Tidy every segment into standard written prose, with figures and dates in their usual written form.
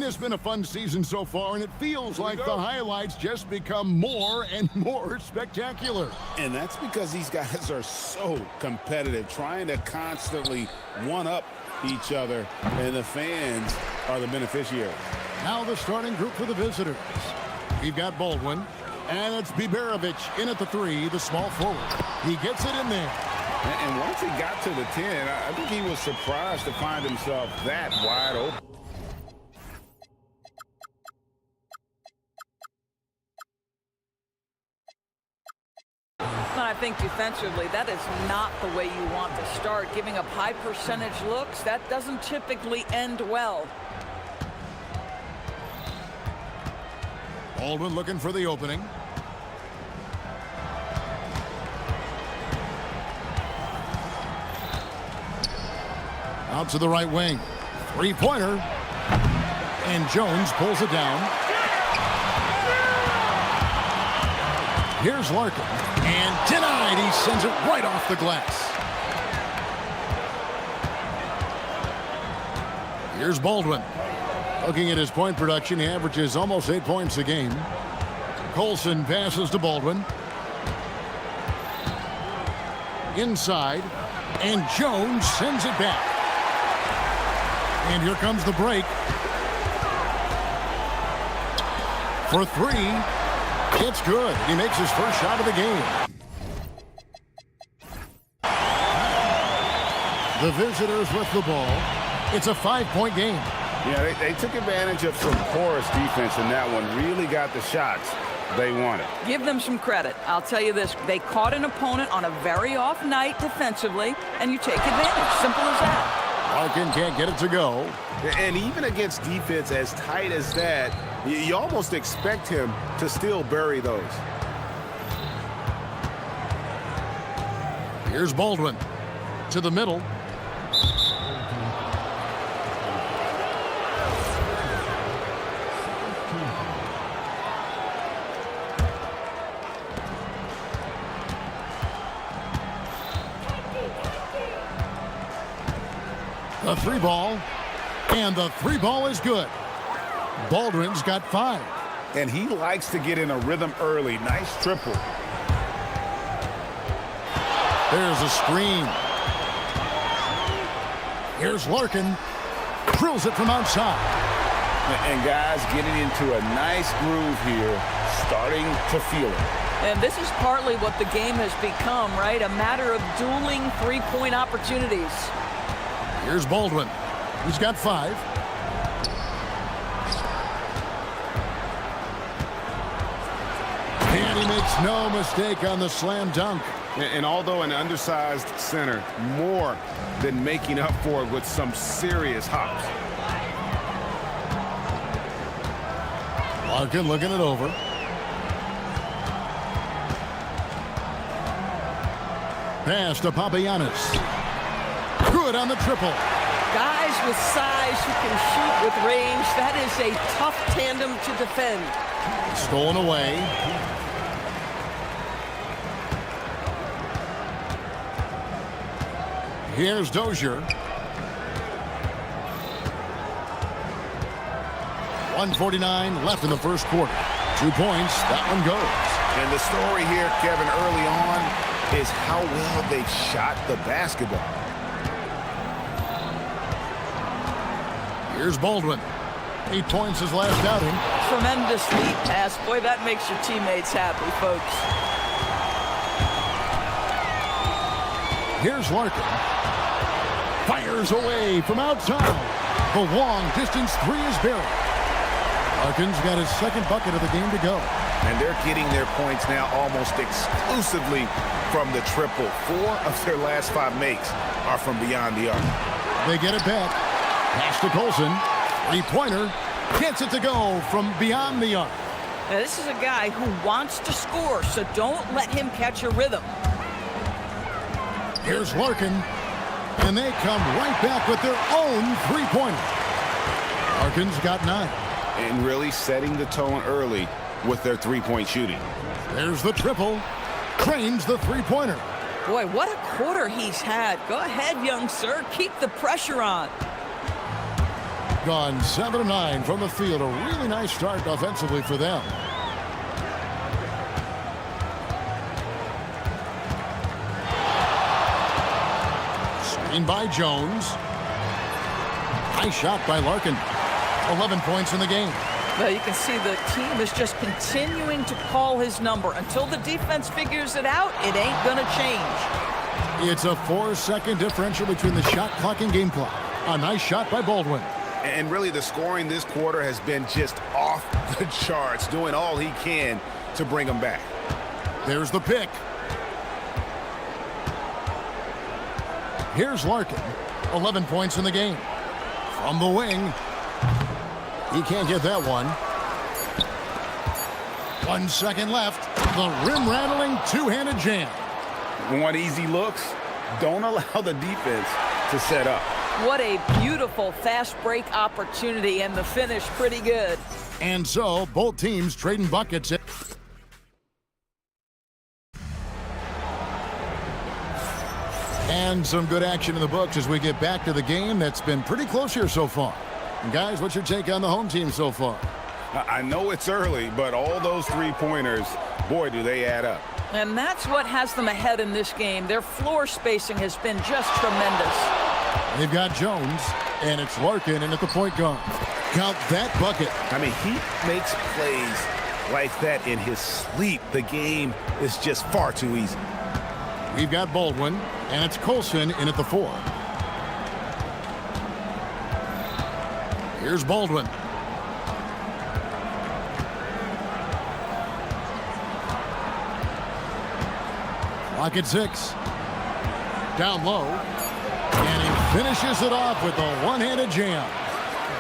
it's been a fun season so far, and it feels like the highlights just become more and more spectacular. And that's because these guys are so competitive, trying to constantly one-up each other, and the fans are the beneficiaries. Now the starting group for the visitors. We've got Baldwin, and it's Biberovic in at the 3, the small forward. He gets it in there. And once he got to the 10, I think he was surprised to find himself that wide open. I think defensively, that is not the way you want to start. Giving up high percentage looks, that doesn't typically end well. Baldwin looking for the opening. Out to the right wing. Three-pointer. And Jones pulls it down. Here's Larkin. And denied. He sends it right off the glass. Here's Baldwin. Looking at his point production, he averages almost 8 points a game. Colson passes to Baldwin. Inside. And Jones sends it back. And here comes the break. For 3. It's good. He makes his first shot of the game. The visitors with the ball. It's a 5-point game. Yeah, they took advantage of some porous defense in that one. Really got the shots they wanted. Give them some credit. I'll tell you this. They caught an opponent on a very off night defensively, and you take advantage. Simple as that. Larkin can't get it to go. And even against defense as tight as that, you almost expect him to still bury those. Here's Baldwin to the middle. The 3-ball, and the 3-ball is good. Baldwin's got 5. And he likes to get in a rhythm early. Nice triple. There's a screen. Here's Larkin. Drills it from outside. And guys getting into a nice groove here, starting to feel it. And this is partly what the game has become, right? A matter of dueling three-point opportunities. Here's Baldwin. He's got 5. And he makes no mistake on the slam dunk. And although an undersized center, more than making up for it with some serious hops. Larkin looking it over. Pass to Papagiannis. Good on the triple. Guys with size who can shoot with range, that is a tough tandem to defend. Stolen away. Here's Dozier. 1:49 left in the first quarter. 2 points. That one goes. And the story here, Kevin, early on is how well they shot the basketball. Here's Baldwin. 8 points his last outing. Tremendous lead pass. Boy, that makes your teammates happy, folks. Here's Larkin. Fires away from outside. The long distance 3 is buried. Larkin's got his second bucket of the game to go. And they're getting their points now almost exclusively from the triple. 4 of their last 5 makes are from beyond the arc. They get it back. Pass to Colson. 3-pointer. Gets it to go from beyond the arc. Now, this is a guy who wants to score, so don't let him catch a rhythm. Here's Larkin. And they come right back with their own 3-pointer. Larkin's got 9. And really setting the tone early with their 3-point shooting. There's the triple. Cranes the 3-pointer. Boy, what a quarter he's had. Go ahead, young sir. Keep the pressure on. Gone 7 of 9 from the field. A really nice start offensively for them. Screen by Jones. Nice shot by Larkin. 11 points in the game. Well, you can see the team is just continuing to call his number. Until the defense figures it out, it ain't going to change. It's a 4-second differential between the shot clock and game clock. A nice shot by Baldwin. And really, the scoring this quarter has been just off the charts, doing all he can to bring them back. There's the pick. Here's Larkin. 11 points in the game. From the wing. He can't get that one. 1 second left. The rim-rattling two-handed jam. Want easy looks? Don't allow the defense to set up. What a beautiful fast break opportunity, and the finish pretty good. And so, both teams trading buckets. And some good action in the books as we get back to the game that's been pretty close here so far. And guys, what's your take on the home team so far? I know it's early, but all those three-pointers, boy, do they add up. And that's what has them ahead in this game. Their floor spacing has been just tremendous. They've got Jones, and it's Larkin in at the point guard. Count that bucket. I mean, he makes plays like that in his sleep. The game is just far too easy. We've got Baldwin, and it's Colson in at the 4. Here's Baldwin. Clock at 6. Down low. And he finishes it off with a one-handed jam.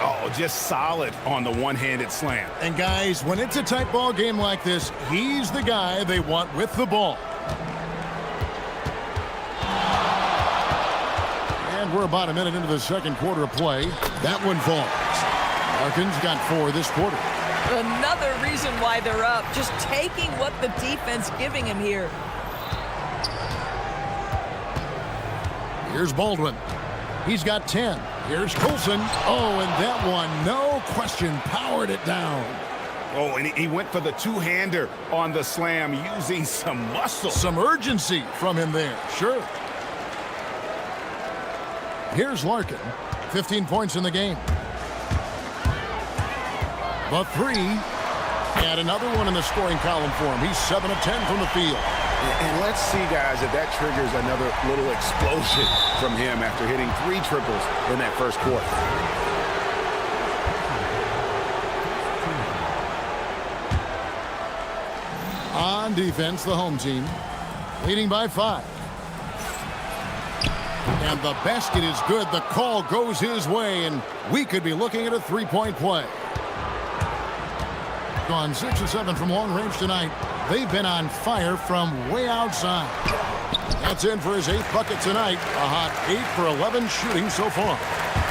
Oh, just solid on the one-handed slam. And guys, when it's a tight ball game like this, he's the guy they want with the ball. And we're about a minute into the second quarter of play. That one falls. Larkin's got 4 this quarter. Another reason why they're up, just taking what the defense giving him here. Here's Baldwin. He's got 10. Here's Colson. Oh, and that one, no question, powered it down. Oh, and he went for the two-hander on the slam, using some muscle. Some urgency from him there, sure. Here's Larkin. 15 points in the game. The 3. And another one in the scoring column for him. He's 7 of 10 from the field. And let's see, guys, if that triggers another little explosion from him after hitting 3 triples in that first quarter. On defense, the home team, leading by 5. And the basket is good. The call goes his way, and we could be looking at a three-point play. Gone 6 of 7 from long range tonight. They've been on fire from way outside. That's in for his 8th bucket tonight. A hot 8 for 11 shooting so far.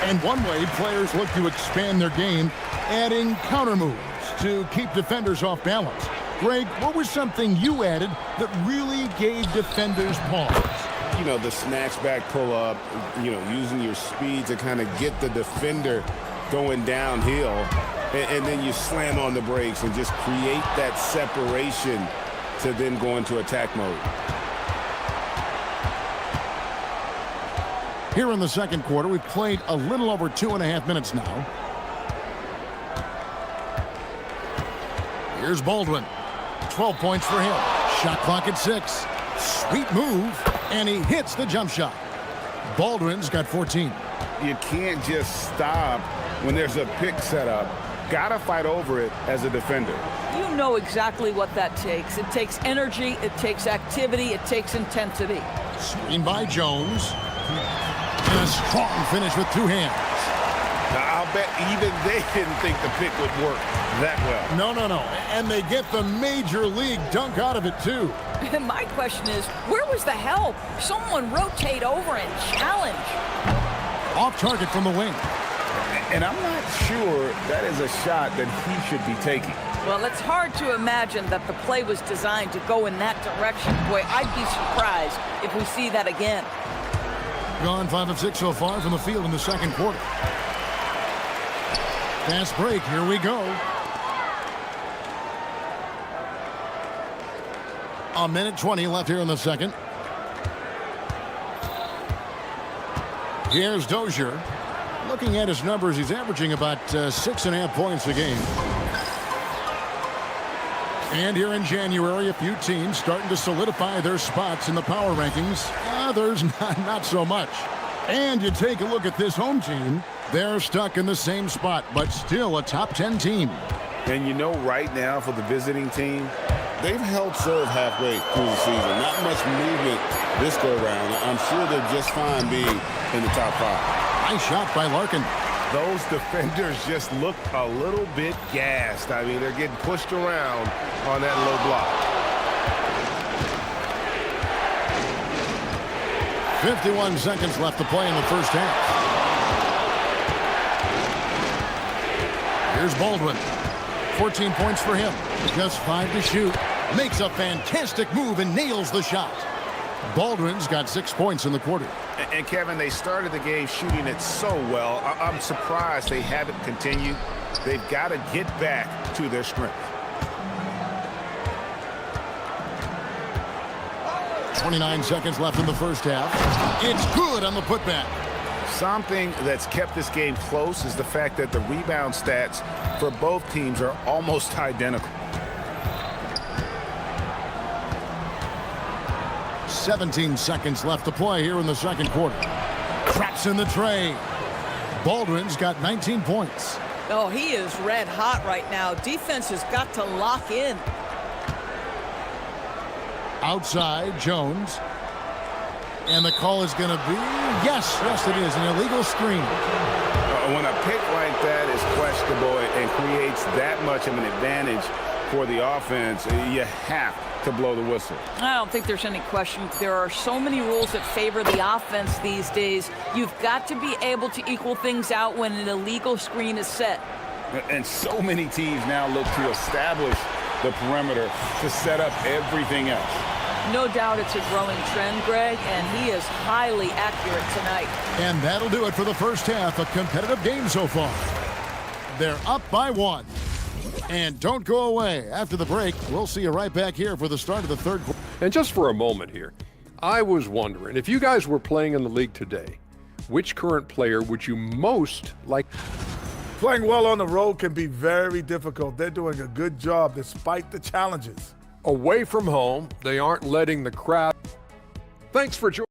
And one way players look to expand their game, adding counter moves to keep defenders off balance. Greg, what was something you added that really gave defenders pause? You know, the snatch back pull up, you know, using your speed to kind of get the defender going downhill. And then you slam on the brakes and just create that separation to then go into attack mode. Here in the second quarter, we've played a little over 2.5 minutes now. Here's Baldwin. 12 points for him. Shot clock at 6. Sweet move, and he hits the jump shot. Baldwin's got 14. You can't just stop when there's a pick set up. Gotta fight over it as a defender. You know exactly what that takes. It takes energy, it takes activity, it takes intensity. Screen by Jones. And a strong finish with 2 hands. Now, I'll bet even they didn't think the pick would work that well. No. And they get the major league dunk out of it, too. And my question is, where was the help? Someone rotate over and challenge. Off target from the wing. And I'm not sure that is a shot that he should be taking. Well, it's hard to imagine that the play was designed to go in that direction. Boy, I'd be surprised if we see that again. Gone 5 of 6 so far from the field in the second quarter. Fast break. Here we go. A minute 20 left here in the second. Here's Dozier. Looking at his numbers, he's averaging about 6.5 points a game. And here in January, a few teams starting to solidify their spots in the power rankings. Others, not so much. And you take a look at this home team. They're stuck in the same spot, but still a top 10 team. And you know, right now for the visiting team, they've held serve halfway through the season. Not much movement this go-round. I'm sure they're just fine being in the top 5. Nice shot by Larkin. Those defenders just look a little bit gassed. I mean, they're getting pushed around on that low block. 51 seconds left to play in the first half. Here's Baldwin. 14 points for him. Just 5 to shoot. Makes a fantastic move and nails the shot. Baldwin's got 6 points in the quarter. And Kevin, they started the game shooting it so well. I'm surprised they haven't continued. They've got to get back to their strength. 29 seconds left in the first half. It's good on the putback. Something that's kept this game close is the fact that the rebound stats for both teams are almost identical. 17 seconds left to play here in the second quarter. Traps in the tray. Baldwin's got 19 points. Oh, he is red hot right now. Defense has got to lock in. Outside, Jones. And the call is going to be, yes, it is, an illegal screen. When a pick like that is questionable and creates that much of an advantage for the offense, you have to blow the whistle. I don't think there's any question. There are so many rules that favor the offense these days. You've got to be able to equal things out when an illegal screen is set. And so many teams now look to establish the perimeter to set up everything else. No doubt it's a growing trend, Greg, and he is highly accurate tonight. And that'll do it for the first half. A competitive game so far. They're up by 1. And don't go away. After the break, we'll see you right back here for the start of the third quarter. And just for a moment here, I was wondering, if you guys were playing in the league today, which current player would you most like? Playing well on the road can be very difficult. They're doing a good job despite the challenges. Away from home, they aren't letting the crowd. Thanks for joining.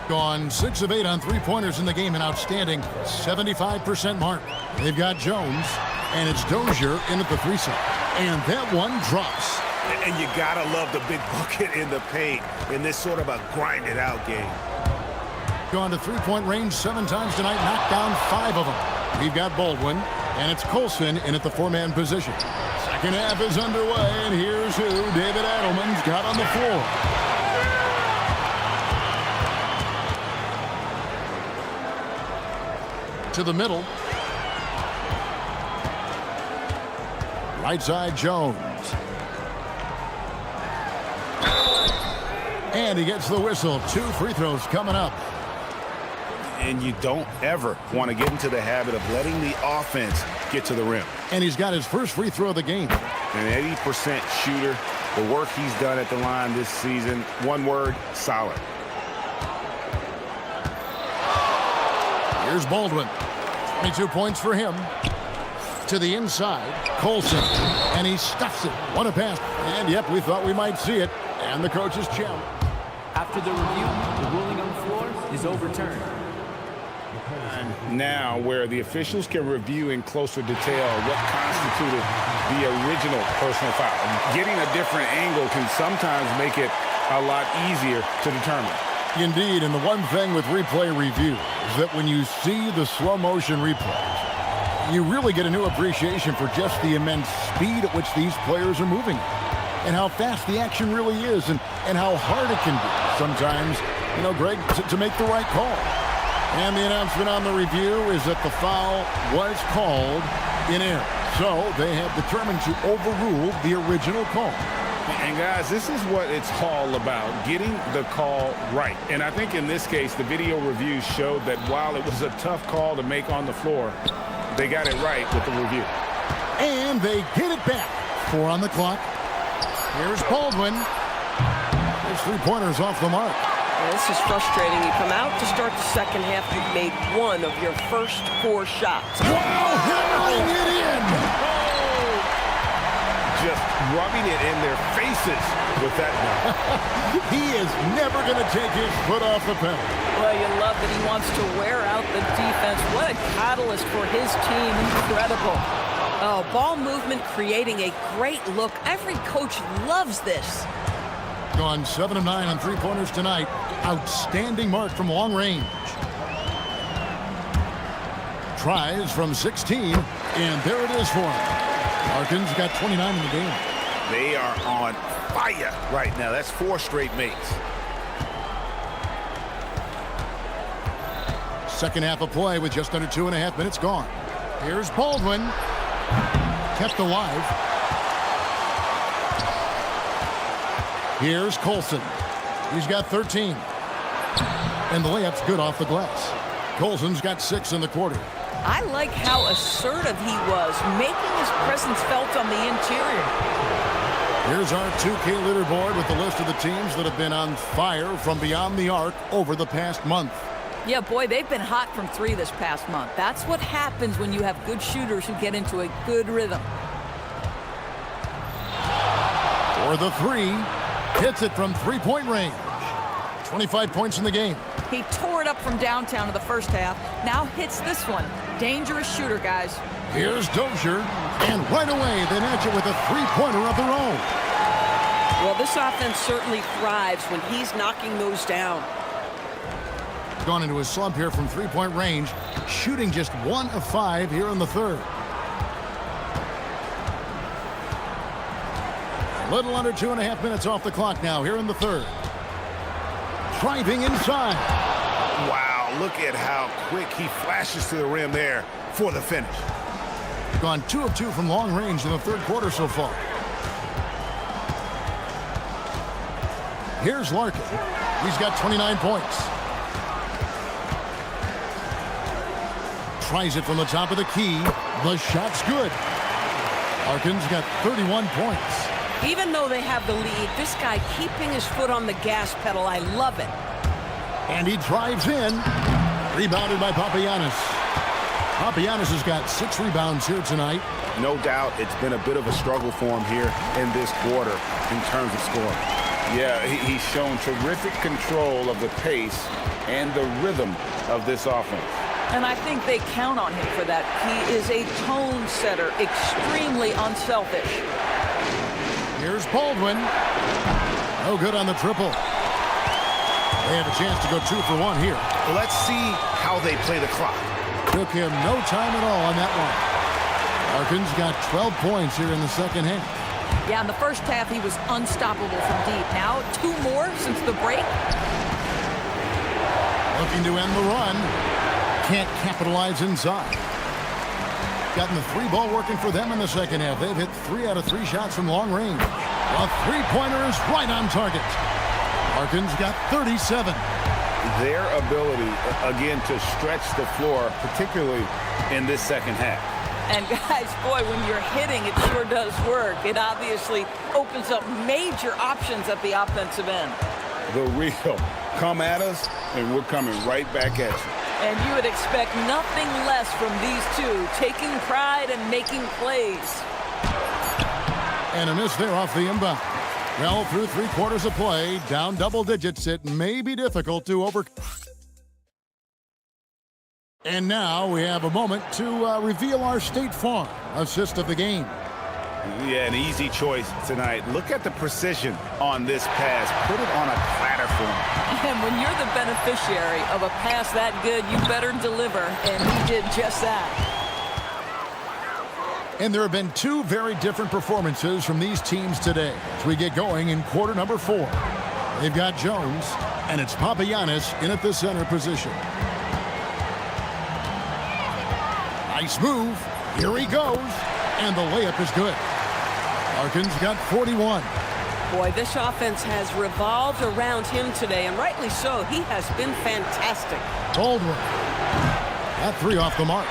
Gone 6 of 8 on three-pointers in the game, an outstanding 75% mark. They've got Jones, and it's Dozier in at the 3 side. And that one drops. And you gotta love the big bucket in the paint in this sort of a grinded-out game. Gone to three-point range 7 times tonight, knocked down 5 of them. We've got Baldwin, and it's Colson in at the 4-man position. Second half is underway, and here's who David Adelman's got on the floor. To the middle. Right side, Jones. And he gets the whistle. 2 free throws coming up. And you don't ever want to get into the habit of letting the offense get to the rim. And he's got his first free throw of the game. An 80% shooter. The work he's done at the line this season, one word, solid. Here's Baldwin. 22 points for him. To the inside, Colson, and he stuffs it. What a pass. And yep, we thought we might see it. And the coach is challenged. After the review, the ruling on the floor is overturned. Now, where the officials can review in closer detail what constituted the original personal foul. Getting a different angle can sometimes make it a lot easier to determine. Indeed, and the one thing with replay review is that when you see the slow motion replays, you really get a new appreciation for just the immense speed at which these players are moving and how fast the action really is and how hard it can be sometimes, you know, Greg, to make the right call. And the announcement on the review is that the foul was called in error. So they have determined to overrule the original call. And guys, this is what it's all about, getting the call right. And I think in this case, the video review showed that while it was a tough call to make on the floor, they got it right with the review. And they get it back. 4 on the clock. Here's Baldwin. There's 3-pointers off the mark. This is frustrating. You come out to start the second half, you've made 1 of your first 4 shots. Wow, hammering it in! Just rubbing it in their faces with that one. He is never going to take his foot off the pedal. Well, you love that he wants to wear out the defense. What a catalyst for his team. Incredible. Oh, ball movement creating a great look. Every coach loves this. Gone 7 of 9 on 3-pointers tonight. Outstanding mark from long range. Tries from 16, and there it is for him. Larkin's got 29 in the game. They are on fire right now. That's 4 straight makes. Second half of play with just under 2.5 minutes gone. Here's Baldwin. Kept alive. Here's Colson. He's got 13. And the layup's good off the glass. Colson's got 6 in the quarter. I like how assertive he was, making his presence felt on the interior. Here's our 2K leaderboard with the list of the teams that have been on fire from beyond the arc over the past month. Yeah, boy, they've been hot from 3 this past month. That's what happens when you have good shooters who get into a good rhythm. For the 3, hits it from 3-point range. 25 points in the game. He tore it up from downtown in the first half. Now hits this one. Dangerous shooter, guys. Here's Dozier, and right away they match it with a 3-pointer of their own. Well, this offense certainly thrives when he's knocking those down. Gone into a slump here from 3-point range, shooting just 1 of 5 here in the third. A little under 2.5 minutes off the clock now here in the third. Driving inside. Wow, look at how quick he flashes to the rim there for the finish. Gone 2 of 2 from long range in the third quarter so far. Here's Larkin. He's got 29 points. Tries it from the top of the key. The shot's good. Larkin's got 31 points. Even though they have the lead, this guy keeping his foot on the gas pedal, I love it. And he drives in. Rebounded by Papagiannis. Papagiannis has got 6 rebounds here tonight. No doubt it's been a bit of a struggle for him here in this quarter in terms of scoring. Yeah, he's shown terrific control of the pace and the rhythm of this offense. And I think they count on him for that. He is a tone setter, extremely unselfish. Here's Baldwin. No good on the triple. They have a chance to go 2 for 1 here. Well, let's see how they play the clock. Took him no time at all on that one. Larkin's got 12 points here in the second half. Yeah, in the first half, he was unstoppable from deep. Now, 2 more since the break. Looking to end the run. Can't capitalize inside. Gotten the 3 ball working for them in the second half. They've hit 3 out of 3 shots from long range. A 3-pointer is right on target. Larkin's got 37. Their ability, again, to stretch the floor, particularly in this second half. And guys, boy, when you're hitting, it sure does work. It obviously opens up major options at the offensive end. The real come at us, and we're coming right back at you. And you would expect nothing less from these two, taking pride and making plays. And a miss there off the inbound. Well, through 3 quarters of play, down double digits, it may be difficult to overcome. And now we have a moment to reveal our State Farm assist of the game. Yeah, an easy choice tonight. Look at the precision on this pass. Put it on a platter for him. And when you're the beneficiary of a pass that good, you better deliver. And he did just that. And there have been 2 very different performances from these teams today as we get going in quarter number 4. They've got Jones, and it's Papagiannis in at the center position. Nice move. Here he goes. And the layup is good. Larkin's got 41. Boy, this offense has revolved around him today, and rightly so. He has been fantastic. Baldwin. That 3 off the mark.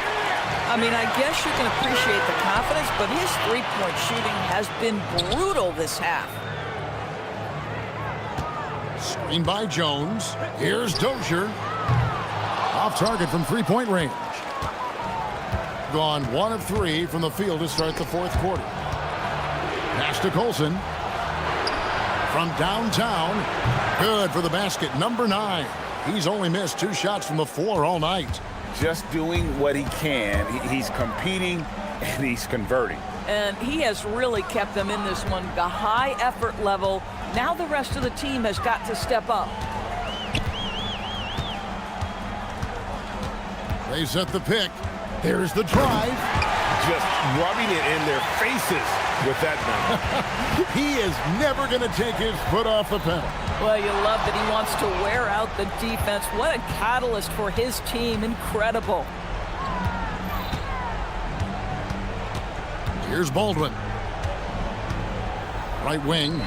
I mean, I guess you can appreciate the confidence, but his three-point shooting has been brutal this half. Screen by Jones. Here's Dozier. Off target from 3-point range. Gone 1 of 3 from the field to start the 4th quarter. Pass to Colson. From downtown. Good for the basket. Number 9. He's only missed 2 shots from the floor all night. Just doing what he can. He's competing and he's converting. And he has really kept them in this one. The high effort level. Now the rest of the team has got to step up. They set the pick. There's the drive. Just rubbing it in their faces with that number. He is never going to take his foot off the pedal. Well, you love that he wants to wear out the defense. What a catalyst for his team. Incredible. Here's Baldwin. Right wing.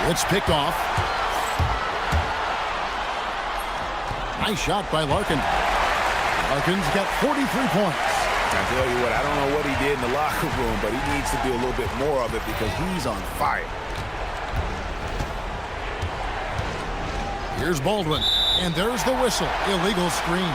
It's picked off. Nice shot by Larkin. Larkin's got 43 points. I tell you what, I don't know what he did in the locker room, but he needs to do a little bit more of it because he's on fire. Here's Baldwin, and there's the whistle. Illegal screen.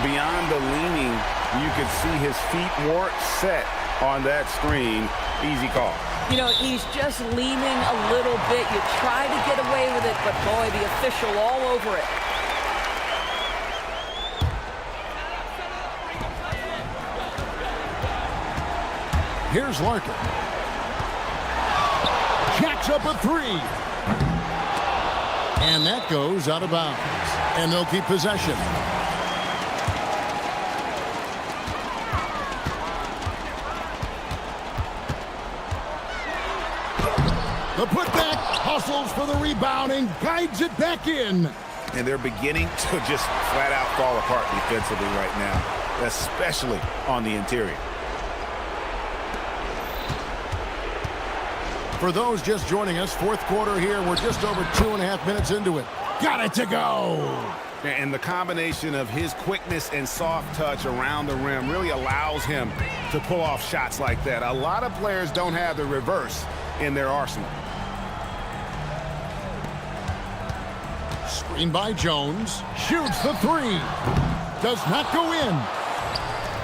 Beyond the leaning, you can see his feet weren't set on that screen. Easy call. You know, he's just leaning a little bit. You try to get away with it, but boy, the official all over it. Here's Larkin. Jacks up a 3. And that goes out of bounds. And they'll keep possession. The putback hustles for the rebound and guides it back in. And they're beginning to just flat out fall apart defensively right now, especially on the interior. For those just joining us, 4th quarter here. We're just over 2.5 minutes into it. Got it to go. And the combination of his quickness and soft touch around the rim really allows him to pull off shots like that. A lot of players don't have the reverse in their arsenal. Screen by Jones. Shoots the 3. Does not go in.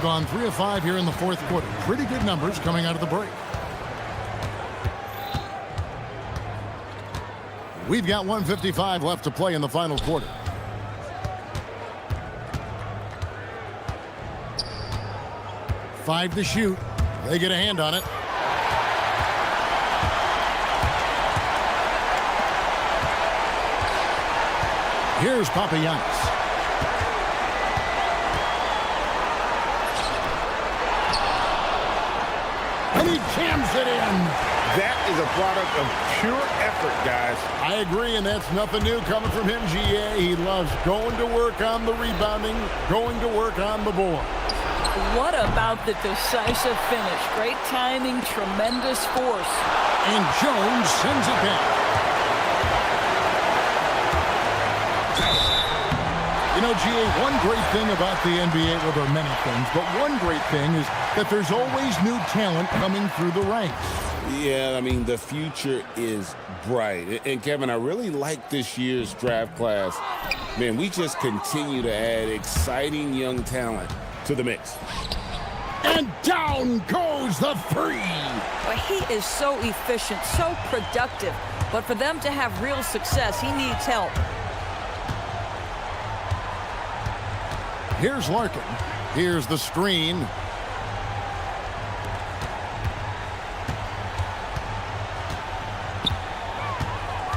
Gone 3 of 5 here in the 4th quarter. Pretty good numbers coming out of the break. We've got 1:55 left to play in the final quarter. Five to shoot. They get a hand on it. Here's Papagiannis. And he jams it in. That is a product of pure effort, guys. I agree, and that's nothing new coming from him, GA. He loves going to work on the rebounding, going to work on the board. What about the decisive finish? Great timing, tremendous force. And Jones sends it back. You know, GA, one great thing about the NBA, well, there are many things, but one great thing is that there's always new talent coming through the ranks. Yeah, I mean, the future is bright. And Kevin, I really like this year's draft class Man, we just continue to add exciting young talent to the mix. And down goes the three. But he is so efficient, so productive. But for them to have real success, he needs help. Here's Larkin. Here's the screen.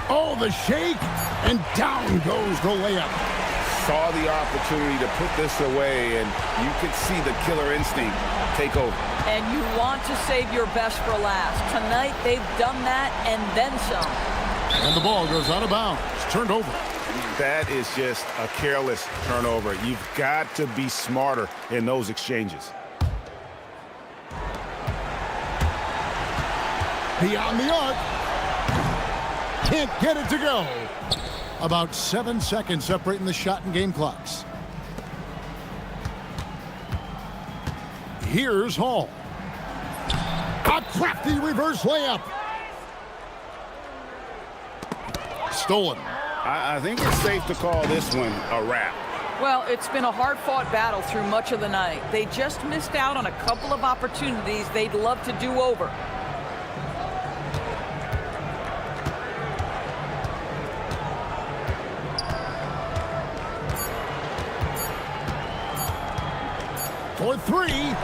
Oh, the shake, and down goes the layup. Saw the opportunity to put this away, and you could see the killer instinct take over. And you want to save your best for last. Tonight, they've done that and then some. And the ball goes out of bounds. Turned over. That is just a careless turnover. You've got to be smarter in those exchanges. Beyond the arc. Can't get it to go. About 7 seconds separating the shot and game clocks. Here's Hall. A crafty reverse layup. Stolen. I think it's safe to call this one a wrap. Well, it's been a hard-fought battle through much of the night. They just missed out on a couple of opportunities they'd love to do over. For three.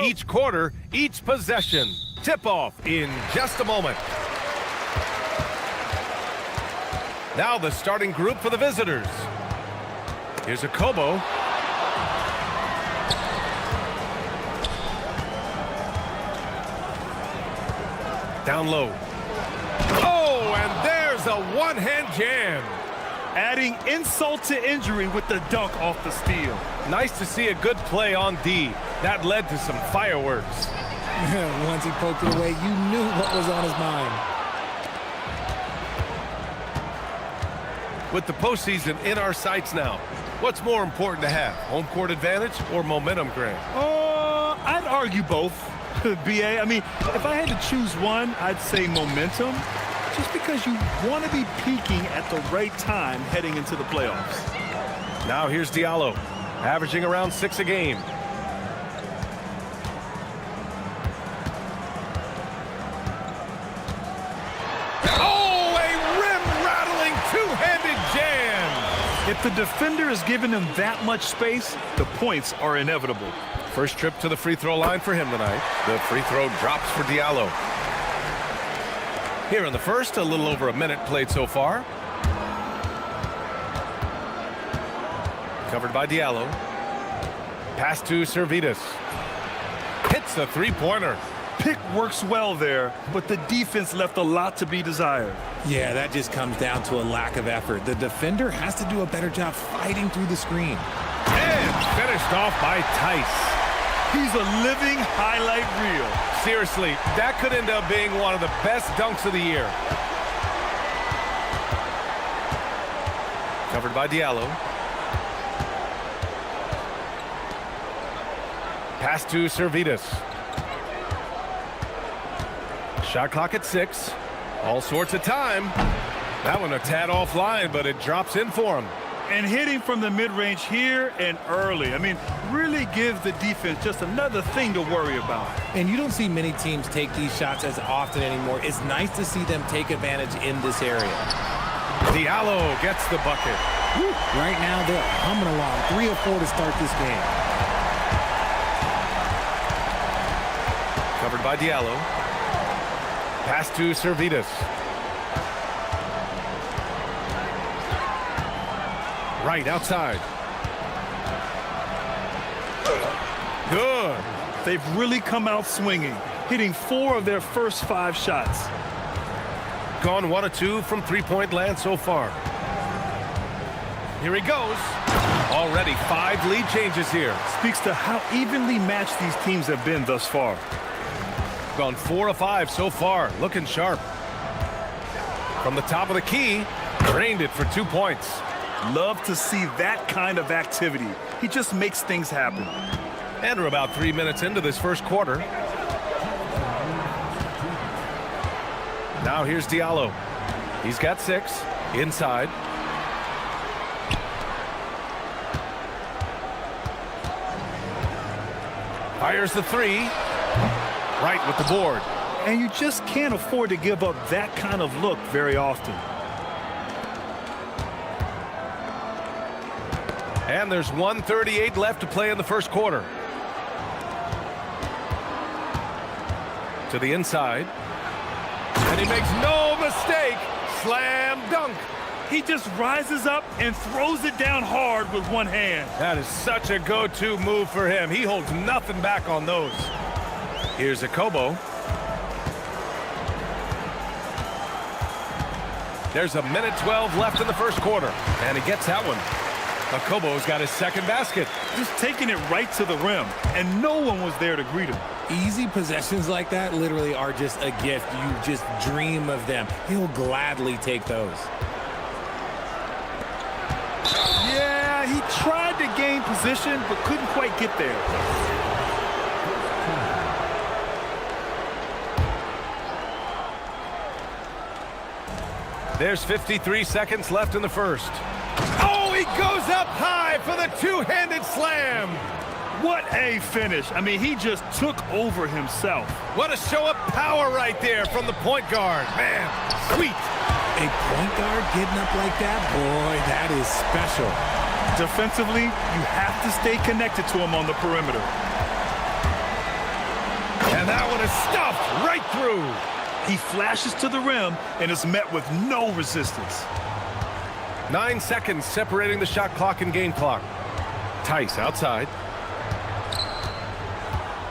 Each quarter, each possession. Tip-off in just a moment. Now the starting group for the visitors. Here's a Kobo. Down low. Oh, and there's a one-hand jam. Adding insult to injury with the dunk off the steal. Nice to see a good play on D. That led to some fireworks. Once he poked it away, you knew what was on his mind. With the postseason in our sights now, what's more important to have, home court advantage or momentum, Grant? I'd argue both, BA. I mean, if I had to choose one, I'd say momentum, just because you want to be peaking at the right time heading into the playoffs. Now here's Diallo, averaging around 6 a game. Oh, a rim-rattling two-handed jam! If the defender is giving him that much space, the points are inevitable. First trip to the free throw line for him tonight. The free throw drops for Diallo. Here in the first, a little over a minute played so far. Covered by Diallo. Pass to Servetus. Hits a three-pointer. Pick works well there, but the defense left a lot to be desired. Yeah, that just comes down to a lack of effort. The defender has to do a better job fighting through the screen. And finished off by Tice. He's a living highlight reel. Seriously, that could end up being one of the best dunks of the year. Covered by Diallo. Pass to Servetus. Shot clock at 6. All sorts of time. That one a tad offline, but it drops in for him. And hitting from the mid-range here and early. I mean, really gives the defense just another thing to worry about. And you don't see many teams take these shots as often anymore. It's nice to see them take advantage in this area. Diallo gets the bucket. Woo. Right now, they're humming along. 3 of 4 to start this game. Covered by Diallo. Pass to Servetus. Right outside. Good. They've really come out swinging, hitting 4 of their first 5 shots. Gone 1 of 2 from three-point land so far. Here he goes. Already 5 lead changes here. Speaks to how evenly matched these teams have been thus far. Gone 4 of 5 so far. Looking sharp. From the top of the key, drained it for 2 points. Love to see that kind of activity. He just makes things happen. And we're about 3 minutes into this first quarter. Now here's Diallo. He's got 6. Inside. Fires the 3. Right with the board. And you just can't afford to give up that kind of look very often. And there's 1:38 left to play in the first quarter. To the inside. And he makes no mistake. Slam dunk. He just rises up and throws it down hard with one hand. That is such a go-to move for him. He holds nothing back on those. Here's a Kobo. There's a minute 12 left in the first quarter. And he gets that one. Akobo's got his second basket. Just taking it right to the rim, and no one was there to greet him. Easy possessions like that literally are just a gift. You just dream of them. He'll gladly take those. Yeah, he tried to gain position, but couldn't quite get there. There's 53 seconds left in the first. Oh, he goes up high for the two-handed slam. What a finish. I mean, he just took over himself. What a show of power right there from the point guard. Man, sweet. A point guard getting up like that? Boy, that is special. Defensively, you have to stay connected to him on the perimeter. Stuffed right through. He flashes to the rim and is met with no resistance. 9 seconds separating the shot clock and game clock. Tice outside.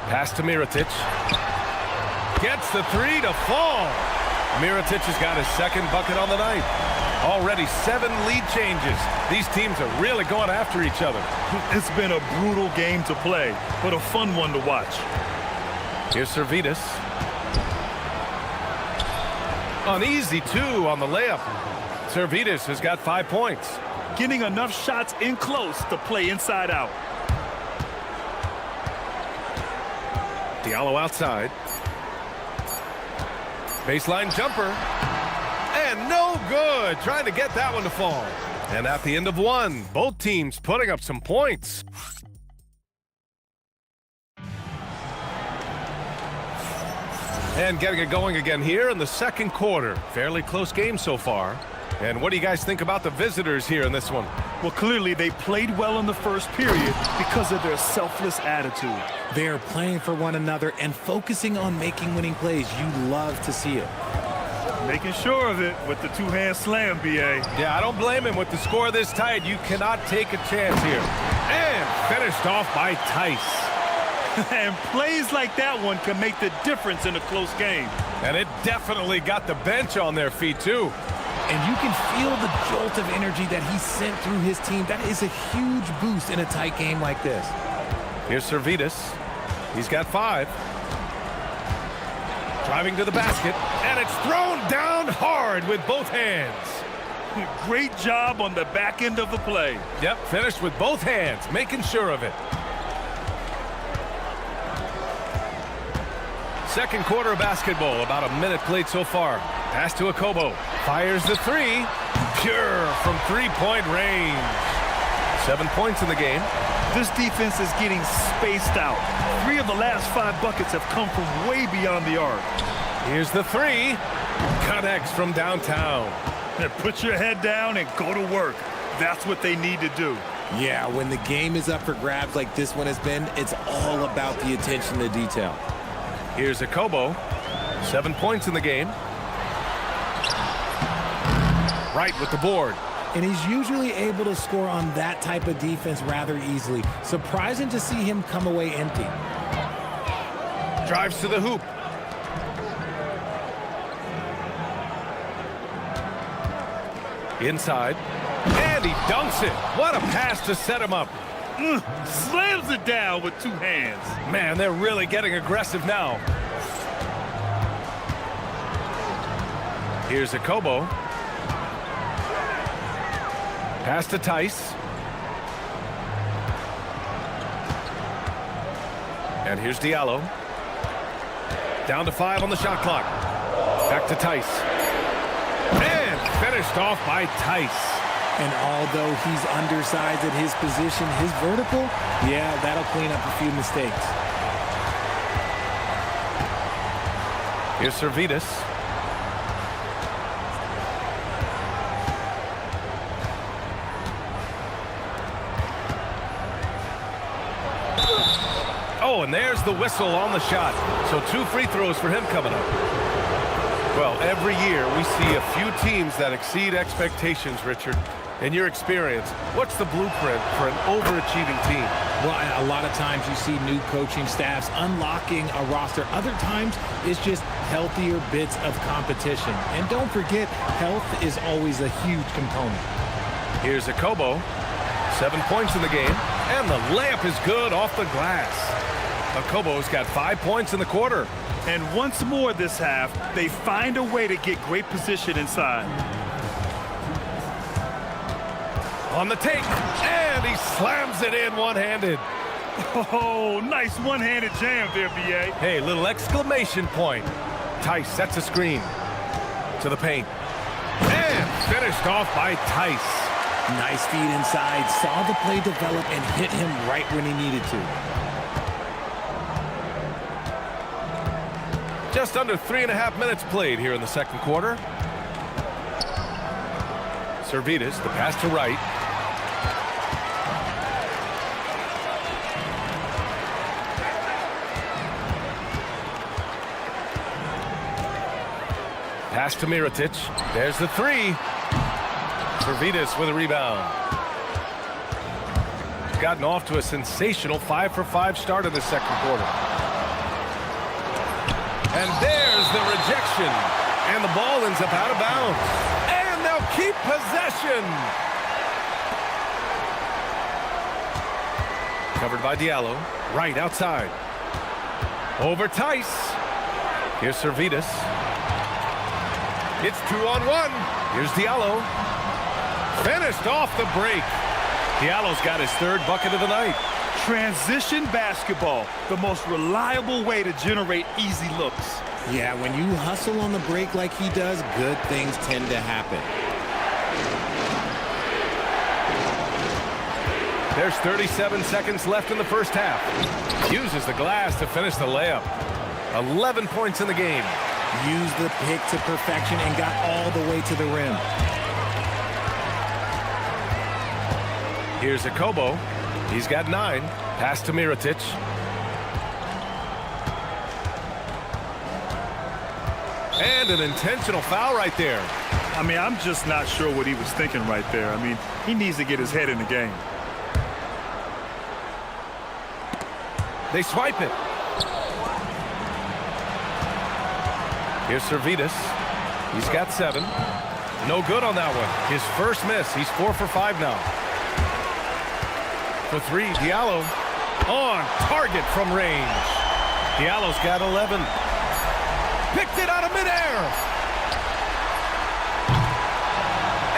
Pass to Mirotic. Gets the three to fall. Mirotic has got his second bucket on the night. Already 7 lead changes. These teams are really going after each other. It's been a brutal game to play, but a fun one to watch. Here's Servidis. An easy 2 on the layup. Servidis has got 5 points. Getting enough shots in close to play inside out. Diallo outside. Baseline jumper. And no good. Trying to get that one to fall. And at the end of 1, both teams putting up some points. And getting it going again here in the second quarter. Fairly close game so far. And what do you guys think about the visitors here in this one? Well, clearly they played well in the first period because of their selfless attitude. They are playing for one another and focusing on making winning plays. You love to see it. Making sure of it with the two-hand slam, B.A. Yeah, I don't blame him. With the score this tight, you cannot take a chance here. And finished off by Tice. And plays like that one can make the difference in a close game. And it definitely got the bench on their feet, too. And you can feel the jolt of energy that he sent through his team. That is a huge boost in a tight game like this. Here's Servidis. He's got 5. Driving to the basket, and it's thrown down hard with both hands. Great job on the back end of the play. Yep, finished with both hands, making sure of it. Second quarter of basketball, about a minute played so far. Pass to Akobo. Fires the 3. Pure from three-point range. 7 points in the game. This defense is getting spaced out. 3 of the last 5 buckets have come from way beyond the arc. Here's the 3. Connects from downtown. Put your head down and go to work. That's what they need to do. Yeah, when the game is up for grabs like this one has been, it's all about the attention to detail. Here's Akobo. 7 points in the game. Right with the board. And he's usually able to score on that type of defense rather easily. Surprising to see him come away empty. Drives to the hoop. Inside. And he dunks it. What a pass to set him up. Slams it down with 2 hands. Man, they're really getting aggressive now. Here's Akobo. Pass to Tice. And here's Diallo. Down to 5 on the shot clock. Back to Tice. And finished off by Tice. And although he's undersized at his position, his vertical, yeah, that'll clean up a few mistakes. Here's Servidis. Oh, and there's the whistle on the shot. So 2 free throws for him coming up. Well, every year we see a few teams that exceed expectations, Richard. In your experience, what's the blueprint for an overachieving team? Well, a lot of times you see new coaching staffs unlocking a roster. Other times it's just healthier bits of competition. And don't forget, health is always a huge component. Here's Akobo. 7 points in the game. And the layup is good off the glass. Akobo's got 5 points in the quarter. And once more this half, they find a way to get great position inside. On the take, and he slams it in one-handed. Oh, nice one-handed jam there, B.A. Hey, little exclamation point. Tice sets a screen to the paint. And finished off by Tice. Nice feed inside, saw the play develop and hit him right when he needed to. Just under 3.5 minutes played here in the second quarter. Servidis, the pass to right. Pass to Mirotic. There's the three. Servidis with a rebound. Gotten off to a sensational 5-for-5 start in the second quarter. And there's the rejection. And the ball ends up out of bounds. And they'll keep possession. Covered by Diallo. Right outside. Over Tice. Here's Servidis. It's 2-on-1. Here's Diallo. Finished off the break. Diallo's got his third bucket of the night. Transition basketball, the most reliable way to generate easy looks. Yeah, when you hustle on the break like he does, good things tend to happen. There's 37 seconds left in the first half. Uses the glass to finish the layup. 11 points in the game. Used the pick to perfection and got all the way to the rim. Here's Akobo. He's got 9. Pass to Mirotic. And an intentional foul right there. I mean, I'm just not sure what he was thinking right there. I mean, he needs to get his head in the game. They swipe it. Here's Servidis. He's got 7. No good on that one. His first miss. He's 4 for 5 now. For 3, Diallo on target from range. Diallo's got 11. Picked it out of midair.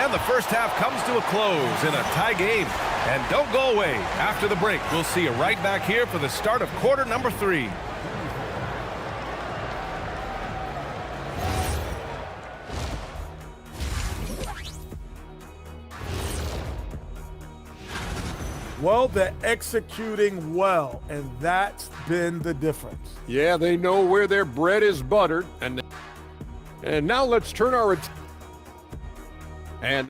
And the first half comes to a close in a tie game. And don't go away. After the break, we'll see you right back here for the start of quarter number 3. Well, they're executing well, and that's been the difference. Yeah, they know where their bread is buttered. And now let's turn our attention. And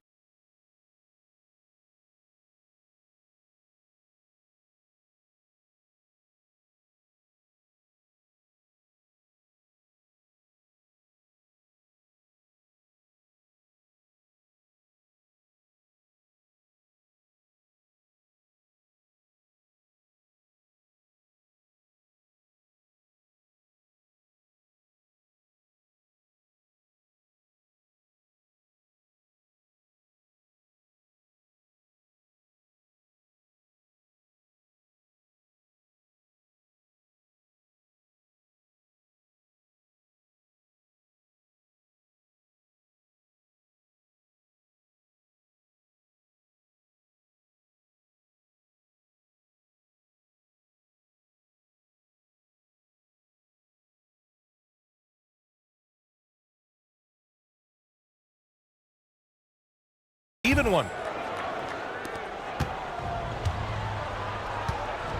even one.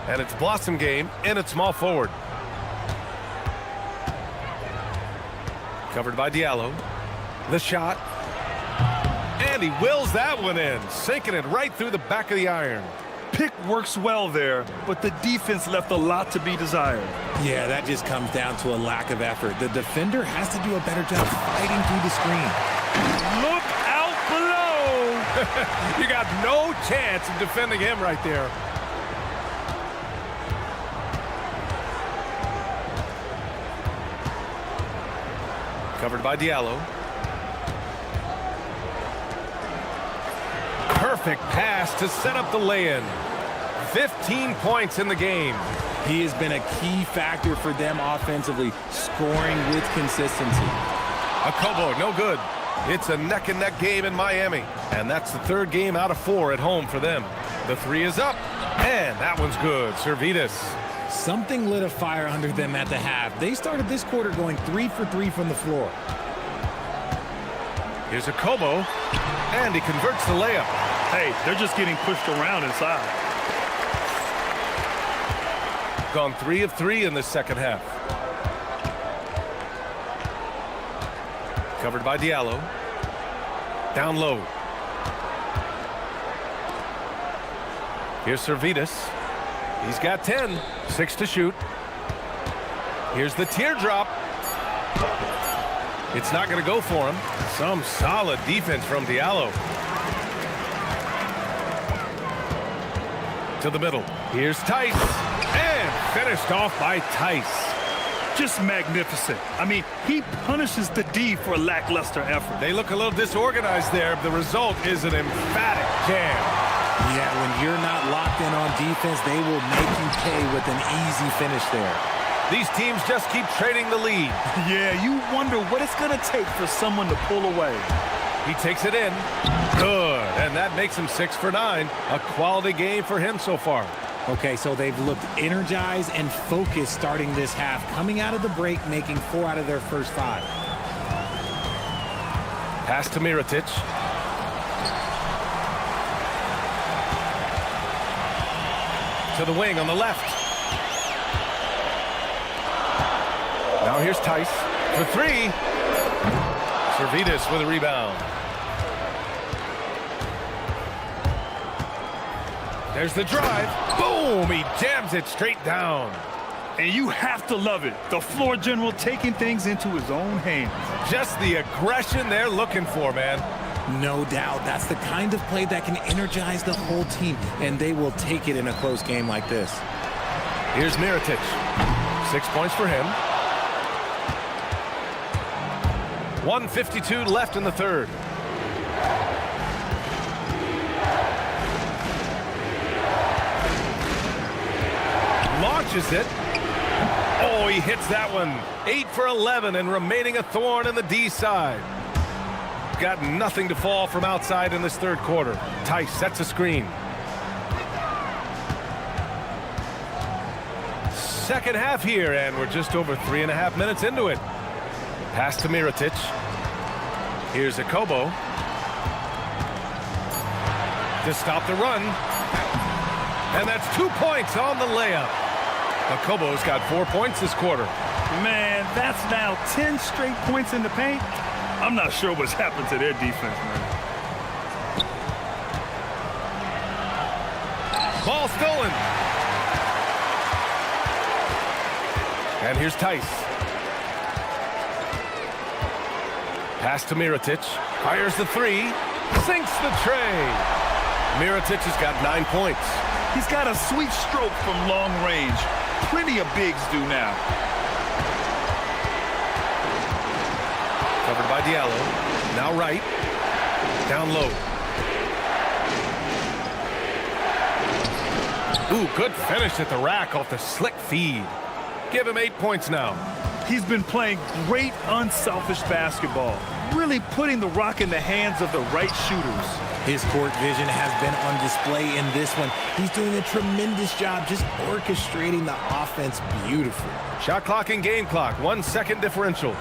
And it's Blossom game in at small forward. Covered by Diallo. The shot. And he wills that one in, sinking it right through the back of the iron. Pick works well there, but the defense left a lot to be desired. Yeah, that just comes down to a lack of effort. The defender has to do a better job fighting through the screen. Look out below! You got no chance of defending him right there. Covered by Diallo. Perfect pass to set up the lay-in. 15 points in the game. He has been a key factor for them offensively, scoring with consistency. Akobo, no good. It's a neck-and-neck game in Miami, and that's the third game out of 4 at home for them. The 3 is up, and that one's good. Servidis. Something lit a fire under them at the half. They started this quarter going 3 for 3 from the floor. Here's Akobo, and he converts the layup. Hey, they're just getting pushed around inside. Gone 3 of 3 in the second half. Covered by Diallo. Down low. Here's Servidis. He's got 10. 6 to shoot. Here's the teardrop. It's not going to go for him. Some solid defense from Diallo. To the middle. Here's Tice. And finished off by Tice. Just magnificent. I mean, he punishes the D for lackluster effort. They look a little disorganized there. The result is an emphatic jam. Yeah, when you're not locked in on defense, they will make you pay with an easy finish there. These teams just keep trading the lead. Yeah, you wonder what it's going to take for someone to pull away. He takes it in. Good. And that makes him 6 for 9. A quality game for him so far. Okay, so they've looked energized and focused starting this half, coming out of the break, making 4 out of their first 5. Pass to Mirotic. To the wing on the left. Now here's Tice for 3. Servidis with a rebound. There's the drive. Boom! He jams it straight down. And you have to love it. The floor general taking things into his own hands. Just the aggression they're looking for, man. No doubt. That's the kind of play that can energize the whole team, and they will take it in a close game like this. Here's Mirotic. 6 points for him. 1:52 left in the third. Launches it. Oh, he hits that one. 8 for 11 and remaining a thorn in the D side. Got nothing to fall from outside in this third quarter. Tice sets a screen. Second half here, and we're just over 3.5 minutes into it. Pass to Mirotic. Here's Akobo. To stop the run. And that's 2 points on the layup. Akobo's got 4 points this quarter. Man, that's now 10 straight points in the paint. I'm not sure what's happened to their defense, man. Ball stolen. And here's Tice. Pass to Mirotic. Fires the 3. Sinks the tray. Mirotic has got 9 points. He's got a sweet stroke from long range. Plenty of bigs do now. Covered by Diallo. Now right. Down low. Ooh, good finish at the rack off the slick feed. Give him 8 points now. He's been playing great, unselfish basketball. Really putting the rock in the hands of the right shooters. His court vision has been on display in this one. He's doing a tremendous job just orchestrating the offense beautifully. Shot clock and game clock. 1 second differential.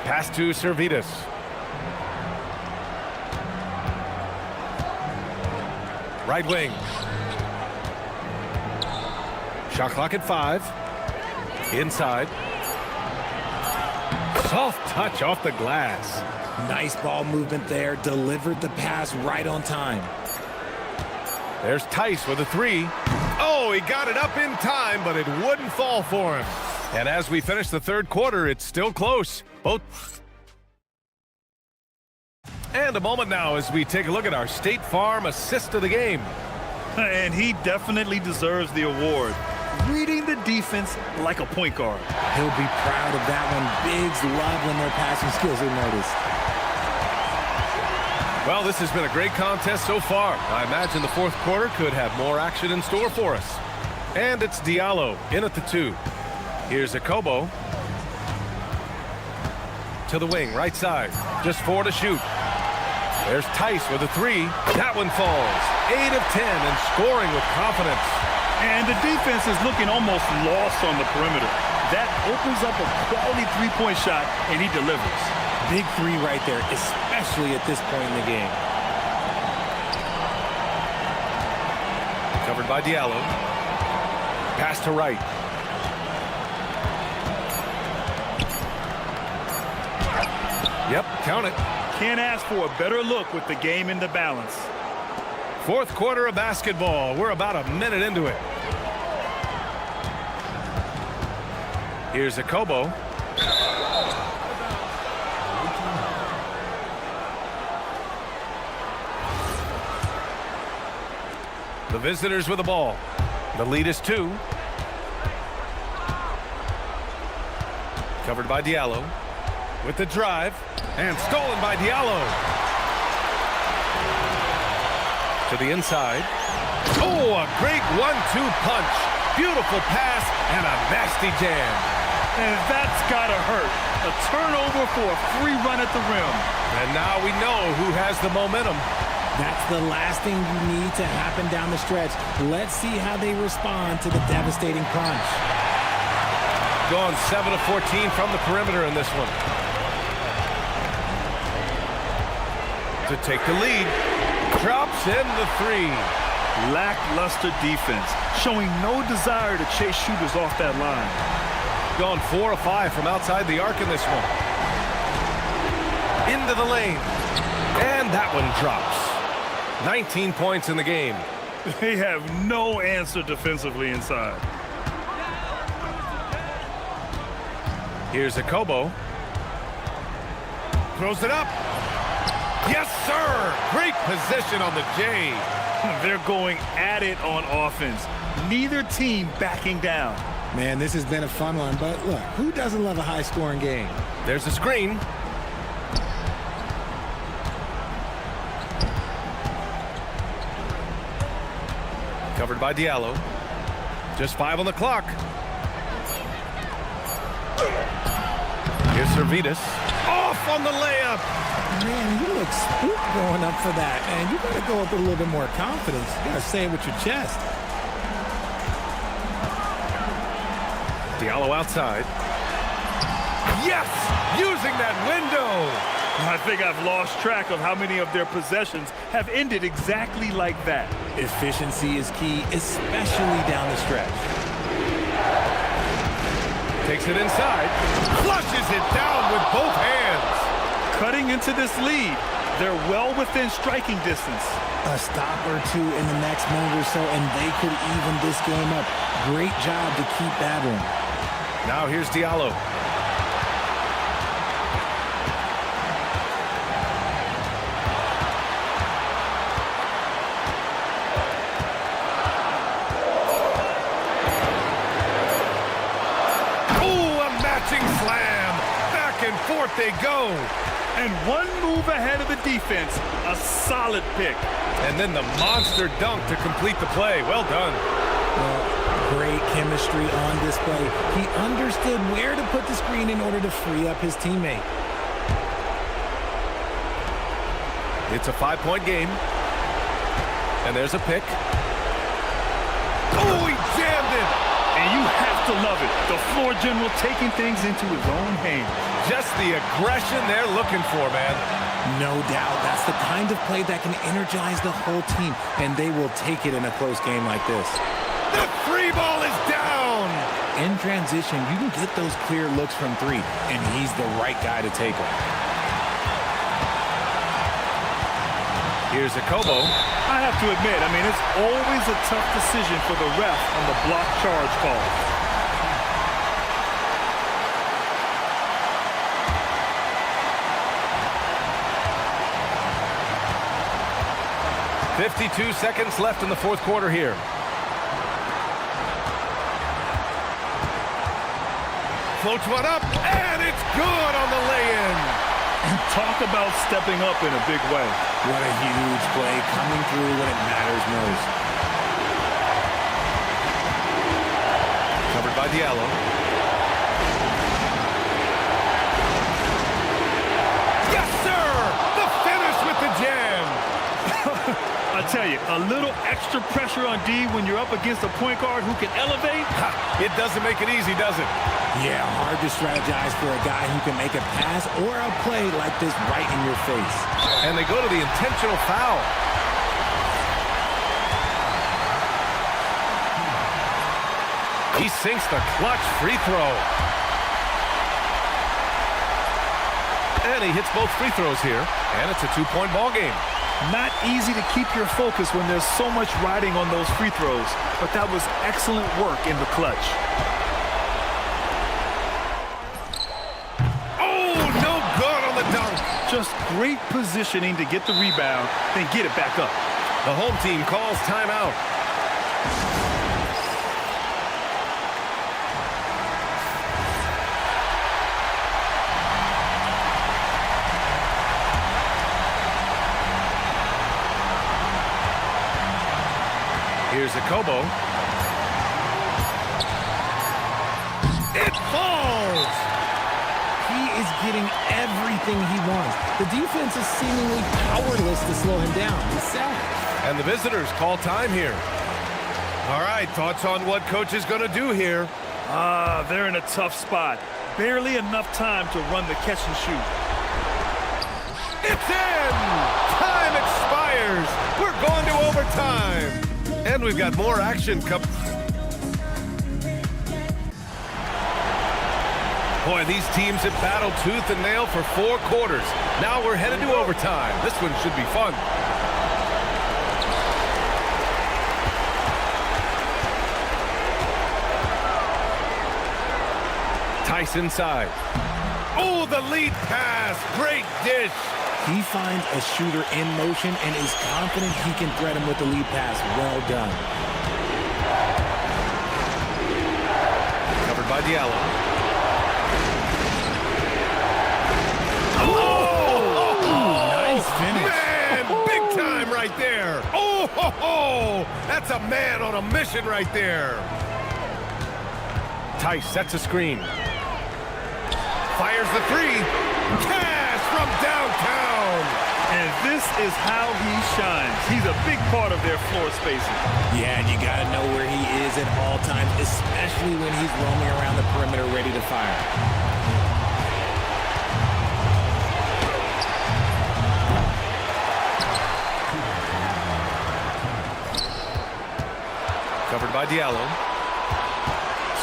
Pass to Servidis. Right wing. Shot clock at 5. Inside. Soft touch off the glass. Nice ball movement there. Delivered the pass right on time. There's Tice with a 3. Oh, he got it up in time, but it wouldn't fall for him. And as we finish the third quarter, it's still close. Both. And a moment now as we take a look at our State Farm assist of the game. And he definitely deserves the award. Reading the defense like a point guard. He'll be proud of that one. Bigs love when their passing skills are noticed. Well, this has been a great contest so far. I imagine the fourth quarter could have more action in store for us. And it's Diallo in at the 2. Here's Akobo. To the wing, right side. Just 4 to shoot. There's Tice with a 3. That one falls. 8 of 10 and scoring with confidence. And the defense is looking almost lost on the perimeter. That opens up a quality three-point shot, and he delivers. Big 3 right there, especially at this point in the game. Covered by Diallo. Pass to right. Yep, count it. Can't ask for a better look with the game in the balance. Fourth quarter of basketball. We're about a minute into it. Here's Akobo. The visitors with the ball. The lead is 2. Covered by Diallo. With the drive. And stolen by Diallo. To the inside. Oh, a great 1-2 punch. Beautiful pass and a nasty jam. And that's gotta hurt. A turnover for a free run at the rim. And now we know who has the momentum. That's the last thing you need to happen down the stretch. Let's see how they respond to the devastating punch. Gone 7 of 14 from the perimeter in this one. To take the lead. Drops in the 3. Lackluster defense, showing no desire to chase shooters off that line. Gone 4 of 5 from outside the arc in this one. Into the lane. And that one drops. 19 points in the game. They have no answer defensively inside. Here's Akobo. Throws it up. Yes, sir! Great position on the J. They're going at it on offense. Neither team backing down. Man, this has been a fun one, but look, who doesn't love a high-scoring game? There's a screen. Covered by Diallo. Just 5 on the clock. Here's Servetus. Off on the layup. Man, you look spooked going up for that, man. You gotta go up with a little bit more confidence. You gotta say it with your chest. Diallo outside. Yes! Using that window! I think I've lost track of how many of their possessions have ended exactly like that. Efficiency is key, especially down the stretch. Takes it inside. Flushes it down with both hands. Cutting into this lead. They're well within striking distance. A stop or two in the next moment or so, and they could even this game up. Great job to keep battling. Now here's Diallo. Oh, a matching slam. Back and forth they go. And one move ahead of the defense. A solid pick. And then the monster dunk to complete the play. Well done. Well, great chemistry on display. He understood where to put the screen in order to free up his teammate. It's a 5-point game. And there's a pick. Oh, he jammed it. And you have to love it. The floor general taking things into his own hands. Just the aggression they're looking for, man. No doubt. That's the kind of play that can energize the whole team, and they will take it in a close game like this. The 3 ball is down. In transition, you can get those clear looks from 3, and he's the right guy to take them. Here's Akobo. I have to admit, it's always a tough decision for the ref on the block charge call. 52 seconds left in the fourth quarter here. Floats one up, and it's good on the lay-in. Talk about stepping up in a big way. What a huge play, coming through when it matters most. Covered by Diallo. Yes, sir! The finish with the jam. I tell you, a little extra pressure on D when you're up against a point guard who can elevate. It doesn't make it easy, does it? Yeah, hard to strategize for a guy who can make a pass or a play like this right in your face. And they go to the intentional foul. He sinks the clutch free throw. And he hits both free throws here. And it's a 2-point ball game. Not easy to keep your focus when there's so much riding on those free throws, but that was excellent work in the clutch. Oh, no good on the dunk. Just great positioning to get the rebound, then get it back up. The home team calls timeout. Here's a Kobo. It falls! He is getting everything he wants. The defense is seemingly powerless to slow him down. He's sad. And the visitors call time here. All right, thoughts on what coach is going to do here? They're in a tough spot. Barely enough time to run the catch and shoot. It's in! Time expires. We're going to overtime. And we've got more action coming. Boy, these teams have battled tooth and nail for 4 quarters. Now we're headed to overtime. This one should be fun. Tice inside. Oh, the lead pass. Great dish. He finds a shooter in motion and is confident he can threat him with the lead pass. Well done. Covered by Diallo. Nice finish. Man, big time right there. Oh, that's a man on a mission right there. Tice sets a screen. Fires the 3. Cash from downtown. And this is how he shines. He's a big part of their floor spacing. Yeah, and you got to know where he is at all times, especially when he's roaming around the perimeter ready to fire. Covered by Diallo.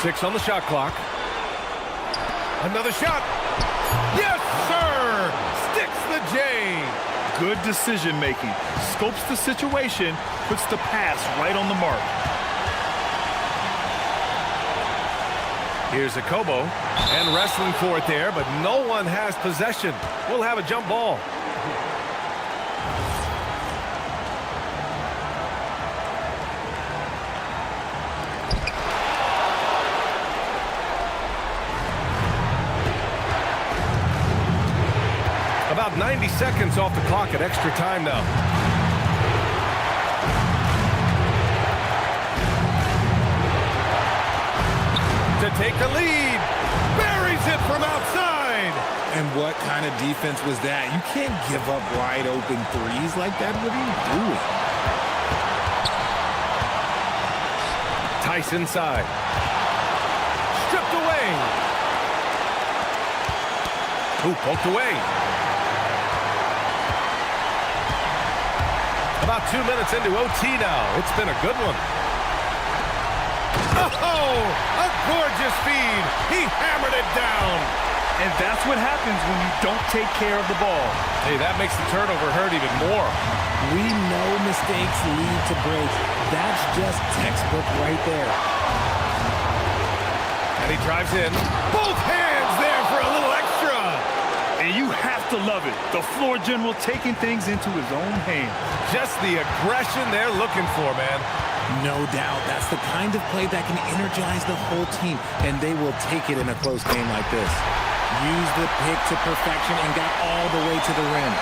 6 on the shot clock. Another shot. Yes, sir! Sticks the J. Good decision making. Scopes the situation, puts the pass right on the mark. Here's a Kobo. And wrestling for it there, but no one has possession. We'll have a jump ball. About 90 seconds off the clock at extra time now. To take the lead. Buries it from outside. And what kind of defense was that? You can't give up wide open threes like that. What are you doing? Tice inside. Stripped away. Ooh, poked away. About 2 minutes into OT now. It's been a good one. Oh, a gorgeous feed. He hammered it down. And that's what happens when you don't take care of the ball. Hey, that makes the turnover hurt even more. We know mistakes lead to breaks. That's just textbook right there. And he drives in. Both hands there for a little extra. And you have to love it. The floor general taking things into his own hands. Just the aggression they're looking for, man. No doubt. That's the kind of play that can energize the whole team, and they will take it in a close game like this. Use the pick to perfection and got all the way to the rim.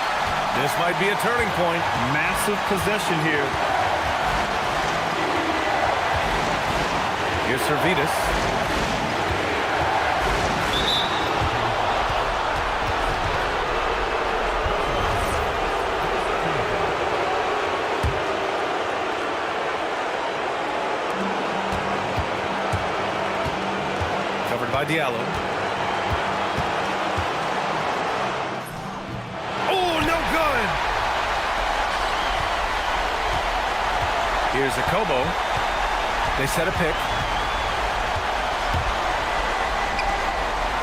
This might be a turning point. Massive possession here. Here's Servetus. Covered by Diallo. Oh, no good! Here's a Kobo. They set a pick.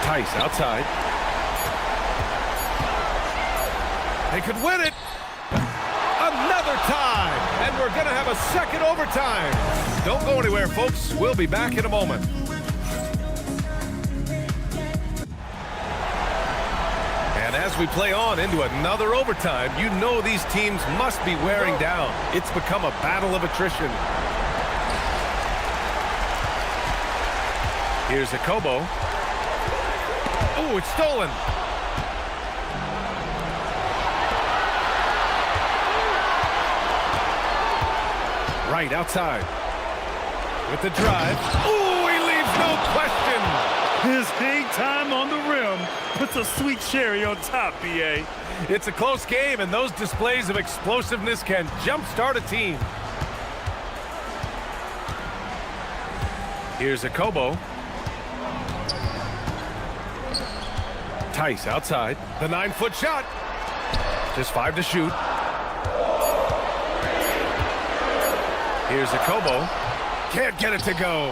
Tice outside. They could win it. Another time. And we're going to have a second overtime. Don't go anywhere, folks. We'll be back in a moment. And as we play on into another overtime, you know these teams must be wearing down. It's become a battle of attrition. Here's a Kobo. Oh, it's stolen. Right outside. With the drive. Oh, he leaves no question. His hang time on the rim puts a sweet cherry on top, B.A. It's a close game, and those displays of explosiveness can jumpstart a team. Here's a Kobo. Tice outside. The 9-foot shot. Just 5 to shoot. Here's a Kobo. Can't get it to go.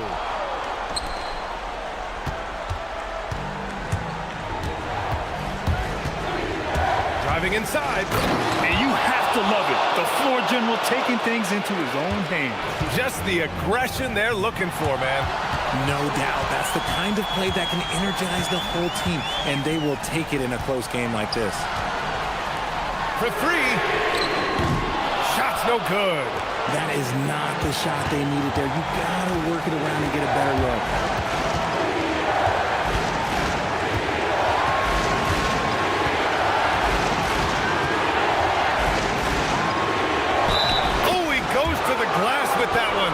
Driving inside. And you have to love it. The floor general taking things into his own hands. Just the aggression they're looking for, man. No doubt. That's the kind of play that can energize the whole team, and they will take it in a close game like this. For 3. Shot's no good. That is not the shot they needed there. You gotta work it around to get a better look. Oh, he goes to the glass with that one.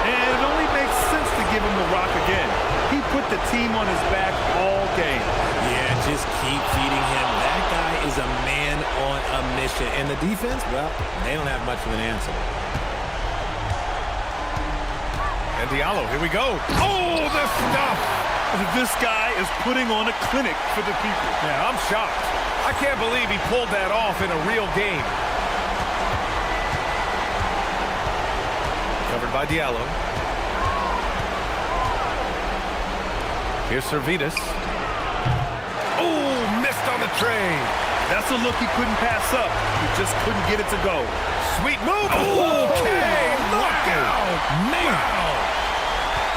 And it only makes sense to give him the rock again. He put the team on his back all game. Yeah, just keep feeding him. That guy is a man on a mission. And the defense, well, they don't have much of an answer. And Diallo, here we go. Oh, the stuff! This guy is putting on a clinic for the people. Yeah, I'm shocked. I can't believe he pulled that off in a real game. Covered by Diallo. Here's Servetus. Oh, missed on the tray. That's a look he couldn't pass up. He just couldn't get it to go. Sweet move. Okay, knockout. Man. Wow.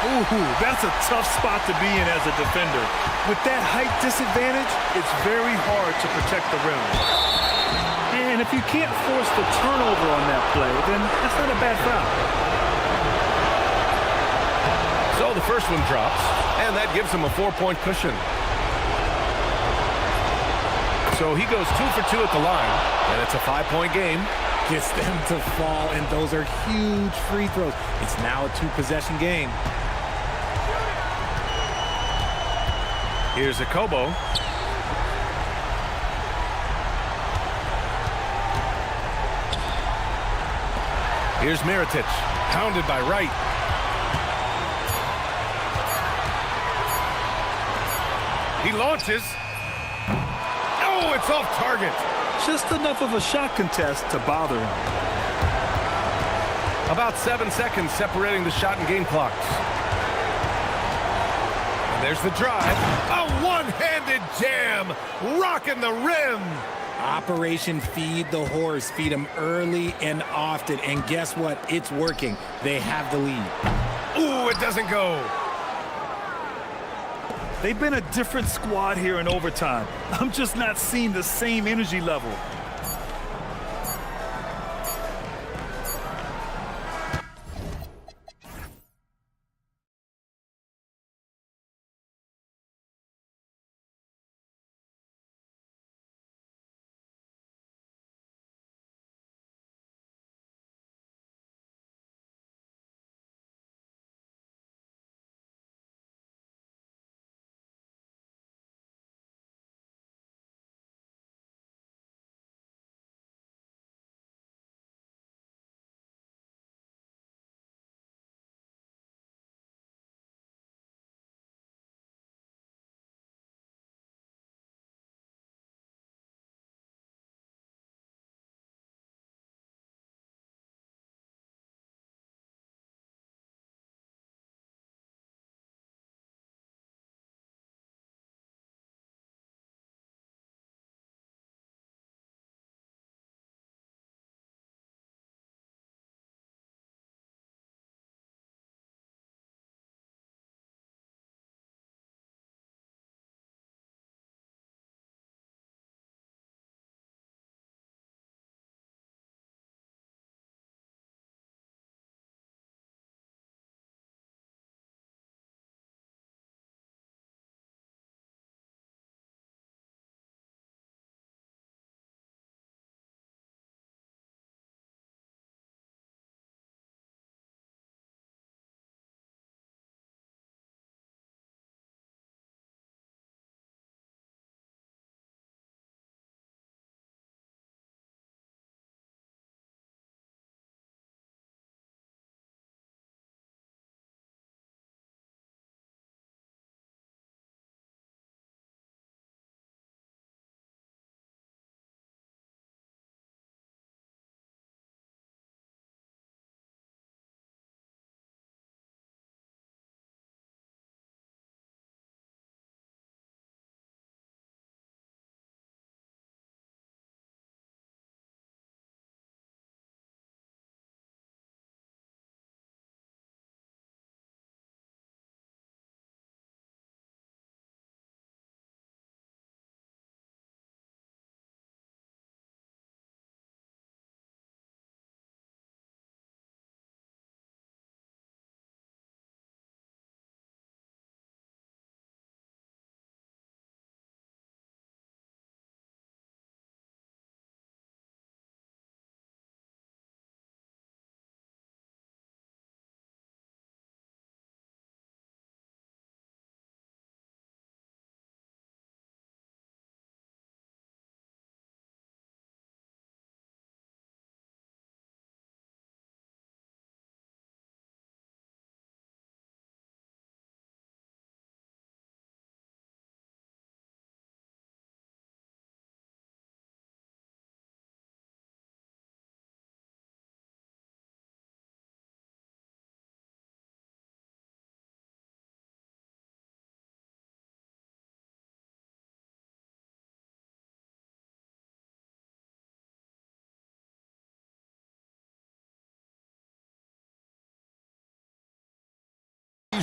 Ooh, that's a tough spot to be in as a defender. With that height disadvantage, it's very hard to protect the rim. And if you can't force the turnover on that play, then that's not a bad foul. So the first one drops, and that gives him a 4-point cushion. So he goes 2 for 2 at the line, and it's a 5-point game. Gets them to fall, and those are huge free throws. It's now a 2-possession game. Here's a Kobo. Here's Mirotic, pounded by Wright. He launches. Oh, it's off target. Just enough of a shot contest to bother him. About 7 seconds separating the shot and game clocks. And there's the drive. A one-handed jam, rocking the rim. Operation Feed the Horse. Feed them early and often. And guess what? It's working. They have the lead. Ooh, it doesn't go. They've been a different squad here in overtime. I'm just not seeing the same energy level.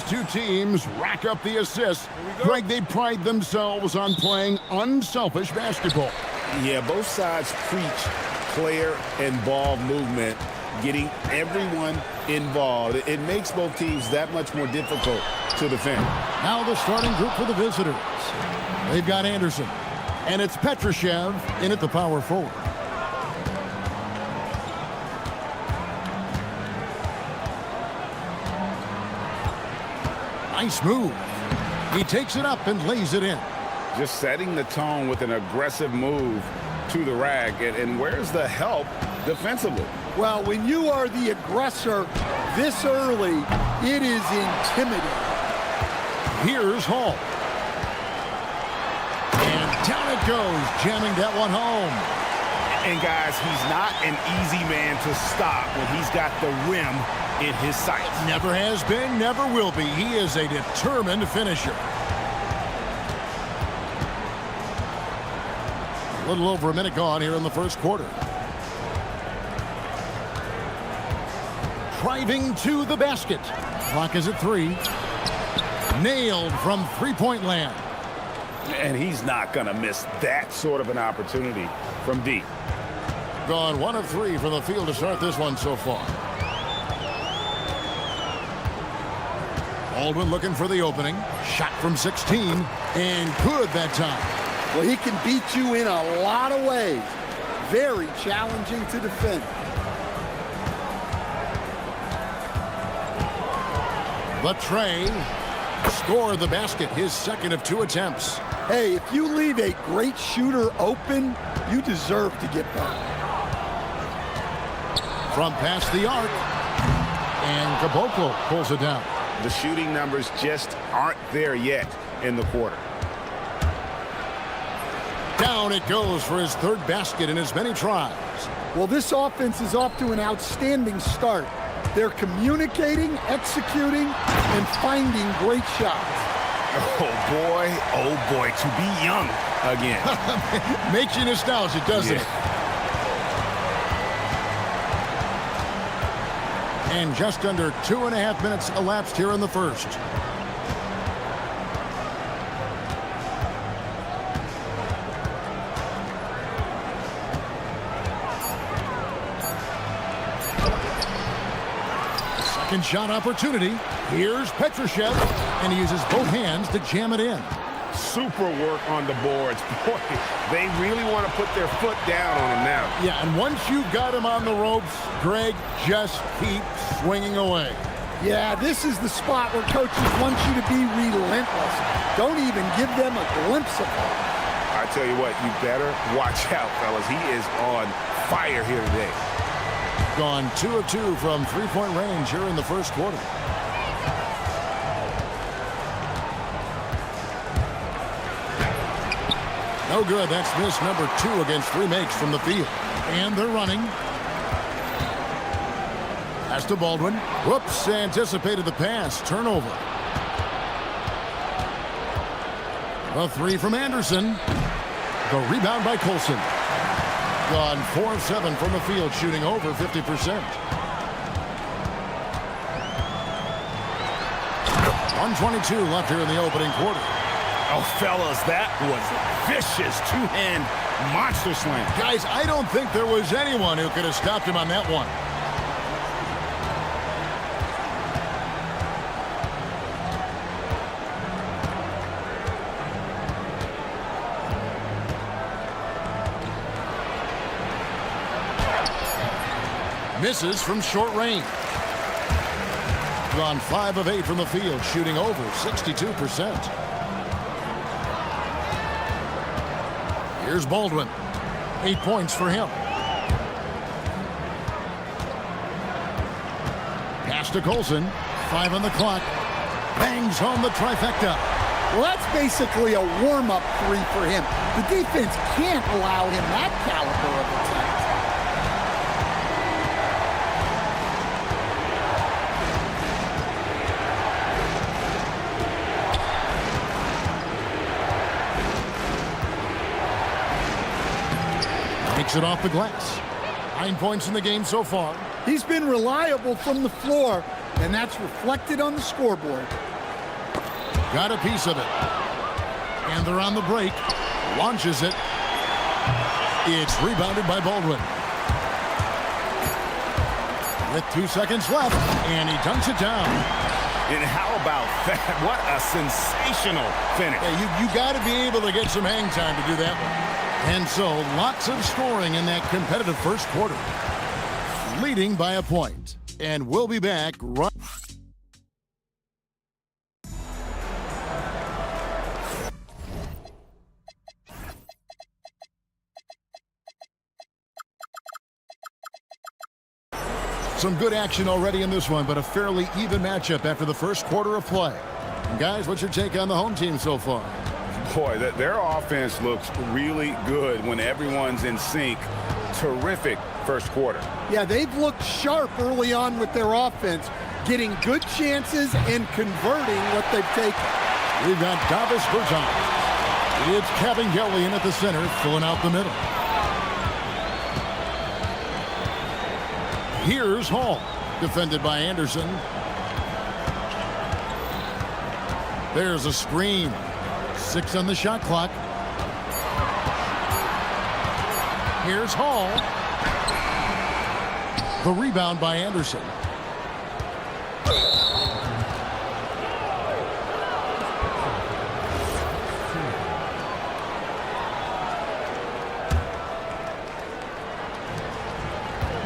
two teams rack up the assists. Greg, they pride themselves on playing unselfish basketball. Yeah, both sides preach player and ball movement, getting everyone involved. It makes both teams that much more difficult to defend. Now the starting group for the visitors. They've got Anderson, and it's Petrushev in at the power forward. Nice move. He takes it up and lays it in. Just setting the tone with an aggressive move to the rack. And where's the help defensively? Well, when you are the aggressor this early, it is intimidating. Here's Hall. And down it goes, jamming that one home. And guys, he's not an easy man to stop when he's got the rim in his sights. Never has been, never will be. He is a determined finisher. A little over a minute gone here in the first quarter. Driving to the basket. Clock is at 3. Nailed from three-point land. And he's not going to miss that sort of an opportunity from deep. Gone 1 of 3 from the field to start this one so far. Baldwin looking for the opening. Shot from 16. And good that time. Well, he can beat you in a lot of ways. Very challenging to defend. Latrey scored the basket, his second of 2 attempts. Hey, if you leave a great shooter open, you deserve to get back. From past the arc. And Caboclo pulls it down. The shooting numbers just aren't there yet in the quarter. Down it goes for his third basket in as many tries. Well, this offense is off to an outstanding start. They're communicating, executing, and finding great shots. Oh boy, to be young again. Makes you nostalgic, doesn't it? And just under 2.5 minutes elapsed here in the first. Second shot opportunity. Here's Petrushev, and he uses both hands to jam it in. Super work on the boards. Boy, they really want to put their foot down on him now. Yeah, and once you've got him on the ropes, Greg, just keep swinging away. Yeah, this is the spot where coaches want you to be relentless. Don't even give them a glimpse of it. I tell you what, you better watch out, fellas. He is on fire here today. Gone 2 of 2 from three-point range here in the first quarter. No good. That's miss number 2 against 3 makes from the field. And they're running. Pass to Baldwin. Whoops, anticipated the pass. Turnover. A 3 from Anderson. The rebound by Colson. Gone 4 of 7 from the field, shooting over 50%. 1:22 left here in the opening quarter. Oh, fellas, that was a vicious two-hand monster slam. Guys, I don't think there was anyone who could have stopped him on that one. Misses from short range. Gone 5 of 8 from the field, shooting over 62%. Here's Baldwin. 8 points for him. Pass to Colson. 5 on the clock. Bangs home the trifecta. Well, that's basically a warm-up 3 for him. The defense can't allow him that caliber of attack. Takes it off the glass. 9 points in the game so far. He's been reliable from the floor, and that's reflected on the scoreboard. got a piece of it. And they're on the break. Launches it. It's rebounded by Baldwin. With 2 seconds left, and he dunks it down. And how about that? What a sensational finish. Yeah, you got to be able to get some hang time to do that one. And so, lots of scoring in that competitive first quarter. Leading by a point. And we'll be back right... Some good action already in this one, but a fairly even matchup after the first quarter of play. And guys, what's your take on the home team so far? Boy, their offense looks really good when everyone's in sync. Terrific first quarter. Yeah, they've looked sharp early on with their offense, getting good chances and converting what they've taken. We've got Davis Berton. It's Kevin Gillian at the center, filling out the middle. Here's Hall, defended by Anderson. There's a screen. 6 on the shot clock. Here's Hall. The rebound by Anderson.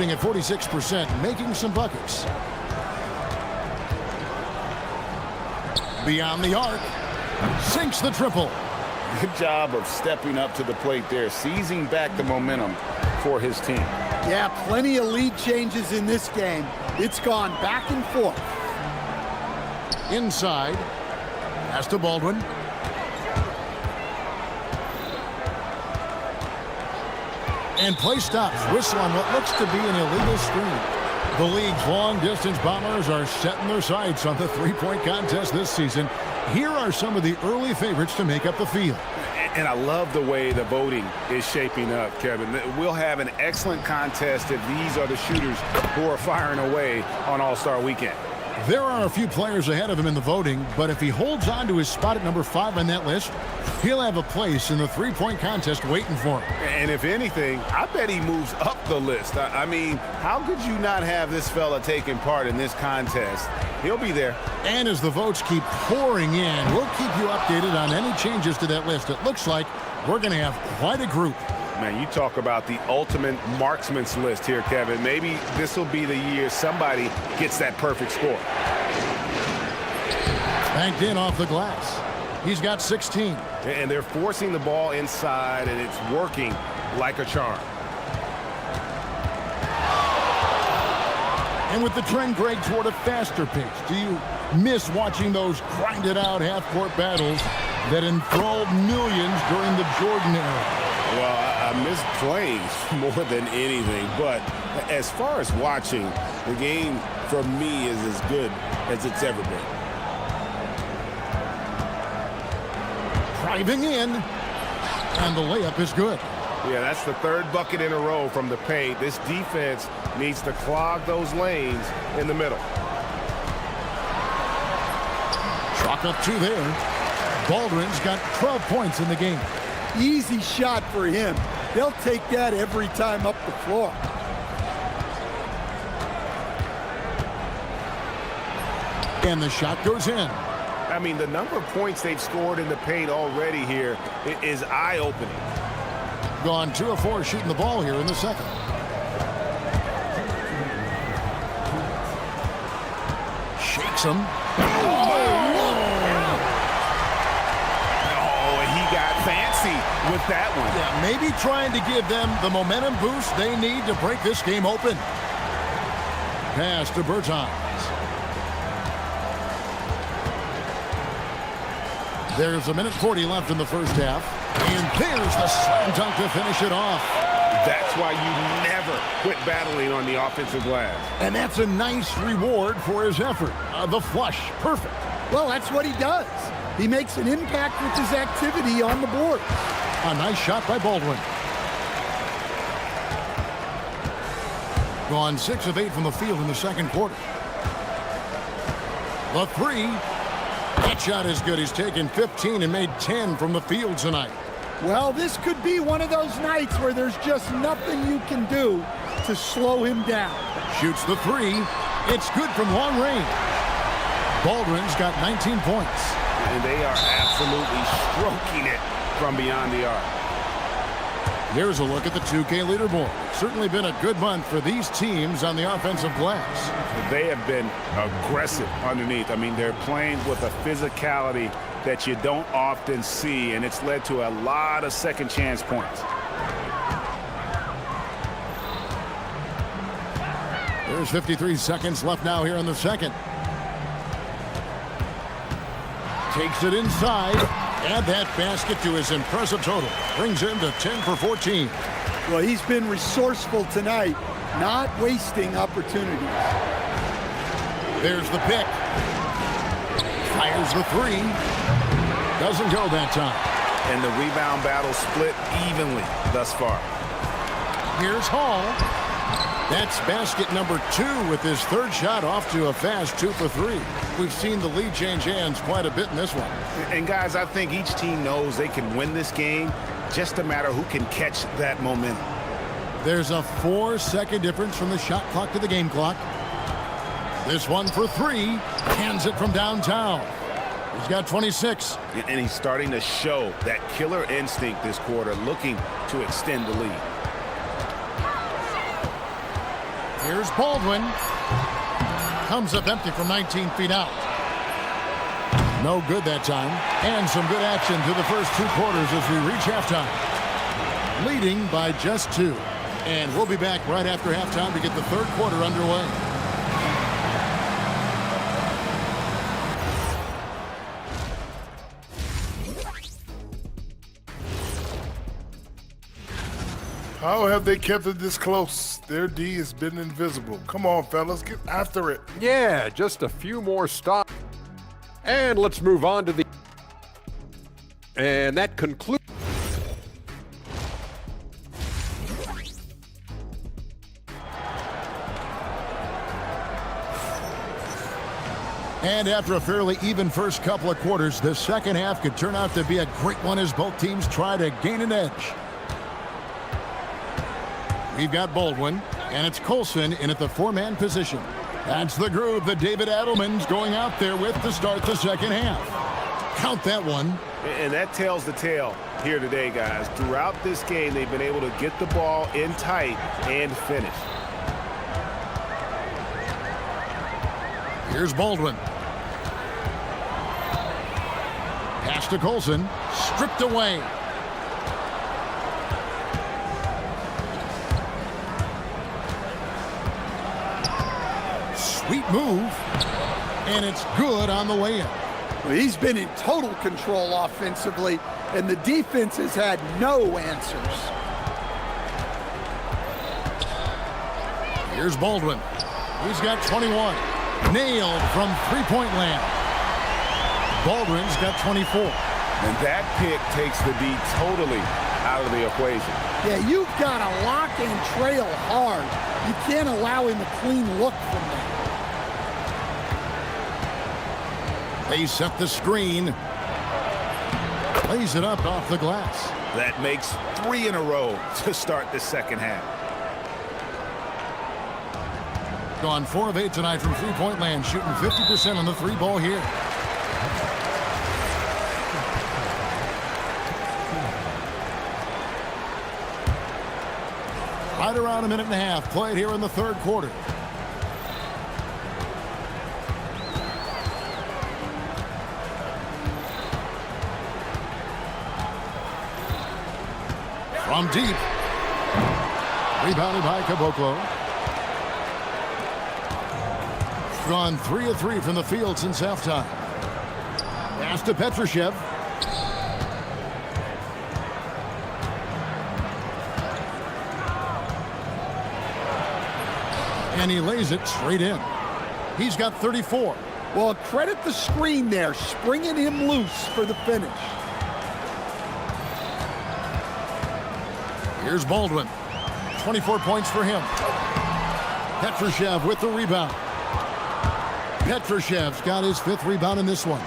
At 46%, making some buckets. Beyond the arc, sinks the triple. Good job of stepping up to the plate there, seizing back the momentum for his team. Yeah, plenty of lead changes in this game. It's gone back and forth. Inside, pass to Baldwin. And play stops. Whistle on what looks to be an illegal screen. The league's long-distance bombers are setting their sights on the three-point contest this season. Here are some of the early favorites to make up the field. And I love the way the voting is shaping up, Kevin. We'll have an excellent contest if these are the shooters who are firing away on All-Star Weekend. There are a few players ahead of him in the voting, but if he holds on to his spot at number 5 on that list, he'll have a place in the three-point contest waiting for him. And if anything, I bet he moves up the list. I mean, how could you not have this fella taking part in this contest? He'll be there. And as the votes keep pouring in, we'll keep you updated on any changes to that list. It looks like we're going to have quite a group. Man, you talk about the ultimate marksman's list here, Kevin. Maybe this will be the year somebody gets that perfect score. Banked in off the glass. He's got 16. And they're forcing the ball inside, and it's working like a charm. And with the trend, Greg, toward a faster pace, do you miss watching those grinded-out half-court battles that enthralled millions during the Jordan era? Well, I miss playing more than anything, but as far as watching, the game for me is as good as it's ever been. Driving in, and the layup is good. Yeah, that's the third bucket in a row from the paint. This defense needs to clog those lanes in the middle. Chalk up 2 there. Baldwin's got 12 points in the game. Easy shot for him. They'll take that every time up the floor. And the shot goes in. I mean, the number of points they've scored in the paint already here is eye-opening. Gone 2 of 4 shooting the ball here in the second. Shakes him. With that one. Yeah, maybe trying to give them the momentum boost they need to break this game open. Pass to Bertans. There's 1:40 left in the first half. And there's the slam dunk to finish it off. That's why you never quit battling on the offensive glass. And that's a nice reward for his effort. The flush. Perfect. Well, that's what he does. He makes an impact with his activity on the board. A nice shot by Baldwin. Gone 6 of 8 from the field in the second quarter. The 3. That shot is good. He's taken 15 and made 10 from the field tonight. Well, this could be one of those nights where there's just nothing you can do to slow him down. Shoots the three. It's good from long range. Baldwin's got 19 points. And they are absolutely stroking it from beyond the arc. Here's a look at the 2K leaderboard. Certainly been a good month for these teams on the offensive glass. They have been aggressive underneath. I mean, they're playing with a physicality that you don't often see, and it's led to a lot of second chance points. There's 53 seconds left now here in the second. Takes it inside. Add that basket to his impressive total. Brings him to 10 for 14. Well, he's been resourceful tonight, not wasting opportunities. There's the pick. Fires the three. Doesn't go that time. And the rebound battle split evenly thus far. Here's Hall. That's basket number 2 with his third shot off to a fast 2 for 3. We've seen the lead change hands quite a bit in this one. And guys, I think each team knows they can win this game, just a matter who can catch that momentum. There's a 4-second difference from the shot clock to the game clock. This one for 3. Hands it from downtown. He's got 26. And he's starting to show that killer instinct this quarter, looking to extend the lead. Here's Baldwin. Comes up empty from 19 feet out. No good that time. And some good action to the first 2 quarters as we reach halftime. Leading by just 2. And we'll be back right after halftime to get the third quarter underway. How have they kept it this close? Their D has been invisible. Come on, fellas, get after it. Yeah, just a few more stops. And let's move on to the... And that concludes... And after a fairly even first couple of quarters, the second half could turn out to be a great one as both teams try to gain an edge. We've got Baldwin, and it's Colson in at the 4-man position. That's the groove that David Adelman's going out there with to start the second half. Count that one. And that tells the tale here today, guys. Throughout this game, they've been able to get the ball in tight and finish. Here's Baldwin. Pass to Colson. Stripped away. Sweet move. And it's good on the way in. Well, he's been in total control offensively, and the defense has had no answers. Here's Baldwin. He's got 21. Nailed from three-point land. Baldwin's got 24. And that pick takes the D totally out of the equation. Yeah, you've got to lock and trail hard. You can't allow him a clean look from there. They set the screen. Plays it up off the glass. That makes 3 in a row to start the second half. Gone 4 of 8 tonight from three-point land, shooting 50% on the 3-ball here. Right around a minute and a half played here in the third quarter. From deep. Rebounded by Caboclo. Gone 3 of 3 from the field since halftime. Pass to Petrushev. And he lays it straight in. He's got 34. Well, credit the screen there, springing him loose for the finish. Here's Baldwin. 24 points for him. Petrushev with the rebound. Petrushev's got his 5th rebound in this one.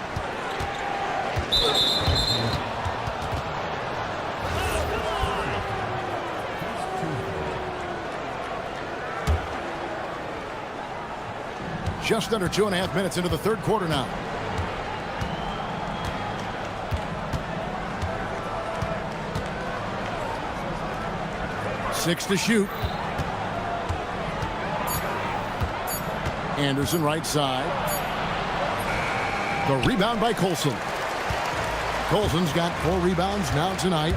Just under 2.5 minutes into the third quarter now. Six to shoot. Anderson right side. The rebound by Colson. Colson's got 4 rebounds now tonight.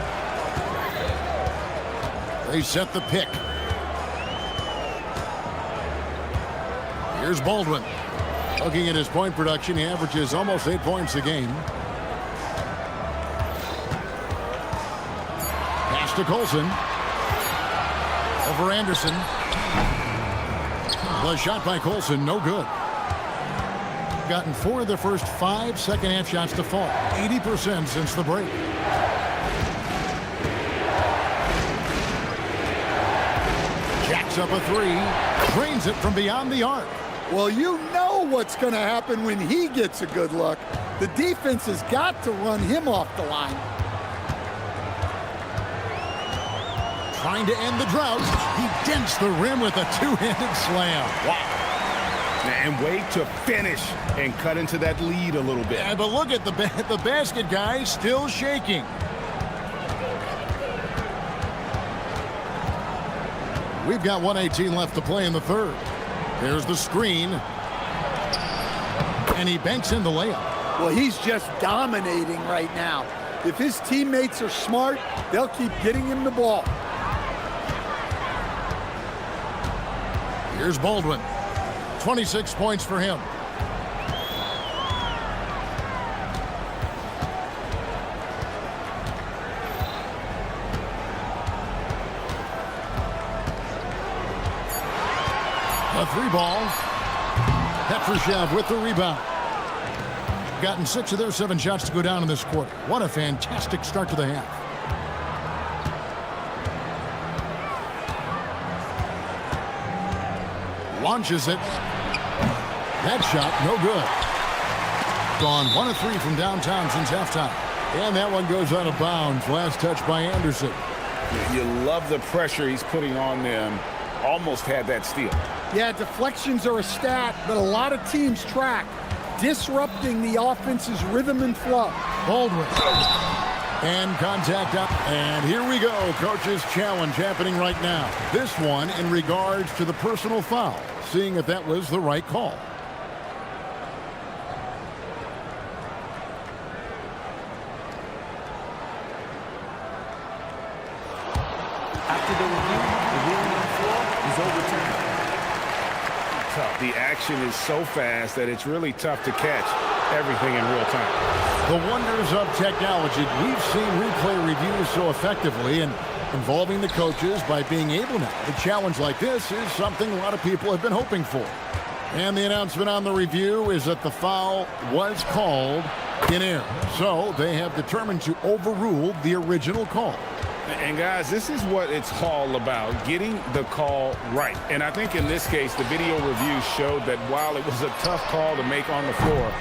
They set the pick. Here's Baldwin. Looking at his point production, he averages almost 8 points a game. Pass to Colson. Over Anderson. The shot by Colson, no good. Gotten 4 of the first 5 second-half shots to fall. 80% since the break. Jacks up a 3. Drains it from beyond the arc. Well, you know what's going to happen when he gets a good look. The defense has got to run him off the line. Trying to end the drought. He dents the rim with a 2-handed slam. Wow. And wait to finish and cut into that lead a little bit. Yeah, but look at the basket guy still shaking. We've got 1:18 left to play in the third. There's the screen. And he banks in the layup. Well, he's just dominating right now. If his teammates are smart, they'll keep getting him the ball. Here's Baldwin. 26 points for him. A 3-ball. Petrushev with the rebound. Gotten 6 of their 7 shots to go down in this quarter. What a fantastic start to the half. Launches it. That shot, no good. Gone 1 of 3 from downtown since halftime. And that one goes out of bounds. Last touch by Anderson. You love the pressure he's putting on them. Almost had that steal. Yeah, deflections are a stat that a lot of teams track. Disrupting the offense's rhythm and flow. Baldwin. And contact up. And here we go. Coach's challenge happening right now. This one in regards to the personal foul. Seeing if that was the right call. After the review, the ruling on the floor is overturned. Tough. The action is so fast that it's really tough to catch everything in real time. The wonders of technology. We've seen replay reviews so effectively and involving the coaches by being able now. A challenge like this is something a lot of people have been hoping for. And the announcement on the review is that the foul was called in air. So they have determined to overrule the original call. And guys, this is what it's all about, getting the call right. And I think in this case, the video review showed that while it was a tough call to make on the floor,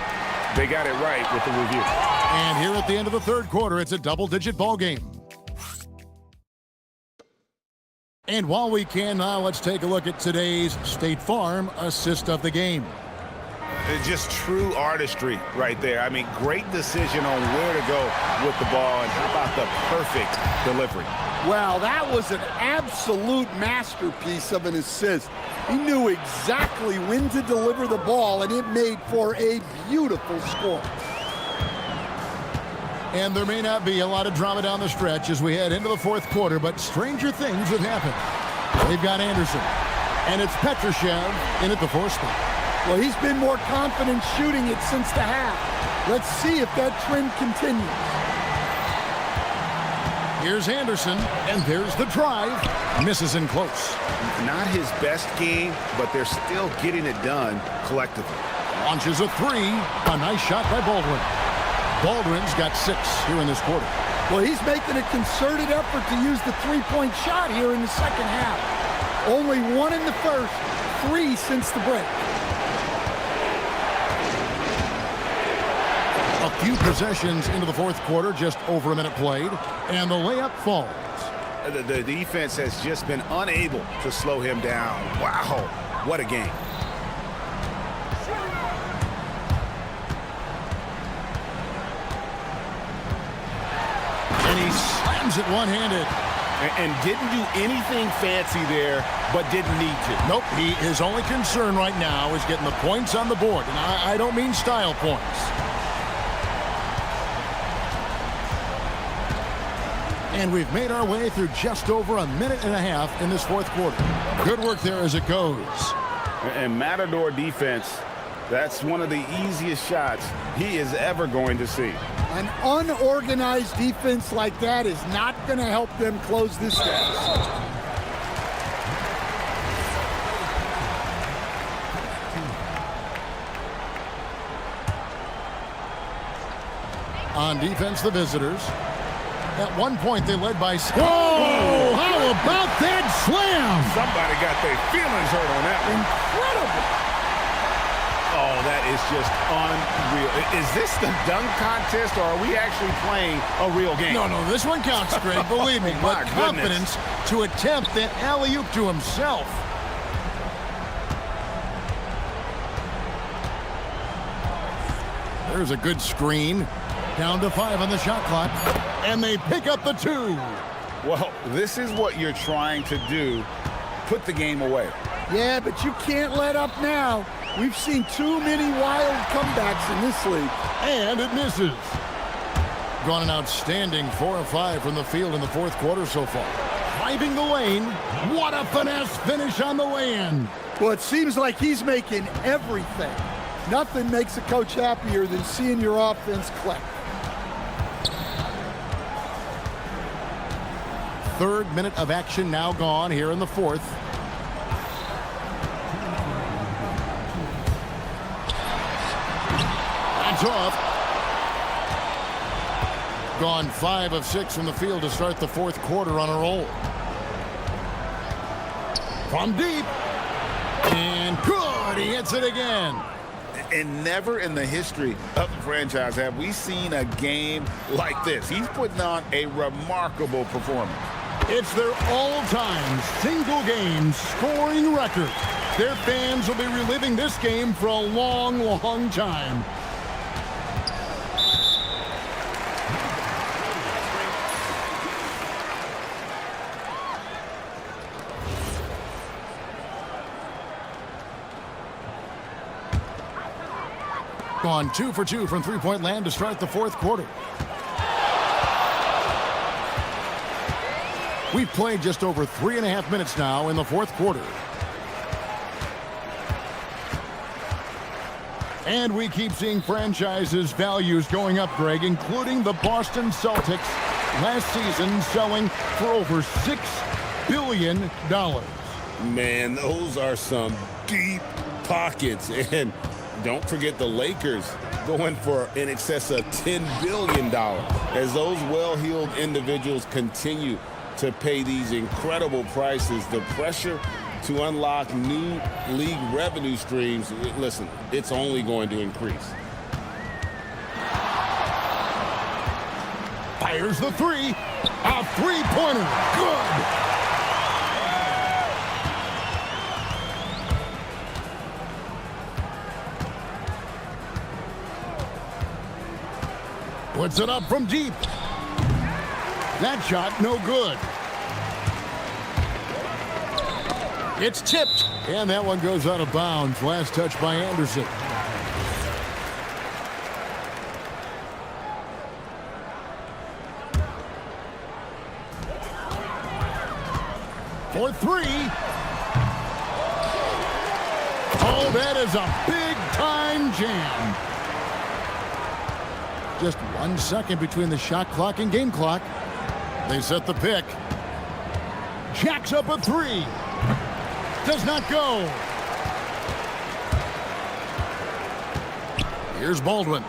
they got it right with the review. And here at the end of the third quarter, it's a double-digit ball game. And while we can now, let's take a look at today's State Farm assist of the game. It's just true artistry right there. I mean, great decision on where to go with the ball, and how about the perfect delivery? Well, that was an absolute masterpiece of an assist. He knew exactly when to deliver the ball, and it made for a beautiful score. And there may not be a lot of drama down the stretch as we head into the fourth quarter, but stranger things have happened. They've got Anderson, and it's Petrushev in at the 4th spot. Well, he's been more confident shooting it since the half. Let's see if that trend continues. Here's Anderson, and there's the drive. Misses in close. Not his best game, but they're still getting it done collectively. Launches a 3. A nice shot by Baldwin. Baldwin's got 6 here in this quarter. Well, he's making a concerted effort to use the three-point shot here in the second half. Only 1 in the first, 3 since the break. A few possessions into the fourth quarter, just over a minute played, and the layup falls. The defense has just been unable to slow him down. Wow, what a game. And he slams it one-handed. And didn't do anything fancy there, but didn't need to. Nope, his only concern right now is getting the points on the board. And I don't mean style points. And we've made our way through just over a minute and a half in this fourth quarter. Good work there as it goes. And Matador defense, that's one of the easiest shots he is ever going to see. An unorganized defense like that is not going to help them close this gap. On defense, the visitors. At one point, they led by... Whoa! How about that slam? Somebody got their feelings hurt on that one. Incredible! Oh, that is just unreal. Is this the dunk contest, or are we actually playing a real game? No, this one counts, Greg, believe me. My But confidence to attempt that alley-oop to himself. There's a good screen. Down to 5 on the shot clock. And they pick up the 2. Well, this is what you're trying to do. Put the game away. Yeah, but you can't let up now. We've seen too many wild comebacks in this league. And it misses. Gone an outstanding 4 of 5 from the field in the fourth quarter so far. Driving the lane. What a finesse finish on the lay-in. Well, it seems like he's making everything. Nothing makes a coach happier than seeing your offense click. Third minute of action now gone here in the fourth. That's off. Gone 5 of 6 from the field to start the fourth quarter on a roll. From deep. And good. He hits it again. And never in the history of the franchise have we seen a game like this. He's putting on a remarkable performance. It's their all-time single-game scoring record. Their fans will be reliving this game for a long, long time. Gone 2 for 2 from three-point land to start the fourth quarter. We've played just over 3.5 minutes now in the fourth quarter. And we keep seeing franchises' values going up, Greg, including the Boston Celtics last season selling for over $6 billion. Man, those are some deep pockets. And don't forget the Lakers going for in excess of $10 billion as those well-heeled individuals continue to pay these incredible prices. The pressure to unlock new league revenue streams, listen, it's only going to increase. Fires the 3. A three-pointer. Good. Puts it up from deep. That shot, no good. It's tipped, and that one goes out of bounds. Last touch by Anderson. For 3. Oh, that is a big-time jam. Just 1 second between the shot clock and game clock. They set the pick. Jacks up a 3. Does not go. Here's Baldwin.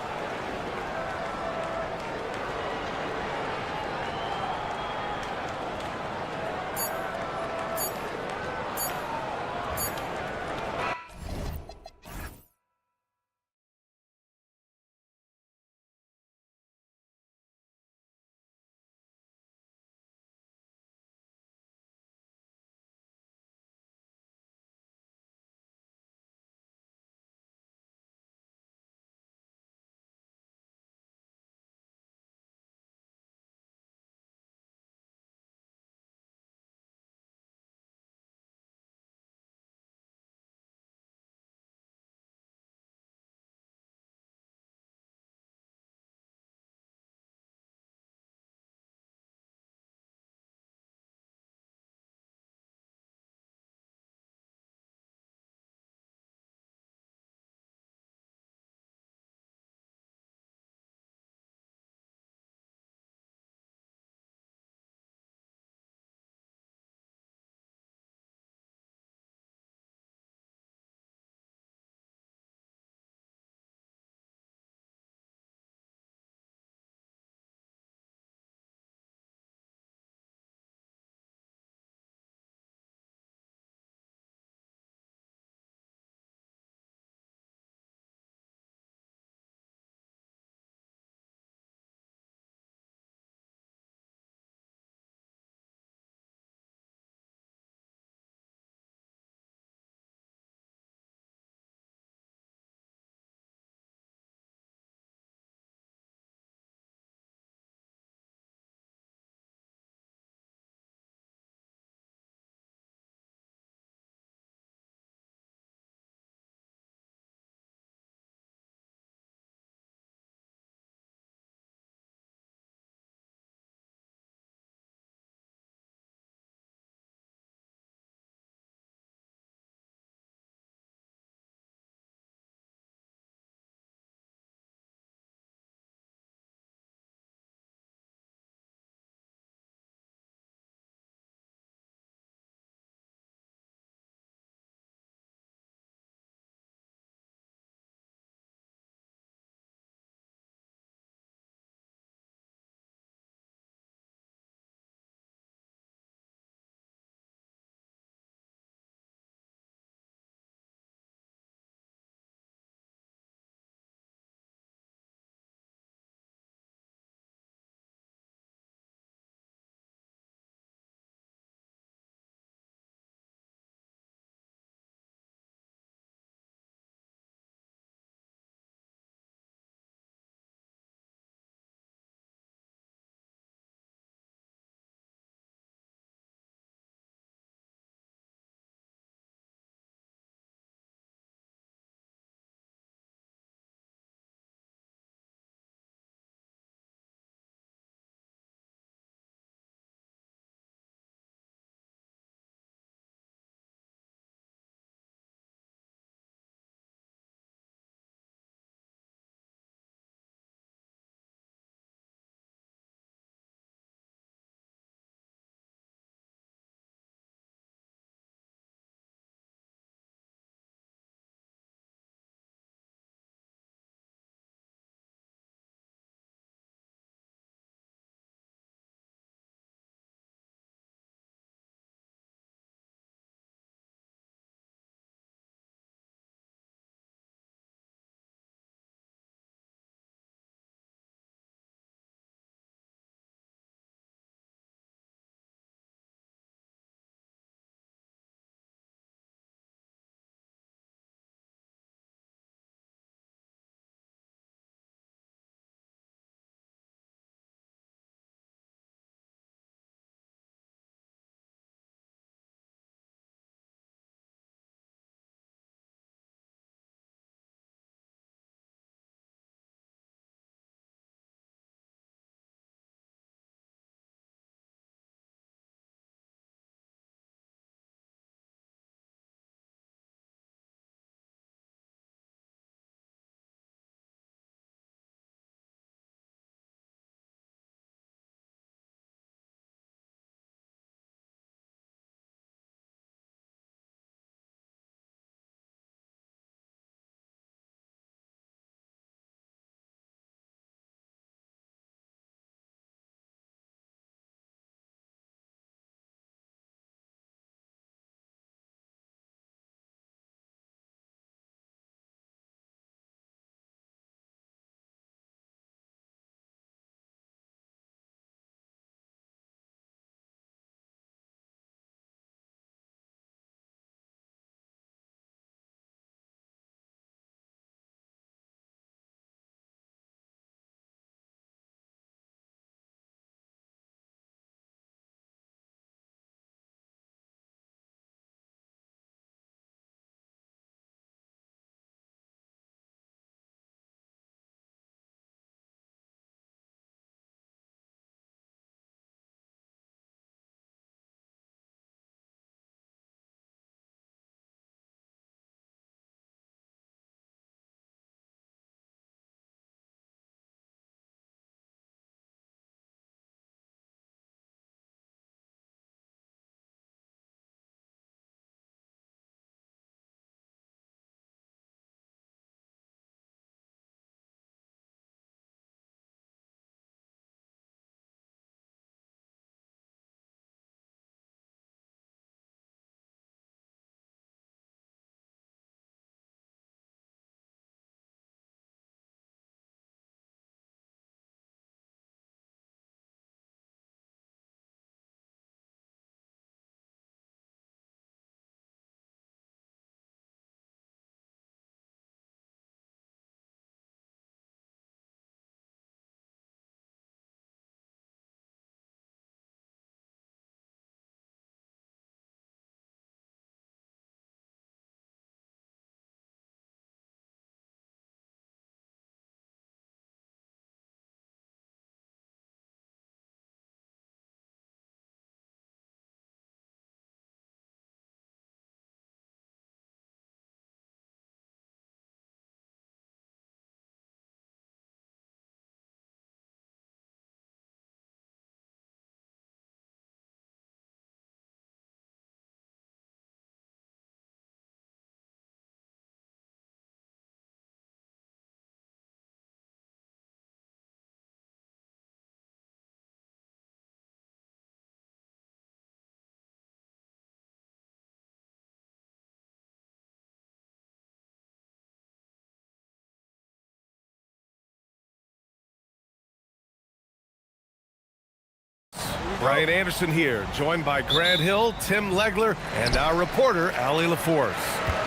Brian Anderson here, joined by Grant Hill, Tim Legler, and our reporter, Ali LaForce.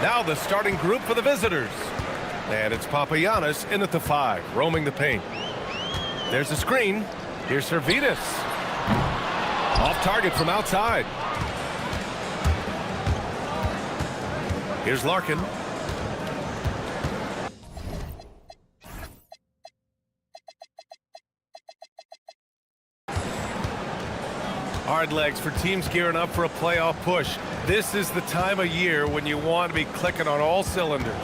Now the starting group for the visitors. And it's Papagiannis in at the 5, roaming the paint. There's a screen. Here's Servetus. Off target from outside. Here's Larkin. Hard legs for teams gearing up for a playoff push. This is the time of year when you want to be clicking on all cylinders.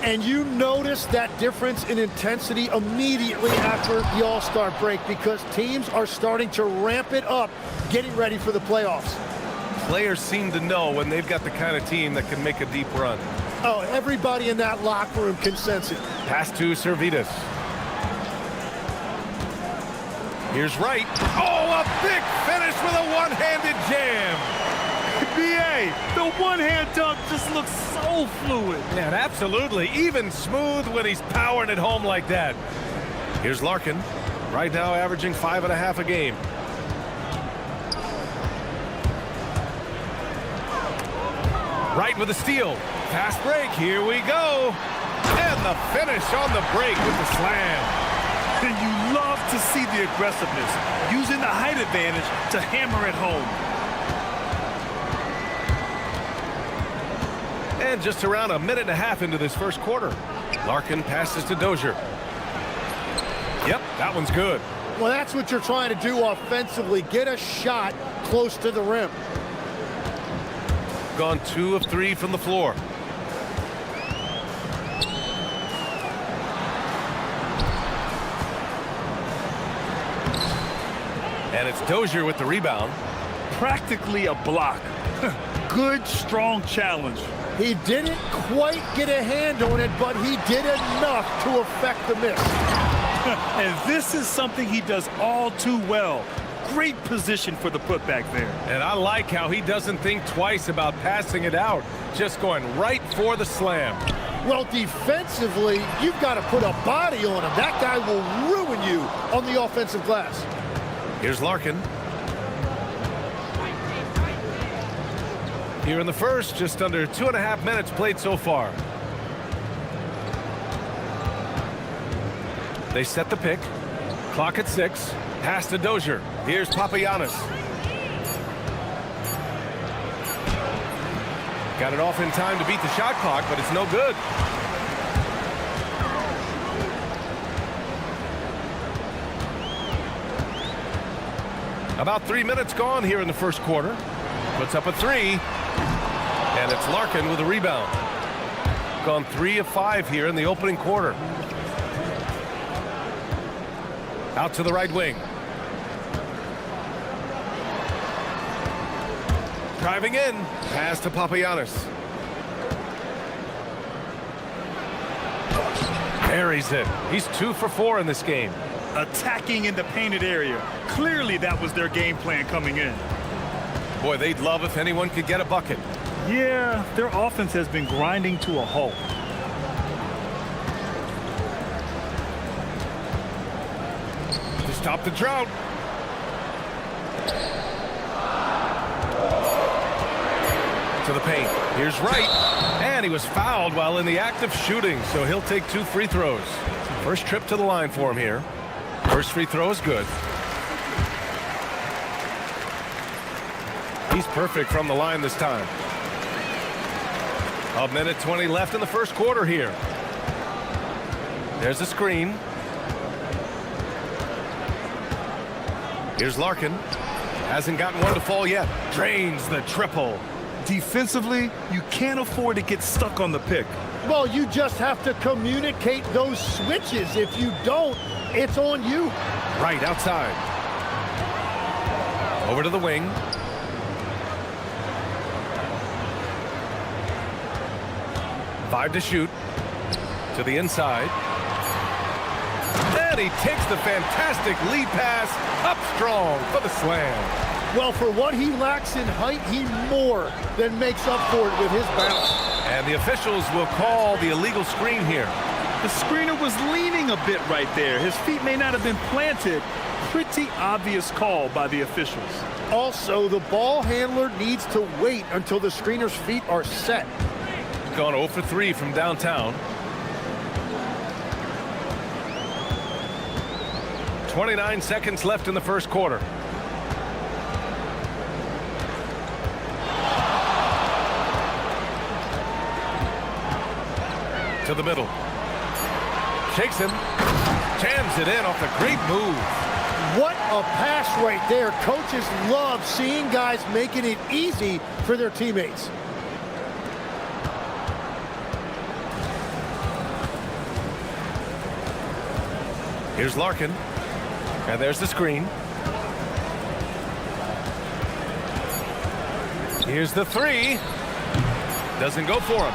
And you notice that difference in intensity immediately after the All-Star break because teams are starting to ramp it up, getting ready for the playoffs. Players seem to know when they've got the kind of team that can make a deep run. Oh, everybody in that locker room can sense it. Pass to Servetus. Here's Wright. Oh, a big finish with a one-handed jam. BA, the one-hand dunk just looks so fluid. Yeah, absolutely. Even smooth when he's powering it home like that. Here's Larkin. Right now averaging 5.5 a game. Wright with a steal. Fast break. Here we go. And the finish on the break with the slam. And you love to see the aggressiveness, using the height advantage to hammer it home. And just around a minute and a half into this first quarter. Larkin passes to Dozier. Yep, that one's good. Well, that's what you're trying to do offensively. Get a shot close to the rim. Gone 2 of 3 from the floor. And it's Dozier with the rebound. Practically a block. Good, strong challenge. He didn't quite get a hand on it, but he did enough to affect the miss. And this is something he does all too well. Great position for the putback there. And I like how he doesn't think twice about passing it out, just going right for the slam. Well, defensively, you've got to put a body on him. That guy will ruin you on the offensive glass. Here's Larkin. Here in the first, just under 2.5 minutes played so far. They set the pick. Clock at 6. Pass to Dozier. Here's Papagiannis. Got it off in time to beat the shot clock, but it's no good. About 3 minutes gone here in the first quarter. Puts up a 3. And it's Larkin with a rebound. Gone 3 of 5 here in the opening quarter. Out to the right wing. Driving in. Pass to Papagiannis. Buries it. He's 2 for 4 in this game. Attacking in the painted area. Clearly that was their game plan coming in. Boy, they'd love if anyone could get a bucket. Yeah, their offense has been grinding to a halt. To stop the drought. To the paint. Here's Wright. And he was fouled while in the act of shooting, so he'll take 2 free throws. First trip to the line for him here. First free throw is good. He's perfect from the line this time. A minute 20 left in the first quarter here. There's a screen. Here's Larkin. Hasn't gotten one to fall yet. Drains the triple. Defensively, you can't afford to get stuck on the pick. Well, you just have to communicate those switches. If you don't, it's on you. Right outside. Over to the wing. Five to shoot. To the inside. And he takes the fantastic lead pass up strong for the slam. Well, for what he lacks in height, he more than makes up for it with his bounce. And the officials will call the illegal screen here. The screener was leaning a bit right there. His feet may not have been planted. pretty obvious call by the officials. Also, the ball handler needs to wait until the screener's feet are set. Gone 0 for 3 from downtown. 29 seconds left in the first quarter. To the middle. Shakes him. Jams it in off a great move. What a pass right there. Coaches love seeing guys making it easy for their teammates. Here's Larkin. And there's the screen. Here's the three. Doesn't go for him.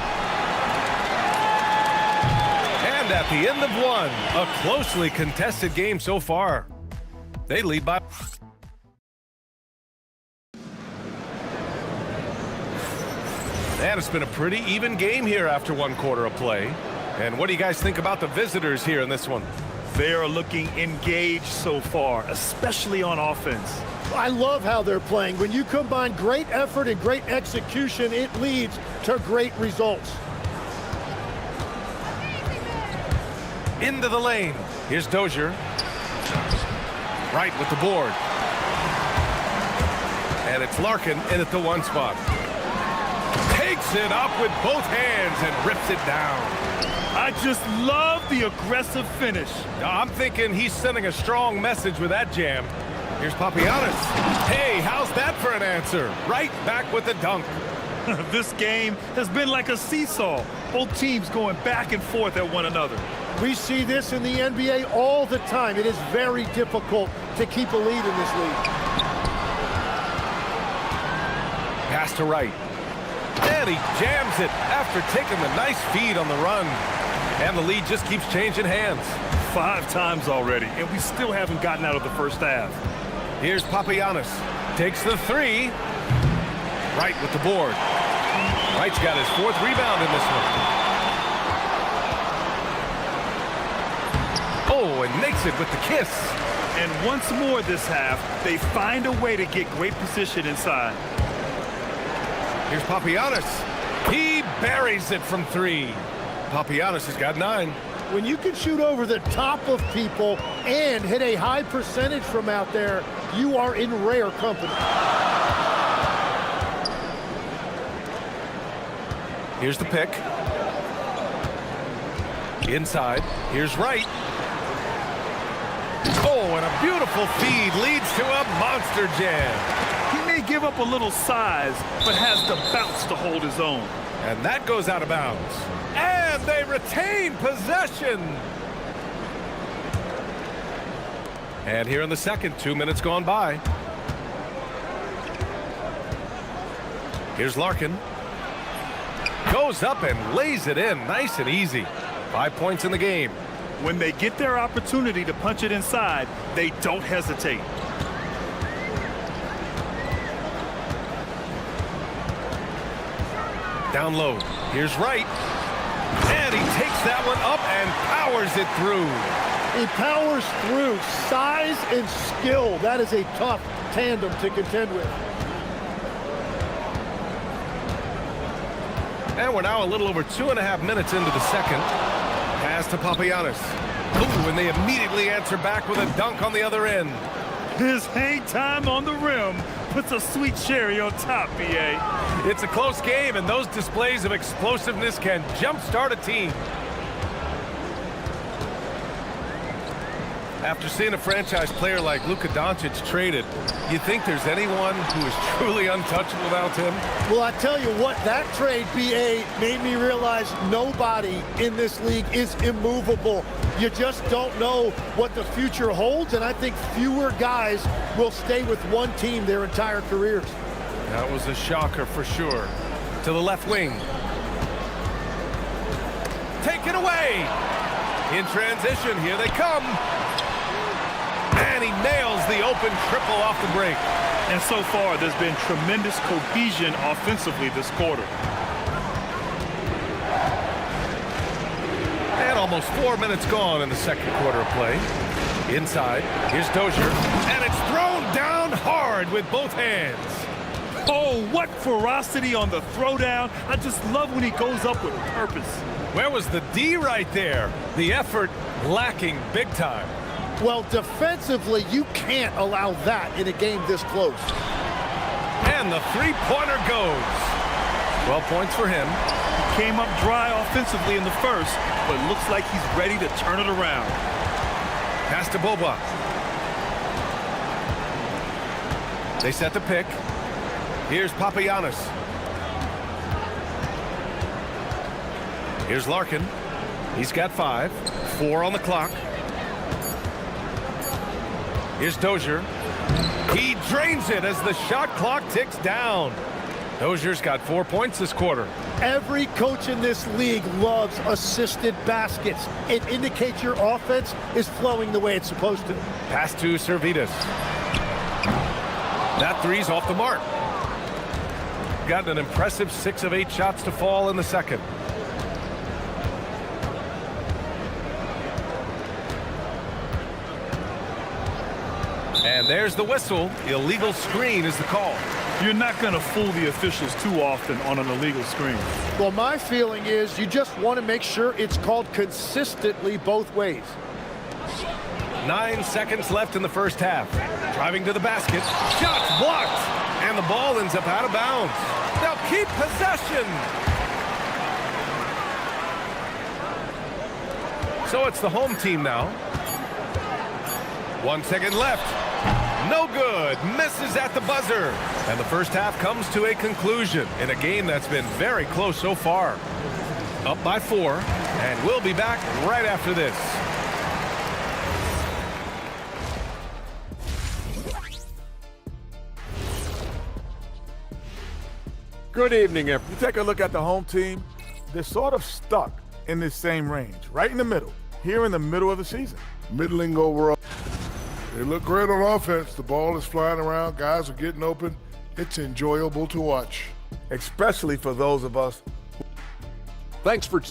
And at the end of one, a closely contested game so far. They lead by... And it's been a pretty even game here after one quarter of play. And what do you guys think about the visitors here in this one? They are looking engaged so far, especially on offense. I love how they're playing. When you combine great effort and great execution, it leads to great results. Into the lane. Here's Dozier. Right with the board. And it's Larkin in at the one spot. Takes it up with both hands and rips it down. I just love the aggressive finish. I'm thinking he's sending a strong message with that jam. Here's Papagiannis. Hey, how's that for an answer? Right back with the dunk. This game has been like a seesaw. Both teams going back and forth at one another. We see this in the NBA all the time. It is very difficult to keep a lead in this league. Pass to right. And he jams it after taking the nice feed on the run. And the lead just keeps changing hands. 5 times already, and we still haven't gotten out of the first half. Here's Papagiannis. Takes the three. Wright with the board. Wright's got his 4th rebound in this one. Oh, and makes it with the kiss. And once more this half, they find a way to get great position inside. Here's Papagiannis. He buries it from 3. Papagiannis has got 9. When you can shoot over the top of people and hit a high percentage from out there, you are in rare company. Here's the pick. Inside. Here's Wright. Oh, and a beautiful feed leads to a monster jam. He may give up a little size, but has the bounce to hold his own. And that goes out of bounds. And they retain possession. And here in the second, 2 minutes gone by. Here's Larkin. Goes up and lays it in nice and easy. 5 points in the game. When they get their opportunity to punch it inside, they don't hesitate. Down low. Here's Wright. And he takes that one up and powers it through. He powers through. Size and skill. That is a tough tandem to contend with. And we're now a little over 2.5 minutes into the second. Pass to Papagiannis. Ooh, and they immediately answer back with a dunk on the other end. His hang time on the rim puts a sweet cherry on top, B.A. It's a close game, and those displays of explosiveness can jumpstart a team. After seeing a franchise player like Luka Doncic traded, you think there's anyone who is truly untouchable without him? Well, I tell you what, that trade, B.A., made me realize nobody in this league is immovable. You just don't know what the future holds, and I think fewer guys will stay with one team their entire careers. That was a shocker for sure. To the left wing. Taken away. In transition, here they come. And he nails the open triple off the break. And so far, there's been tremendous cohesion offensively this quarter. And almost 4 minutes gone in the second quarter of play. Inside, here's Dozier, and it's thrown down hard with both hands. Oh, what ferocity on the throwdown. I just love when he goes up with purpose. Where was the D right there? The effort lacking big time. Well, defensively, you can't allow that in a game this close. And the three-pointer goes. 12 points for him. He came up dry offensively in the first, but looks like he's ready to turn it around. Pass to Boba. They set the pick. Here's Papagiannis. Here's Larkin. He's got 5. 4 on the clock. Here's Dozier. He drains it as the shot clock ticks down. Dozier's got 4 points this quarter. Every coach in this league loves assisted baskets. It indicates your offense is flowing the way it's supposed to. Pass to Servetus. That three's off the mark. Got an impressive 6 of 8 shots to fall in the second. And there's the whistle. Illegal screen is the call. You're not going to fool the officials too often on an illegal screen. Well, my feeling is you just want to make sure it's called consistently both ways. 9 seconds left in the first half. Driving to the basket. Shots blocked. And the ball ends up out of bounds. They'll keep possession. So it's the home team now. 1 second left. No good. Misses at the buzzer. And the first half comes to a conclusion in a game that's been very close so far. Up by 4. And we'll be back right after this. Good evening, everyone. You take a look at the home team. They're sort of stuck in this same range, right in the middle, here in the middle of the season. Middling overall. They look great on offense. The ball is flying around. Guys are getting open. It's enjoyable to watch. Especially for those of us. Thanks for...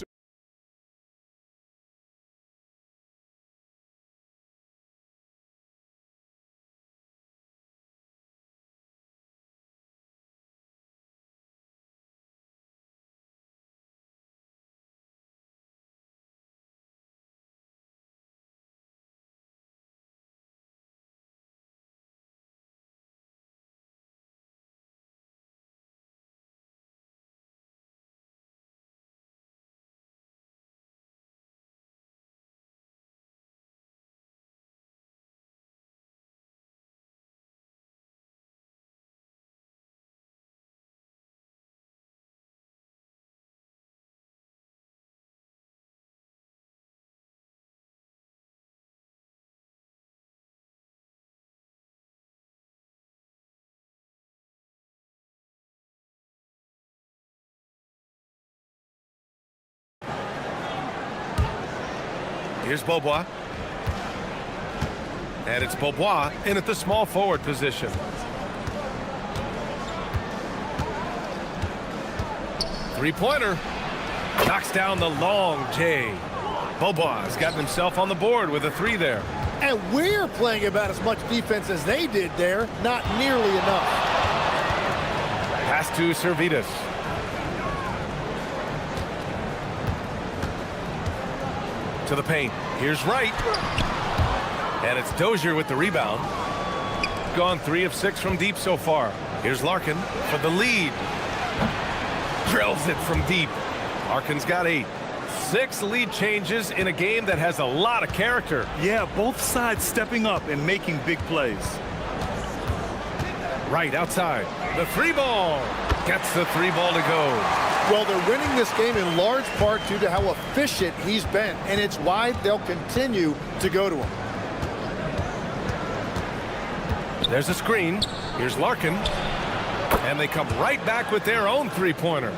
Here's Beaubois. And it's Beaubois in at the small forward position. Three-pointer. Knocks down the long J. Beaubois has gotten himself on the board with a 3 there. And we're playing about as much defense as they did there. Not nearly enough. Pass to Servetus. To the paint. Here's Wright. And it's Dozier with the rebound. Gone 3 of 6 from deep so far. Here's Larkin for the lead. Drills it from deep. Larkin's got 8. 6 lead changes in a game that has a lot of character. Yeah, both sides stepping up and making big plays. Right outside. The 3 ball. Gets the 3 ball to go. Well, they're winning this game in large part due to how efficient he's been, and it's why they'll continue to go to him. There's a screen. Here's Larkin. And they come right back with their own 3-pointer.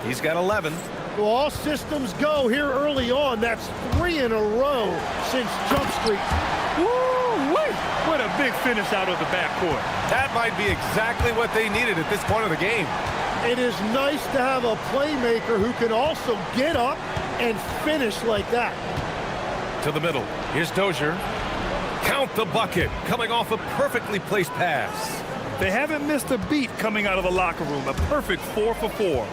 He's got 11. Well, all systems go here early on. That's 3 in a row since Jump Street. Woo-wee! What a big finish out of the backcourt. That might be exactly what they needed at this point of the game. It is nice to have a playmaker who can also get up and finish like that. To the middle. Here's Dozier. Count the bucket, coming off a perfectly placed pass. They haven't missed a beat coming out of the locker room. A perfect 4 for 4.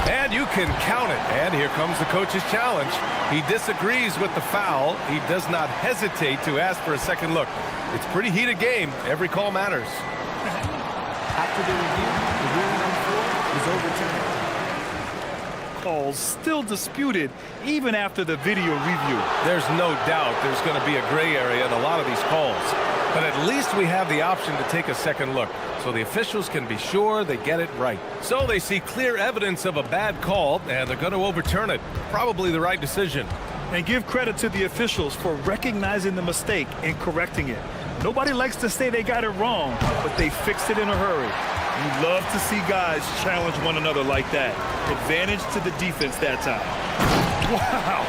And you can count it. And here comes the coach's challenge. He disagrees with the foul. He does not hesitate to ask for a second look. It's a pretty heated game. Every call matters. After the review, the ruling on 4 is overturned. Calls still disputed even after the video review. There's no doubt there's going to be a gray area in a lot of these calls. But at least we have the option to take a second look, so the officials can be sure they get it right. So they see clear evidence of a bad call, and they're going to overturn it. Probably the right decision. And give credit to the officials for recognizing the mistake and correcting it. Nobody likes to say they got it wrong, but they fixed it in a hurry. You love to see guys challenge one another like that. Advantage to the defense that time. Wow.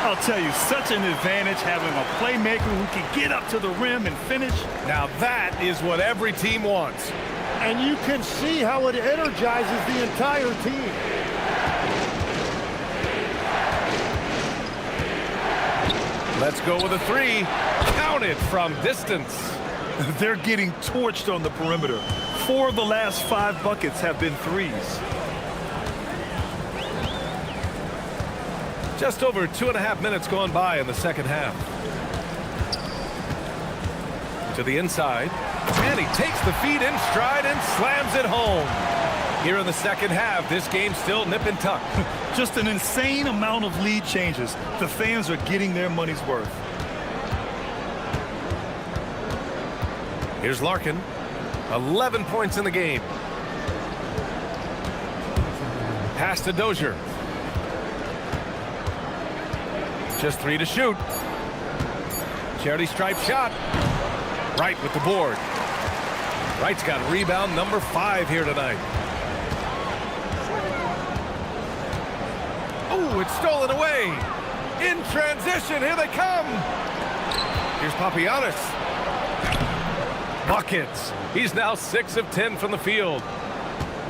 I'll tell you, such an advantage having a playmaker who can get up to the rim and finish. Now that is what every team wants. And you can see how it energizes the entire team. Let's go with a 3. Count it from distance. They're getting torched on the perimeter. 4 of the last 5 buckets have been threes. Just over 2.5 minutes gone by in the second half. To the inside. And he takes the feed in stride and slams it home. Here in the second half, this game's still nip and tuck. Just an insane amount of lead changes. The fans are getting their money's worth. Here's Larkin. 11 points in the game. Pass to Dozier. Just 3 to shoot. Charity stripe shot. Wright with the board. Wright's got rebound number 5 here tonight. Oh, it's stolen away. In transition, here they come. Here's Papagiannis. Buckets. He's now 6 of 10 from the field.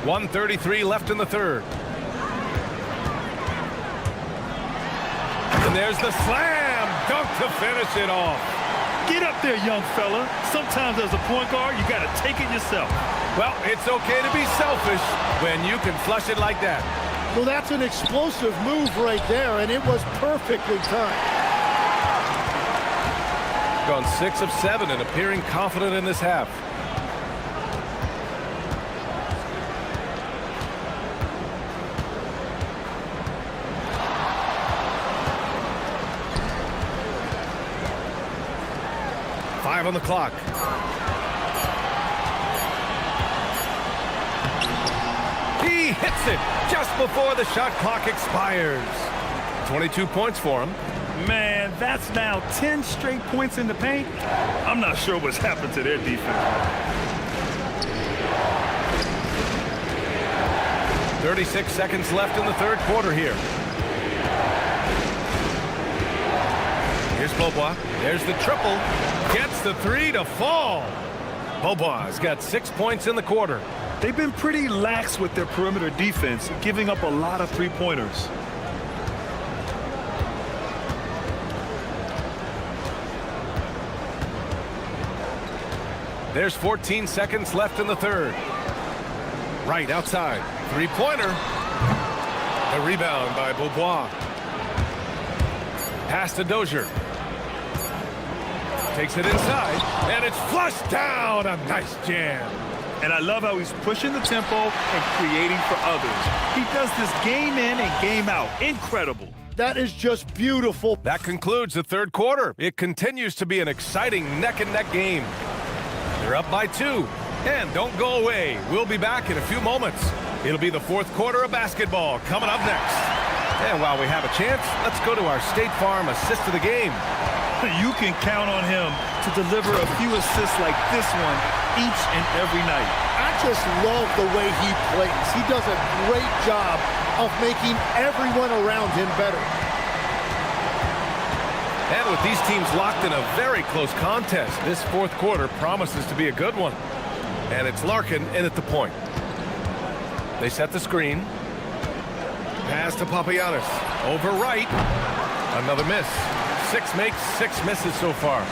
1:33 left in the third. And there's the slam dunk to finish it off. Get up there, young fella. Sometimes as a point guard, you got to take it yourself. Well, it's okay to be selfish when you can flush it like that. Well, that's an explosive move right there, and it was perfectly timed. Gone 6 of 7 and appearing confident in this half. Five on the clock. He hits it just before the shot clock expires. 22 points for him. Man, that's now 10 straight points in the paint. I'm not sure what's happened to their defense. 36 seconds left in the third quarter here. Here's Beaubois. There's the triple. Gets the 3 to fall. Beaubois got 6 points in the quarter. They've been pretty lax with their perimeter defense, giving up a lot of three-pointers. There's 14 seconds left in the third. Right outside. Three-pointer. The rebound by Beaubois. Pass to Dozier. Takes it inside, and it's flushed down. A nice jam. And I love how he's pushing the tempo and creating for others. He does this game in and game out. Incredible. That is just beautiful. That concludes the third quarter. It continues to be an exciting neck-and-neck game. They're up by 2. And don't go away. We'll be back in a few moments. It'll be the fourth quarter of basketball coming up next. And while we have a chance, let's go to our State Farm assist of the game. You can count on him to deliver a few assists like this one each and every night. I just love the way he plays. He does a great job of making everyone around him better. And with these teams locked in a very close contest, this fourth quarter promises to be a good one. And it's Larkin in at the point. They set the screen. Pass to Papagiannis. Over right. Another miss. 6 makes, 6 misses so far.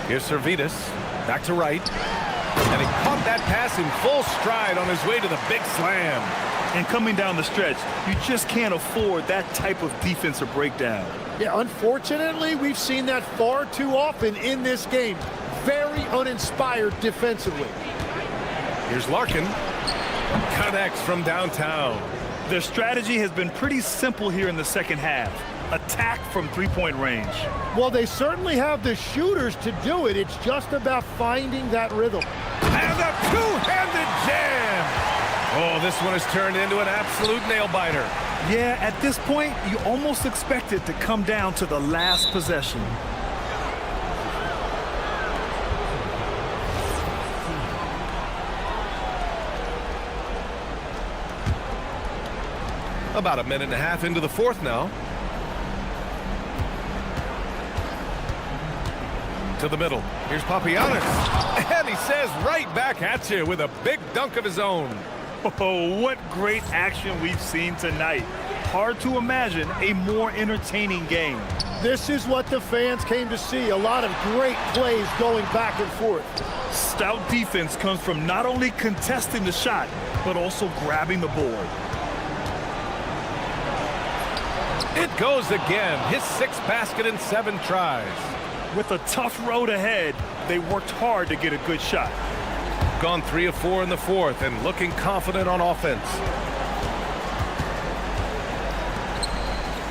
Here's Servetus. Back to right. And he caught that pass in full stride on his way to the big slam. And coming down the stretch, you just can't afford that type of defensive breakdown. Yeah, unfortunately, we've seen that far too often in this game. Very uninspired defensively. Here's Larkin. Connects from downtown. Their strategy has been pretty simple here in the second half. Attack from three-point range. Well, they certainly have the shooters to do it. It's just about finding that rhythm. And a two-handed jam! Oh, this one has turned into an absolute nail-biter. Yeah, at this point, you almost expect it to come down to the last possession. About a minute and a half into the fourth now. To the middle. Here's Papagiannis. And he says right back at you with a big dunk of his own. Oh, what great action we've seen tonight. Hard to imagine a more entertaining game. This is what the fans came to see. A lot of great plays going back and forth. Stout defense comes from not only contesting the shot, but also grabbing the board. It goes again. His 6th basket in 7 tries. With a tough road ahead, they worked hard to get a good shot. Gone 3 of 4 in the fourth and looking confident on offense.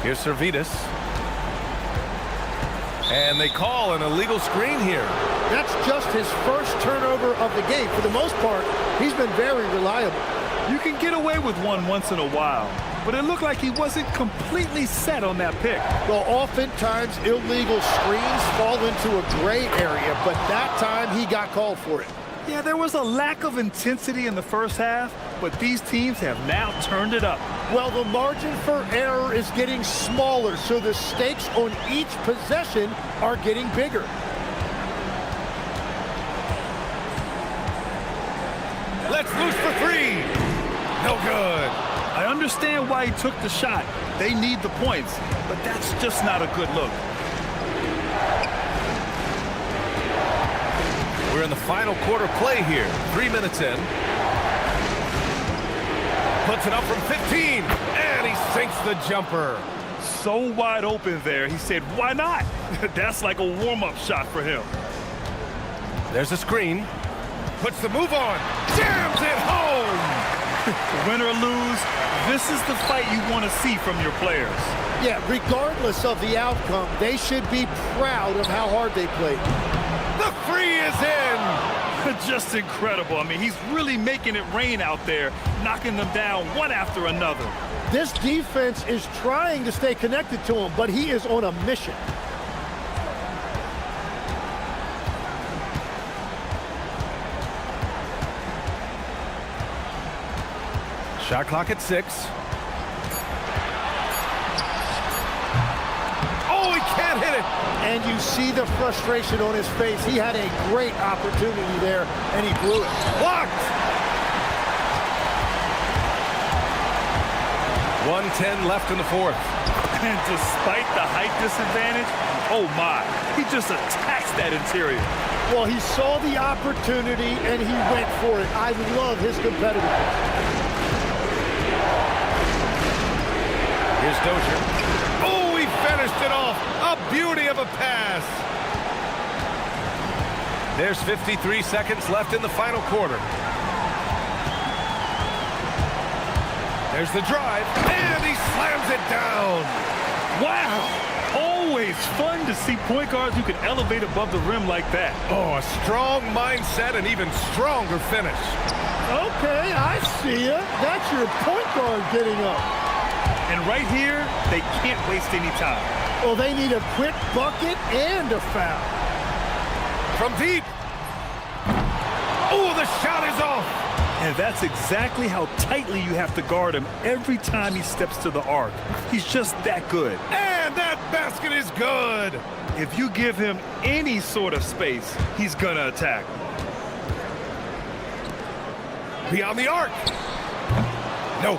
Here's Servetus. And they call an illegal screen here. That's just his first turnover of the game. For the most part, he's been very reliable. You can get away with one once in a while, but it looked like he wasn't completely set on that pick. Well, oftentimes illegal screens fall into a gray area, but that time he got called for it. Yeah, there was a lack of intensity in the first half, but these teams have now turned it up. Well, the margin for error is getting smaller, so the stakes on each possession are getting bigger. Let's loose for 3. No good. I understand why he took the shot. They need the points, but that's just not a good look. We're in the final quarter play here. 3 minutes in. Puts it up from 15, and he sinks the jumper. So wide open there, he said, why not? That's like a warm-up shot for him. There's a screen. Puts the move on. Jams it home. Win or lose, this is the fight you want to see from your players. Yeah, regardless of the outcome, they should be proud of how hard they played. The 3 is in. Just incredible. I mean, he's really making it rain out there, knocking them down one after another. This defense is trying to stay connected to him, but he is on a mission. Shot clock at 6. Oh, he can't hit it. And you see the frustration on his face. He had a great opportunity there, and he blew it. Blocked. 1:10 left in the fourth. And despite the height disadvantage, oh my, he just attacks that interior. Well, he saw the opportunity, and he went for it. I love his competitiveness. Here's Dozier. Oh, he finished it off. A beauty of a pass. There's 53 seconds left in the final quarter. There's the drive, and he slams it down. Wow. Always fun to see point guards who can elevate above the rim like that. Oh, a strong mindset and even stronger finish. Okay, I see ya. That's your point guard getting up. And right here, they can't waste any time. Well, they need a quick bucket and a foul. From deep. Oh, the shot is off. And that's exactly how tightly you have to guard him every time he steps to the arc. He's just that good. And that basket is good. If you give him any sort of space, he's gonna attack. Beyond the arc. No.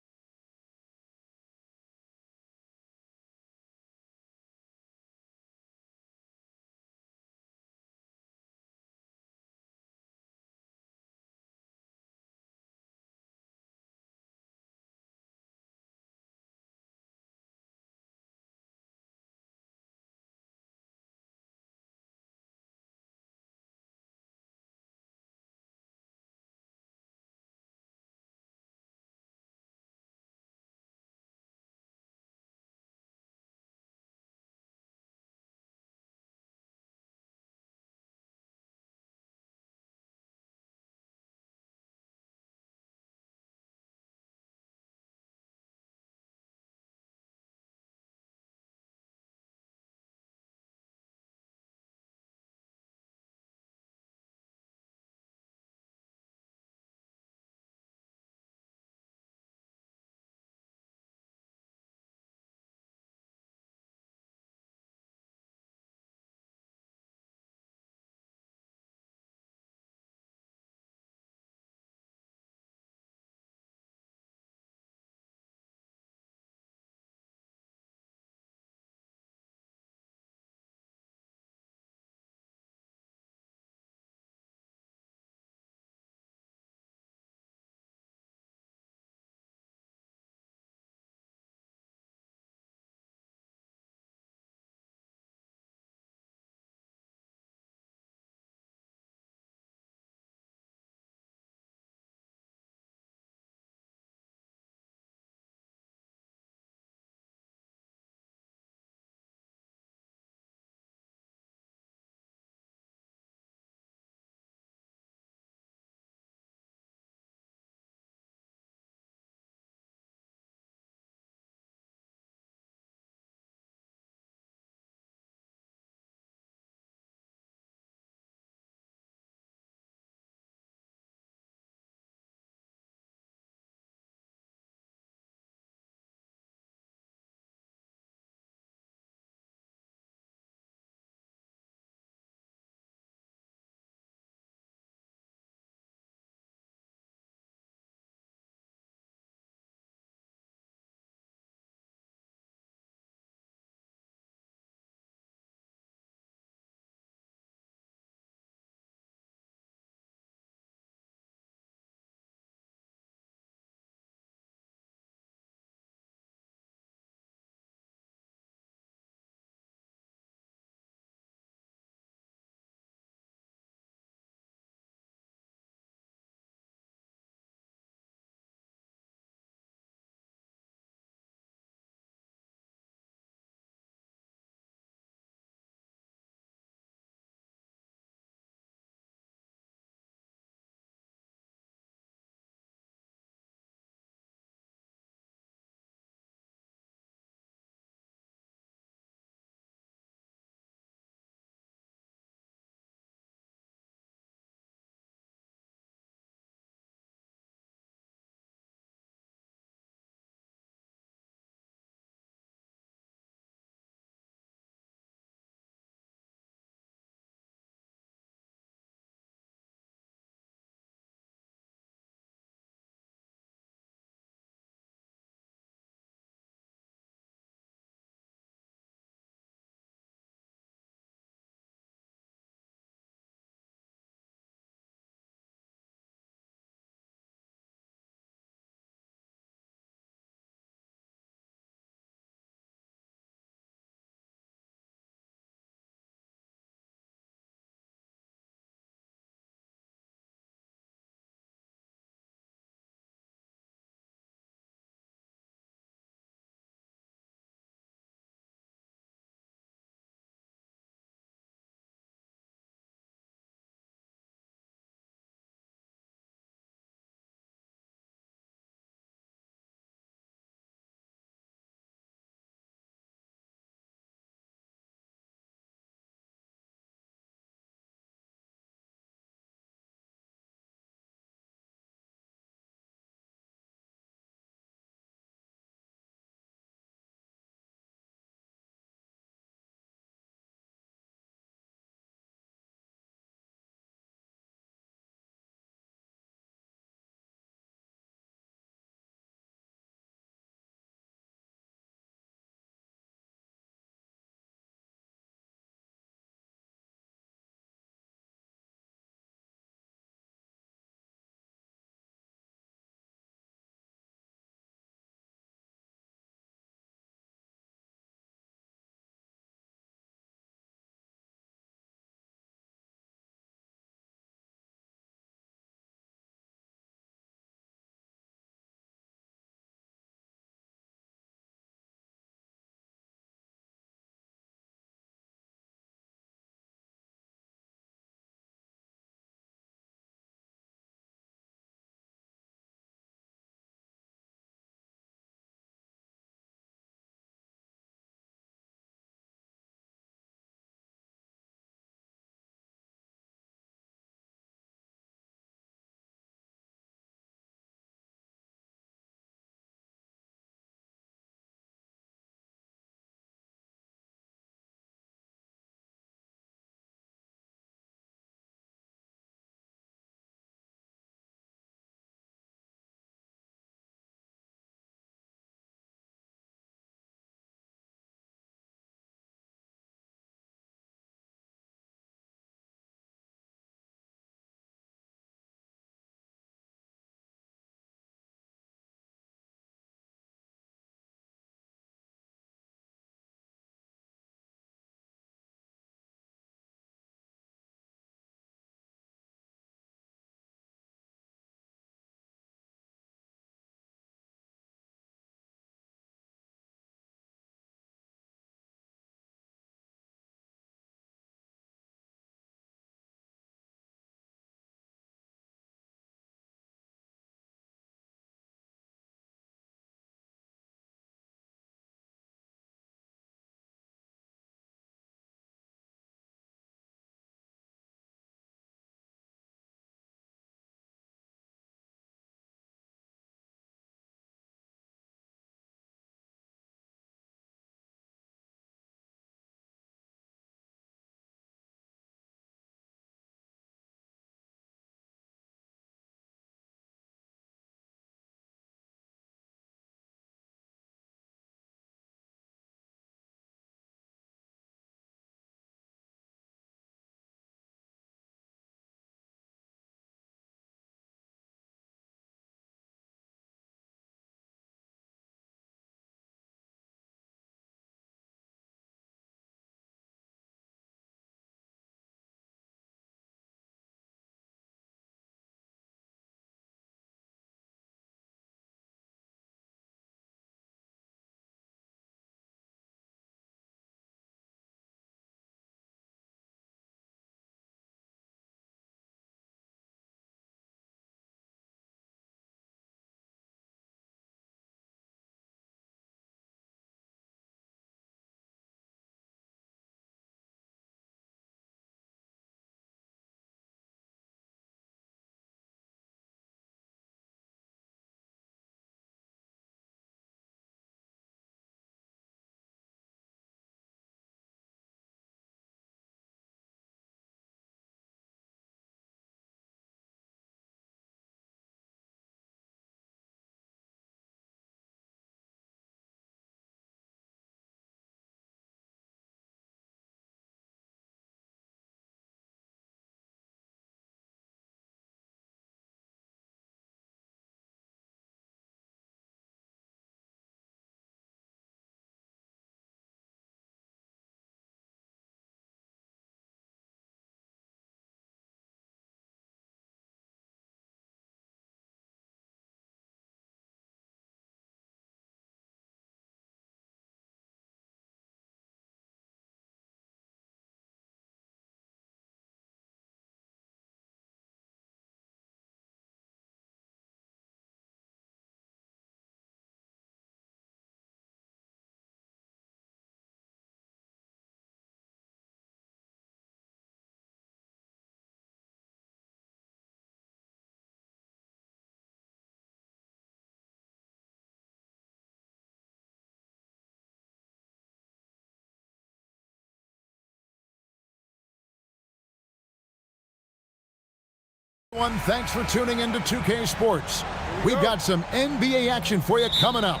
Everyone, thanks for tuning in to 2K Sports. We've got some NBA action for you coming up.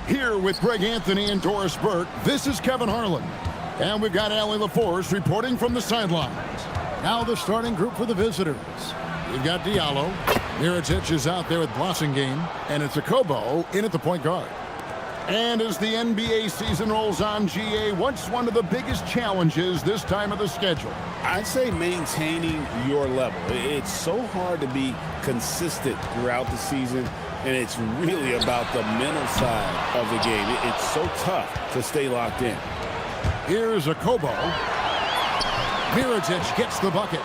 Here with Greg Anthony and Doris Burke, this is Kevin Harlan. And we've got Allie LaForce reporting from the sidelines. Now the starting group for the visitors. We've got Diallo. Mirotic is out there with Blossingame. And it's Akobo in at the point guard. And as the NBA season rolls on, GA, what's one of the biggest challenges this time of the schedule? I'd say maintaining your level. It's so hard to be consistent throughout the season, and it's really about the mental side of the game. It's so tough to stay locked in. Here's Akobo. Mirotic gets the bucket.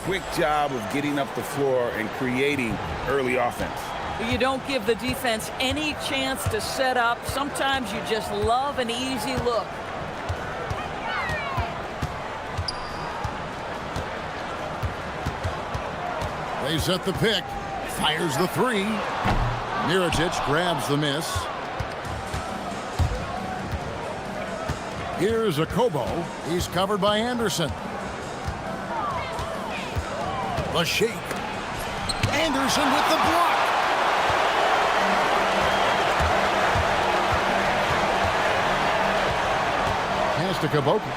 Quick job of getting up the floor and creating early offense. You don't give the defense any chance to set up. Sometimes you just love an easy look. They set the pick. Fires the three. Mirotic grabs the miss. Here's Akobo. He's covered by Anderson. The shake. Anderson with the block. Pass to Kaboka.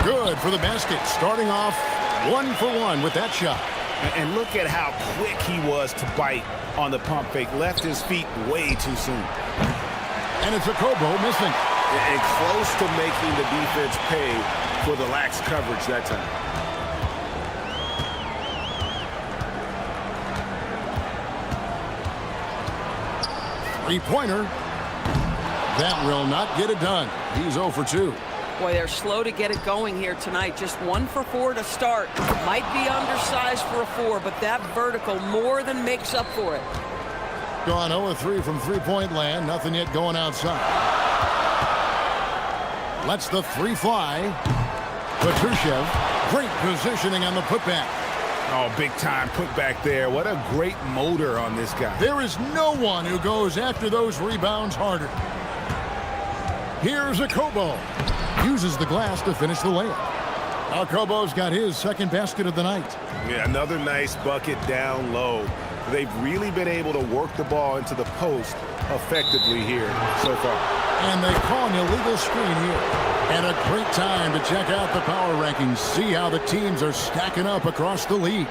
Good for the basket. Starting off 1-for-1 with that shot. And look at how quick he was to bite on the pump fake. Left his feet way too soon. And it's Akobo missing. And close to making the defense pay for the lax coverage that time. Three-pointer. That will not get it done. He's 0 for 2. Boy, they're slow to get it going here tonight. Just 1 for 4 to start. Might be undersized for a 4, but that vertical more than makes up for it. Gone 0-3 from three-point land. Nothing yet going outside. Lets the three fly. Petrushev. Great positioning on the putback. Oh, big time putback there. What a great motor on this guy. There is no one who goes after those rebounds harder. Here's Akobo. Uses the glass to finish the layup. Akobo's got his second basket of the night. Yeah, another nice bucket down low. They've really been able to work the ball into the post effectively here so far. And they call an illegal screen here. And a great time to check out the power rankings. See how the teams are stacking up across the league.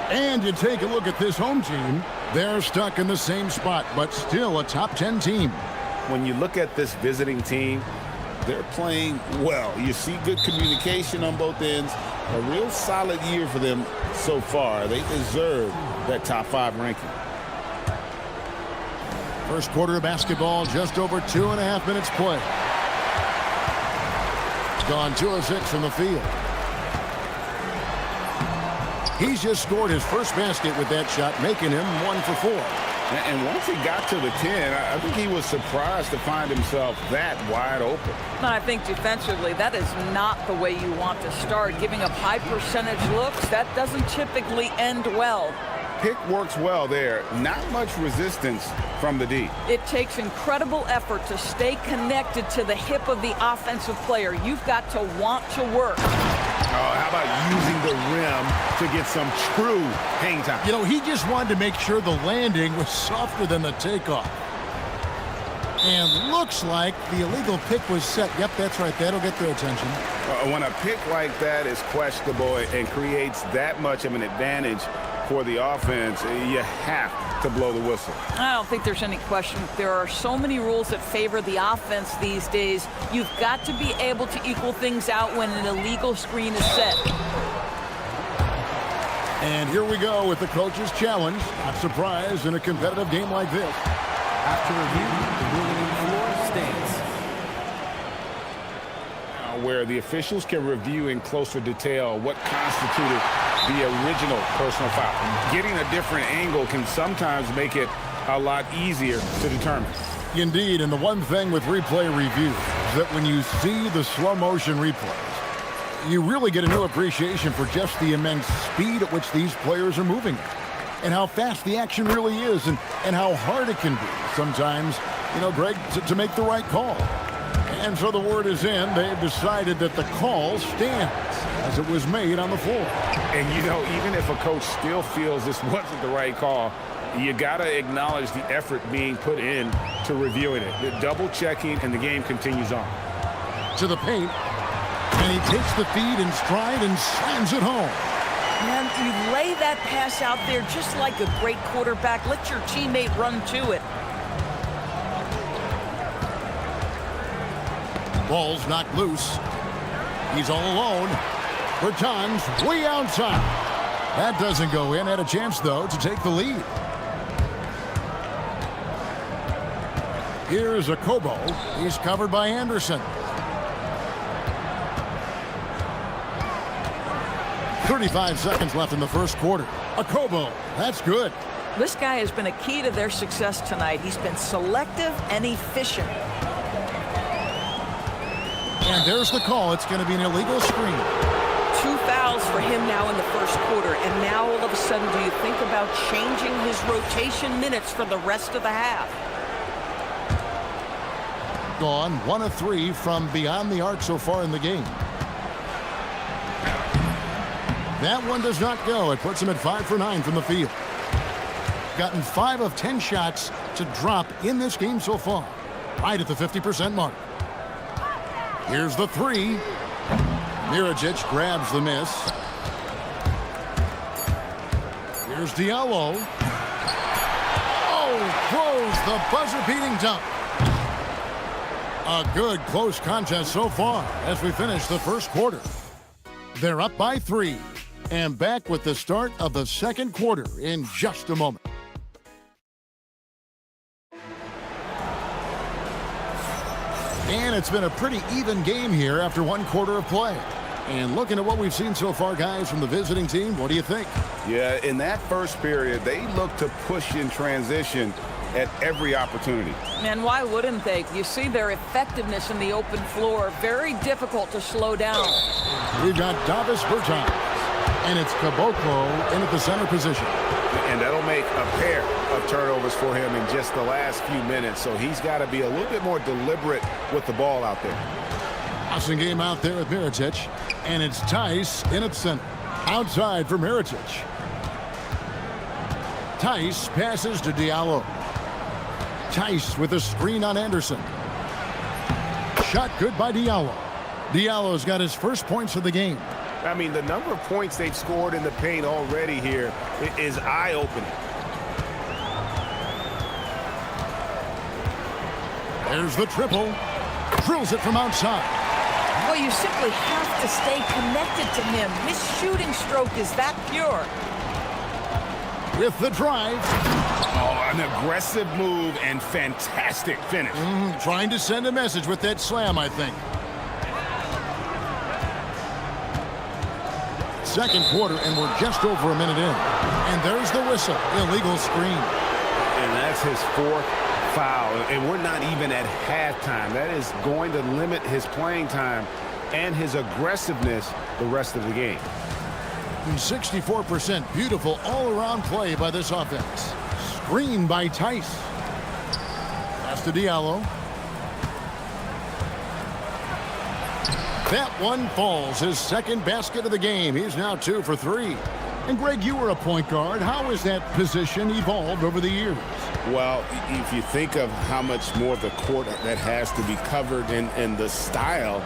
And you take a look at this home team. They're stuck in the same spot, but still a top 10 team. When you look at this visiting team, they're playing well. You see good communication on both ends. A real solid year for them so far. They deserve that top 5 ranking. First quarter of basketball, just over 2.5 minutes play. Gone 2 of 6 from the field. He's just scored his first basket with that shot, making him 1 for 4. And once he got to the 10, I think he was surprised to find himself that wide open. And I think defensively, that is not the way you want to start. Giving up high percentage looks, that doesn't typically end well. Pick works well there. Not much resistance from the D. It takes incredible effort to stay connected to the hip of the offensive player. You've got to want to work. Oh, how about using the rim to get some true hang time? You know, he just wanted to make sure the landing was softer than the takeoff. And looks like the illegal pick was set. Yep, that's right. That'll get their attention. When a pick like that is questionable and creates that much of an advantage for the offense, you have to blow the whistle. I don't think there's any question. There are so many rules that favor the offense these days. You've got to be able to equal things out when an illegal screen is set. And here we go with the coach's challenge. Not surprised in a competitive game like this. After review, the ruling floor stands. Where the officials can review in closer detail what constituted the original personal foul. Getting a different angle can sometimes make it a lot easier to determine. Indeed, and the one thing with replay review is that when you see the slow motion replays, you really get a new appreciation for just the immense speed at which these players are moving and how fast the action really is and how hard it can be sometimes, you know, Greg, to make the right call. And so the word is in. They've decided that the call stands as it was made on the floor. And, you know, even if a coach still feels this wasn't the right call, you got to acknowledge the effort being put in to reviewing it. The double checking, and the game continues on. To the paint, and he takes the feed in stride and slams it home. Man, you lay that pass out there just like a great quarterback. Let your teammate run to it. Ball's knocked loose. He's all alone. Bertans way outside. That doesn't go in. Had a chance, though, to take the lead. Here's a Kobo. He's covered by Anderson. 35 seconds left in the first quarter. A Kobo. That's good. This guy has been a key to their success tonight. He's been selective and efficient. And there's the call. It's going to be an illegal screen. 2 fouls for him now in the first quarter. And now all of a sudden, do you think about changing his rotation minutes for the rest of the half? Gone 1 of 3 from beyond the arc so far in the game. That one does not go. It puts him at 5 for 9 from the field. Gotten 5 of 10 shots to drop in this game so far. Right at the 50% mark. Here's the 3. Mirajic grabs the miss. Here's Diallo. Oh, throws the buzzer-beating dunk. A good close contest so far as we finish the first quarter. They're up by 3 and back with the start of the second quarter in just a moment. And it's been a pretty even game here after 1 quarter of play. And looking at what we've seen so far, guys, from the visiting team, what do you think? Yeah, in that first period, they looked to push in transition at every opportunity. And why wouldn't they? You see their effectiveness in the open floor. Very difficult to slow down. We've got Davis Bertans, and it's Caboclo in at the center position. And that'll make a pair of turnovers for him in just the last few minutes. So he's got to be a little bit more deliberate with the ball out there. Awesome game out there with Mirajic. And it's Tice in at center. Outside for Mirajic. Tice passes to Diallo. Tice with a screen on Anderson. Shot good by Diallo. Diallo's got his first points of the game. I mean, the number of points they've scored in the paint already here is eye-opening. There's the triple. Drills it from outside. Well, you simply have to stay connected to him. His shooting stroke is that pure. With the drive. Oh, an aggressive move and fantastic finish. Trying to send a message with that slam, I think. Second quarter, and we're just over a minute in. And there's the whistle. Illegal screen. And that's his 4th foul. And we're not even at halftime. That is going to limit his playing time and his aggressiveness the rest of the game. 64% beautiful all-around play by this offense. Screen by Tice. Pass to Diallo. That one falls. His second basket of the game. He's now 2 for 3. And Greg, you were a point guard. How has that position evolved over the years? Well, if you think of how much more of the court that has to be covered and the style,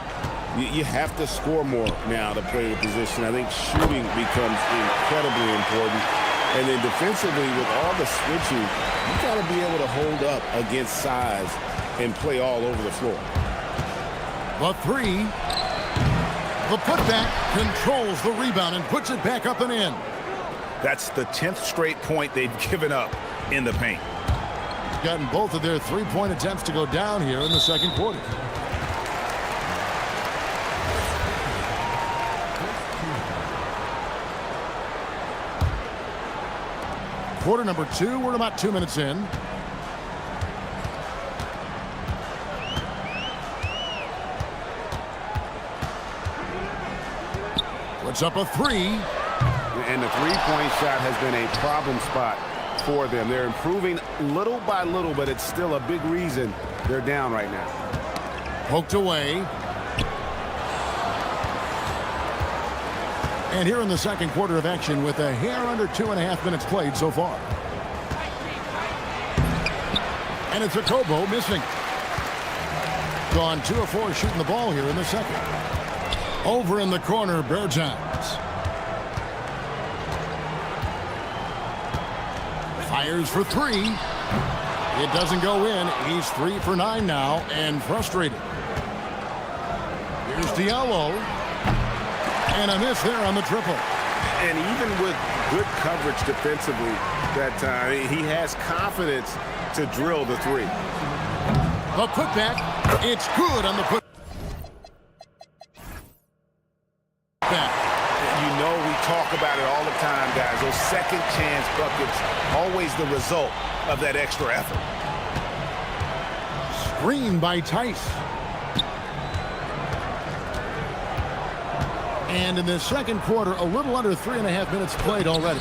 you have to score more now to play the position. I think shooting becomes incredibly important. And then defensively, with all the switching, you got to be able to hold up against size and play all over the floor. The 3. The putback controls the rebound and puts it back up and in. That's the 10th straight point they've given up in the paint. Gotten both of their 3-point attempts to go down here in the second quarter. quarter number 2. We're about 2 minutes in. Puts up a 3. And the three-point shot has been a problem spot for them. They're improving little by little, but it's still a big reason they're down right now. Poked away. And here in the second quarter of action with a hair under 2.5 minutes played so far. And it's a Kobo missing. Gone 2 of 4 shooting the ball here in the second. Over in the corner, Bertans. Fires for 3. It doesn't go in. He's 3 for 9 now and frustrated. Here's Diallo. And a miss there on the triple. And even with good coverage defensively that time, he has confidence to drill the 3. The putback. It's good on the putback. You know we talk about it all the time, guys. Those second chance buckets, always the result of that extra effort. Screen by Tice. And in the second quarter, a little under 3.5 minutes played already.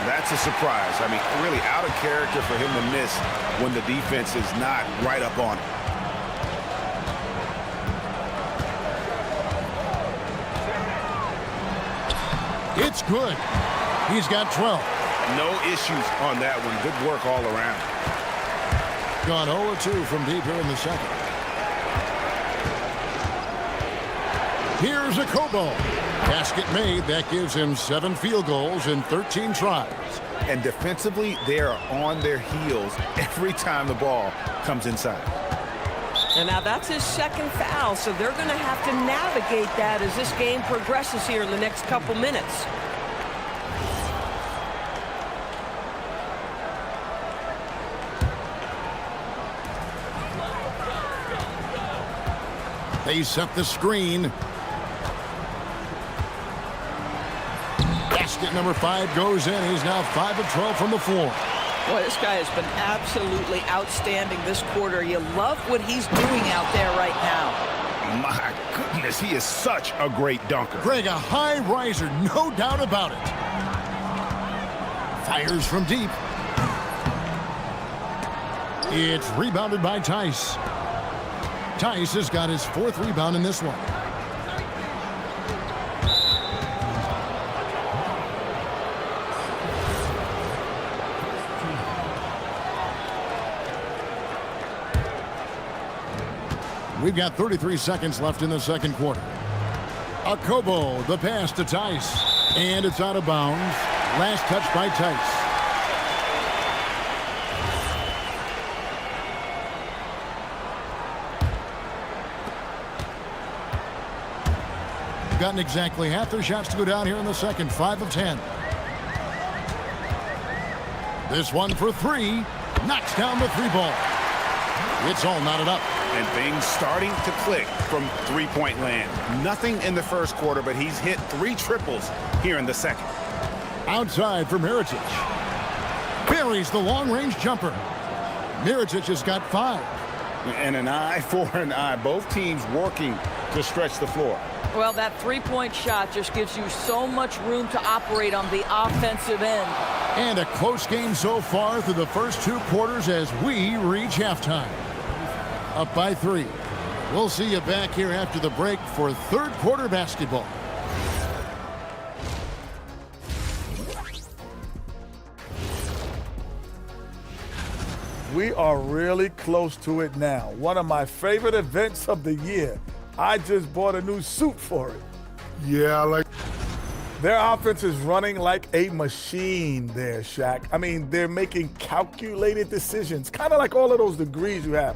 That's a surprise. I mean, really out of character for him to miss when the defense is not right up on him. It's good. He's got 12. No issues on that one. Good work all around. Gone 0-2 from deep here in the second. Here's a Kobo. Basket made. That gives him 7 field goals in 13 tries. And defensively, they are on their heels every time the ball comes inside. And now that's his second foul, so they're going to have to navigate that as this game progresses here in the next couple minutes. They set the screen. Basket number 5 goes in. He's now 5 of 12 from the floor. Boy, this guy has been absolutely outstanding this quarter. You love what he's doing out there right now. My goodness, he is such a great dunker. Greg, a high riser, no doubt about it. Fires from deep. It's rebounded by Tice. Tice has got his 4th rebound in this one. We've got 33 seconds left in the second quarter. A Kobo, the pass to Tice. And it's out of bounds. Last touch by Tice. Gotten exactly half their shots to go down here in the second. 5 of 10. This one for 3. Knocks down the 3-ball. It's all knotted up. And things starting to click from three-point land. Nothing in the first quarter, but he's hit 3 triples here in the second. Outside for Mirotic. Buries the long-range jumper. Mirotic has got 5. And an eye for an eye. Both teams working to stretch the floor. Well, that 3-point shot just gives you so much room to operate on the offensive end. And a close game so far through the first 2 quarters as we reach halftime. Up by 3. We'll see you back here after the break for third quarter basketball. We are really close to it now. One of my favorite events of the year. I just bought a new suit for it. Yeah, like their offense is running like a machine there, Shaq. I mean, they're making calculated decisions, kind of like all of those degrees you have.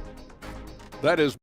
That is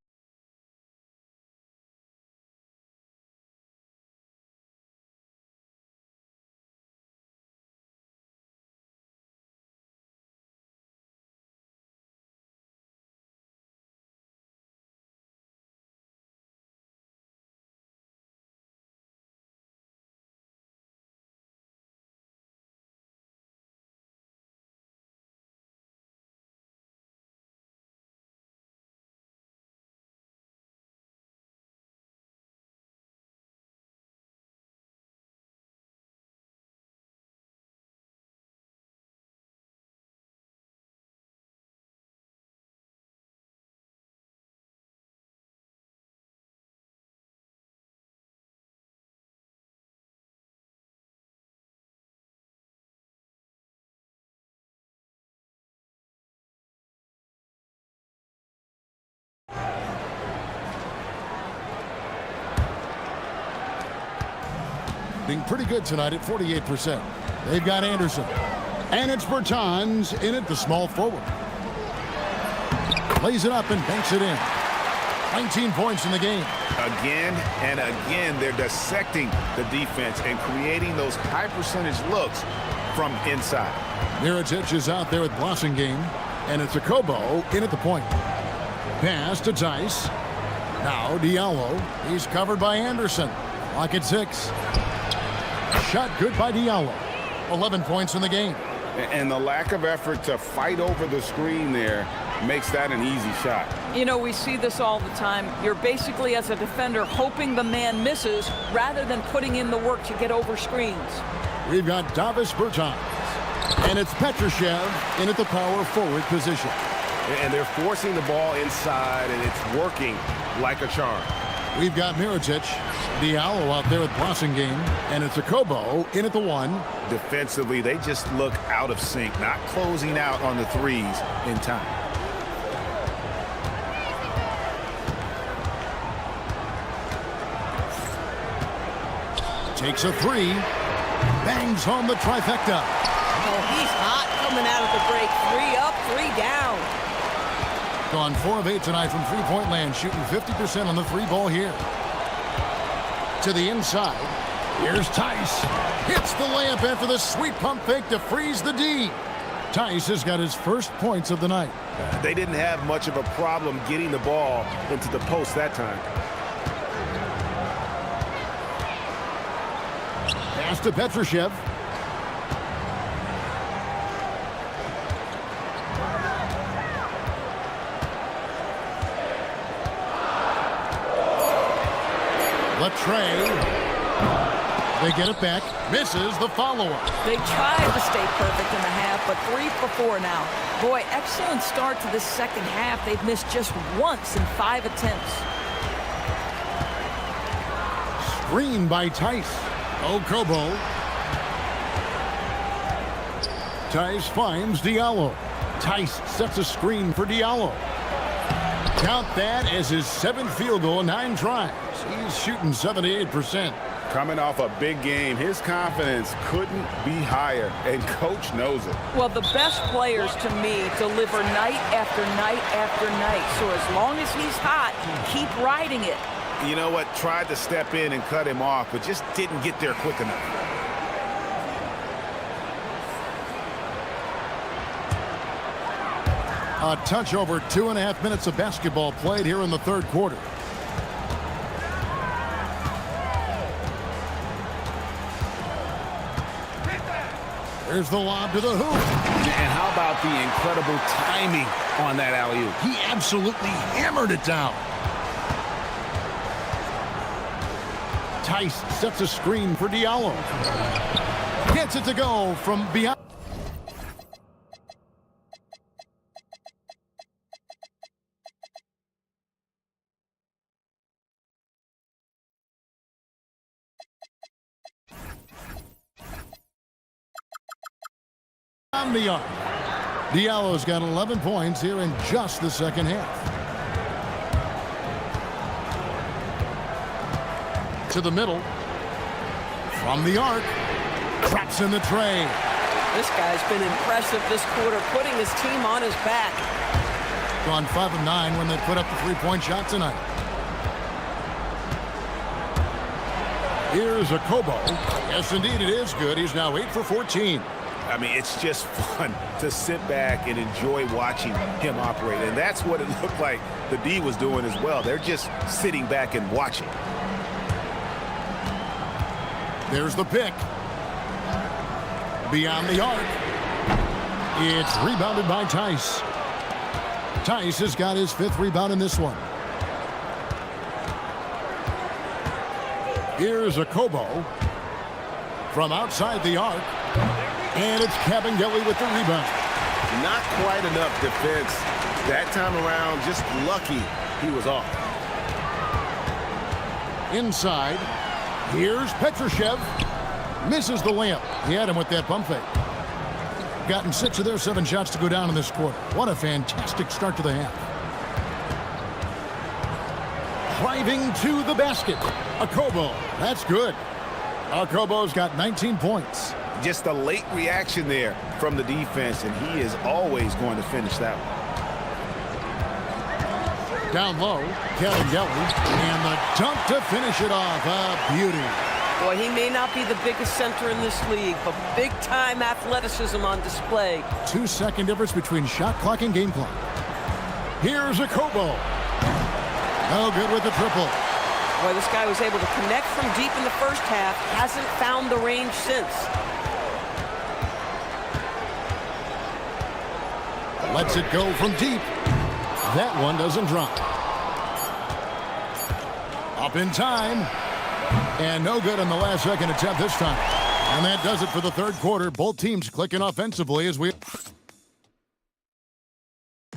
being pretty good tonight at 48%. They've got Anderson. And it's Bertans in it, the small forward. Lays it up and banks it in. 19 points in the game. Again and again, they're dissecting the defense and creating those high percentage looks from inside. Mirotic is out there with Blossingame, and it's a Kobo in at the point. Pass to Tice. Now Diallo. He's covered by Anderson. Lock at 6. Shot good by Diallo. 11 points in the game. And the lack of effort to fight over the screen there makes that an easy shot. You know, we see this all the time. You're basically, as a defender, hoping the man misses rather than putting in the work to get over screens. We've got Davis Bertans. And it's Petrushev in at the power forward position. And they're forcing the ball inside, and it's working like a charm. We've got Mirotic, Diallo out there with Blossingame, and it's a Kobo in at the 1. Defensively, they just look out of sync, not closing out on the threes in time. Takes a 3, bangs home the trifecta. Oh, he's hot coming out of the break. 3 up, 3 down. Gone 4 of 8 tonight from three-point land, shooting 50% on the 3-ball here. To the inside. Here's Tice. Hits the layup after the sweet pump fake to freeze the D. Tice has got his first points of the night. They didn't have much of a problem getting the ball into the post that time. Pass to Petrushev. Latrey. They get it back. Misses the follow-up. They tried to stay perfect in the half, but 3 for 4 now. Boy, excellent start to this second half. They've missed just once in 5 attempts. Screen by Tice. Kobo. Tice finds Diallo. Tice sets a screen for Diallo. Count that as his 7th field goal in 9 tries. He's shooting 78%. Coming off a big game, his confidence couldn't be higher, and coach knows it. Well, the best players, to me, deliver night after night after night. So as long as he's hot, keep riding it. You know what? Tried to step in and cut him off, but just didn't get there quick enough. A touch over 2.5 minutes of basketball played here in the third quarter. There's the lob to the hoop. And how about the incredible timing on that alley-oop? He absolutely hammered it down. Tice sets a screen for Diallo. Gets it to go from beyond. On the arc. Diallo's got 11 points here in just the second half. To the middle. From the arc. Drops in the tray. This guy's been impressive this quarter, putting his team on his back. Gone 5 of 9 when they put up the 3-point shot tonight. Here's a Kobo. Yes, indeed, it is good. He's now 8 for 14. I mean, it's just fun to sit back and enjoy watching him operate. And that's what it looked like the D was doing as well. They're just sitting back and watching. There's the pick. Beyond the arc. It's rebounded by Tice. Tice has got his 5th rebound in this one. Here's a Kobo. From outside the arc. And it's Cabangeli with the rebound. Not quite enough defense. That time around, just lucky he was off. Inside. Here's Petrushev. Misses the layup. He had him with that bump fake. Gotten 6 of their 7 shots to go down in this quarter. What a fantastic start to the half. Driving to the basket. A Kobo. That's good. Okobo's got 19 points. Just a late reaction there from the defense, and he is always going to finish that one. Down low, Kevin Gelly, and the dunk to finish it off. A beauty. Boy, he may not be the biggest center in this league, but big-time athleticism on display. 2-second difference between shot clock and game clock. Here's Okobo. No good with the triple. Boy, this guy was able to connect from deep in the first half, hasn't found the range since. Lets it go from deep. That one doesn't drop. Up in time. And no good on the last second attempt this time. And that does it for the third quarter. Both teams clicking offensively as we...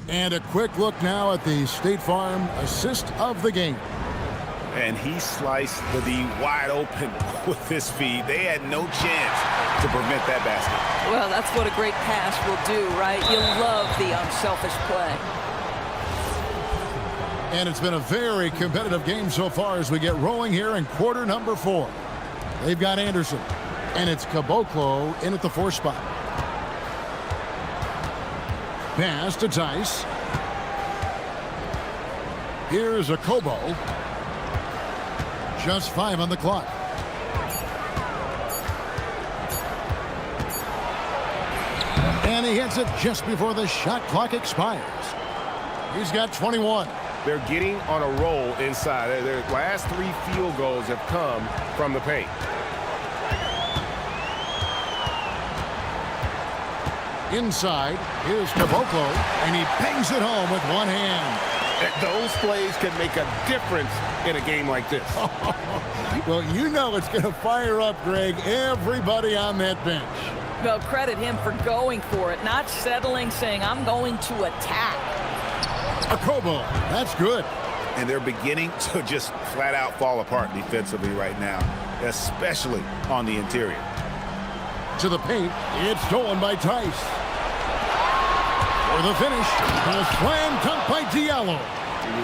And a quick look now at the State Farm assist of the game. And he sliced the D wide open with his feed. They had no chance to prevent that basket. Well, that's what a great pass will do, right? You love the unselfish play. And it's been a very competitive game so far as we get rolling here in quarter number 4. They've got Anderson, and it's Caboclo in at the 4 spot. Pass to Tice. Here's Okobo. Just 5 on the clock. And he hits it just before the shot clock expires. He's got 21. They're getting on a roll inside. Their last 3 field goals have come from the paint. Inside, here's Caboclo, and he bangs it home with one hand. Those plays can make a difference in a game like this. Well, you know it's going to fire up, Greg, everybody on that bench. Well, credit him for going for it, not settling, saying, I'm going to attack. Okobo, that's good. And they're beginning to just flat out fall apart defensively right now, especially on the interior. To the paint, it's stolen by Tice. For the finish, a slam dunk by Diallo.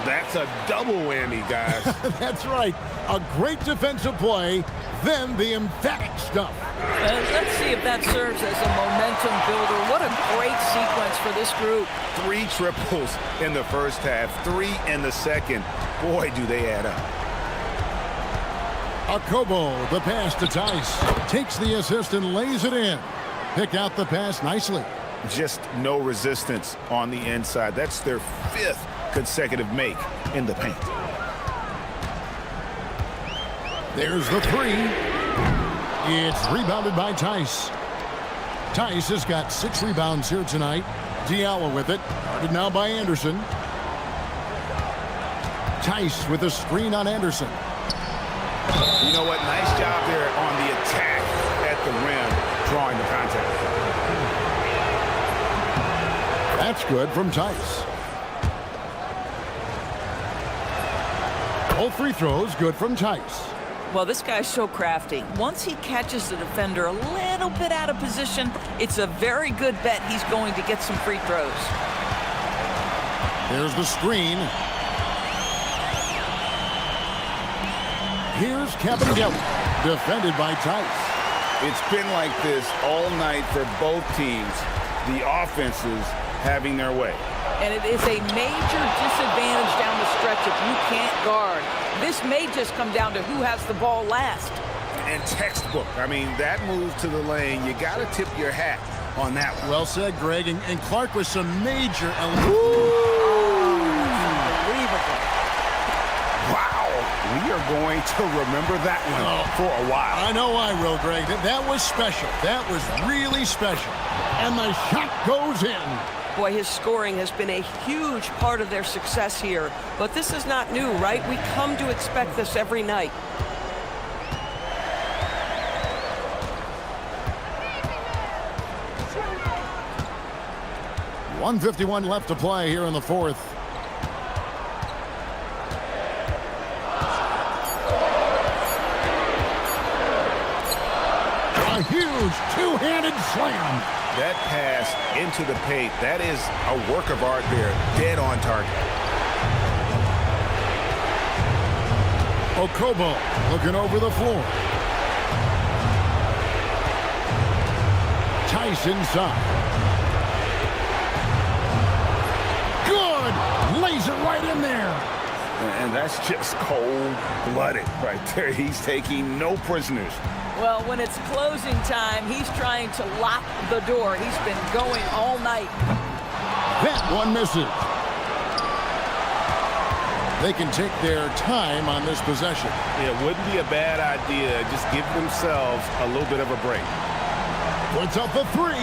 That's a double whammy, guys. That's right. A great defensive play, then the emphatic stuff. Let's see if that serves as a momentum builder. What a great sequence for this group. 3 triples in the first half, 3 in the second. Boy, do they add up. Okobo, the pass to Tice. Takes the assist and lays it in. Picked out the pass nicely. Just no resistance on the inside. That's their 5th consecutive make in the paint. There's the 3. It's rebounded by Tice. Tice has got 6 rebounds here tonight. Diallo with it. Guarded now by Anderson. Tice with a screen on Anderson. You know what? Nice job there on the attack at the rim, drawing the contact. That's good from Tice. Both free throws good from Tice. Well, this guy's so crafty. Once he catches the defender a little bit out of position, it's a very good bet he's going to get some free throws. There's the screen. Here's Kevin Gelly, defended by Tice. It's been like this all night for both teams. The offenses having their way. And it is a major disadvantage down the stretch if you can't guard. This may just come down to who has the ball last. And textbook. I mean, that move to the lane, you got to tip your hat on that one. Well said, Greg. And Clark with some major elements. Unbelievable. Wow. We are going to remember that one for a while. I know I will, Greg. That was special. That was really special. And the shot goes in. Boy, his scoring has been a huge part of their success here. But this is not new, right? We come to expect this every night. .151 left to play here in the 4th. A huge two-handed slam. That pass into the paint, that is a work of art there, dead on target. Okobo looking over the floor. Tice inside. Good! Lays it right in there. And that's just cold-blooded right there. He's taking no prisoners. Well, when it's closing time, he's trying to lock the door. He's been going all night. That one misses. They can take their time on this possession. It wouldn't be a bad idea. Just give themselves a little bit of a break. Puts up the three.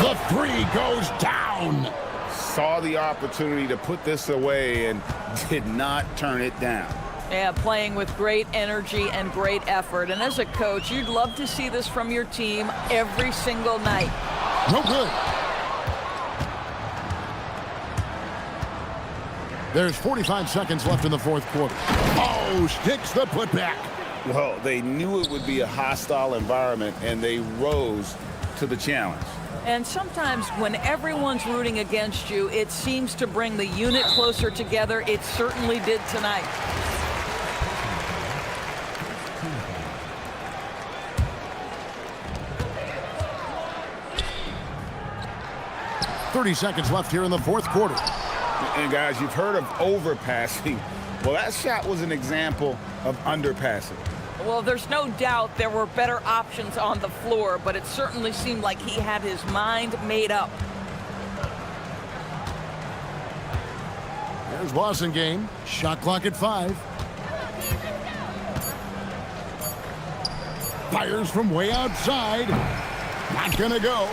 The three goes down. Saw the opportunity to put this away and did not turn it down. Yeah, playing with great energy and great effort. And as a coach, you'd love to see this from your team every single night. No good. There's 45 seconds left in the fourth quarter. Oh, sticks the putback. Well, they knew it would be a hostile environment, and they rose to the challenge. And sometimes when everyone's rooting against you, it seems to bring the unit closer together. It certainly did tonight. .30 seconds left here in the fourth quarter. And guys, you've heard of overpassing. Well, that shot was an example of underpassing. Well, there's no doubt there were better options on the floor, but it certainly seemed like he had his mind made up. There's Boston game. Shot clock at 5. Fires from way outside. Not gonna go.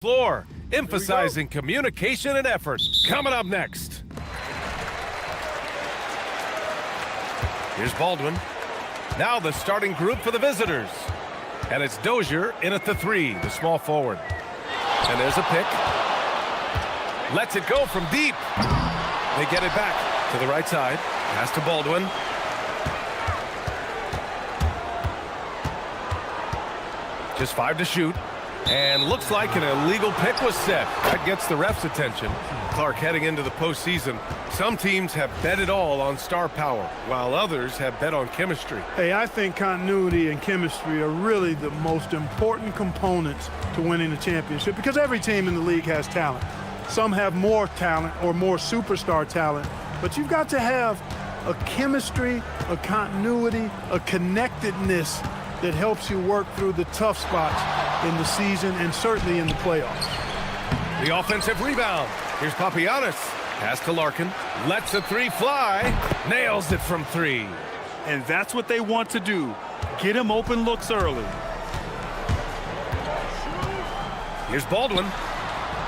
Floor, emphasizing communication and effort. Coming up next. Here's Baldwin. Now the starting group for the visitors. And it's Dozier in at the 3, the small forward. And there's a pick. Lets it go from deep. They get it back to the right side. Pass to Baldwin. Just 5 to shoot. And looks like an illegal pick was set. That gets the ref's attention. Clark, heading into the postseason, some teams have bet it all on star power, while others have bet on chemistry. Hey, I think continuity and chemistry are really the most important components to winning a championship because every team in the league has talent. Some have more talent or more superstar talent, but you've got to have a chemistry, a continuity, a connectedness that helps you work through the tough spots in the season and certainly in the playoffs. The offensive rebound. Here's Papagiannis. Pass to Larkin. Lets a 3 fly. Nails it from 3. And that's what they want to do. Get him open looks early. Here's Baldwin.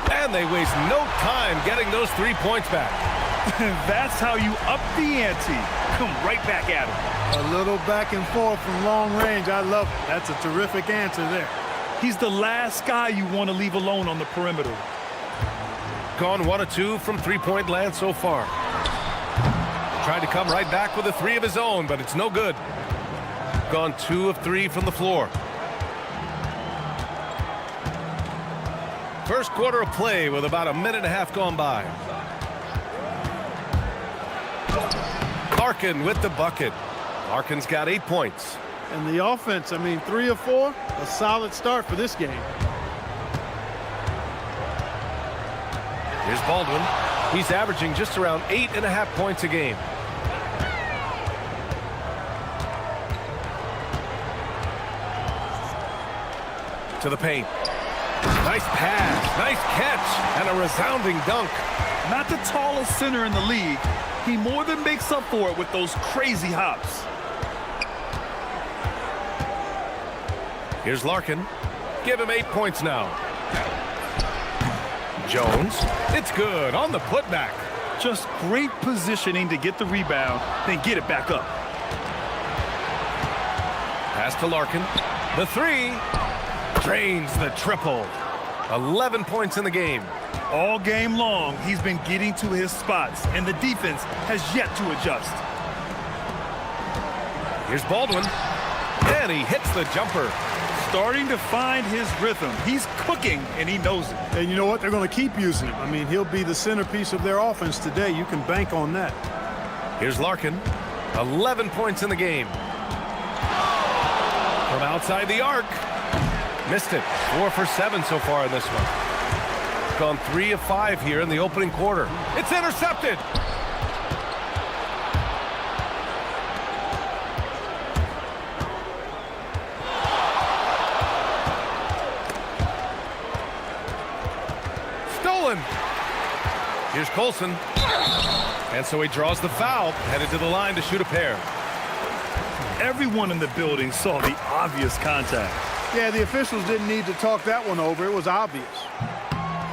And they waste no time getting those 3 points back. That's how you up the ante. Come right back at him. A little back and forth from long range. I love it. That's a terrific answer there. He's the last guy you want to leave alone on the perimeter. Gone 1 of 2 from 3-point land so far. Tried to come right back with a 3 of his own, but it's no good. Gone 2 of 3 from the floor. First quarter of play with about a minute and a half gone by. Larkin with the bucket. Larkin's got 8 points. And the offense, I mean, 3 of 4, a solid start for this game. Here's Baldwin. He's averaging just around 8.5 points a game. To the paint. Nice pass, nice catch, and a resounding dunk. Not the tallest center in the league. He more than makes up for it with those crazy hops. Here's Larkin. Give him 8 points now. Jones. It's good on the putback. Just great positioning to get the rebound, then get it back up. Pass to Larkin. The 3. Drains the triple. 11 points in the game. All game long, he's been getting to his spots, and the defense has yet to adjust. Here's Baldwin. And he hits the jumper. Starting to find his rhythm. He's cooking, and he knows it. And you know what? They're going to keep using him. I mean, he'll be the centerpiece of their offense today. You can bank on that. Here's Larkin. 11 points in the game. From outside the arc. Missed it. 4 for 7 so far in this one. Gone 3 of 5 here in the opening quarter. It's intercepted. Stolen. Here's Colson. And so he draws the foul, headed to the line to shoot a pair. Everyone in the building saw the obvious contact. Yeah, the officials didn't need to talk that one over. It was obvious.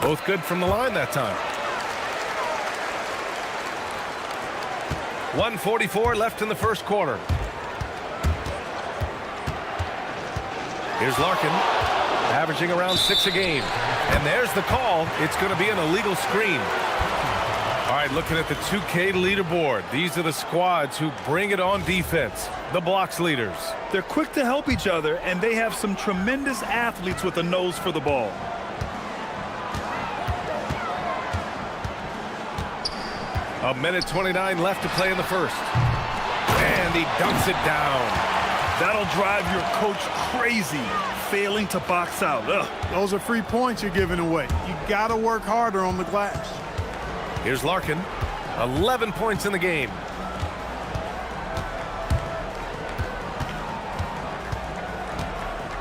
Both good from the line that time. 1:44 left in the first quarter. Here's Larkin, averaging around 6 a game. And there's the call. It's going to be an illegal screen. All right, looking at the 2K leaderboard. These are the squads who bring it on defense. The blocks leaders. They're quick to help each other, and they have some tremendous athletes with a nose for the ball. A minute 29 left to play in the first. And he dunks it down. That'll drive your coach crazy, failing to box out. Ugh. Those are free points you're giving away. You got to work harder on the glass. Here's Larkin. 11 points in the game.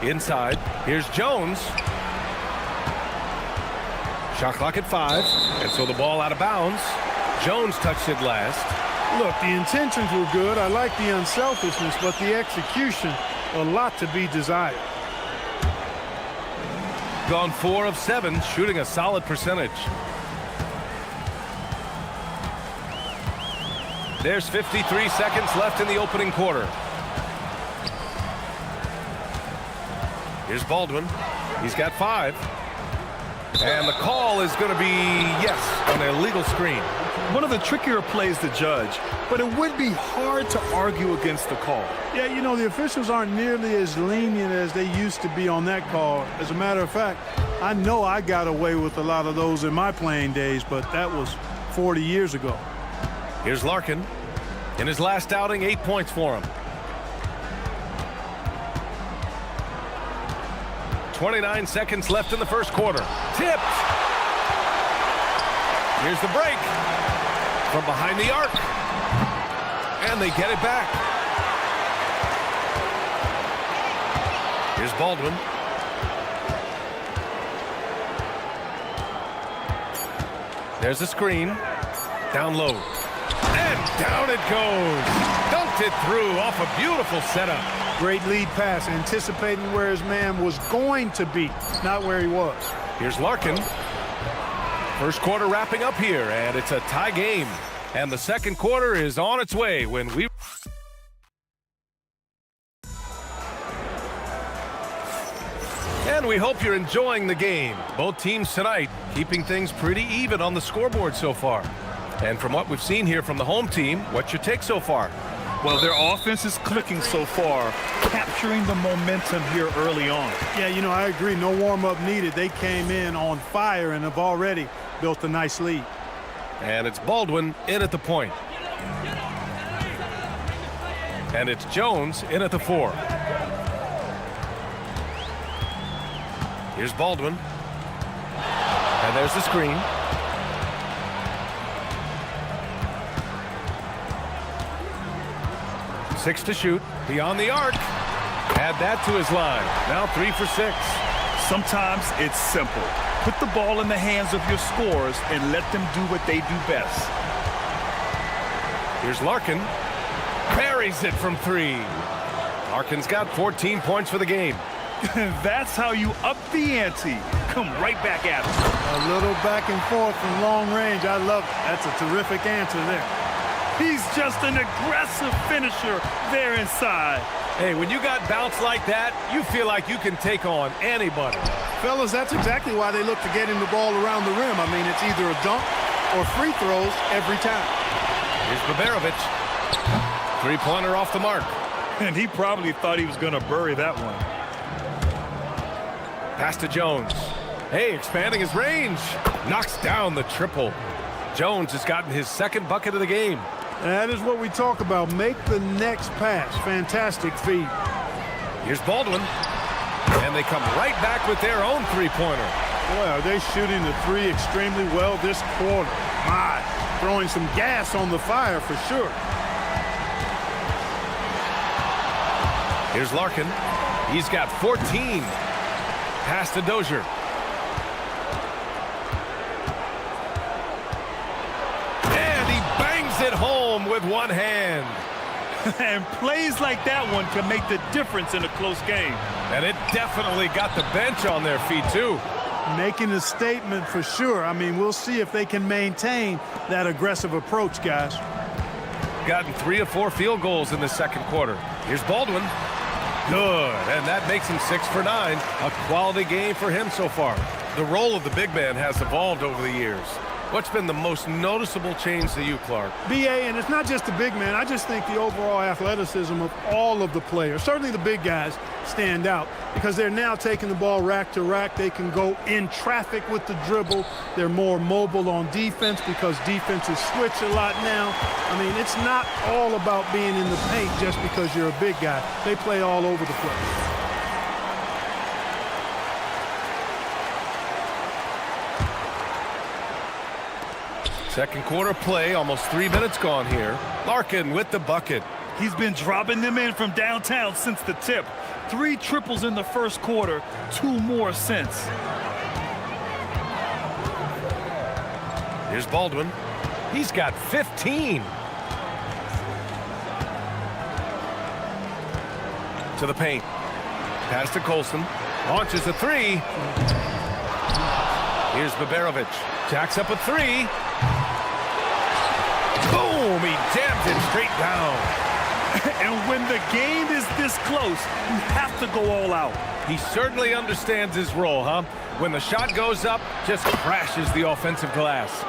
Inside. Here's Jones. Shot clock at 5. And so the ball out of bounds. Jones touched it last. Look, the intentions were good. I like the unselfishness, but the execution, a lot to be desired. gone 4 of 7, shooting a solid percentage. There's 53 seconds left in the opening quarter. Here's Baldwin. He's got 5. And the call is going to be, yes, on an illegal screen. One of the trickier plays to judge, but it would be hard to argue against the call. Yeah, you know, the officials aren't nearly as lenient as they used to be on that call. As a matter of fact, I know I got away with a lot of those in my playing days, but that was 40 years ago. Here's Larkin. In his last outing, 8 points for him. 29 seconds left in the first quarter. Tipped. Here's the break. From behind the arc. And they get it back. Here's Baldwin. There's the screen. Down low. And down it goes. Dunked it through off a beautiful setup. Great lead pass, anticipating where his man was going to be, not where he was. Here's Larkin. First quarter wrapping up here, and it's a tie game. And the second quarter is on its way when we... And we hope you're enjoying the game. Both teams tonight keeping things pretty even on the scoreboard so far. And from what we've seen here from the home team, what's your take so far? Well, their offense is clicking so far, capturing the momentum here early on. Yeah, you know, I agree. No warm-up needed. They came in on fire and have already built a nice lead. And it's Baldwin in at the point. And it's Jones in at the 4. Here's Baldwin. And there's the screen. Six to shoot. Beyond the arc. Add that to his line. Now 3 for 6. Sometimes it's simple. Put the ball in the hands of your scorers and let them do what they do best. Here's Larkin. Buries it from 3. Larkin's got 14 points for the game. That's how you up the ante. Come right back at him. A little back and forth from long range. I love it. That's a terrific answer there. He's just an aggressive finisher there inside. Hey, when you got bounce like that, you feel like you can take on anybody. Fellas, that's exactly why they look to get him the ball around the rim. I mean, it's either a dunk or free throws every time. Here's Baberovic. Three-pointer off the mark. And he probably thought he was going to bury that one. Pass to Jones. Hey, expanding his range. Knocks down the triple. Jones has gotten his second bucket of the game. That is what we talk about. Make the next pass. Fantastic feed. Here's Baldwin. And they come right back with their own three-pointer. Boy, are they shooting the 3 extremely well this quarter. My, throwing some gas on the fire for sure. Here's Larkin. He's got 14. Pass to Dozier. It home with one hand. And plays like that one can make the difference in a close game. And it definitely got the bench on their feet too. Making a statement for sure. I mean, we'll see if they can maintain that aggressive approach, guys. Gotten 3 of 4 field goals in the second quarter. Here's Baldwin. Good, and that makes him 6 for 9. A quality game for him so far. The role of the big man has evolved over the years. What's been the most noticeable change to you, Clark? B.A., and it's not just the big man. I just think the overall athleticism of all of the players, certainly the big guys, stand out because they're now taking the ball rack to rack. They can go in traffic with the dribble. They're more mobile on defense because defenses switch a lot now. I mean, it's not all about being in the paint just because you're a big guy. They play all over the place. Second quarter play, almost 3 minutes gone here. Larkin with the bucket. He's been dropping them in from downtown since the tip. 3 triples in the first quarter, 2 more since. Here's Baldwin. He's got 15. To the paint. Pass to Colson. Launches a 3. Here's Baberovic. Jacks up a three. Boom! He jams it straight down. And when the game is this close, you have to go all out. He certainly understands his role, huh? When the shot goes up, just crashes the offensive glass.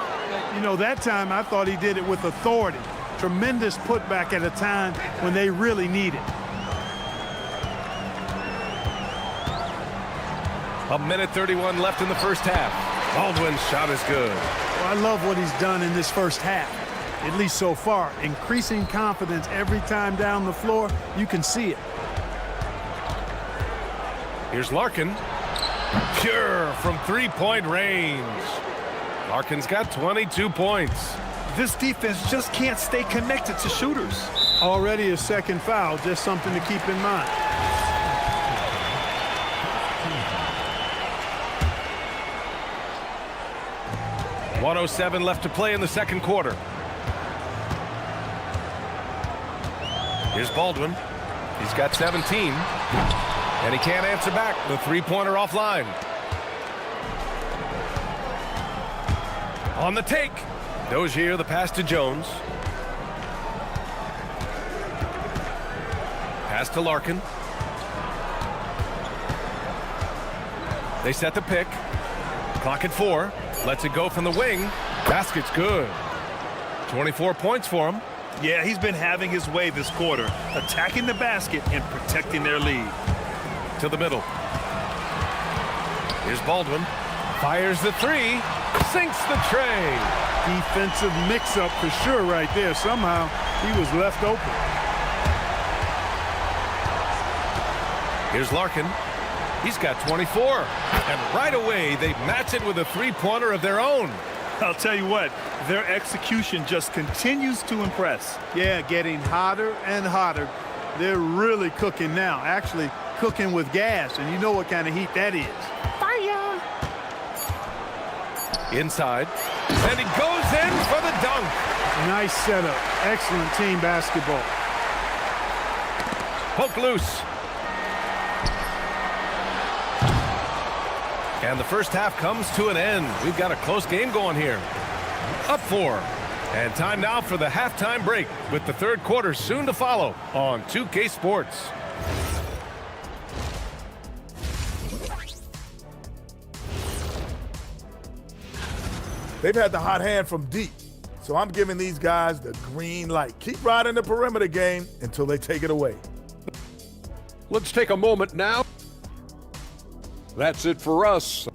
You know, that time I thought he did it with authority. Tremendous putback at a time when they really need it. A minute 31 left in the first half. Baldwin's shot is good. Well, I love what he's done in this first half, at least so far. Increasing confidence every time down the floor. You can see it. Here's Larkin. Pure from three-point range. Larkin's got 22 points. This defense just can't stay connected to shooters. Already a second foul, just something to keep in mind. .107 left to play in the second quarter. Here's Baldwin. He's got 17. And he can't answer back. The three-pointer offline. On the take. Dozier, the pass to Jones. Pass to Larkin. They set the pick. Clock at 4. Lets it go from the wing. Basket's good. 24 points for him. Yeah, he's been having his way this quarter, attacking the basket and protecting their lead. To the middle. Here's Baldwin. Fires the three. Sinks the tray. Defensive mix-up for sure right there. Somehow he was left open. Here's Larkin. He's got 24. And right away, they match it with a three-pointer of their own. I'll tell you what, their execution just continues to impress. Yeah, getting hotter and hotter. They're really cooking now. Actually, cooking with gas, and you know what kind of heat that is. Fire! Inside. And he goes in for the dunk. Nice setup. Excellent team basketball. Poke loose. And the first half comes to an end. We've got a close game going here. Up 4. And time now for the halftime break, with the third quarter soon to follow on 2K Sports. They've had the hot hand from deep, so I'm giving these guys the green light. Keep riding the perimeter game until they take it away. Let's take a moment now. That's it for us.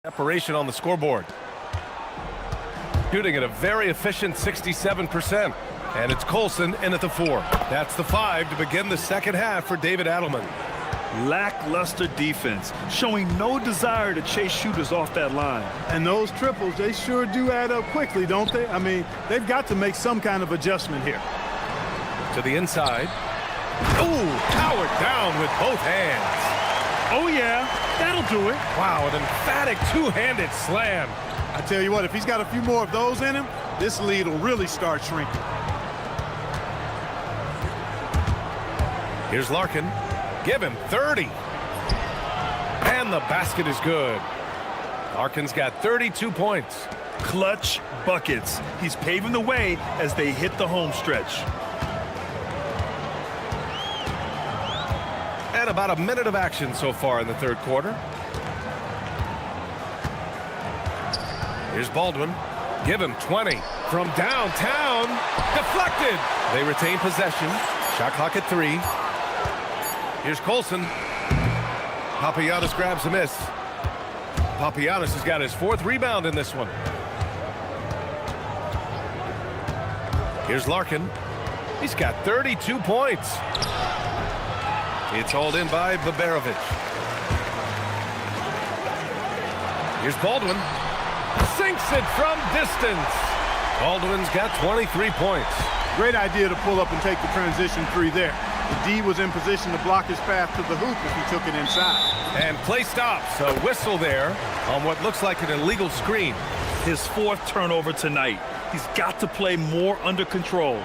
Separation on the scoreboard. Shooting at a very efficient 67%. And it's Colson in at the 4. That's the 5 to begin the second half for David Adelman. Lackluster defense, showing no desire to chase shooters off that line. And those triples, they sure do add up quickly, don't they? I mean, they've got to make some kind of adjustment here. To the inside. Ooh, powered down with both hands. Oh, yeah, that'll do it. Wow, an emphatic two-handed slam. I tell you what, if he's got a few more of those in him, this lead will really start shrinking. Here's Larkin. Give him 30. And the basket is good. Larkin's got 32 points. Clutch buckets. He's paving the way as they hit the home stretch. And about a minute of action so far in the third quarter. Here's Baldwin. Give him 20 from downtown. Deflected. They retain possession. Shot clock at 3. Here's Colson. Papagiannis grabs a miss. Papagiannis has got his 4th rebound in this one. Here's Larkin. He's got 32 points. It's hauled in by Baberovic. Here's Baldwin. Sinks it from distance. Baldwin's got 23 points. Great idea to pull up and take the transition 3 there. The D was in position to block his path to the hoop if he took it inside. And play stops. A whistle there on what looks like an illegal screen. His 4th turnover tonight. He's got to play more under control.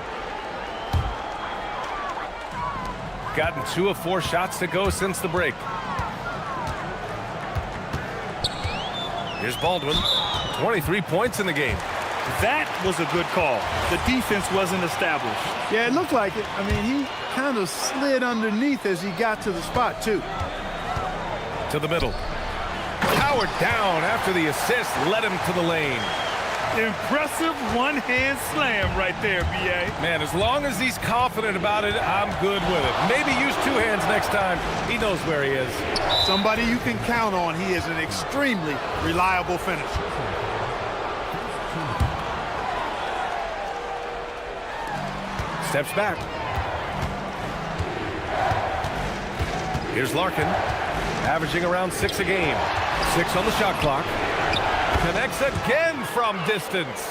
Gotten 2 of 4 shots to go since the break. Here's Baldwin. 23 points in the game. That was a good call. The defense wasn't established. Yeah, it looked like it. I mean, he kind of slid underneath as he got to the spot, too. To the middle. Powered down after the assist led him to the lane. Impressive one-hand slam right there, B.A. Man, as long as he's confident about it, I'm good with it. Maybe use 2 hands next time. He knows where he is. Somebody you can count on. He is an extremely reliable finisher. Steps back. Here's Larkin, averaging around 6 a game. 6 on the shot clock. Connects again from distance.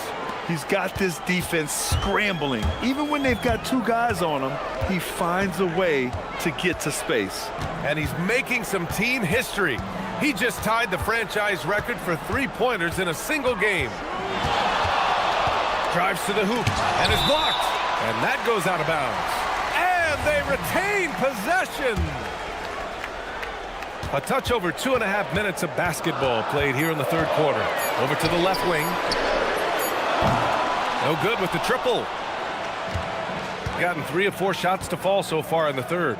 He's got this defense scrambling. Even when they've got 2 guys on him, he finds a way to get to space. And he's making some team history. He just tied the franchise record for 3-pointers in a single game. Drives to the hoop and is blocked. And that goes out of bounds. And they retain possession. A touch over 2.5 minutes of basketball played here in the 3rd quarter. Over to the left wing. No good with the triple. Gotten 3 of 4 shots to fall so far in the 3rd.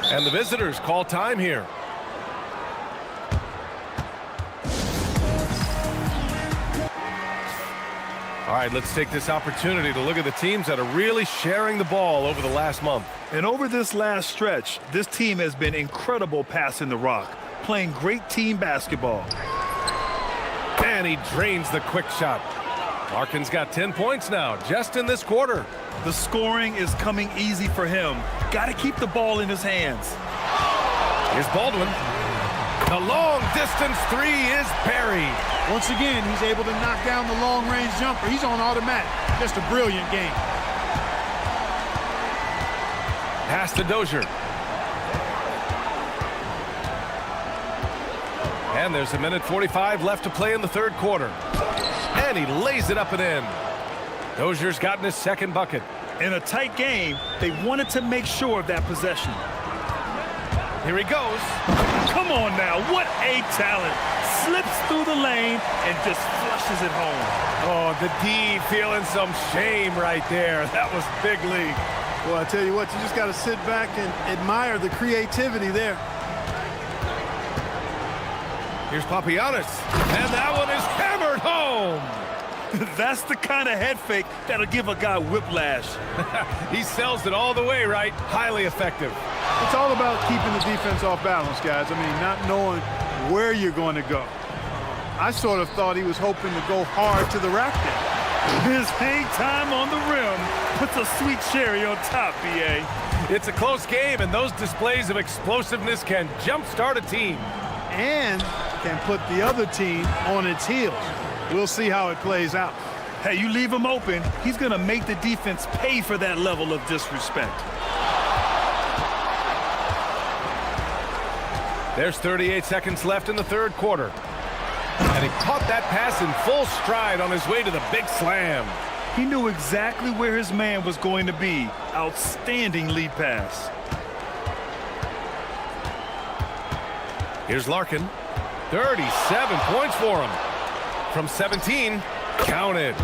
And the visitors call time here. All right, let's take this opportunity to look at the teams that are really sharing the ball over the last month. And over this last stretch, this team has been incredible passing the rock, playing great team basketball. And he drains the quick shot. Larkin's got 10 points now, just in this quarter. The scoring is coming easy for him. Got to keep the ball in his hands. Here's Baldwin. The long-distance 3 is buried. Once again, he's able to knock down the long-range jumper. He's on automatic. Just a brilliant game. Pass to Dozier. And there's 1:45 left to play in the 3rd quarter. And he lays it up and in. Dozier's gotten his 2nd bucket. In a tight game, they wanted to make sure of that possession. Here he goes. Come on now, what a talent. Slips through the lane and just flushes it home. Oh, the D feeling some shame right there. That was big league. Well, I tell you what, you just got to sit back and admire the creativity there. Here's Papagiannis. And that one is hammered home. That's the kind of head fake that'll give a guy whiplash. He sells it all the way, right? Highly effective. It's all about keeping the defense off balance, guys. I mean, not knowing where you're going to go. I sort of thought he was hoping to go hard to the rack there. His hang time on the rim puts a sweet cherry on top, B.A. It's a close game, and those displays of explosiveness can jumpstart a team. And can put the other team on its heels. We'll see how it plays out. Hey, you leave him open, he's going to make the defense pay for that level of disrespect. There's 38 seconds left in the 3rd quarter. And he caught that pass in full stride on his way to the big slam. He knew exactly where his man was going to be. Outstanding lead pass. Here's Larkin. 37 points for him. From 17, counted.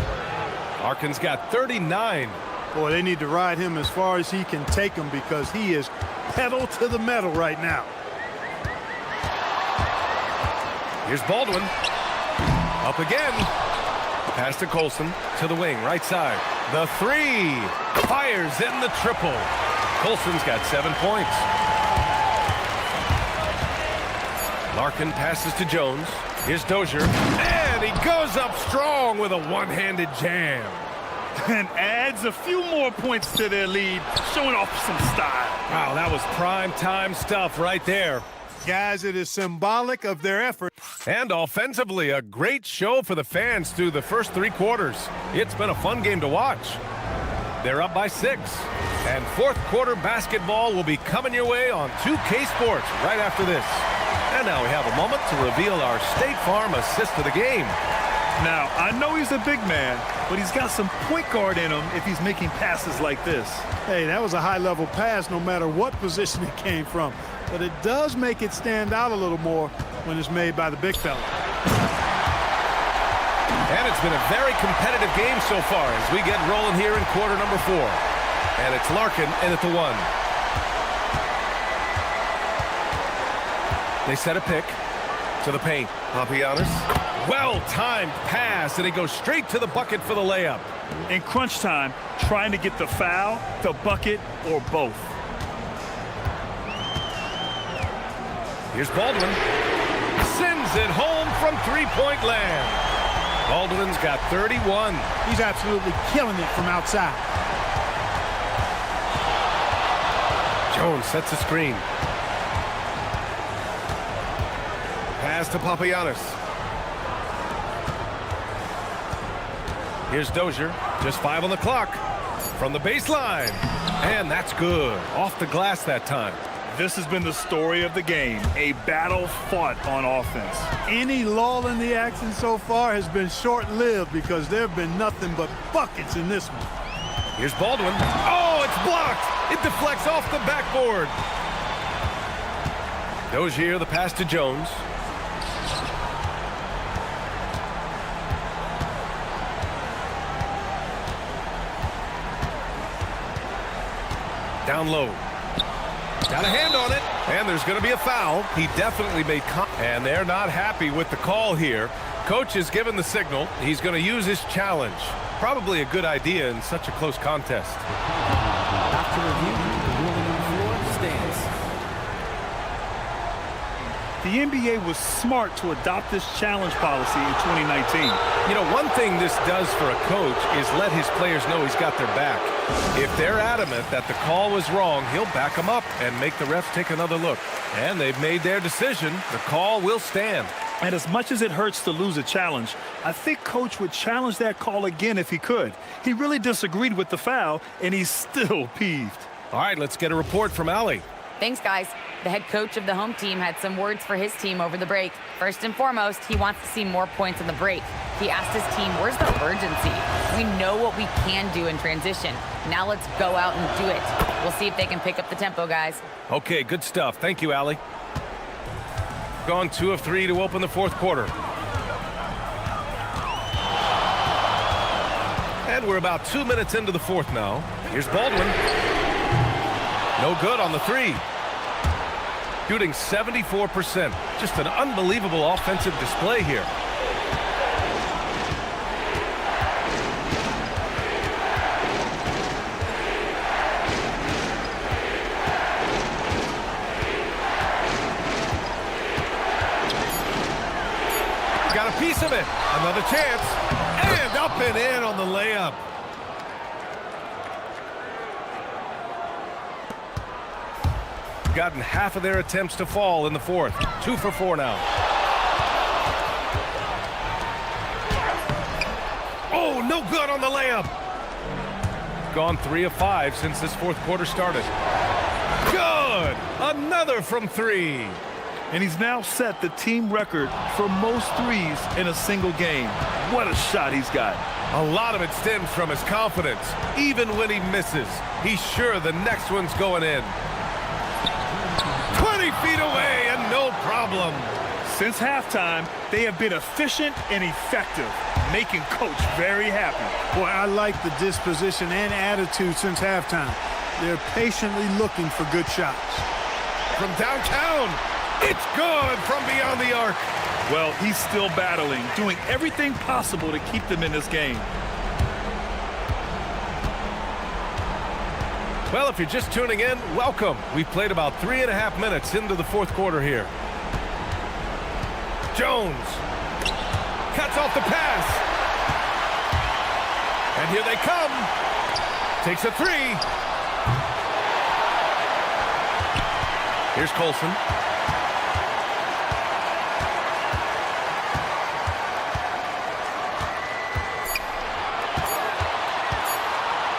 Larkin's got 39. Boy, they need to ride him as far as he can take him because he is pedal to the metal right now. Here's Baldwin. Up again. Pass to Colson, to the wing, right side. The three. Fires in the triple. Colson's got 7 points. Larkin passes to Jones. Here's Dozier. And he goes up strong with a one-handed jam. And adds a few more points to their lead, showing off some style. Wow, that was prime-time stuff right there. Guys, it is symbolic of their effort. And offensively, a great show for the fans through the first 3 quarters. It's been a fun game to watch. They're up by 6. And fourth quarter basketball will be coming your way on 2K Sports right after this. And now we have a moment to reveal our State Farm assist of the game. Now, I know he's a big man, but he's got some point guard in him if he's making passes like this. Hey, that was a high-level pass no matter what position it came from. But it does make it stand out a little more when it's made by the big fella. And it's been a very competitive game so far as we get rolling here in quarter number 4. And it's Larkin in at the 1. They set a pick to the paint. Papagiannis. Well-timed pass, and he goes straight to the bucket for the layup. In crunch time, trying to get the foul, the bucket, or both. Here's Baldwin. Sends it home from three-point land. Baldwin's got 31. He's absolutely killing it from outside. Jones sets a screen. Pass to Papagiannis. Here's Dozier. Just 5 on the clock. From the baseline. And that's good. Off the glass that time. This has been the story of the game. A battle fought on offense. Any lull in the action so far has been short-lived because there have been nothing but buckets in this one. Here's Baldwin. Oh, it's blocked. It deflects off the backboard. Dozier, the pass to Jones. Down low. Got a hand on it, and there's going to be a foul. He definitely made and they're not happy with the call here. Coach has given the signal. He's going to use his challenge. Probably a good idea in such a close contest. After review, the ruling on the floor stands. The NBA was smart to adopt this challenge policy in 2019. You know, one thing this does for a coach is let his players know he's got their back. If they're adamant that the call was wrong, he'll back them up and make the refs take another look. And they've made their decision. The call will stand. And as much as it hurts to lose a challenge, I think Coach would challenge that call again if he could. He really disagreed with the foul, and he's still peeved. All right, let's get a report from Allie. Thanks, guys. The head coach of the home team had some words for his team over the break. First and foremost, he wants to see more points in the break. He asked his team, where's the urgency? We know what we can do in transition. Now let's go out and do it. We'll see if they can pick up the tempo, guys. Okay, good stuff. Thank you, Allie. Gone 2 of 3 to open the fourth quarter. And we're about 2 minutes into the fourth now. Here's Baldwin. No good on the 3. Shooting 74%. Just an unbelievable offensive display here. Got a piece of it. Another chance. And up and in on the layup. Gotten half of their attempts to fall in the fourth. 2 for 4 now. Oh, no good on the layup. Gone 3 of 5 since this fourth quarter started. Good. Another from 3. And he's now set the team record for most threes in a single game. What a shot he's got. A lot of it stems from his confidence. Even when he misses, he's sure the next one's going in. 20 feet away and no problem. Since halftime, they have been efficient and effective, making Coach very happy. Boy, I like the disposition and attitude since halftime. They're patiently looking for good shots. From downtown, it's good from beyond the arc. Well, he's still battling, doing everything possible to keep them in this game. Well, if you're just tuning in, welcome. We've played about 3.5 minutes into the fourth quarter here. Jones cuts off the pass. And here they come. Takes a three. Here's Colson.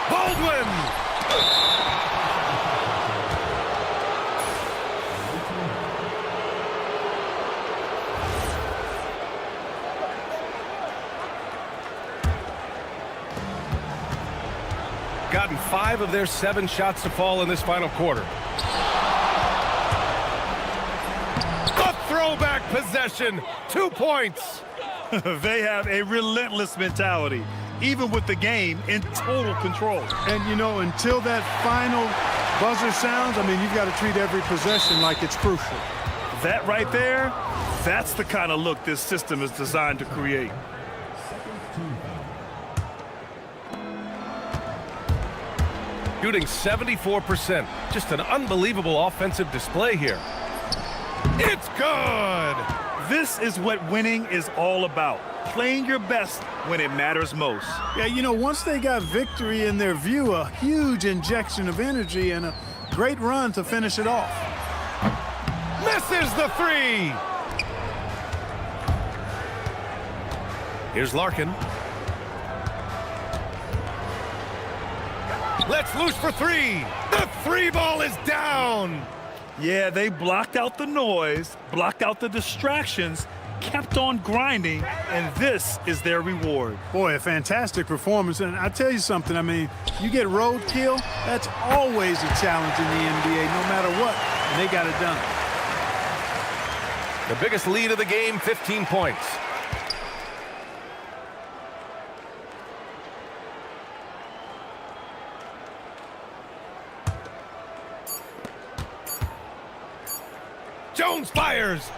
Baldwin. Gotten 5 of their 7 shots to fall in this final quarter. A throwback possession, 2 points. They have a relentless mentality, even with the game in total control. And, you know, until that final buzzer sounds, I mean, you've got to treat every possession like it's crucial. That right there, that's the kind of look this system is designed to create. Shooting 74%. Just an unbelievable offensive display here. It's good! This is what winning is all about. Playing your best when it matters most. Yeah, you know, once they got victory in their view, a huge injection of energy and a great run to finish it off. Misses the three! Here's Larkin. Let's loose for three. The three ball is down. Yeah, they blocked out the noise, blocked out the distractions, kept on grinding, and this is their reward. Boy, a fantastic performance. And I tell you something, I mean, you get roadkill, that's always a challenge in the NBA, no matter what, and they got it done. The biggest lead of the game, 15 points. Jones fires.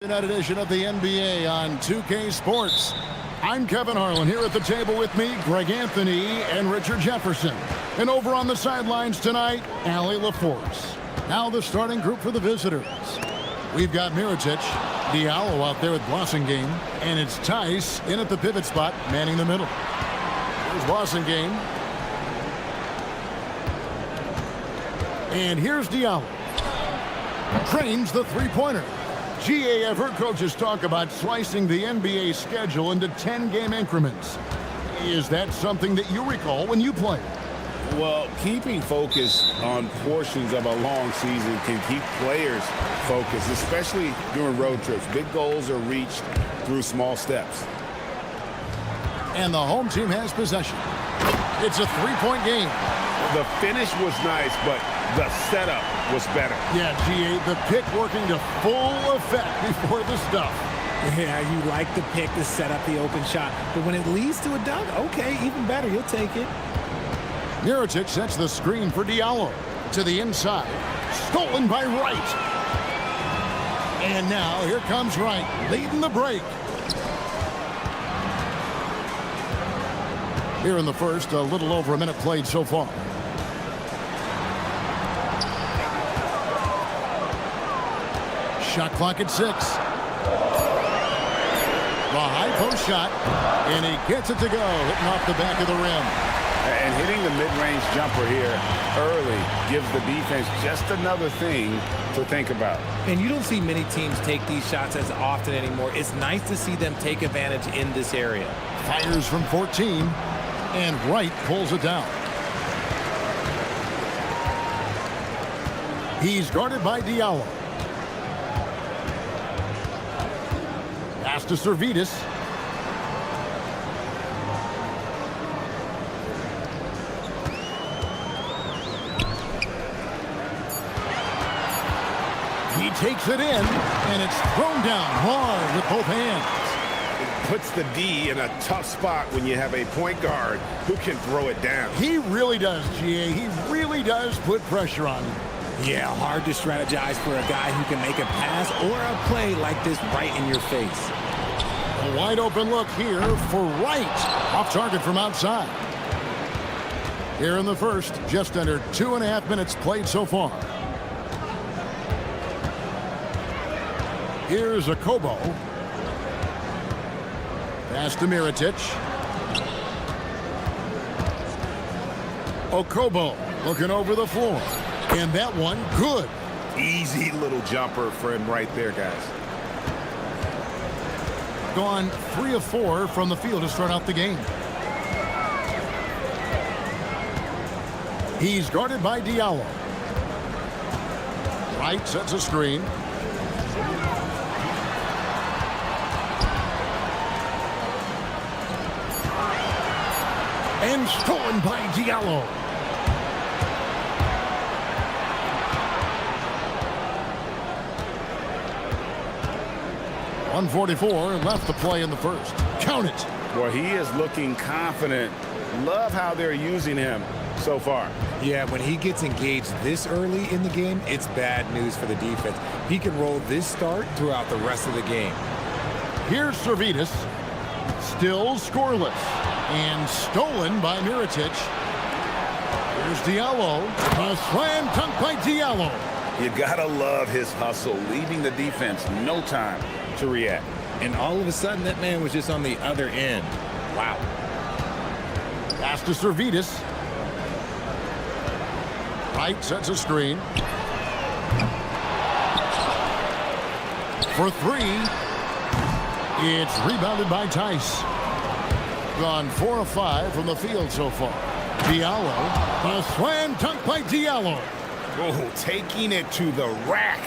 That edition of the NBA on 2K Sports. I'm Kevin Harlan. Here at the table with me, Greg Anthony and Richard Jefferson. And over on the sidelines tonight, Allie LaForce. Now the starting group for the visitors. We've got Mirotic, Diallo out there with Blossingame, and it's Tice in at the pivot spot, manning the middle. Here's Blossingame. And here's Diallo. Trains the three-pointer. GA, I've heard coaches talk about slicing the NBA schedule into 10-game increments. Is that something that you recall when you played? Well, keeping focus on portions of a long season can keep players focused, especially during road trips. Big goals are reached through small steps. And the home team has possession. It's a three-point game. The finish was nice, but the setup was better. Yeah, GA, the pick working to full effect before the stuff. Yeah, you like the pick to set up the open shot. But when it leads to a dunk, okay, even better. You'll take it. Mirotic sets the screen for Diallo. To the inside. Stolen by Wright. And now here comes Wright, leading the break. Here in the first, a little over a minute played so far. Shot clock at 6. The high post shot, and he gets it to go, hitting off the back of the rim. And hitting the mid-range jumper here early gives the defense just another thing to think about. And you don't see many teams take these shots as often anymore. It's nice to see them take advantage in this area. Fires from 14, and Wright pulls it down. He's guarded by Diallo. Pass to Servetus. He takes it in, and it's thrown down hard with both hands. It puts the D in a tough spot when you have a point guard who can throw it down. He really does, GA. He really does put pressure on him. Yeah, hard to strategize for a guy who can make a pass or a play like this right in your face. A wide open look here for Wright. Off target from outside. Here in the first, just under 2.5 minutes played so far. Here's Okobo. Pass to Mirotic. Okobo looking over the floor. And that one, good. Easy little jumper for him right there, guys. Gone 3 of 4 from the field to start out the game. He's guarded by Diallo. Wright sets a screen. And stolen by Diallo. .144 left to play in the first. Count it. Well, he is looking confident. Love how they're using him so far. Yeah, when he gets engaged this early in the game, it's bad news for the defense. He can roll this start throughout the rest of the game. Here's Servetus. Still scoreless. And stolen by Mirotic. Here's Diallo. A slam dunk by Diallo. You gotta love his hustle, leaving the defense no time to react. And all of a sudden, that man was just on the other end. Wow. Pass to Servetus. Wright sets a screen. For 3. It's rebounded by Tice. Gone 4 of 5 from the field so far. Diallo. A slam dunk by Diallo. Oh, taking it to the rack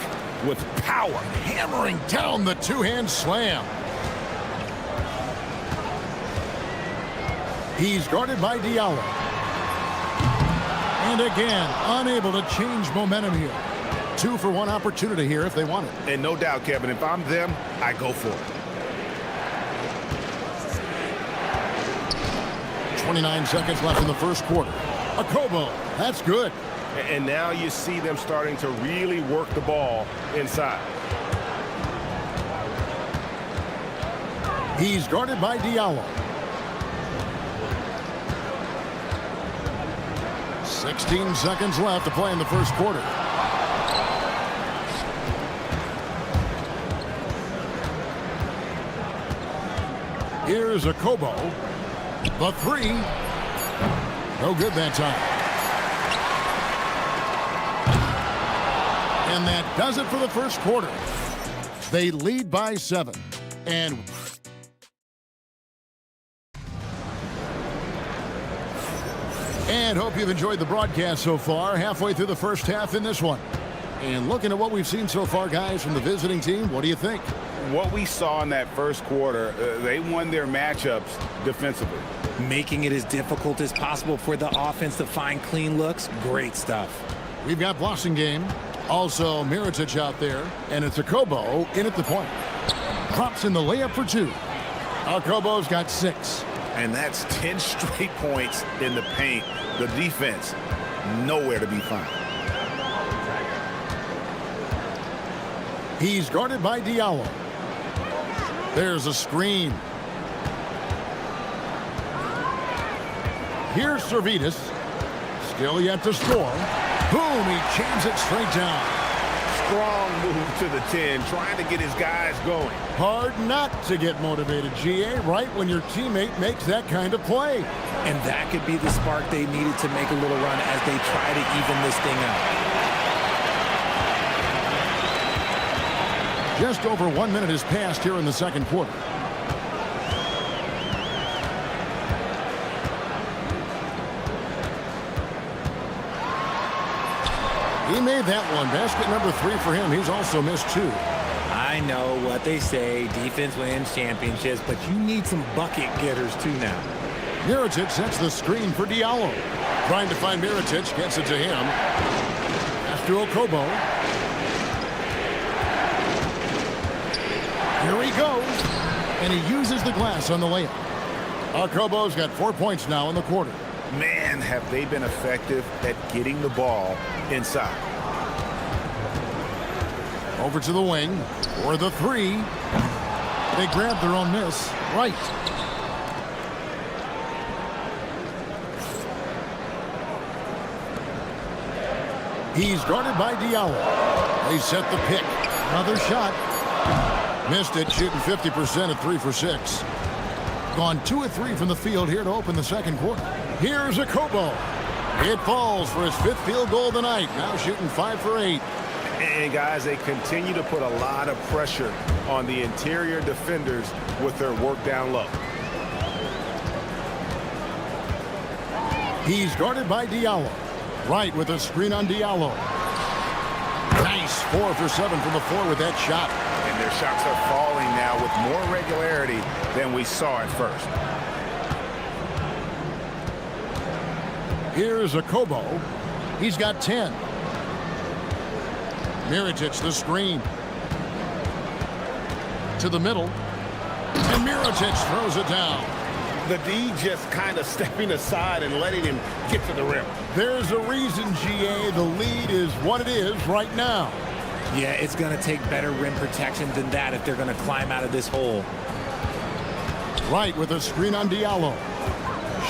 with power. Hammering down the two-hand slam. He's guarded by Diallo. And again, unable to change momentum here. 2 for 1 opportunity here if they want it. And no doubt, Kevin, if I'm them, I go for it. 29 seconds left in the first quarter. Okobo, that's good. And now you see them starting to really work the ball inside. He's guarded by Diallo. 16 seconds left to play in the first quarter. Here's a Kobo. The three. No good that time. And that does it for the first quarter. They lead by 7. And hope you've enjoyed the broadcast so far. Halfway through the first half in this one. And looking at what we've seen so far, guys, from the visiting team, what do you think? What we saw in that first quarter, they won their matchups defensively. Making it as difficult as possible for the offense to find clean looks. Great stuff. We've got Blossingame. Also, Mirotic out there. And it's a Kobo in at the point. Drops in the layup for 2. Kobo's got 6. And that's 10 straight points in the paint. The defense, nowhere to be found. He's guarded by Diallo. There's a screen. Here's Servetus. Still yet to score. Boom, he jams it straight down. Strong move to the 10, trying to get his guys going. Hard not to get motivated, GA, right when your teammate makes that kind of play. And that could be the spark they needed to make a little run as they try to even this thing out. Just over 1 minute has passed here in the second quarter. He made that one. Basket number 3 for him. He's also missed 2. I know what they say. Defense wins championships, but you need some bucket getters too now. Mirotic sets the screen for Diallo. Trying to find Mirotic. Gets it to him. Pass to Kobo. Here he goes. And he uses the glass on the layup. Kobo's got 4 points now in the quarter. Man, have they been effective at getting the ball inside. Over to the wing for the 3. They grab their own miss. Right. He's guarded by Diallo. They set the pick. Another shot. Missed it, shooting 50% at 3 for 6. Gone 2 of 3 from the field here to open the second quarter. Here's a Kobo. It falls for his 5th field goal of the night. Now shooting 5 for 8. And guys, they continue to put a lot of pressure on the interior defenders with their work down low. He's guarded by Diallo. Right with a screen on Diallo. Nice 4 for 7 from the floor with that shot. And their shots are falling now with more regularity than we saw at first. Here's a Kobo. He's got 10. Mirotic the screen. To the middle. And Mirotic throws it down. The D just kind of stepping aside and letting him get to the rim. There's a reason, GA. The lead is what it is right now. Yeah, it's going to take better rim protection than that if they're going to climb out of this hole. Right with a screen on Diallo.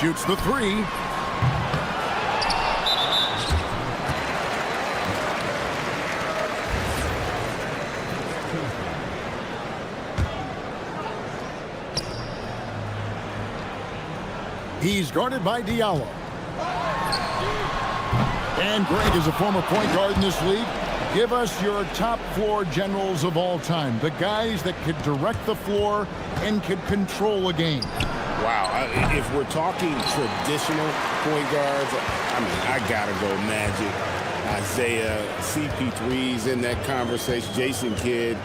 Shoots the 3. He's guarded by Diallo. And Greg is a former point guard in this league. Give us your top floor generals of all time. The guys that could direct the floor and could control a game. Wow. If we're talking traditional point guards, I mean, I got to go Magic, Isaiah, CP3's in that conversation, Jason Kidd.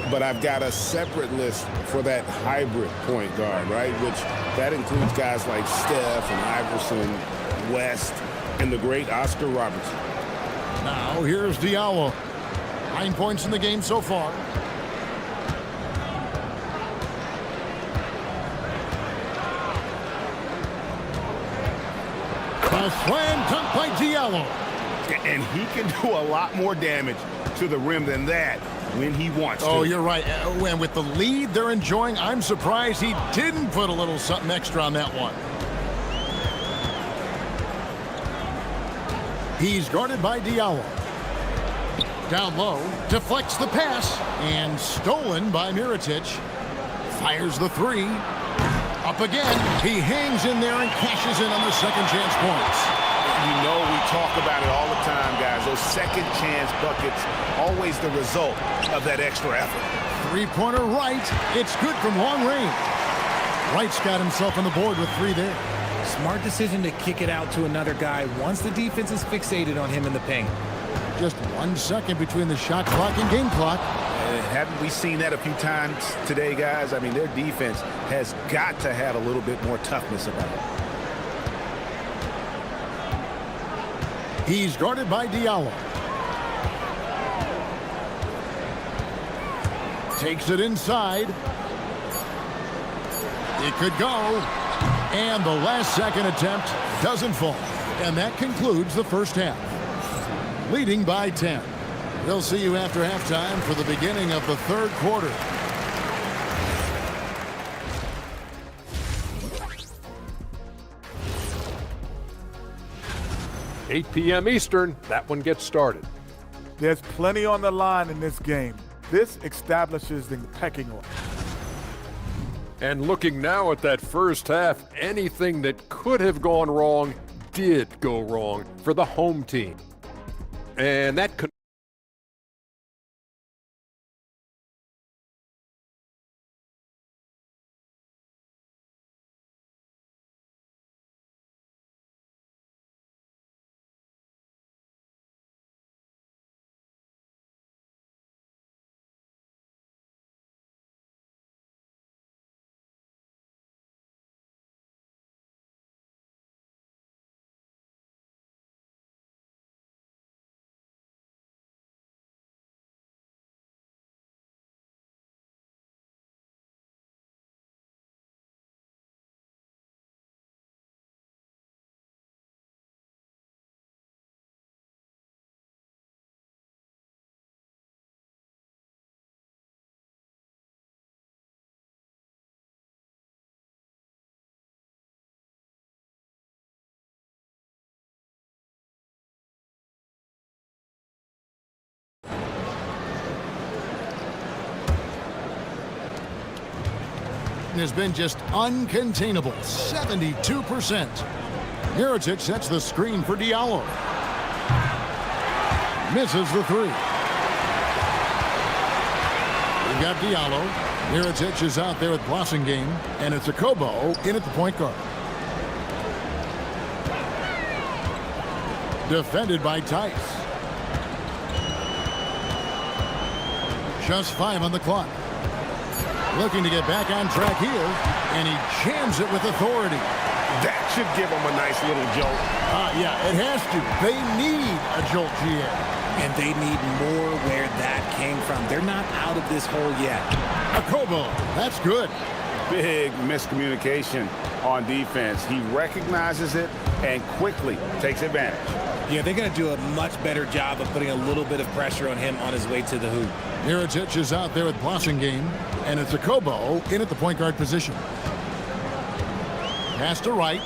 But I've got a separate list for that hybrid point guard, right? Which that includes guys like Steph and Iverson, West, and the great Oscar Robertson. Now here's Diallo. 9 points in the game so far. A slam dunk by Diallo. And he can do a lot more damage to the rim than that when he wants to. Oh, you're right. And with the lead they're enjoying, I'm surprised he didn't put a little something extra on that one. He's guarded by Diallo. Down low, deflects the pass, and stolen by Mirotic. Fires the three. Up again. He hangs in there and cashes in on the second chance points. You know we talk about it all the time, guys. Those second chance buckets, always the result of that extra effort. Three-pointer right. It's good from long range. Wright's got himself on the board with three there. Smart decision to kick it out to another guy once the defense is fixated on him in the paint. Just 1 second between the shot clock and game clock. Haven't we seen that a few times today, guys? I mean, their defense has got to have a little bit more toughness about it. He's guarded by Diallo. Takes it inside. It could go. And the last second attempt doesn't fall. And that concludes the first half. Leading by 10. We'll see you after halftime for the beginning of the third quarter. $8 p.m. Eastern, that one gets started. There's plenty on the line in this game. This establishes the pecking order. And looking now at that first half, anything that could have gone wrong did go wrong for the home team. And that could has been just uncontainable. 72%. Mirotic sets the screen for Diallo. Misses the three. We've got Diallo. Mirotic is out there with Blossingame, and it's a Kobo in at the point guard. Defended by Tice. Just 5 on the clock. Looking to get back on track here, and he jams it with authority. That should give him a nice little jolt. Yeah, it has to. They need a jolt, GA. And they need more where that came from. They're not out of this hole yet. A Kobo. That's good. Big miscommunication on defense. He recognizes it and quickly takes advantage. Yeah, they're going to do a much better job of putting a little bit of pressure on him on his way to the hoop. Mirotic is out there with Blossingame, and it's a Kobo in at the point guard position. Pass to Wright.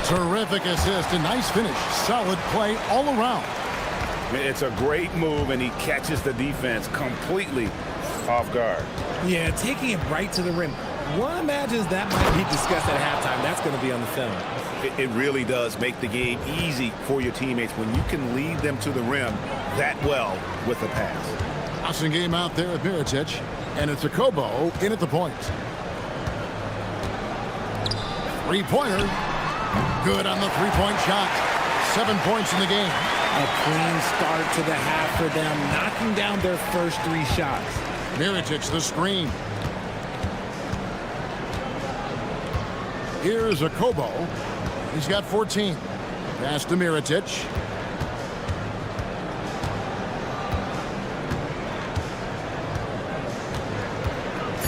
Terrific assist, a nice finish. Solid play all around. It's a great move, and he catches the defense completely off guard. Yeah, taking it right to the rim. One imagines that might be discussed at halftime. That's going to be on the film. It really does make the game easy for your teammates when you can lead them to the rim that well with the pass. Awesome game out there with Mirotic, and it's a Kobo in at the point. Three-pointer. Good on the three-point shot. 7 points in the game. A clean start to the half for them, knocking down their first 3 shots. Mirotic the screen. Here's a Kobo. He's got 14. Pass to Mirotic.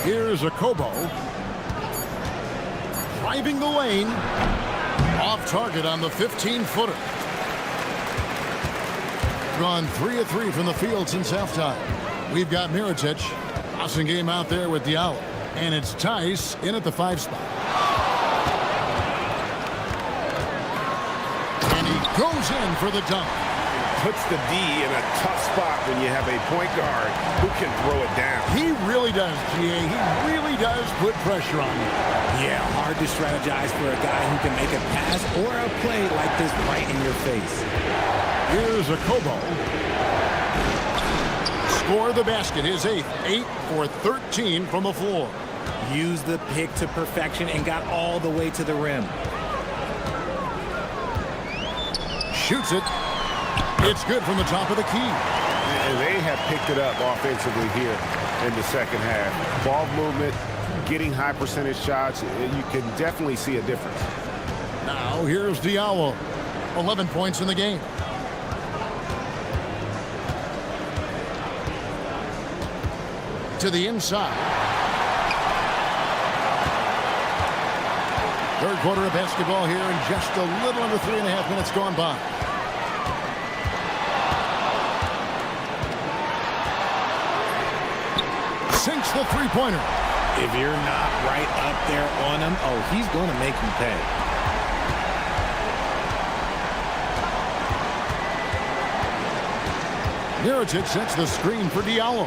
Here's a Kobo. Driving the lane. Off target on the 15-footer. Gone 3 of 3 from the field since halftime. We've got Mirotic. Passing game out there with Diallo. And it's Tice in at the 5 spot. And he goes in for the dunk. Puts the D in a tough spot when you have a point guard who can throw it down. He really does, GA. He really does put pressure on you. Yeah, hard to strategize for a guy who can make a pass or a play like this right in your face. Here's a Kobo. Score the basket, his 8th. 8 for 13 from the floor. Used the pick to perfection and got all the way to the rim. Shoots it. It's good from the top of the key. And they have picked it up offensively here in the second half. Ball movement, getting high percentage shots, you can definitely see a difference. Now here's Diallo. 11 points in the game. To the inside. Third quarter of basketball here and just a little under 3.5 minutes gone by. Sinks the three-pointer. If you're not right up there on him, oh, he's going to make you pay. Mirotic sets the screen for Diallo.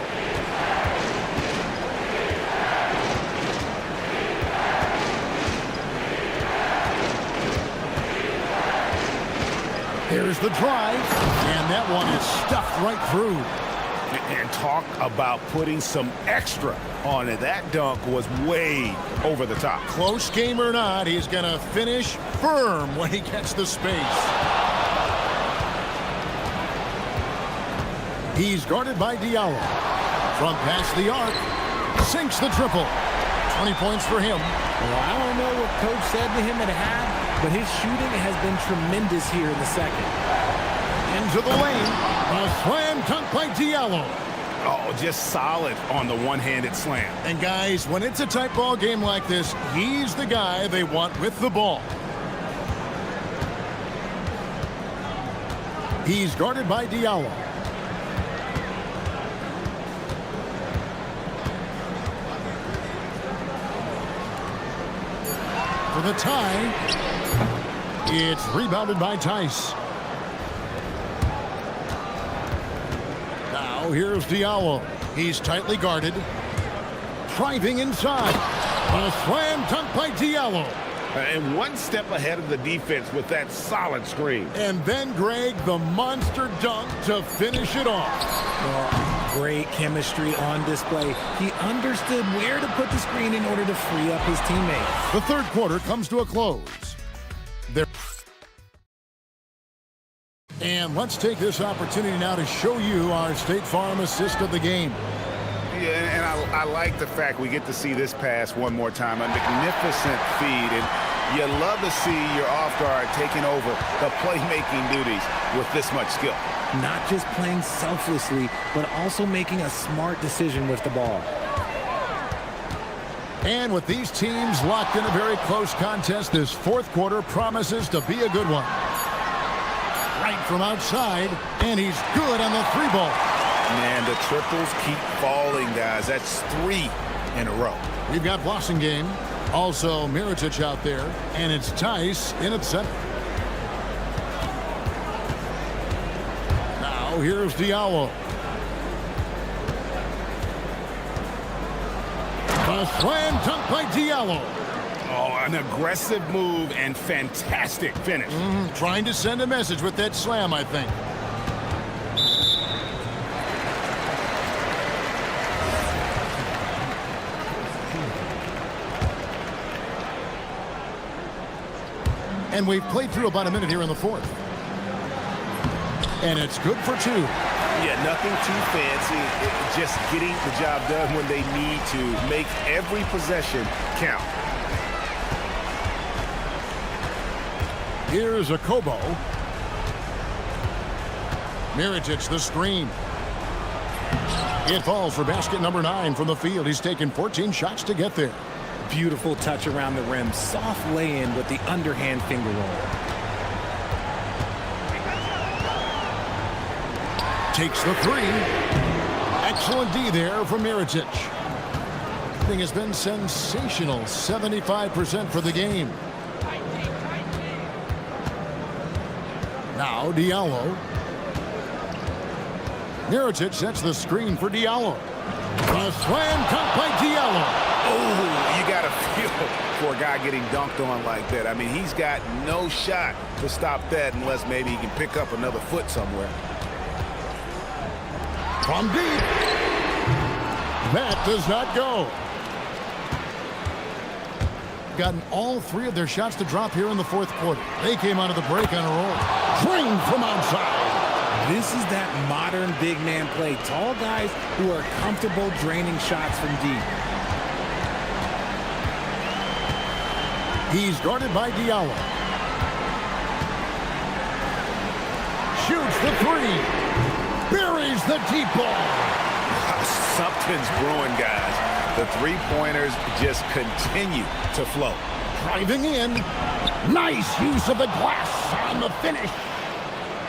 Here's the drive, and that one is stuffed right through. And talk about putting some extra on it. That dunk was way over the top. Close game or not, he's going to finish firm when he gets the space. He's guarded by Diallo. From past the arc, sinks the triple. 20 points for him. Well, I don't know what Coach said to him at half, but his shooting has been tremendous here in the second. Into the lane. A slam dunk by Diallo. Oh, just solid on the one-handed slam. And guys, when it's a tight ball game like this, he's the guy they want with the ball. He's guarded by Diallo. For the tie, it's rebounded by Tice. Now here's Diallo. He's tightly guarded. Driving inside. A slam dunk by Diallo. And one step ahead of the defense with that solid screen. And then, Greg, the monster dunk to finish it off. Well, great chemistry on display. He understood where to put the screen in order to free up his teammate. The third quarter comes to a close. And let's take this opportunity now to show you our State Farm assist of the game. Yeah, and I like the fact we get to see this pass one more time. A magnificent feed, and you love to see your off guard taking over the playmaking duties with this much skill. Not just playing selflessly, but also making a smart decision with the ball. And with these teams locked in a very close contest, this fourth quarter promises to be a good one. Right from outside, and he's good on the three ball. Man, the triples keep falling, guys. That's 3 in a row. We've got Blossingame, also Mirotic out there, and it's Tice in at center. Now here's Diallo. A slam dunk by Diallo. Oh, an aggressive move and fantastic finish. Trying to send a message with that slam, I think. And we've played through about a minute here in the fourth. And it's good for 2. Yeah, nothing too fancy. Just getting the job done when they need to. Make every possession count. Here's a Kobo. Mirotic the screen. It falls for basket number 9 from the field. He's taken 14 shots to get there. Beautiful touch around the rim. Soft lay-in with the underhand finger roll. Takes the 3. Excellent D there from Mirotic. Thing has been sensational. 75% for the game. Now Diallo. Mirotic sets the screen for Diallo. A slam cut by Diallo. Oh, you got to feel for a guy getting dunked on like that. I mean, he's got no shot to stop that unless maybe he can pick up another foot somewhere. From deep. That does not go. Gotten all three of their shots to drop here in the fourth quarter. They came out of the break on a roll. Drained from outside. This is that modern big man play. Tall guys who are comfortable draining shots from deep. He's guarded by Diallo. Shoots the three. Buries the deep ball. Something's brewing, guys. The three-pointers just continue to flow. Driving in. Nice use of the glass on the finish.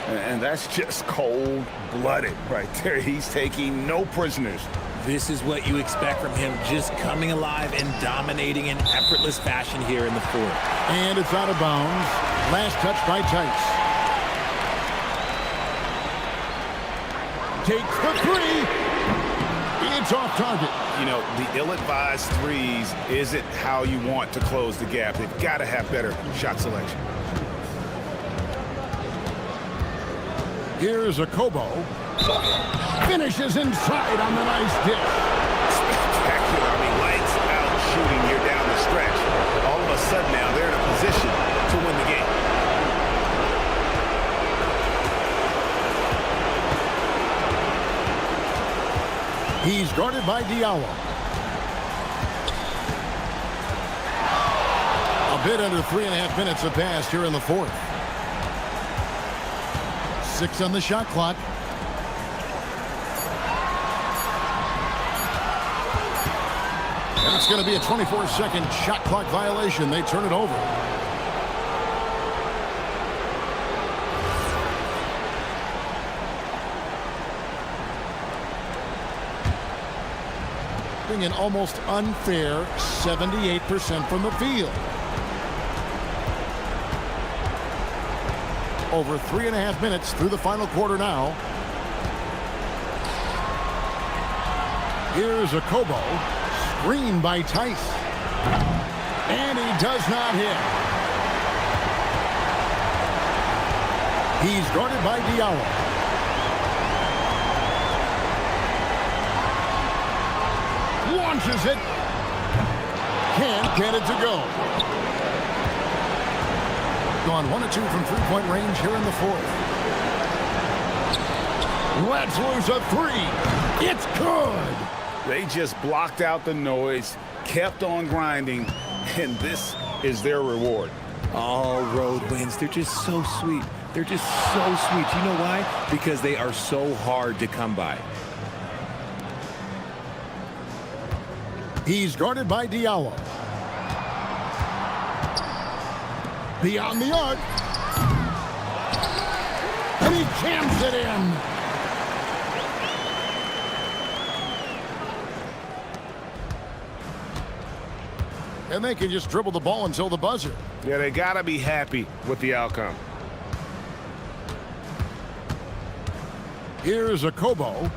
And that's just cold-blooded right there. He's taking no prisoners. This is what you expect from him, just coming alive and dominating in effortless fashion here in the fourth. And it's out of bounds. Last touch by Tice. Takes the three. It's off target. You know, the ill-advised threes isn't how you want to close the gap. They've got to have better shot selection. Here's a Kobo. Finishes inside on the nice dish. Spectacular. I mean, lights out shooting here down the stretch. All of a sudden now they're in a position to win the game. He's guarded by Diallo. A bit under 3.5 minutes have passed here in the fourth. 6 on the shot clock. And it's going to be a 24-second shot clock violation. They turn it over. An almost unfair 78% from the field. Over 3.5 minutes through the final quarter now. Here's a Kobo. Screen by Tice. And he does not hit. He's guarded by Diallo. Launches it. Can't get it to go. Gone 1 of 2 from three-point range here in the fourth. Let's lose a three. It's good. They just blocked out the noise, kept on grinding, and this is their reward. All road wins. They're just so sweet. They're just so sweet. You know why? Because they are so hard to come by. He's guarded by Diallo. Beyond the arc. And he jams it in. And they can just dribble the ball until the buzzer. Yeah, they got to be happy with the outcome. Here's a Kobo.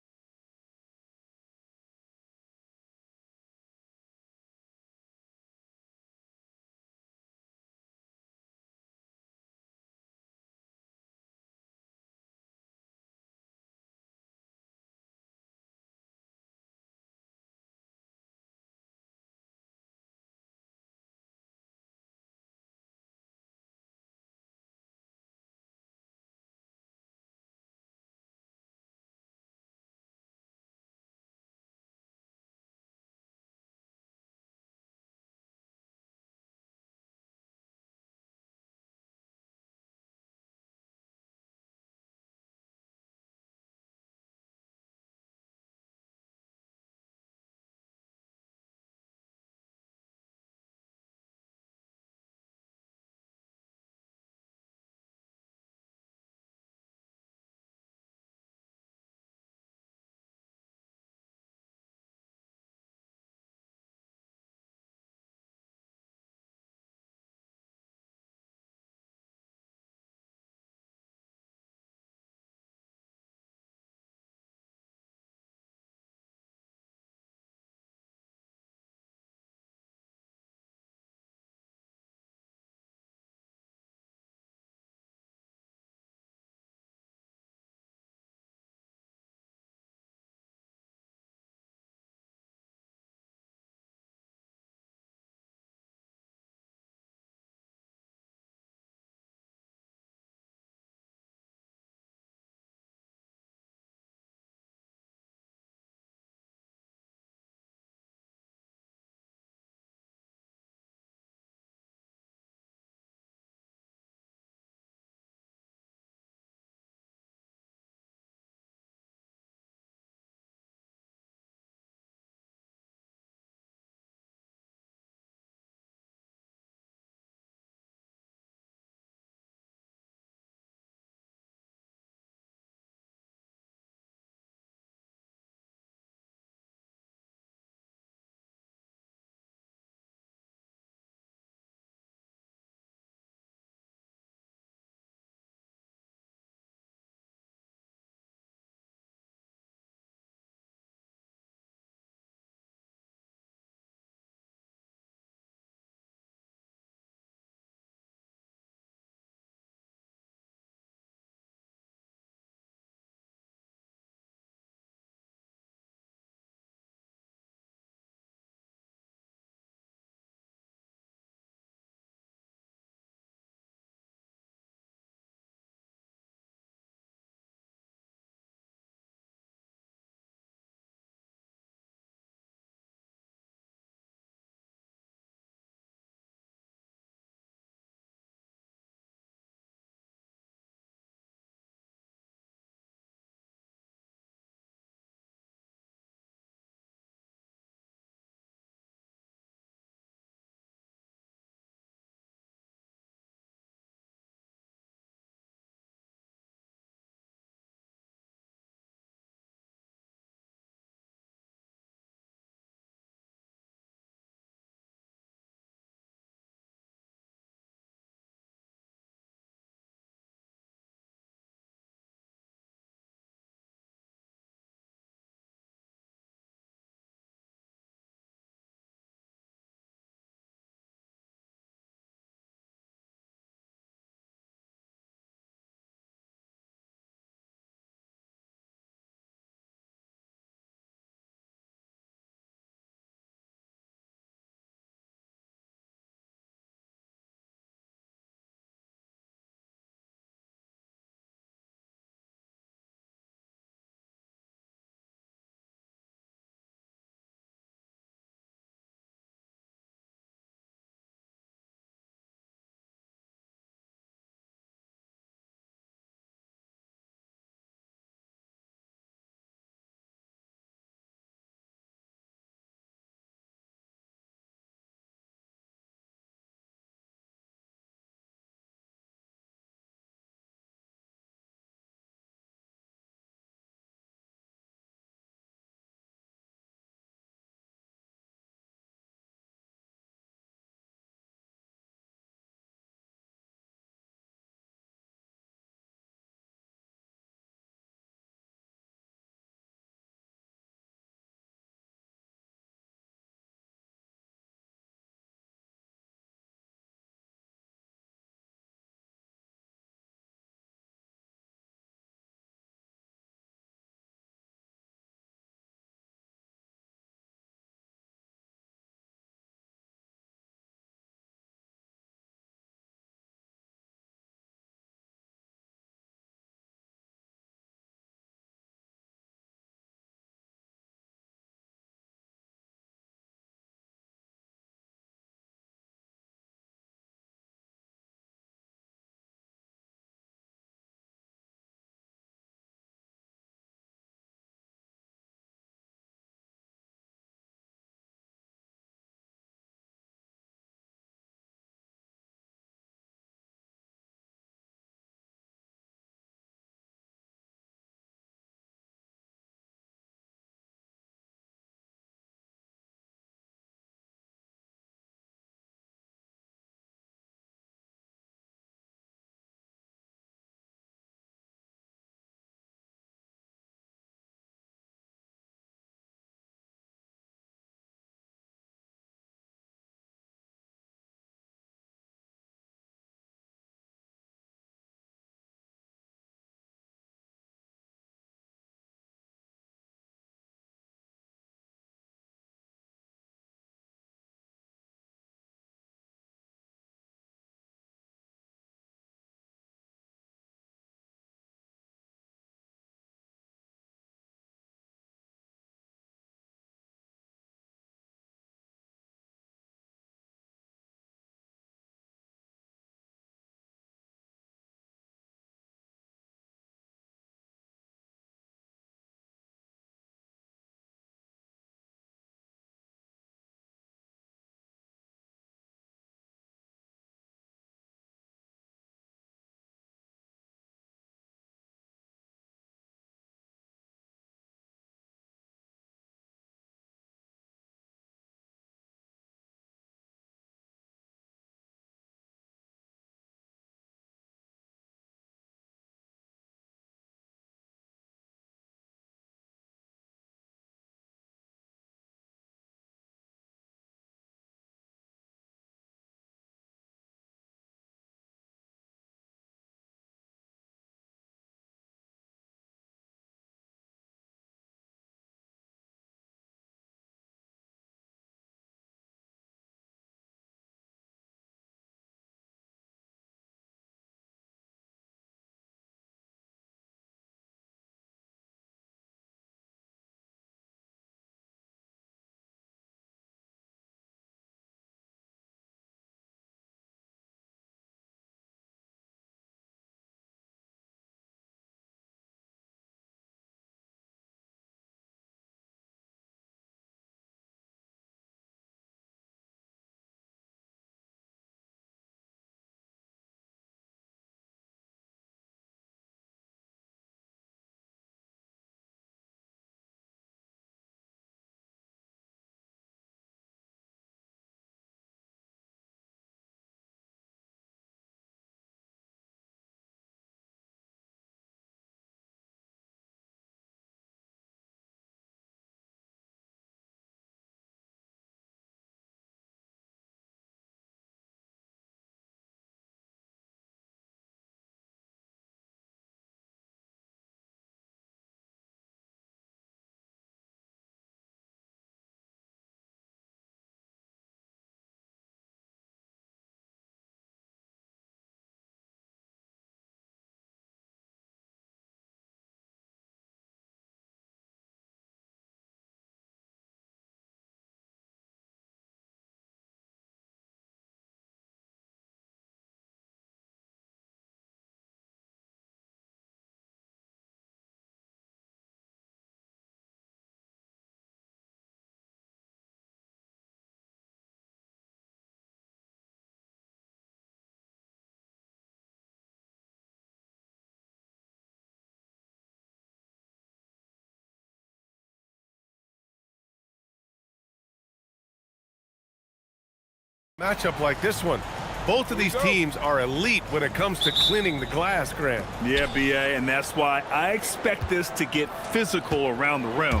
Matchup like this one. Both of these teams are elite when it comes to cleaning the glass, Grant. Yeah, B.A., and that's why I expect this to get physical around the rim,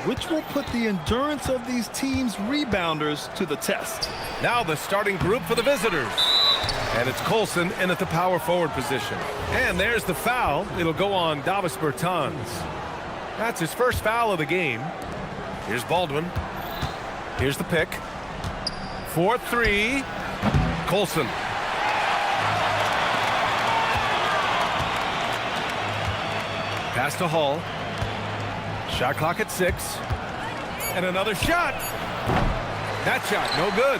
which will put the endurance of these teams' rebounders to the test. Now the starting group for the visitors. And it's Colson in at the power forward position. And there's the foul. It'll go on Davis Bertans. That's his first foul of the game. Here's Baldwin. Here's the pick. 4-3. Colson. Pass to Hall. Shot clock at 6. And another shot. That shot, no good.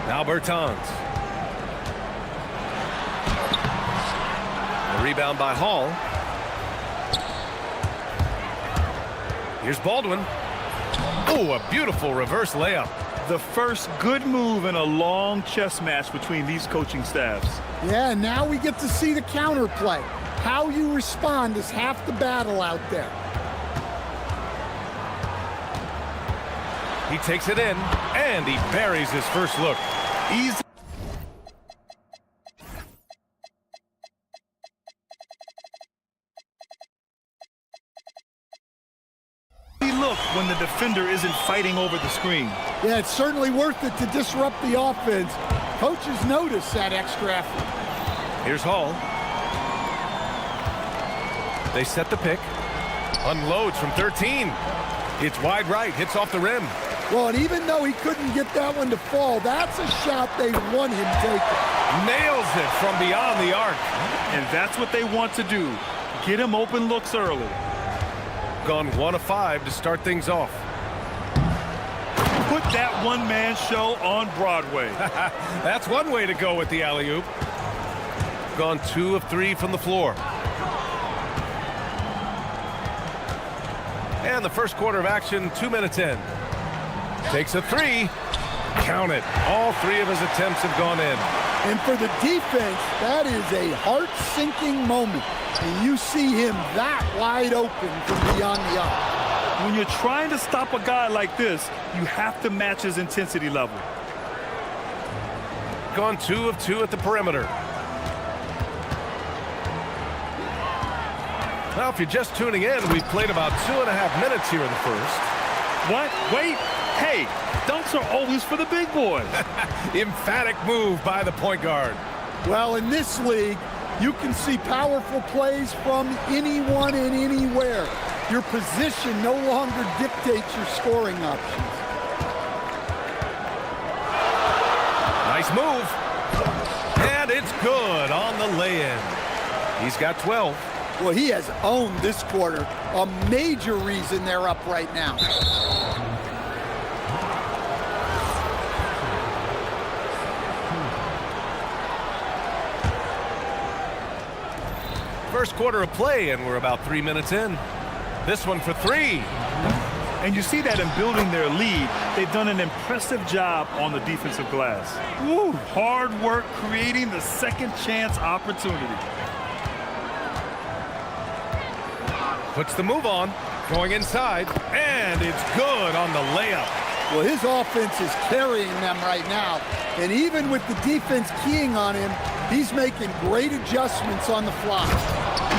Now Bertans. A rebound by Hall. Here's Baldwin. Oh, a beautiful reverse layup. The first good move in a long chess match between these coaching staffs. Yeah, now we get to see the counterplay. How you respond is half the battle out there. He takes it in, and he buries his first look. Easy. Look when the defender isn't fighting over the screen. Yeah, it's certainly worth it to disrupt the offense. Coaches notice that extra effort. Here's Hall. They set the pick. Unloads from 13. It's wide right, hits off the rim. Well, and even though he couldn't get that one to fall, that's a shot they want him taking. Nails it from beyond the arc. And that's what they want to do. Get him open looks early. Gone 1 of 5 to start things off. Put that one-man show on Broadway. That's one way to go with the alley-oop. Gone 2 of 3 from the floor. And the first quarter of action, 2 minutes in. Takes a 3. Count it. All 3 of his attempts have gone in. And for the defense, that is a heart-sinking moment. And you see him that wide open from beyond the arc. When you're trying to stop a guy like this, you have to match his intensity level. Gone 2 of 2 at the perimeter. Well, if you're just tuning in, we've played about 2.5 minutes here in the first. What? Wait. Hey, dunks are always for the big boys. Emphatic move by the point guard. Well, in this league, you can see powerful plays from anyone and anywhere. Your position no longer dictates your scoring options. Nice move. And it's good on the lay-in. He's got 12. Well, he has owned this quarter. A major reason they're up right now. First quarter of play, and we're about 3 minutes in. This one for 3. And you see that in building their lead, they've done an impressive job on the defensive glass. Woo, hard work creating the second chance opportunity. Puts the move on, going inside, and it's good on the layup. Well, his offense is carrying them right now. And even with the defense keying on him, he's making great adjustments on the fly.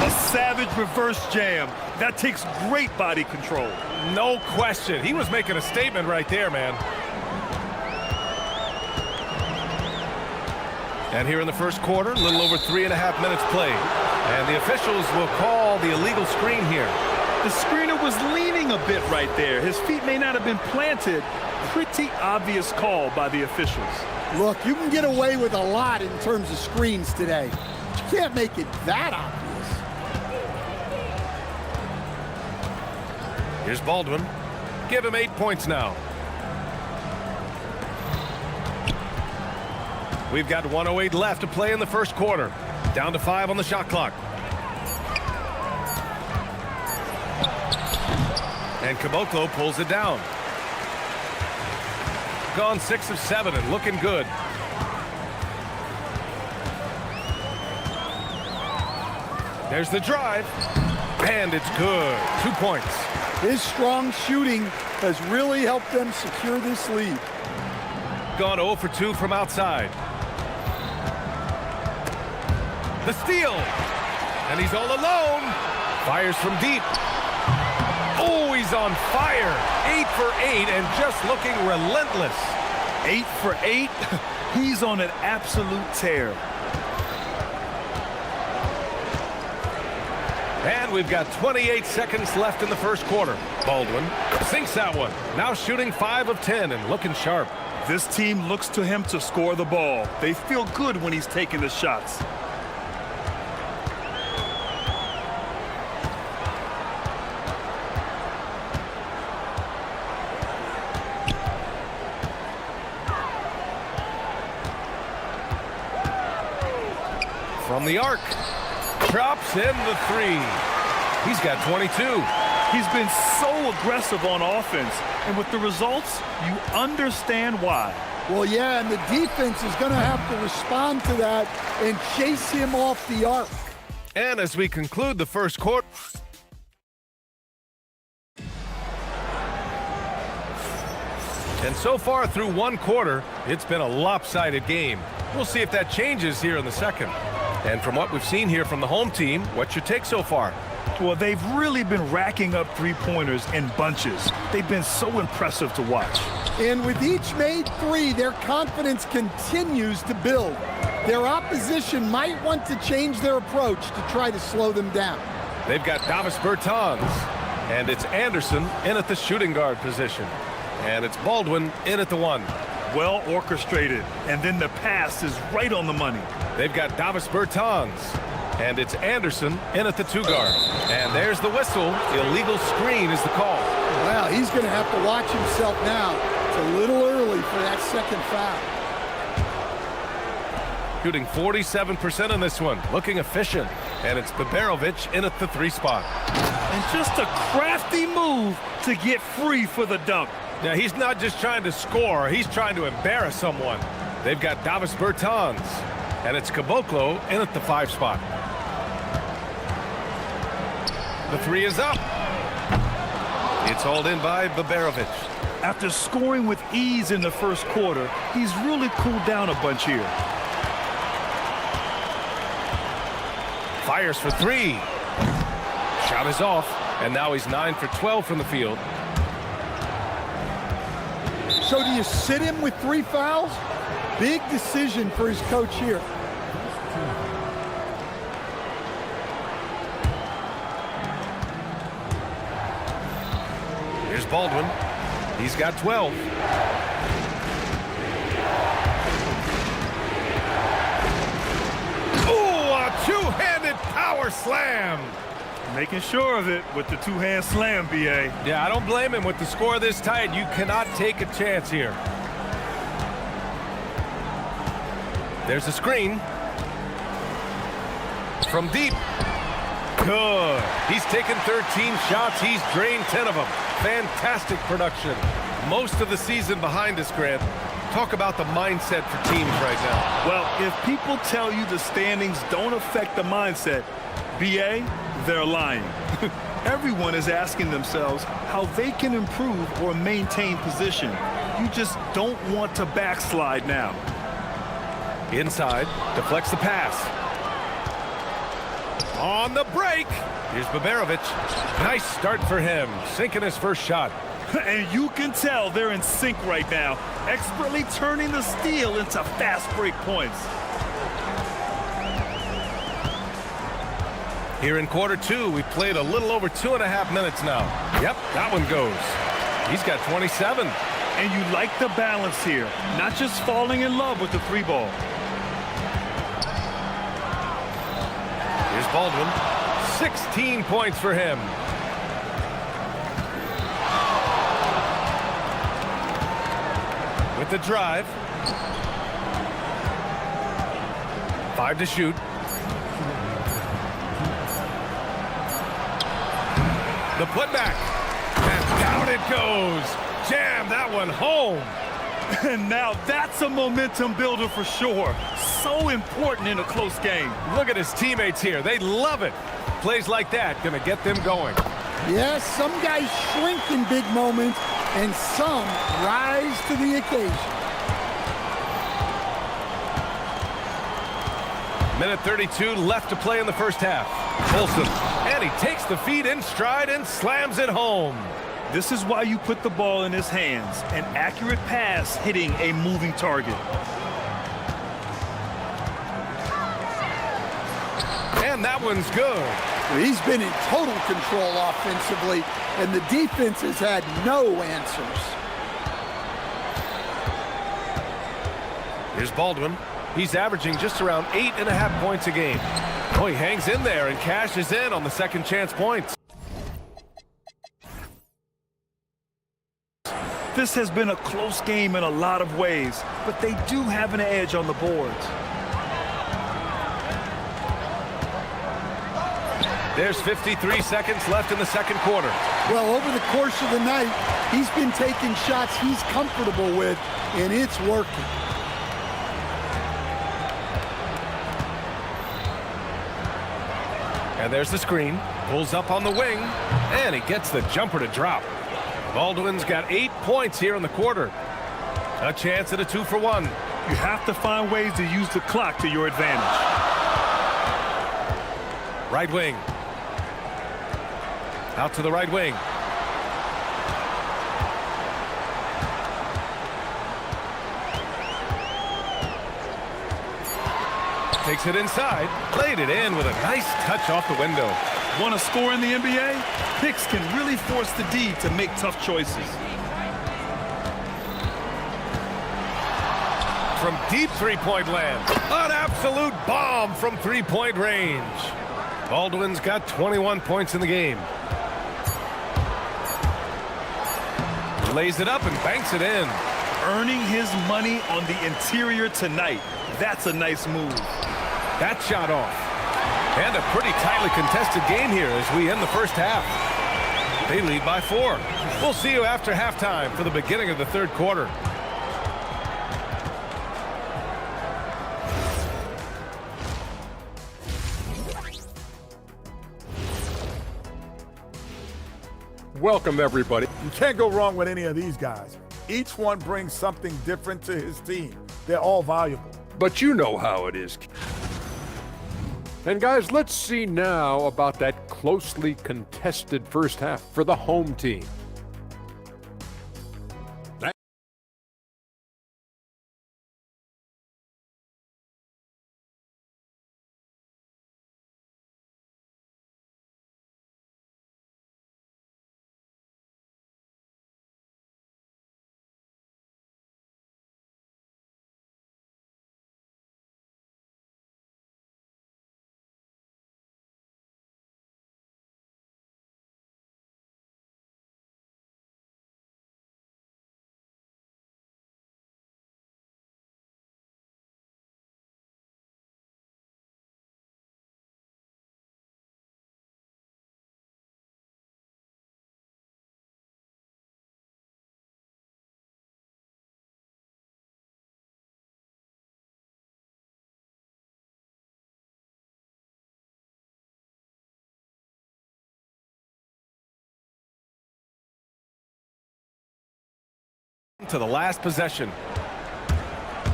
A savage reverse jam. That takes great body control. No question. He was making a statement right there, man. And here in the first quarter, a little over 3.5 minutes played. And the officials will call the illegal screen here. The screener was leaning a bit right there. His feet may not have been planted. Pretty obvious call by the officials. Look, you can get away with a lot in terms of screens today. But you can't make it that obvious. Here's Baldwin. Give him 8 points now. We've got 1:08 left to play in the first quarter. Down to 5 on the shot clock. And Caboclo pulls it down. Gone 6 of 7 and looking good. There's the drive. And it's good. 2 points. His strong shooting has really helped them secure this lead. Gone 0 for 2 from outside. The steal. And he's all alone. Fires from deep. Oh, he's on fire. 8 for 8 and just looking relentless. 8 for 8. He's on an absolute tear. And we've got 28 seconds left in the first quarter. Baldwin sinks that one. Now shooting 5 of 10 and looking sharp. This team looks to him to score the ball. They feel good when he's taking the shots. From the arc. Drops in the 3. He's got 22. He's been so aggressive on offense, and with the results, you understand why. Well, yeah, and the defense is going to have to respond to that and chase him off the arc. And as we conclude the first quarter, and so far through one quarter, it's been a lopsided game. We'll see if that changes here in the second. And from what we've seen here from the home team, what's your take so far? Well, they've really been racking up three-pointers in bunches. They've been so impressive to watch. And with each made 3, their confidence continues to build. Their opposition might want to change their approach to try to slow them down. They've got Davis Bertans, and it's Anderson in at the shooting guard position. And it's Baldwin in at the 1. Well orchestrated, and then the pass is right on the money. They've got Davis Bertans, and it's Anderson in at the 2 guard. And there's the whistle. Illegal screen is the call. Well, he's going to have to watch himself now. It's a little early for that second foul. Shooting 47% in this one, looking efficient. And it's Baberovic in at the 3 spot. And just a crafty move to get free for the dunk. Now, he's not just trying to score, he's trying to embarrass someone. They've got Davis Bertans, and it's Caboclo in at the 5 spot. The 3 is up. It's hauled in by Baberovic. After scoring with ease in the first quarter, he's really cooled down a bunch here. Fires for 3. Shot is off, and now he's 9 for 12 from the field. So do you sit him with 3 fouls? Big decision for his coach here. Here's Baldwin. He's got 12. Ooh, a two-handed power slam. Making sure of it with the two-hand slam, B.A. Yeah, I don't blame him. With the score this tight, you cannot take a chance here. There's a screen. From deep. Good. He's taken 13 shots. He's drained 10 of them. Fantastic production. Most of the season behind us, Grant. Talk about the mindset for teams right now. Well, if people tell you the standings don't affect the mindset, B.A., they're lying. Everyone is asking themselves how they can improve or maintain position. You just don't want to backslide now. Inside, deflects the pass. On the break, here's Baberovic. Nice start for him, sinking his first shot. And you can tell they're in sync right now, expertly turning the steal into fast break points. Here in quarter 2, we played a little over 2.5 minutes now. Yep, that one goes. He's got 27. And you like the balance here, not just falling in love with the 3 ball. Here's Baldwin. 16 points for him. With the drive. 5 to shoot. The putback. And down it goes. Jam that one home. And now that's a momentum builder for sure. So important in a close game. Look at his teammates here. They love it. plays like that going to get them going. Yes, some guys shrink in big moments, and some rise to the occasion. Minute 32 left to play in the first half. Colson, and he takes the feed in stride and slams it home. This is why you put the ball in his hands. An accurate pass hitting a moving target. And that one's good. He's been in total control offensively, and the defense has had no answers. Here's Baldwin. He's averaging just around 8.5 points a game. Oh, he hangs in there and cashes in on the second chance points. This has been a close game in a lot of ways, but they do have an edge on the boards. There's 53 seconds left in the second quarter. Well, over the course of the night, he's been taking shots he's comfortable with, and it's working. And there's the screen. Pulls up on the wing, and he gets the jumper to drop. Baldwin's got 8 points here in the quarter. A chance at a 2-for-1. You have to find ways to use the clock to your advantage. Right wing. Out to the right wing. Takes it inside. Played it in with a nice touch off the window. Want to score in the NBA? Picks can really force the D to make tough choices. From deep three-point land. An absolute bomb from three-point range. Baldwin's got 21 points in the game. Lays it up and banks it in. Earning his money on the interior tonight. That's a nice move. That shot off. And a pretty tightly contested game here as we end the first half. They lead by 4. We'll see you after halftime for the beginning of the third quarter. Welcome, everybody. You can't go wrong with any of these guys. Each one brings something different to his team. They're all valuable. But you know how it is. And guys, let's see now about that closely contested first half for the home team. To the last possession.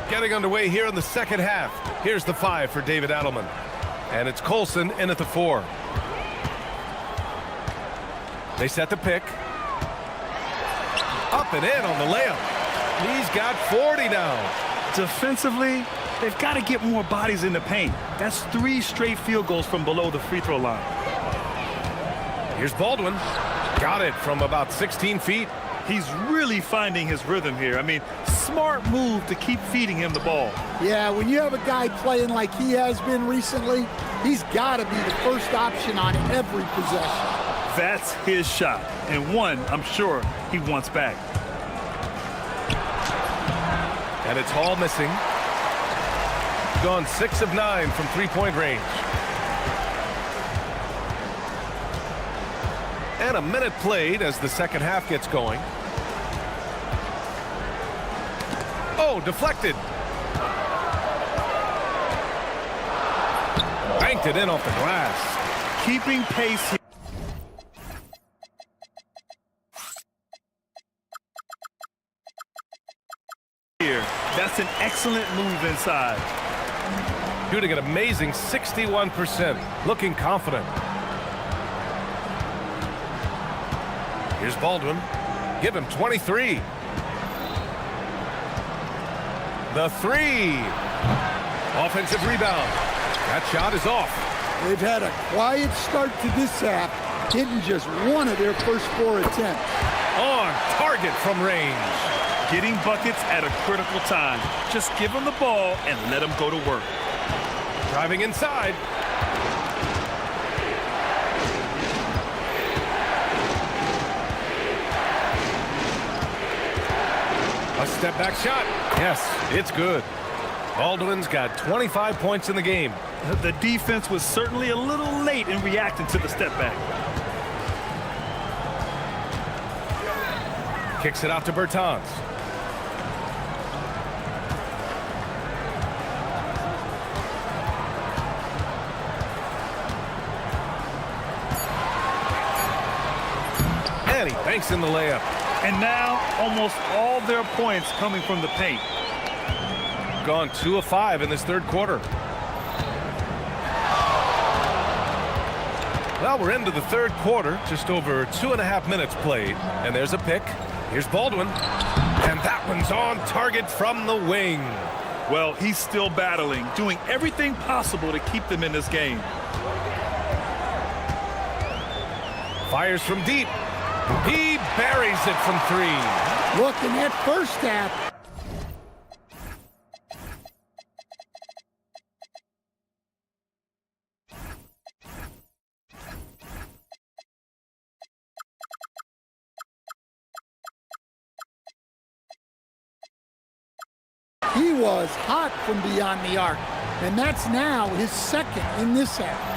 Getting underway here in the second half. Here's the 5 for David Adelman. And it's Colson in at the 4. They set the pick. Up and in on the layup. He's got 40 now. Defensively, they've got to get more bodies in the paint. That's 3 straight field goals from below the free throw line. Here's Baldwin. Got it from about 16 feet. He's really finding his rhythm here. I mean, smart move to keep feeding him the ball. Yeah, when you have a guy playing like he has been recently, he's got to be the first option on every possession. That's his shot, and one I'm sure he wants back. And it's Hall missing. Gone 6 of 9 from three-point range. And a minute played as the second half gets going. Oh, deflected. Banked it in off the glass. keeping pace here. That's an excellent move inside. Shooting an amazing 61%, looking confident. Here's Baldwin. Give him 23. The three. Offensive rebound. That shot is off. They've had a quiet start to this half, hitting just one of their first 4 attempts. On target from range. Getting buckets at a critical time. Just give them the ball and let them go to work. Driving inside. A step back shot. Yes, it's good. Baldwin's got 25 points in the game. The defense was certainly a little late in reacting to the step back. Kicks it out to Bertans. And he banks in the layup. And now almost all their points coming from the paint. Gone 2 of 5 in this third quarter. Well, we're into the third quarter, just over 2.5 minutes played. And there's a pick. Here's Baldwin. And that one's on target from the wing. Well, he's still battling, doing everything possible to keep them in this game. Fires from deep. He buries it from 3. Look, in that first half, he was hot from beyond the arc, and that's now his second in this half.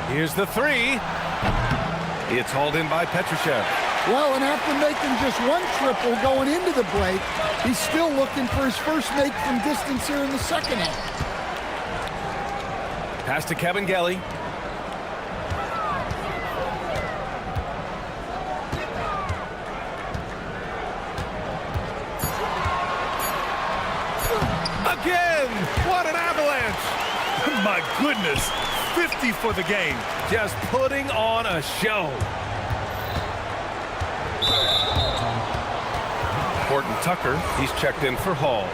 Here's the 3. It's hauled in by Petrushev. Well, and after making just one triple going into the break, he's still looking for his first make from distance here in the second half. Pass to Kevin Gelly. Again! What an avalanche! My goodness! 50 for the game. Just putting on a show. Horton Tucker, he's checked in for Hall.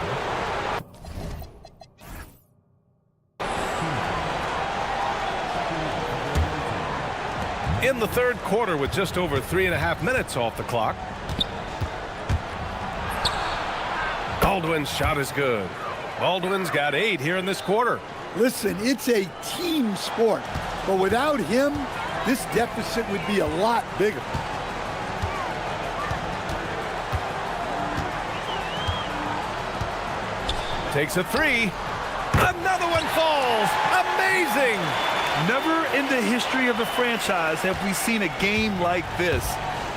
In the third quarter with just over 3.5 minutes off the clock. Baldwin's shot is good. Baldwin's got 8 here in this quarter. Listen, it's a team sport, but without him, this deficit would be a lot bigger. Takes a 3. Another one falls. Amazing. Never in the history of the franchise have we seen a game like this.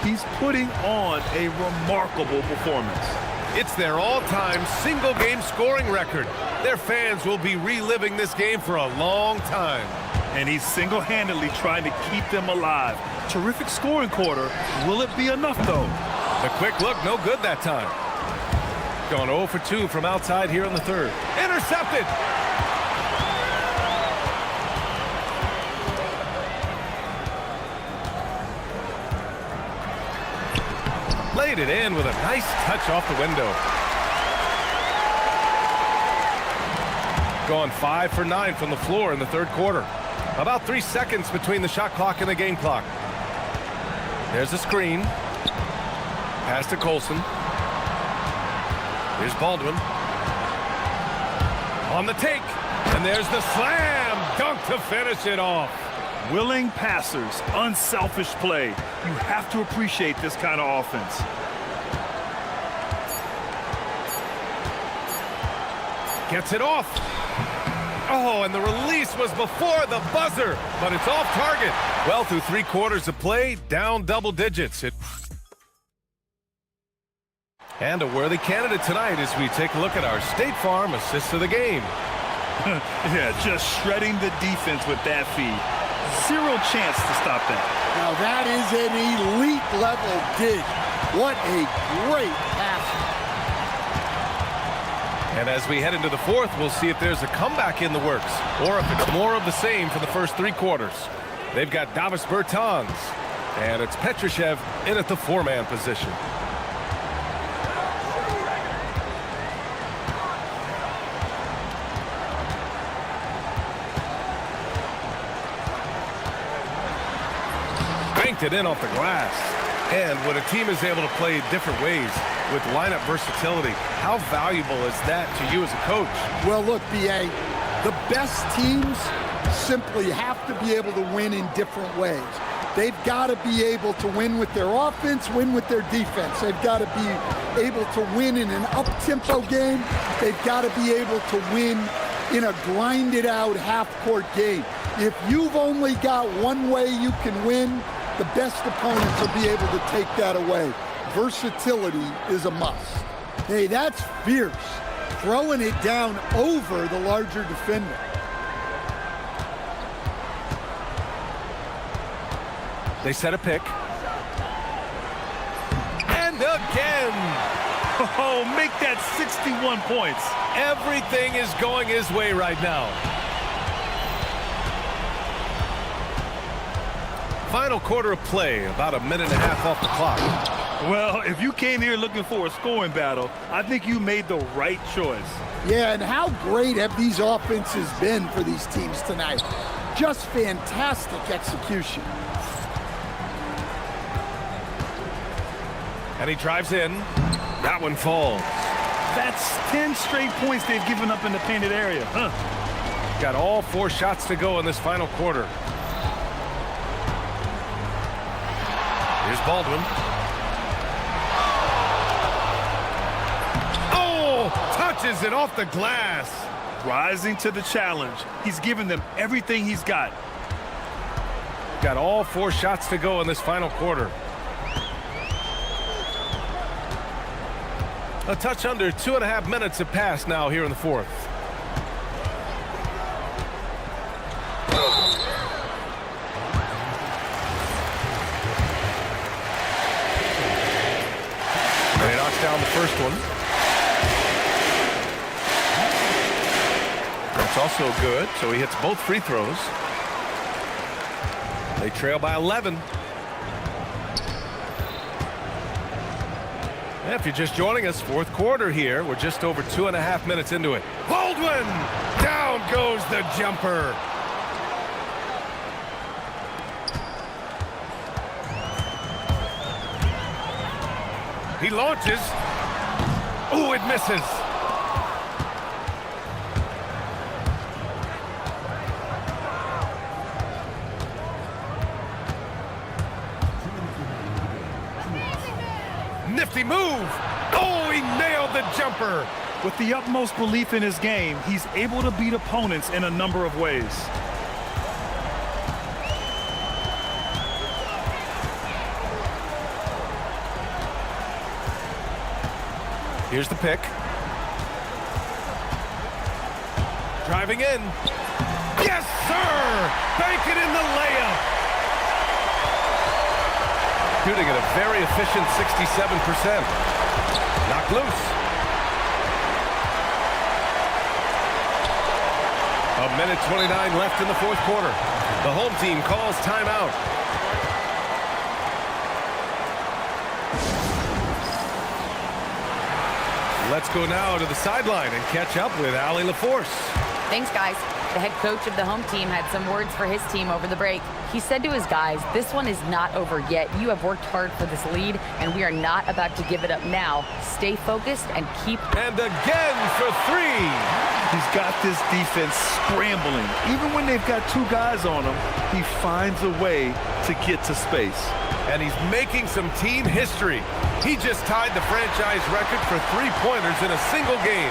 He's putting on a remarkable performance. It's their all-time single-game scoring record. Their fans will be reliving this game for a long time. And he's single-handedly trying to keep them alive. Terrific scoring quarter. Will it be enough, though? The quick look, no good that time. Gone 0 for 2 from outside here in the third. Intercepted! Laid it in with a nice touch off the window. Gone 5 for 9 from the floor in the third quarter. About 3 seconds between the shot clock and the game clock. There's a screen. Pass to Colson. Here's Baldwin. On the take. And there's the slam dunk to finish it off. Willing passers, unselfish play. You have to appreciate this kind of offense. Gets it off. Oh, and the release was before the buzzer, but it's off target. Well, through 3 quarters of play, down double digits. And a worthy candidate tonight as we take a look at our State Farm assists of the game. Yeah, just shredding the defense with that feed. Zero chance to stop that. Now that is an elite level dig. What a great pass. And as we head into the fourth, we'll see if there's a comeback in the works or if it's more of the same for the first 3 quarters. They've got Davis Bertans, and it's Petrushev in at the 4-man position. Banked it in off the glass. And when a team is able to play different ways with lineup versatility, how valuable is that to you as a coach? Well, look, B.A., the best teams simply have to be able to win in different ways. They've got to be able to win with their offense, win with their defense. They've got to be able to win in an up-tempo game. They've got to be able to win in a grinded-out half-court game. If you've only got one way you can win, the best opponents will be able to take that away. Versatility is a must. Hey, that's fierce. Throwing it down over the larger defender. They set a pick. And again! Oh, make that 61 points. Everything is going his way right now. Final quarter of play, about a minute and a half off the clock. Well, if you came here looking for a scoring battle, I think you made the right choice. Yeah, and how great have these offenses been for these teams tonight? Just fantastic execution. And he drives in. That one falls. That's 10 straight points they've given up in the painted area. Got all 4 shots to go in this final quarter. Here's Baldwin. Oh, touches it off the glass. Rising to the challenge. He's given them everything he's got. Got all 4 shots to go in this final quarter. A touch under 2.5 minutes have passed now here in the fourth. And he knocks down the first one. That's also good, so he hits both free throws. They trail by 11. If you're just joining us, fourth quarter here. We're just over 2.5 minutes into it. Baldwin! Down goes the jumper. He launches. Oh, it misses. Nifty move. Oh, he nailed the jumper. With the utmost belief in his game, he's able to beat opponents in a number of ways. Here's the pick. Driving in. Yes, sir! Bank it in the layup. Shooting at a very efficient 67%. Knocked loose. A minute 29 left in the fourth quarter. The home team calls timeout. Let's go now to the sideline and catch up with Allie LaForce. Thanks, guys. The head coach of the home team had some words for his team over the break. He said to his guys, "This one is not over yet. You have worked hard for this lead, and we are not about to give it up now. Stay focused and keep..." And again for 3. He's got this defense scrambling. Even when they've got 2 guys on him, he finds a way to get to space. And he's making some team history. He just tied the franchise record for 3-pointers in a single game.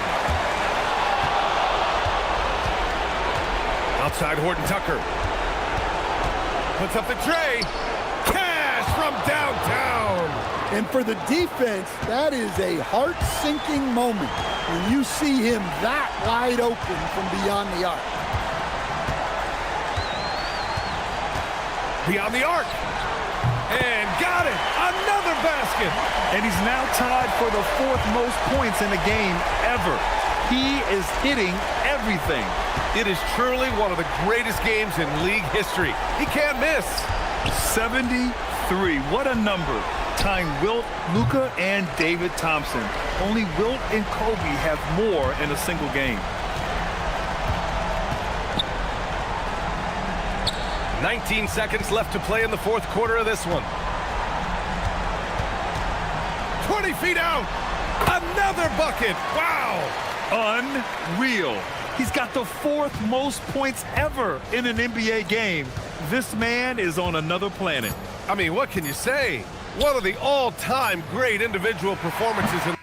Outside Horton Tucker. Puts up the tray. Cash from downtown. And for the defense, that is a heart-sinking moment when you see him that wide open from beyond the arc. Beyond the arc. And got it. Another basket. And he's now tied for the 4th most points in a game ever. He is hitting everything. It is truly one of the greatest games in league history. He can't miss. 73. What a number. Tying Wilt, Luka, and David Thompson. Only Wilt and Kobe have more in a single game. 19 seconds left to play in the 4th quarter of this one. 20 feet out. Another bucket. Wow. Unreal. He's got the 4th most points ever in an NBA game. This man is on another planet. I mean, what can you say? One of the all-time great individual performances in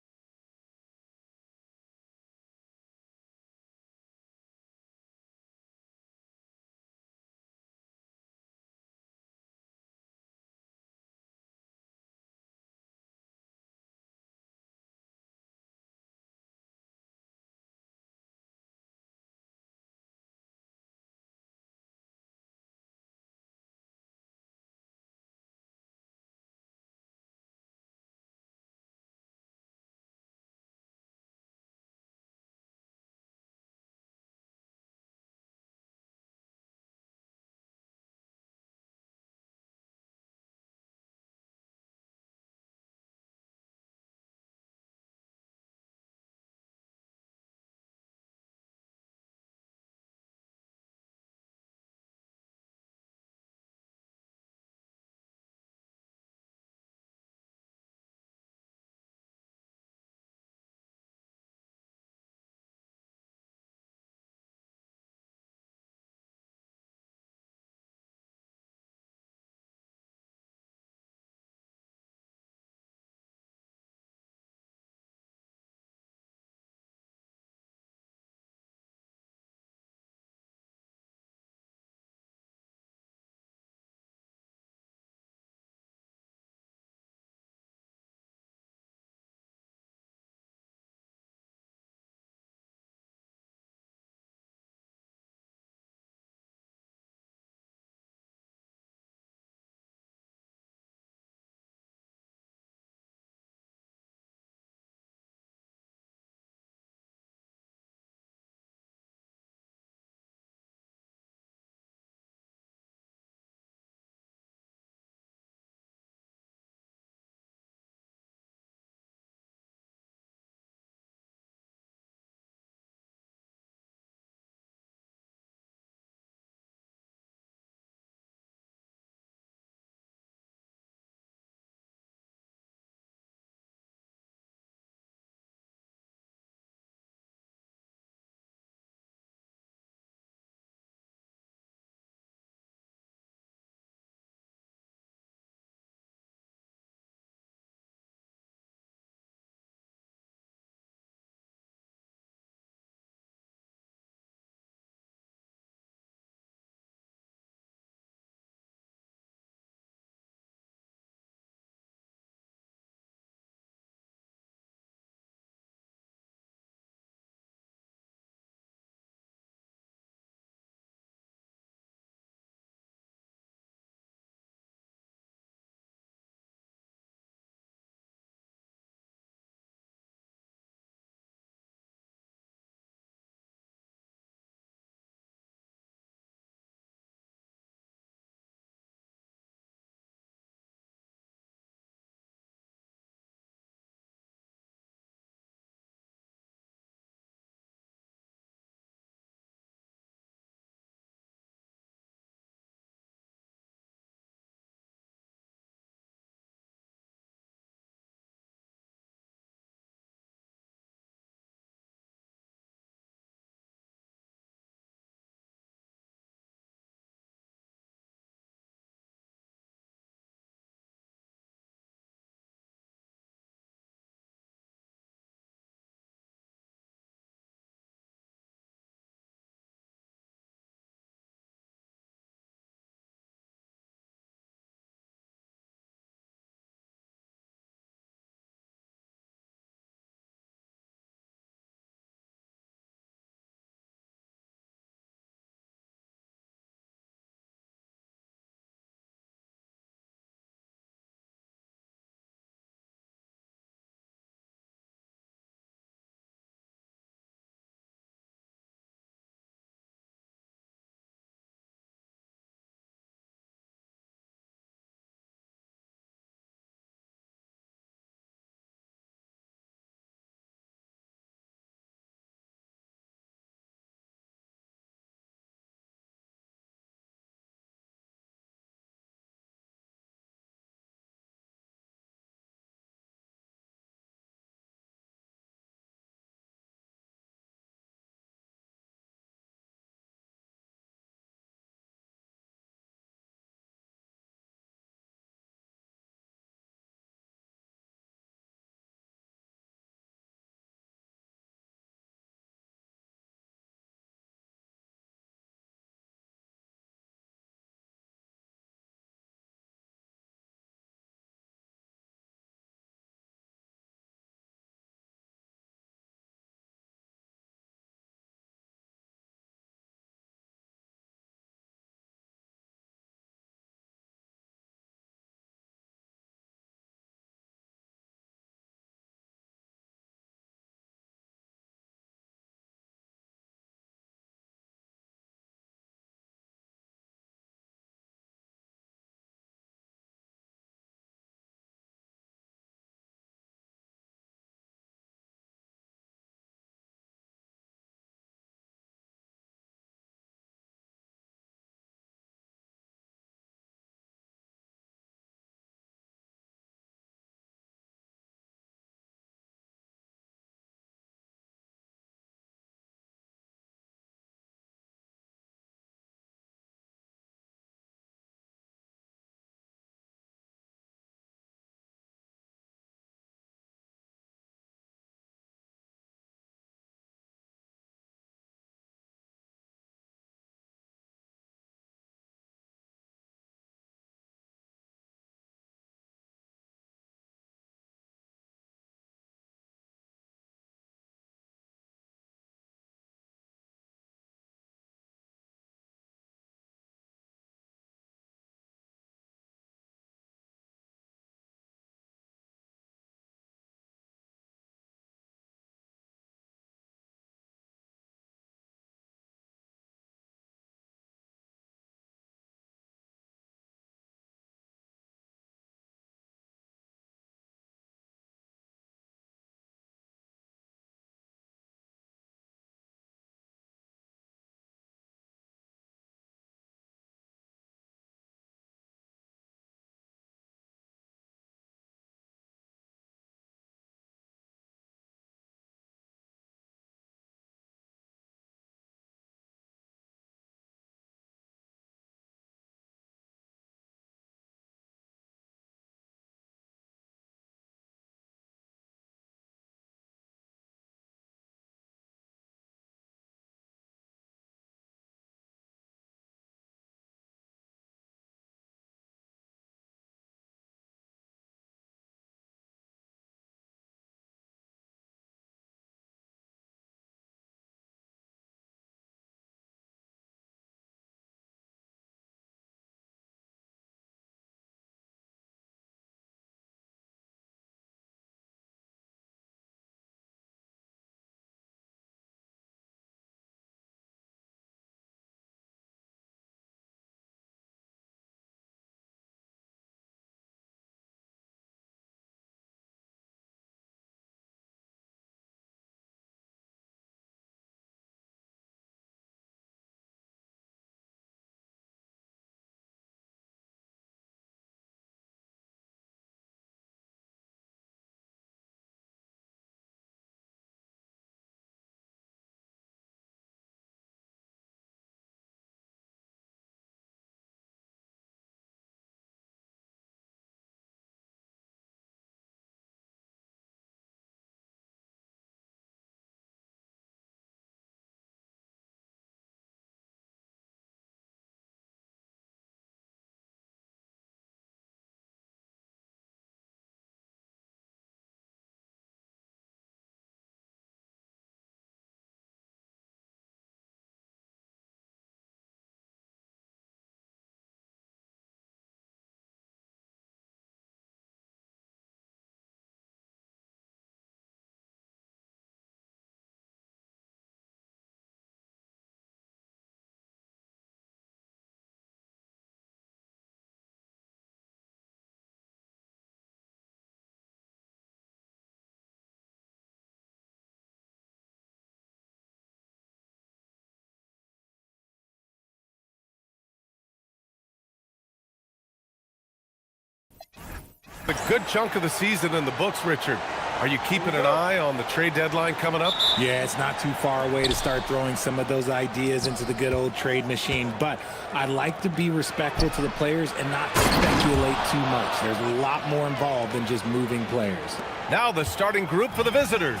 A good chunk of the season in the books, Richard. Are you keeping an eye on the trade deadline coming up? Yeah, it's not too far away to start throwing some of those ideas into the good old trade machine, but I like to be respectful to the players and not speculate too much. There's a lot more involved than just moving players. Now the starting group for the visitors.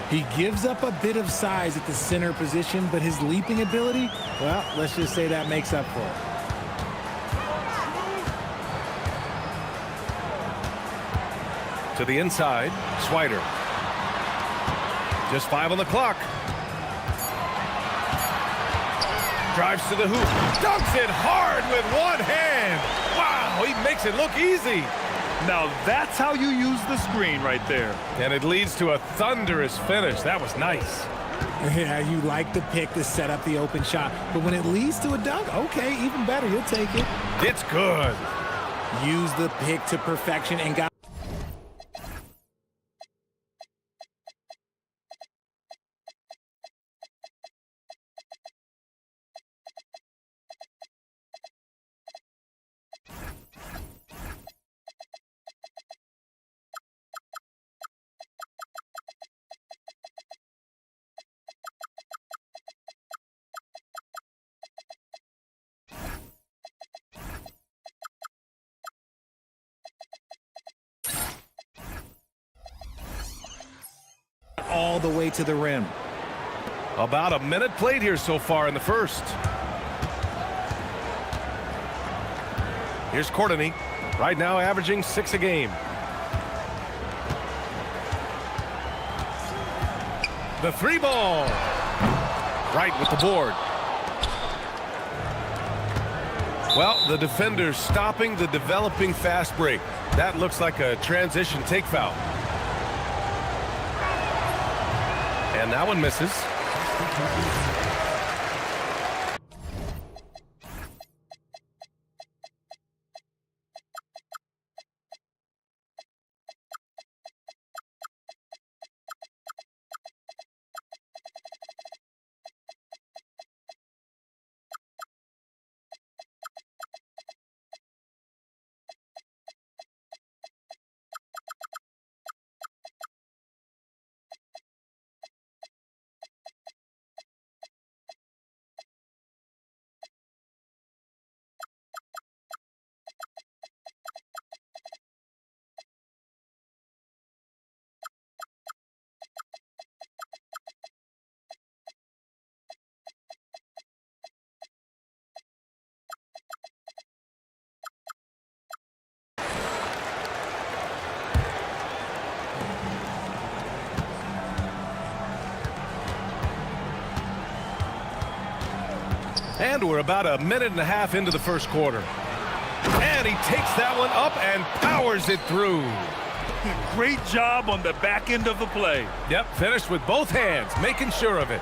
He gives up a bit of size at the center position, but his leaping ability, well, let's just say that makes up for it. To the inside, Swider. Just 5 on the clock. Drives to the hoop. Dunks it hard with one hand. Wow, he makes it look easy. Now that's how you use the screen right there. And it leads to a thunderous finish. That was nice. Yeah, you like the pick to set up the open shot, but when it leads to a dunk, okay, even better, you'll take it. It's good. Use the pick to perfection and got all the way to the rim. About a minute played here so far in the first. Here's Courtney, right now averaging 6 a game. The 3 ball. Right with the board. Well, the defender's stopping the developing fast break. That looks like a transition take foul. And that one misses. And we're about a minute and a half into the first quarter. And he takes that one up and powers it through. Great job on the back end of the play. Yep, finished with both hands, making sure of it.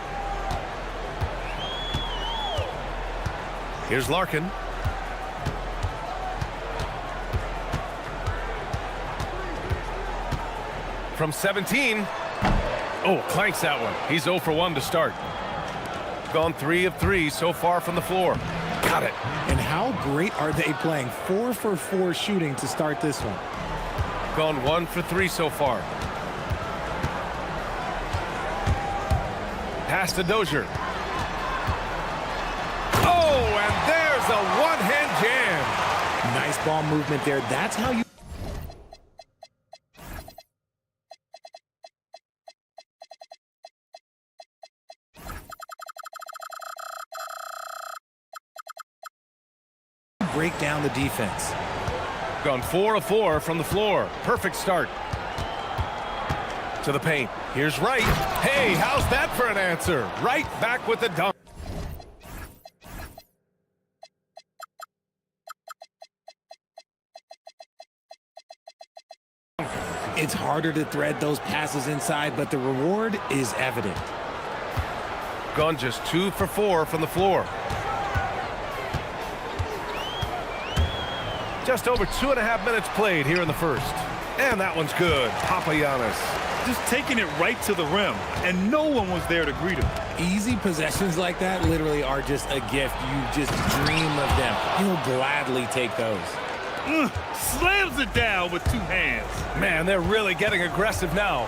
Here's Larkin. From 17. Oh, clanks that one. He's 0 for 1 to start. Gone 3 of 3 so far from the floor. Got it. And how great are they playing? 4 for 4 shooting to start this one. Gone 1 for 3 so far. Pass to Dozier. Oh, and there's a one-hand jam. Nice ball movement there. That's how you... break down the defense. Gone 4 of 4 from the floor. Perfect start. To the paint. Here's Wright. Hey, how's that for an answer? Right back with the dunk. It's harder to thread those passes inside, but the reward is evident. Gone just 2 for 4 from the floor. Just over 2.5 minutes played here in the first. And that one's good. Papagiannis. Just taking it right to the rim, and no one was there to greet him. Easy possessions like that literally are just a gift. You just dream of them. He'll gladly take those. Slams it down with two hands. Man, they're really getting aggressive now.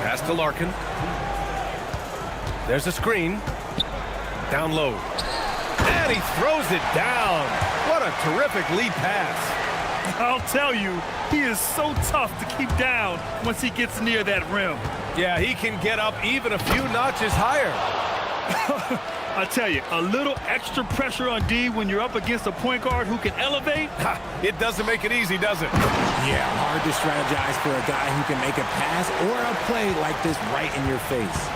Pass to Larkin. There's a screen. Down low. And he throws it down. What a terrific lead pass. I'll tell you, he is so tough to keep down once he gets near that rim. Yeah, he can get up even a few notches higher. I tell you, a little extra pressure on D when you're up against a point guard who can elevate. It doesn't make it easy, does it? Yeah, hard to strategize for a guy who can make a pass or a play like this right in your face.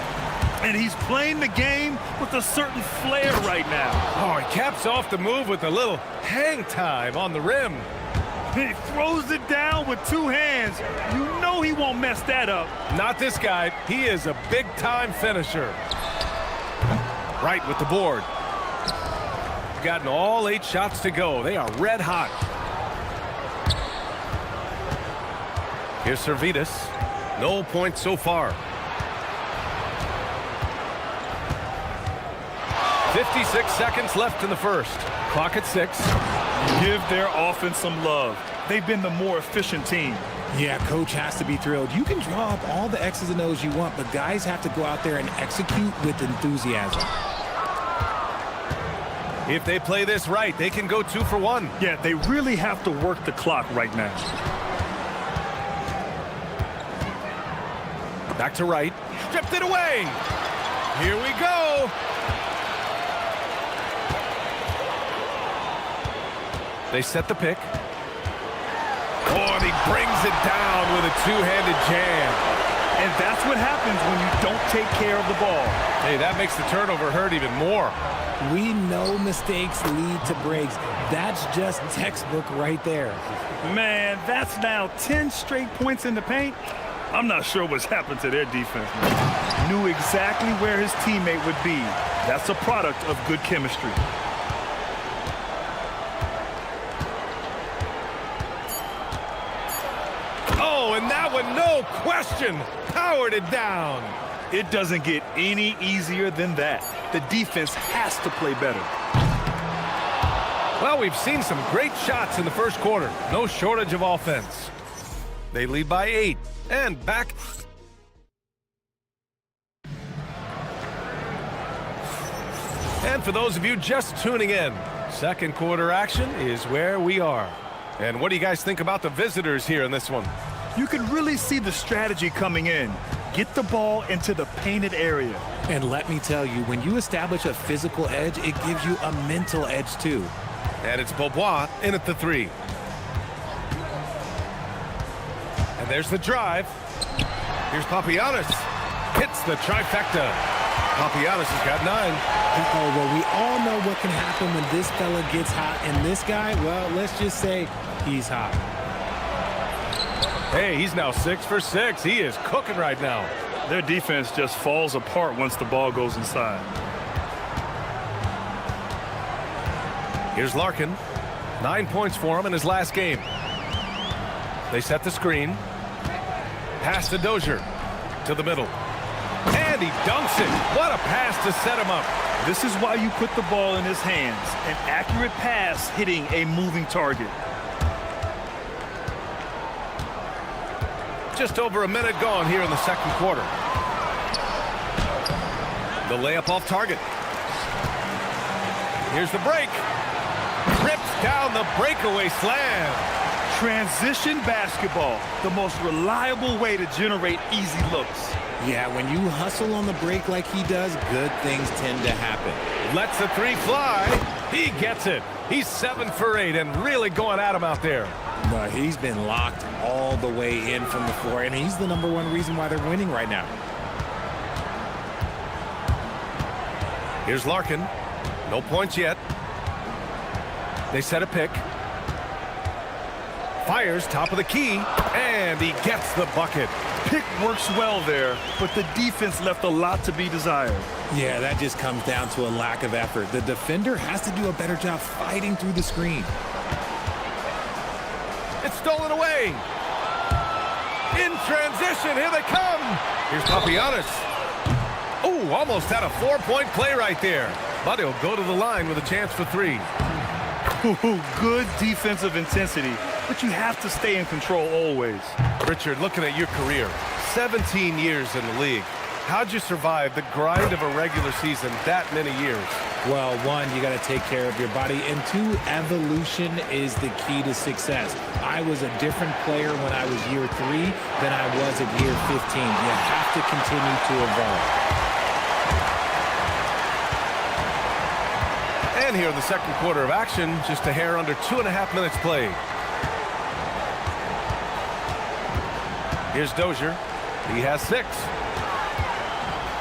And he's playing the game with a certain flair right now. Oh, he caps off the move with a little hang time on the rim. He throws it down with two hands. You know he won't mess that up. Not this guy. He is a big-time finisher. Right with the board. Gotten all 8 shots to go. They are red hot. Here's Servetus. No points so far. 56 seconds left in the first. Clock at 6. Give their offense some love. They've been the more efficient team. Yeah, coach has to be thrilled. You can draw up all the X's and O's you want, but guys have to go out there and execute with enthusiasm. If they play this right, they can go 2 for 1. Yeah, they really have to work the clock right now. Back to right. Stripped it away. Here we go. They set the pick. Oh, and he brings it down with a two-handed jam. And that's what happens when you don't take care of the ball. Hey, that makes the turnover hurt even more. We know mistakes lead to breaks. That's just textbook right there. Man, that's now 10 straight points in the paint. I'm not sure what's happened to their defense, man. Knew exactly where his teammate would be. That's a product of good chemistry. Oh, and that one, no question, powered it down. It doesn't get any easier than that. The defense has to play better. Well, we've seen some great shots in the first quarter. No shortage of offense. They lead by 8. And back. And for those of you just tuning in, second quarter action is where we are. And what do you guys think about the visitors here in this one? You can really see the strategy coming in. Get the ball into the painted area. And let me tell you, when you establish a physical edge, it gives you a mental edge too. And it's Beaubois in at the 3. And there's the drive. Here's Papagiannis. Hits the trifecta. Papagiannis has got 9. Uh-oh, well, we all know what can happen when this fella gets hot. And this guy, well, let's just say he's hot. Hey, he's now 6 for 6. He is cooking right now. Their defense just falls apart once the ball goes inside. Here's Larkin. 9 points for him in his last game. They set the screen. Pass to Dozier. To the middle. And he dunks it. What a pass to set him up. This is why you put the ball in his hands. An accurate pass hitting a moving target. Just over a minute gone here in the second quarter. The layup off target. Here's the break. Rips down the breakaway slam. Transition basketball, the most reliable way to generate easy looks. Yeah, when you hustle on the break like he does, good things tend to happen. Lets the 3 fly. He gets it. He's 7 for 8 and really going at him out there. But he's been locked all the way in from the floor, and he's the #1 reason why they're winning right now. Here's Larkin. No points yet. They set a pick. Fires top of the key, and he gets the bucket. Pick works well there, but the defense left a lot to be desired. Yeah, that just comes down to a lack of effort. The defender has to do a better job fighting through the screen. It's stolen away. In transition, here they come. Here's Papagiannis. Oh, almost had a 4-point play right there. But he'll go to the line with a chance for 3. Good defensive intensity, but you have to stay in control always. Richard, looking at your career, 17 years in the league. How'd you survive the grind of a regular season that many years? Well, one, you got to take care of your body, and two, evolution is the key to success. I was a different player when I was year 3 than I was at year 15. You have to continue to evolve. And here in the second quarter of action, just a hair under 2.5 minutes played. Here's Dozier. He has 6.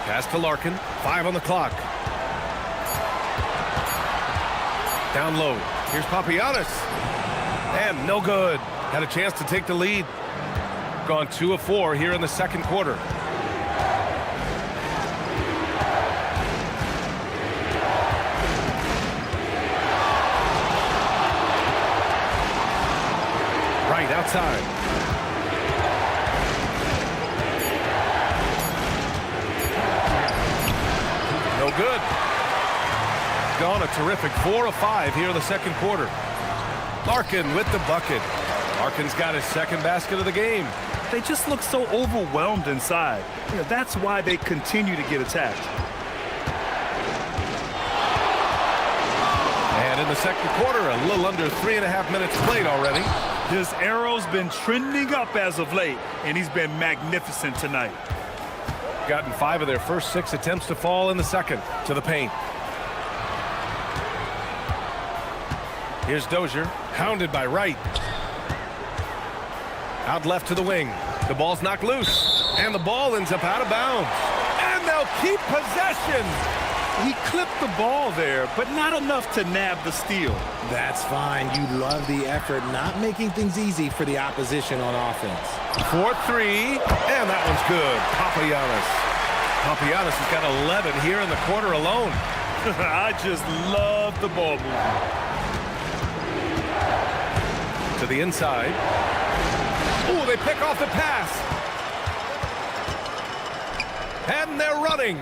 Pass to Larkin. 5 on the clock. Down low. Here's Papagiannis. And no good. Had a chance to take the lead. Gone 2 of 4 here in the second quarter. Right outside. No good. Gone a terrific 4 of 5 here in the second quarter. Larkin with the bucket. Larkin's got his second basket of the game. They just look so overwhelmed inside. You know, that's why they continue to get attacked. And in the second quarter, a little under 3.5 minutes played already. His arrow's been trending up as of late, and he's been magnificent tonight. Gotten 5 of their first 6 attempts to fall in the second. To the paint. Here's Dozier, hounded by Wright. Out left to the wing. The ball's knocked loose, and the ball ends up out of bounds. And they'll keep possession. He clipped the ball there, but not enough to nab the steal. That's fine. You love the effort, not making things easy for the opposition on offense. 4-3, and that one's good. Papagiannis. Papagiannis has got 11 here in the quarter alone. I just love the ball movement. To the inside. Ooh, they pick off the pass. And they're running.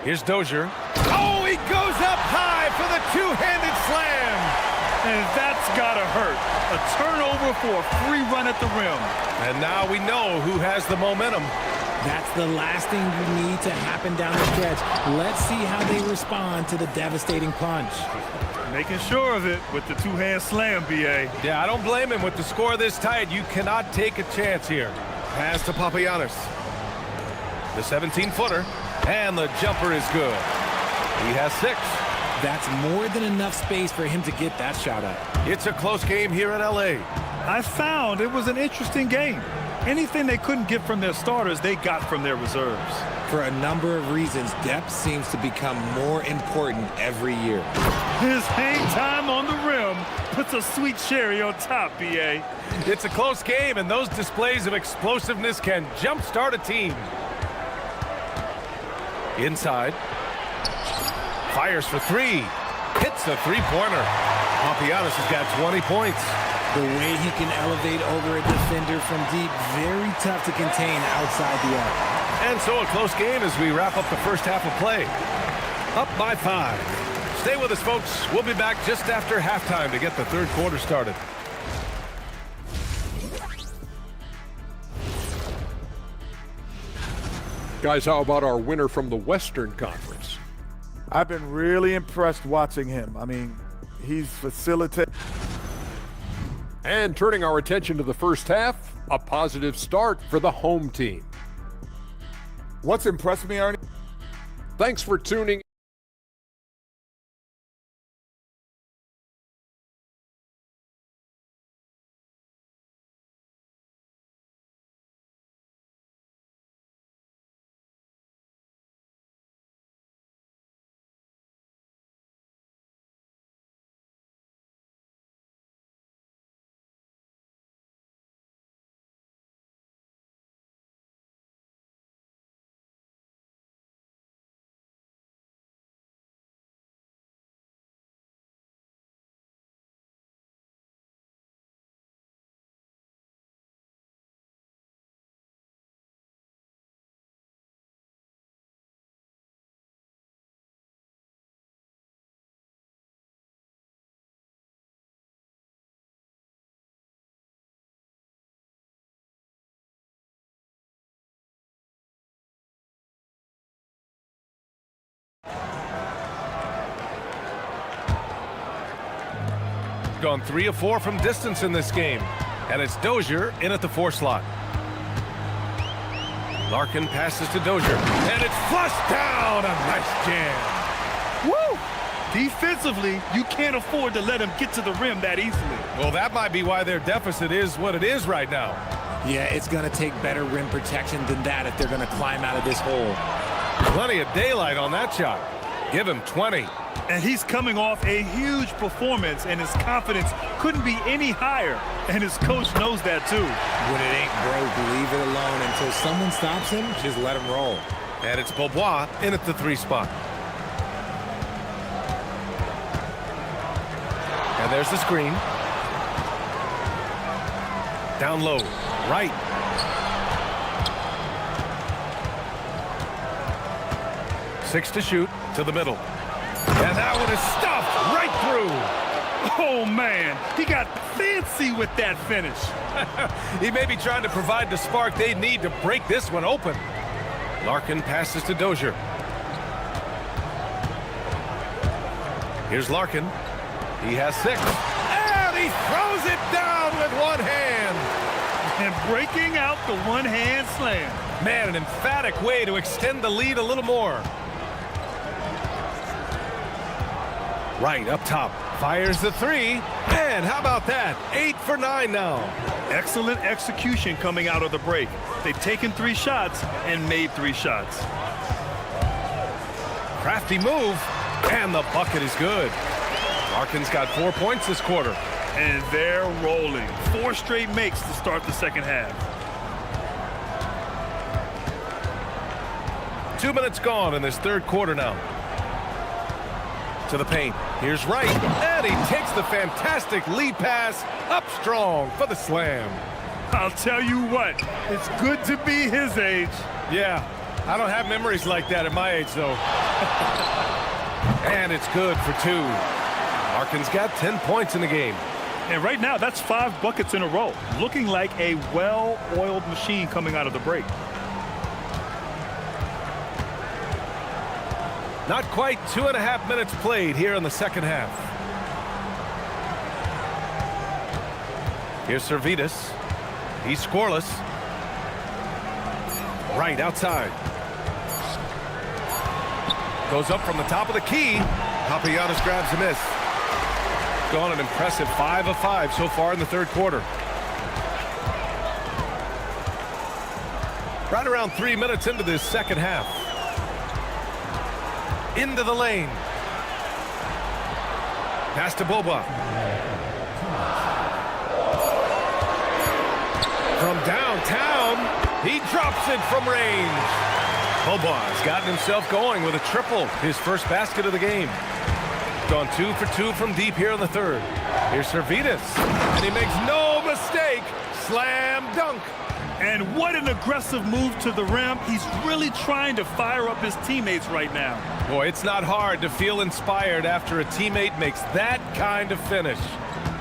Here's Dozier. Oh, he goes up high for the two-handed slam. And that's gotta hurt. A turnover for a free run at the rim. And now we know who has the momentum. That's the last thing you need to happen down the stretch. Let's see how they respond to the devastating punch. Making sure of it with the two-hand slam, B.A. Yeah, I don't blame him. With the score this tight, you cannot take a chance here. Pass to Papagiannis. The 17-footer. And the jumper is good. He has 6. That's more than enough space for him to get that shot up. It's a close game here in L.A. I found it was an interesting game. Anything they couldn't get from their starters, they got from their reserves. For a number of reasons, depth seems to become more important every year. His hang time on the rim puts a sweet cherry on top, B.A. It's a close game, and those displays of explosiveness can jumpstart a team. Inside. Fires for 3. Hits a three-pointer. Papagiannis has got 20 points. The way he can elevate over a defender from deep, very tough to contain outside the arc. And so a close game as we wrap up the first half of play. Up by 5. Stay with us, folks. We'll be back just after halftime to get the third quarter started. Guys, how about our winner from the Western Conference? I've been really impressed watching him. I mean, he's facilitated. And turning our attention to the first half, a positive start for the home team. What's impressed me, Ernie? Thanks for tuning gone 3 of 4 from distance in this game. And it's Dozier in at the 4 slot. Larkin passes to Dozier, and it's flushed down. A nice jam. Woo! Defensively, you can't afford to let him get to the rim that easily. Well, that might be why their deficit is what it is right now. Yeah, it's going to take better rim protection than that if they're going to climb out of this hole. Plenty of daylight on that shot. Give him 20. And he's coming off a huge performance, and his confidence couldn't be any higher. And his coach knows that, too. When it ain't broke, leave it alone. Until someone stops him, just let him roll. And it's Beaubois in at the 3 spot. And there's the screen. Down low, right. Six to shoot, to the middle. And that one is stuffed right through. Oh, man, he got fancy with that finish. He may be trying to provide the spark they need to break this one open. Larkin passes to Dozier. Here's Larkin. He has 6. And he throws it down with one hand. And breaking out the one-hand slam. Man, an emphatic way to extend the lead a little more. Right up top. Fires the 3. And how about that? 8 for 9 now. Excellent execution coming out of the break. They've taken 3 shots and made 3 shots. Crafty move. And the bucket is good. Larkin's got 4 points this quarter. And they're rolling. 4 straight makes to start the second half. 2 minutes gone in this third quarter now. To the paint. Here's Wright. And he takes the fantastic lead pass up strong for the slam. I'll tell you what, it's good to be his age. Yeah, I don't have memories like that at my age, though. And it's good for 2. Larkin's got 10 points in the game. And right now, that's 5 buckets in a row. Looking like a well-oiled machine coming out of the break. Not quite 2.5 minutes played here in the second half. Here's Servetus. He's scoreless. Right outside. Goes up from the top of the key. Papagiannis grabs a miss. Gone an impressive 5 of 5 so far in the third quarter. Right around 3 minutes into this second half. Into the lane. Pass to Boba. From downtown, he drops it from range. Boba's gotten himself going with a triple, his first basket of the game. Gone 2 for 2 from deep here in the third. Here's Servetus, and he makes no mistake. Slam dunk. And what an aggressive move to the rim. He's really trying to fire up his teammates right now. Boy, it's not hard to feel inspired after a teammate makes that kind of finish.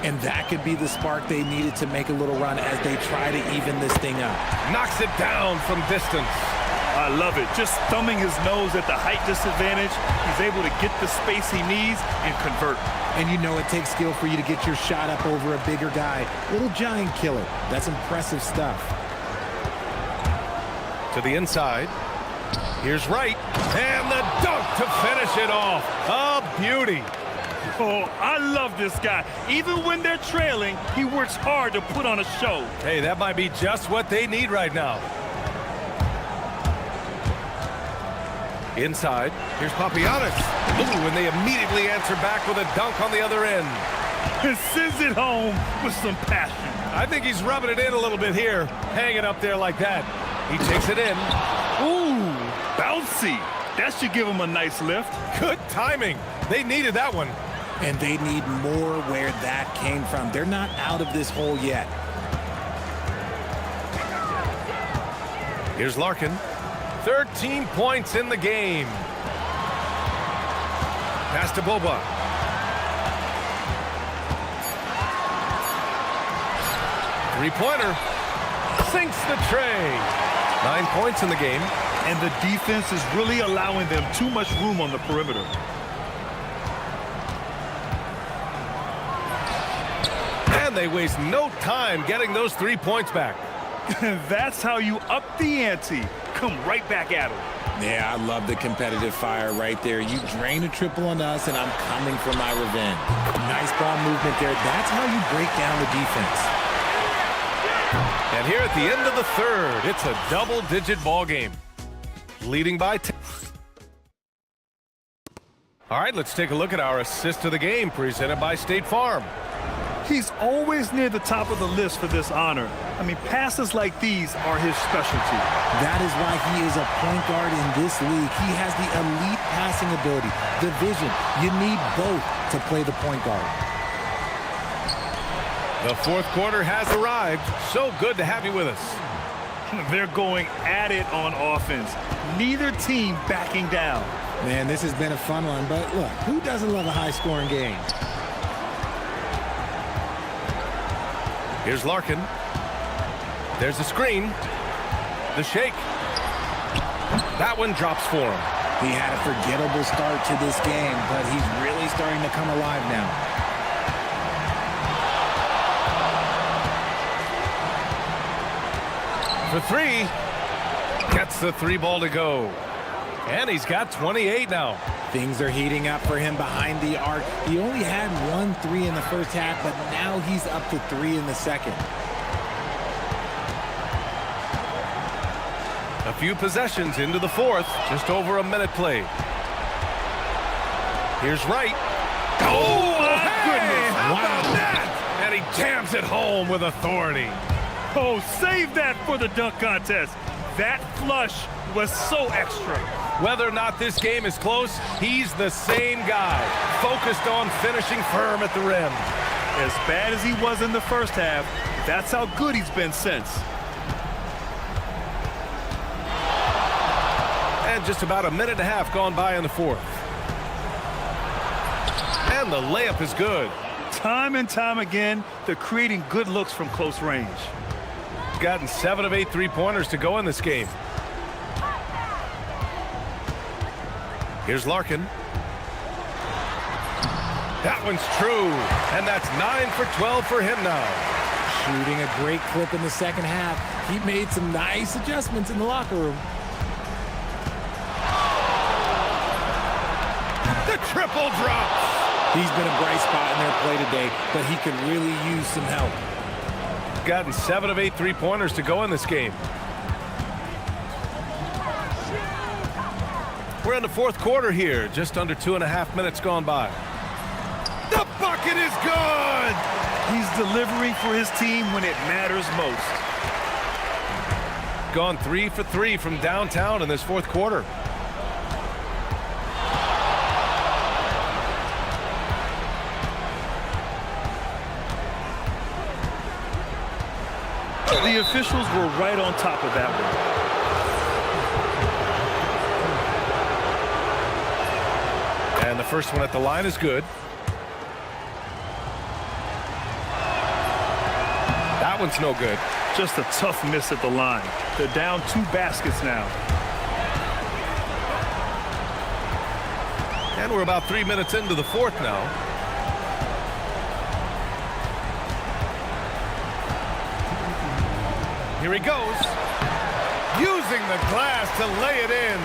And that could be the spark they needed to make a little run as they try to even this thing up. Knocks it down from distance. I love it. Just thumbing his nose at the height disadvantage. He's able to get the space he needs and convert. And you know it takes skill for you to get your shot up over a bigger guy. Little giant killer. That's impressive stuff. To the inside. Here's Wright. And the dunk to finish it off. A beauty. Oh, I love this guy. Even when they're trailing, he works hard to put on a show. Hey, that might be just what they need right now. Inside, here's Papagiannis. Ooh, and they immediately answer back with a dunk on the other end. And sends it home with some passion. I think he's rubbing it in a little bit here, hanging up there like that. He takes it in. Ooh, bouncy. That should give him a nice lift. Good timing. They needed that one. And they need more where that came from. They're not out of this hole yet. Here's Larkin. 13 points in the game. Pass to Boba. Three-pointer. Sinks the tray. 9 points in the game. And the defense is really allowing them too much room on the perimeter. And they waste no time getting those 3 points back. That's how you up the ante. Come right back at them. Yeah, I love the competitive fire right there. You drain a triple on us, and I'm coming for my revenge. Nice ball movement there. That's how you break down the defense. And here at the end of the third, it's a double-digit ball game. Leading by 10. All right, let's take a look at our assist of the game presented by State Farm. He's always near the top of the list for this honor. I mean, passes like these are his specialty. That is why he is a point guard in this league. He has the elite passing ability, the vision. You need both to play the point guard. The fourth quarter has arrived. So good to have you with us. They're going at it on offense. Neither team backing down. Man, this has been a fun one, but look, who doesn't love a high-scoring game? Here's Larkin. There's the screen. The shake. That one drops for him. He had a forgettable start to this game, but he's really starting to come alive now. For three. Gets the 3 ball to go. And he's got 28 now. Things are heating up for him behind the arc. He only had 1 3 in the first half, but now he's up to 3 in the second. A few possessions into the fourth. Just over a minute played. Here's Wright. Oh, my goodness. How about that? And he jams it home with authority. Oh, save that for the dunk contest. That flush was so extra. Whether or not this game is close, he's the same guy, focused on finishing firm at the rim. As bad as he was in the first half, that's how good he's been since. And just about a minute and a half gone by in the fourth. And the layup is good. Time and time again, they're creating good looks from close range. Gotten 7 of 8 3-pointers to go in this game. Here's Larkin. That one's true. And that's 9 for 12 for him now. Shooting a great clip in the second half. He made some nice adjustments in the locker room. The triple drops. He's been a bright spot in their play today, but he could really use some help. Gotten 7 of 8 3-pointers to go in this game. We're in the fourth quarter here. Just under 2.5 minutes gone by. The bucket is good! He's delivering for his team when it matters most. Gone 3 for 3 from downtown in this fourth quarter. The officials were right on top of that one. And the first one at the line is good. That one's no good. Just a tough miss at the line. They're down 2 baskets now. And we're about 3 minutes into the fourth now. Here he goes, using the glass to lay it in.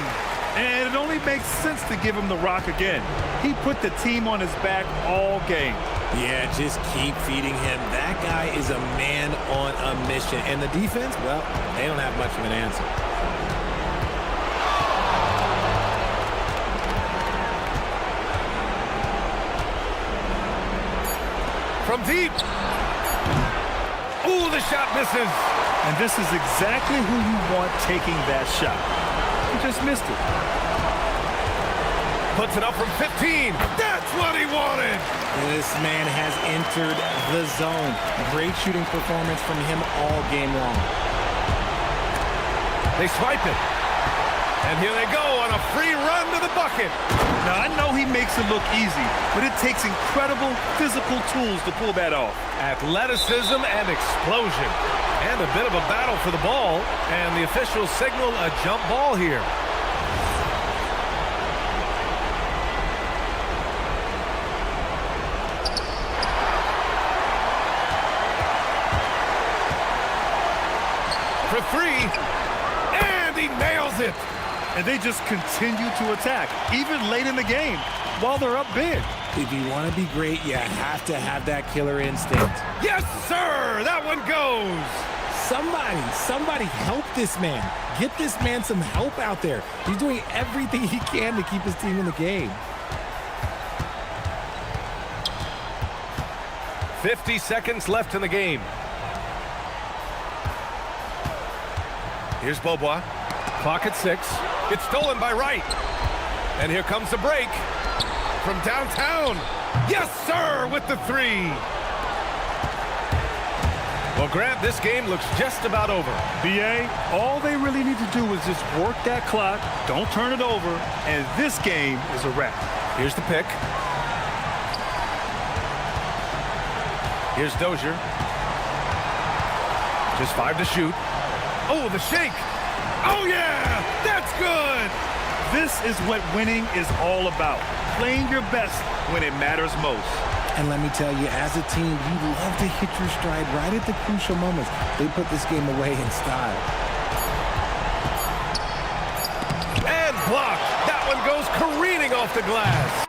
And it only makes sense to give him the rock again. He put the team on his back all game. Yeah, just keep feeding him. That guy is a man on a mission. And the defense, well, they don't have much of an answer. From deep. Ooh, the shot misses. And this is exactly who you want taking that shot. He just missed it. Puts it up from 15. That's what he wanted. This man has entered the zone. Great shooting performance from him all game long. They swipe it. And here they go on a free run to the bucket. Now, I know he makes it look easy, but it takes incredible physical tools to pull that off. Athleticism and explosion. And a bit of a battle for the ball. And the officials signal a jump ball here. three, and he nails it. And they just continue to attack, even late in the game, while they're up big. If you want to be great, you have to have that killer instinct. Yes, sir! That one goes! Somebody help this man. Get this man some help out there. He's doing everything he can to keep his team in the game. 50 seconds left in the game. Here's Beaubois. Clock at 6. It's stolen by Wright. And here comes the break from downtown. Yes, sir, with the three. Well, Grant, this game looks just about over. BA, all they really need to do is just work that clock, don't turn it over, and this game is a wrap. Here's the pick. Here's Dozier. Just 5 to shoot. Oh, the shake. Oh, yeah, that's good. This is what winning is all about. Playing your best when it matters most. And let me tell you, as a team, you love to hit your stride right at the crucial moments. They put this game away in style. And blocked. That one goes careening off the glass.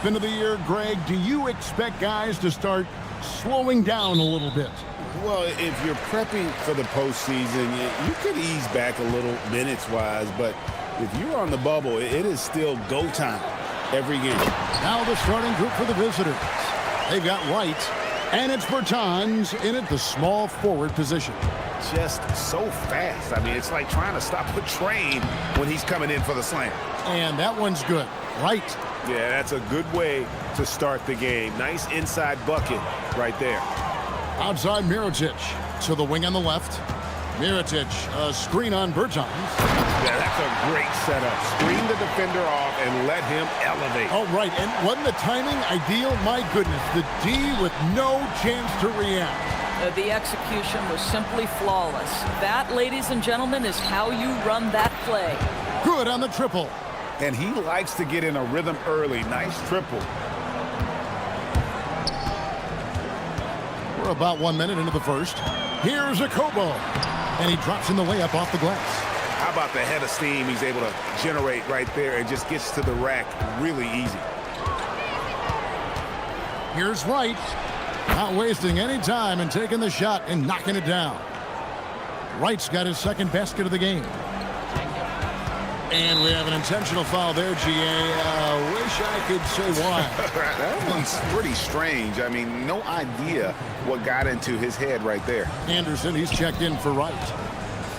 deep into the year, Greg, do you expect guys to start slowing down a little bit? Well, if you're prepping for the postseason, you could ease back a little minutes-wise, but if you're on the bubble, it is still go time every game. Now the starting group for the visitors. They've got White, and it's Bertans in at the small forward position. Just so fast. I mean, it's like trying to stop a train when he's coming in for the slam. And that one's good. Right. Yeah, that's a good way to start the game. Nice inside bucket right there. Outside Mirotic to the wing on the left. Mirotic, a screen on Bertans. Yeah, that's a great setup. Screen the defender off and let him elevate. Oh, right. And wasn't the timing ideal? My goodness, the D with no chance to react. The execution was simply flawless. That, ladies and gentlemen, is how you run that play. Good on the triple. And he likes to get in a rhythm early. Nice triple. We're about 1 minute into the first. Here's a Kobo. And he drops in the layup off the glass. How about the head of steam he's able to generate right there and just gets to the rack really easy. Here's Wright. Not wasting any time and taking the shot and knocking it down. Wright's got his second basket of the game. And we have an intentional foul there, GA. Wish I could say why. That one's pretty strange. I mean, no idea what got into his head right there. Anderson, he's checked in for Wright.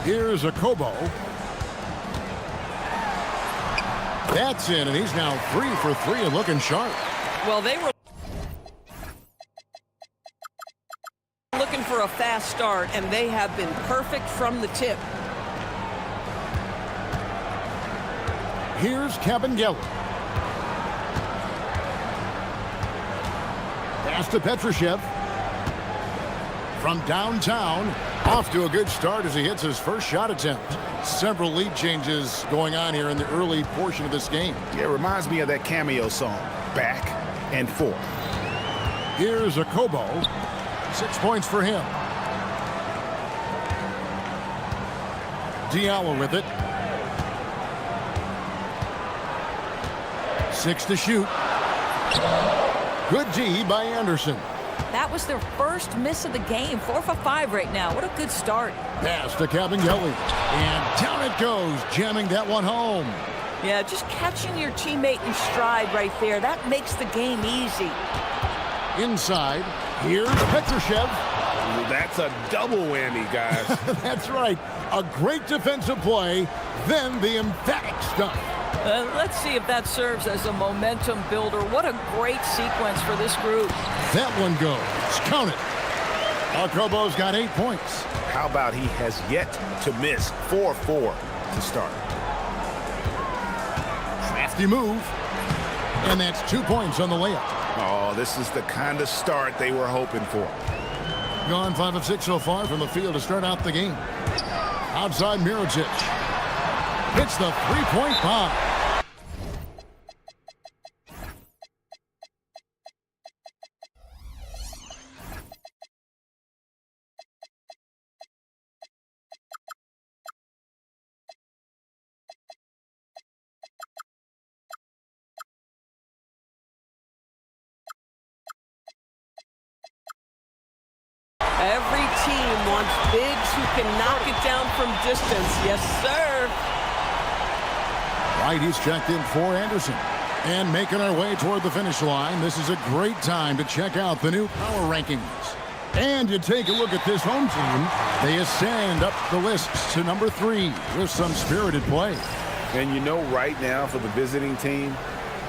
Here's a Kobo. That's in, and he's now 3 for 3 and looking sharp. Well, they were looking for a fast start, and they have been perfect from the tip. Here's Kevin Geller. Pass to Petrushev. From downtown, off to a good start as he hits his first shot attempt. Several lead changes going on here in the early portion of this game. Yeah, it reminds me of that Cameo song, Back and Forth. Here's a Kobo. 6 points for him. Diallo with it. 6 to shoot. Good D by Anderson. That was their first miss of the game. 4 for 5 right now. What a good start. Pass to Cabangeli. And down it goes, jamming that one home. Yeah, just catching your teammate in stride right there. That makes the game easy. Inside, here's Petrushev. That's a double whammy, guys. That's right. A great defensive play, then the emphatic stuff. Let's see if that serves as a momentum builder. What a great sequence for this group. That one goes. Count it. Kobo's got 8 points. How about he has yet to miss 4-4 to start. Crafty move. And that's 2 points on the layup. Oh, this is the kind of start they were hoping for. Gone 5 of 6 so far from the field to start out the game. Outside Mirotic. Hits the three-point bomb. Every team wants bigs who can knock it down from distance. Yes, sir. Right, he's checked in for Anderson. And making our way toward the finish line, this is a great time to check out the new power rankings. And you take a look at this home team, they ascend up the list to number 3 with some spirited play. And you know right now for the visiting team,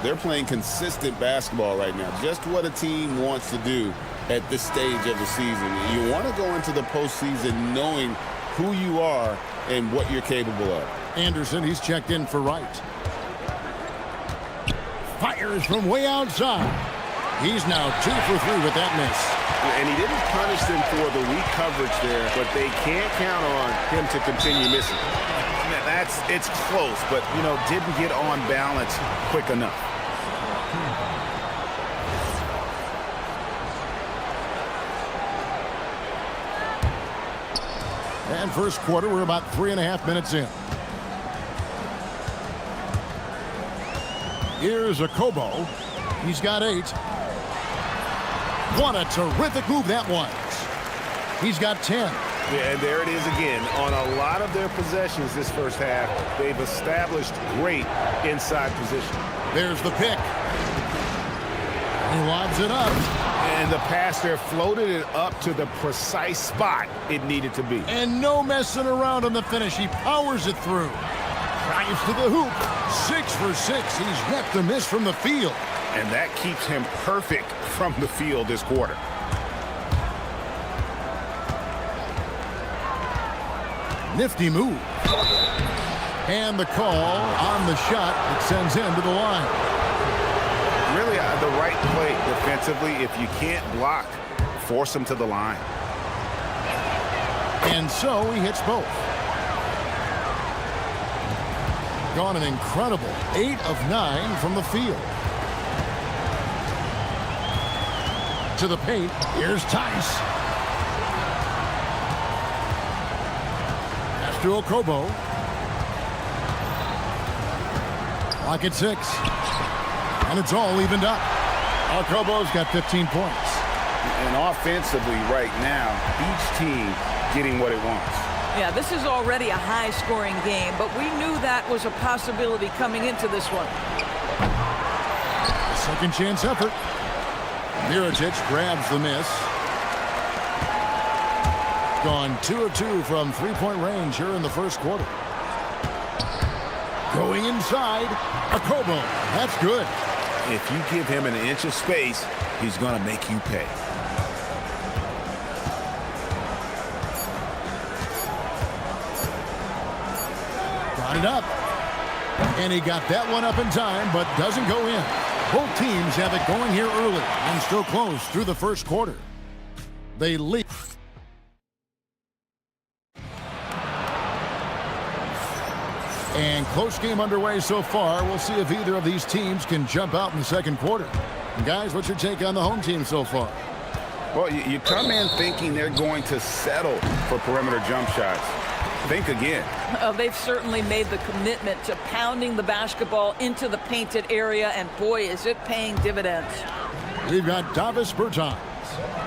they're playing consistent basketball right now. Just what a team wants to do at this stage of the season. You want to go into the postseason knowing who you are and what you're capable of. Anderson, he's checked in for Wright. Fires from way outside. He's now 2 for 3 with that miss. And he didn't punish them for the weak coverage there, but they can't count on him to continue missing. It's close, but, didn't get on balance quick enough. And first quarter, we're about 3.5 minutes in. Here's a Kobo. He's got 8. What a terrific move that was. He's got 10. Yeah, and there it is again. On a lot of their possessions this first half, they've established great inside position. There's the pick. He lobs it up. And the pass there floated it up to the precise spot it needed to be. And no messing around on the finish. He powers it through. Drives to the hoop. 6 for 6. He's yet to miss from the field. And that keeps him perfect from the field this quarter. Nifty move. And the call on the shot that sends him to the line. Really the right play defensively. If you can't block, force him to the line. And so he hits both. Gone an incredible 8 of 9 from the field. To the paint. Here's Tice. Pass to Okobo. Lock at 6. And it's all evened up. Okobo's got 15 points. And offensively right now, each team getting what it wants. Yeah, this is already a high-scoring game, but we knew that was a possibility coming into this one. Second chance effort. Mirotic grabs the miss. Gone 2 of 2 from three-point range here in the first quarter. Going inside, Okobo. That's good. If you give him an inch of space, he's going to make you pay. Got it up. And he got that one up in time, but doesn't go in. Both teams have it going here early and still close through the first quarter. They lead. And close game underway so far. We'll see if either of these teams can jump out in the second quarter. And guys, what's your take on the home team so far? Well, you come in thinking they're going to settle for perimeter jump shots. Think again. They've certainly made the commitment to pounding the basketball into the painted area, and boy, is it paying dividends. We've got Davis Bertans,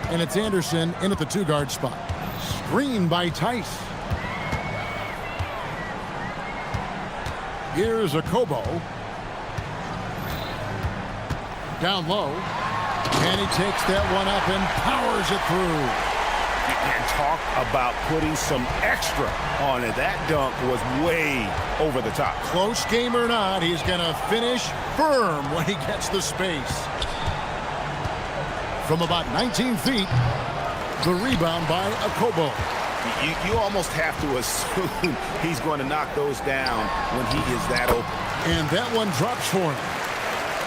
and it's Anderson in at the 2-guard spot. Screen by Tice. Here's Okobo. Down low. And he takes that one up and powers it through. And talk about putting some extra on it. That dunk was way over the top. Close game or not, he's going to finish firm when he gets the space. From about 19 feet, the rebound by Okobo. You almost have to assume he's going to knock those down when he is that open. And that one drops for him.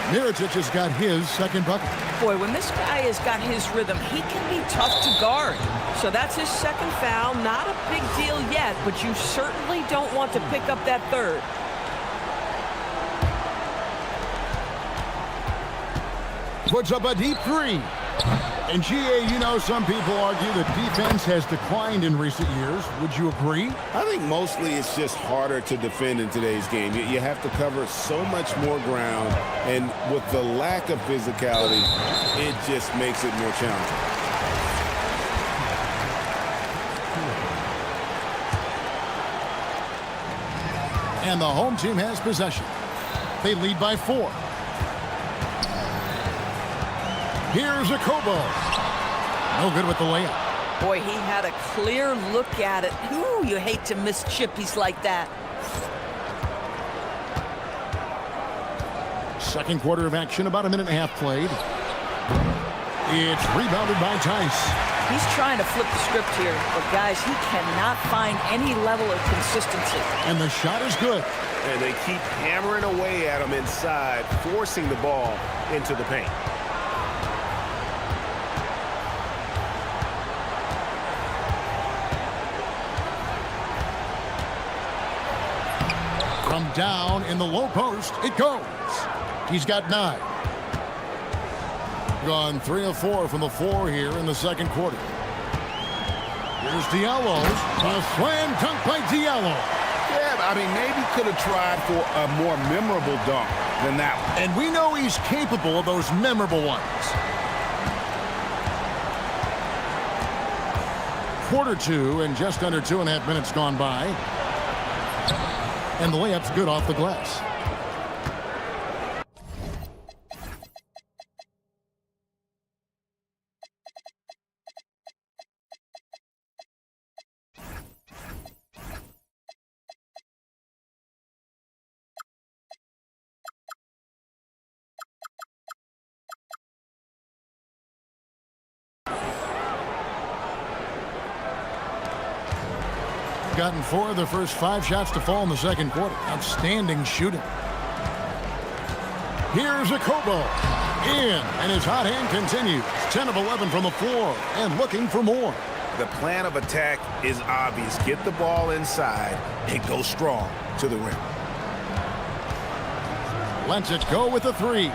Mirotic has got his second bucket. Boy, when this guy has got his rhythm, he can be tough to guard. So that's his second foul. Not a big deal yet, but you certainly don't want to pick up that third. Puts up a deep 3. And GA, you know, some people argue that defense has declined in recent years. Would you agree? I think mostly it's just harder to defend in today's game. You have to cover so much more ground, and with the lack of physicality, it just makes it more challenging. And the home team has possession. They lead by 4. Here's Okobo. No good with the layup. Boy, he had a clear look at it. Ooh, you hate to miss chippies like that. Second quarter of action, about a minute and a half played. It's rebounded by Tice. He's trying to flip the script here, but guys, he cannot find any level of consistency. And the shot is good. And they keep hammering away at him inside, forcing the ball into the paint. From down in the low post, it goes. He's got 9. Gone 3 of 4 from the floor here in the second quarter. Here's Diallo. A slam dunk by Diallo. Yeah, I mean, maybe could have tried for a more memorable dunk. than that one. And we know he's capable of those memorable ones. Quarter two and just under 2.5 minutes gone by. And the layup's good off the glass. Gotten 4 of their first 5 shots to fall in the second quarter. Outstanding shooting. Here's a Kobo. In, and his hot hand continues. 10 of 11 from the floor, and looking for more. The plan of attack is obvious. Get the ball inside and go strong to the rim. Lets it go with a 3.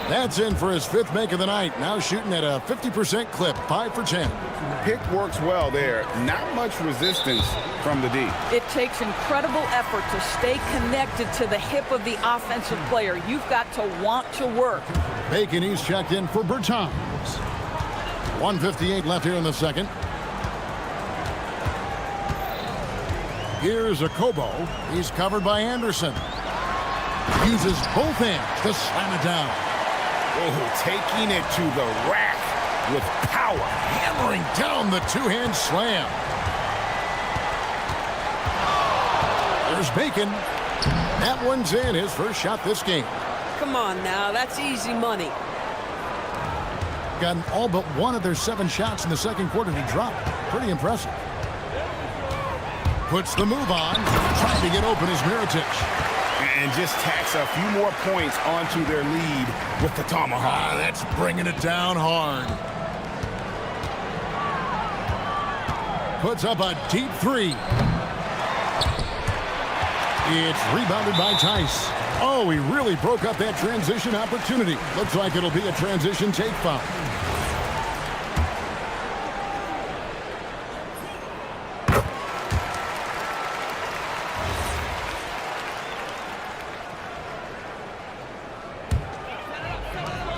That's in for his 5th make of the night. Now shooting at a 50% clip, 5 for 10. Pick works well there. Not much resistance from the D. It takes incredible effort to stay connected to the hip of the offensive player. You've got to want to work. Bacon, he's checked in for Bertans. 1:58 left here in the second. Here's a Kobo. He's covered by Anderson. Uses both hands to slam it down. Oh, taking it to the rack with power. Hammering down the 2-hand slam. There's Bacon. That one's in, his first shot this game. Come on now, that's easy money. Gotten all but 1 of their 7 shots in the second quarter to drop. Pretty impressive. Puts the move on. Trying to get open is Mirotic. And just tacks a few more points onto their lead with the tomahawk. That's bringing it down hard. Puts up a deep 3. It's rebounded by Tice. Oh, he really broke up that transition opportunity. Looks like it'll be a transition take foul.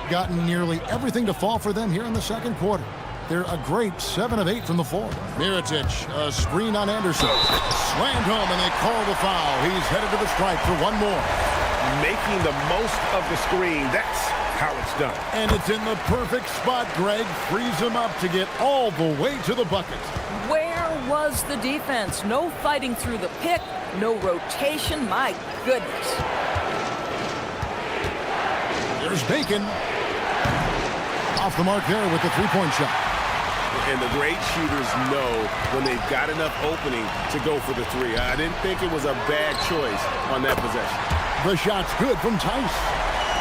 Gotten nearly everything to fall for them here in the second quarter. They're a great 7 of 8 from the floor. Mirotic, a screen on Anderson. Slammed home, and they call the foul. He's headed to the stripe for 1 more. Making the most of the screen. That's how it's done. And it's in the perfect spot. Greg frees him up to get all the way to the bucket. Where was the defense? No fighting through the pick, no rotation. My goodness. There's Bacon. Off the mark there with the 3-point shot. And the great shooters know when they've got enough opening to go for the 3. I didn't think it was a bad choice on that possession. The shot's good from Tice.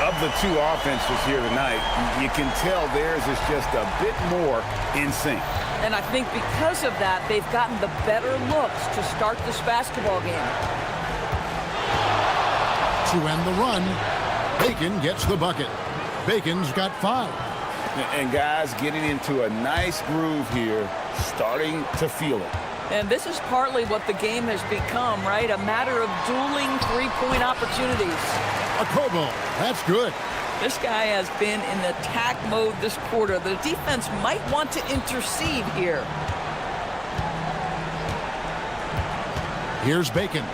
Of the 2 offenses here tonight, you can tell theirs is just a bit more in sync. And I think because of that, they've gotten the better looks to start this basketball game. To end the run, Bacon gets the bucket. Bacon's got 5. And guys getting into a nice groove here, starting to feel it. And this is partly what the game has become, right? A matter of dueling 3-point opportunities. A Kobo, that's good. This guy has been in attack mode this quarter. The defense might want to intercede here. Here's Bacon.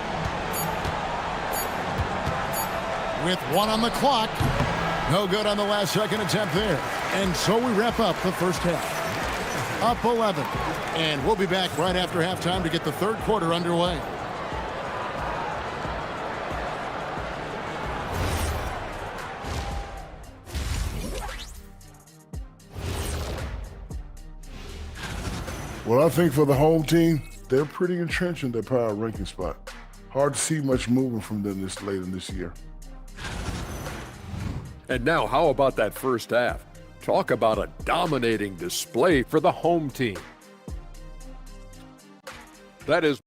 With 1 on the clock. No good on the last second attempt there. And so we wrap up the first half. Up 11. And we'll be back right after halftime to get the third quarter underway. Well, I think for the home team, they're pretty entrenched in their power ranking spot. Hard to see much movement from them this late in this year. And now, how about that first half? Talk about a dominating display for the home team. That is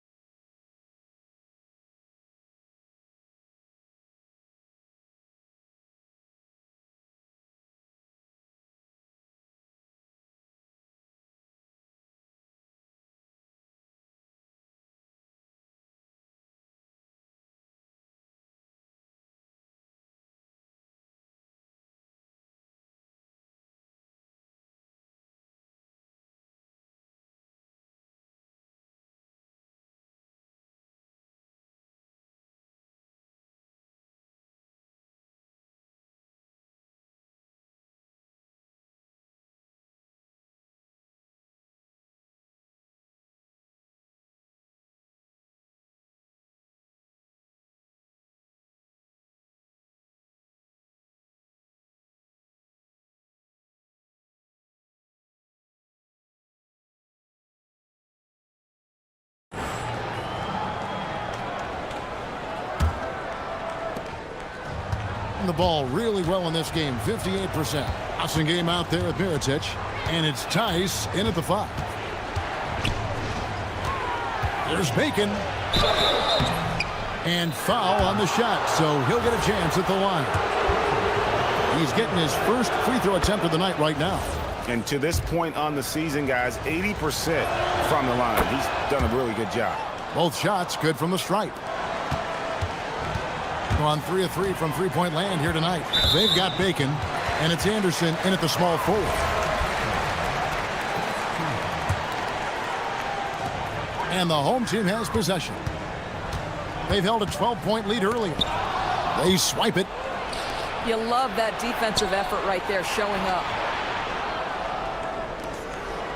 shooting the ball really well in this game, 58%. Passing game out there at Mirotic, and it's Tice in at the 5. There's Bacon. And foul on the shot, so he'll get a chance at the line. He's getting his first free throw attempt of the night right now. And to this point on the season, guys, 80% from the line. He's done a really good job. Both shots good from the stripe. On 3 of 3 from three-point land here tonight. They've got Bacon, and it's Anderson in at the small forward. And the home team has possession. They've held a 12-point lead earlier. They swipe it. You love that defensive effort right there showing up.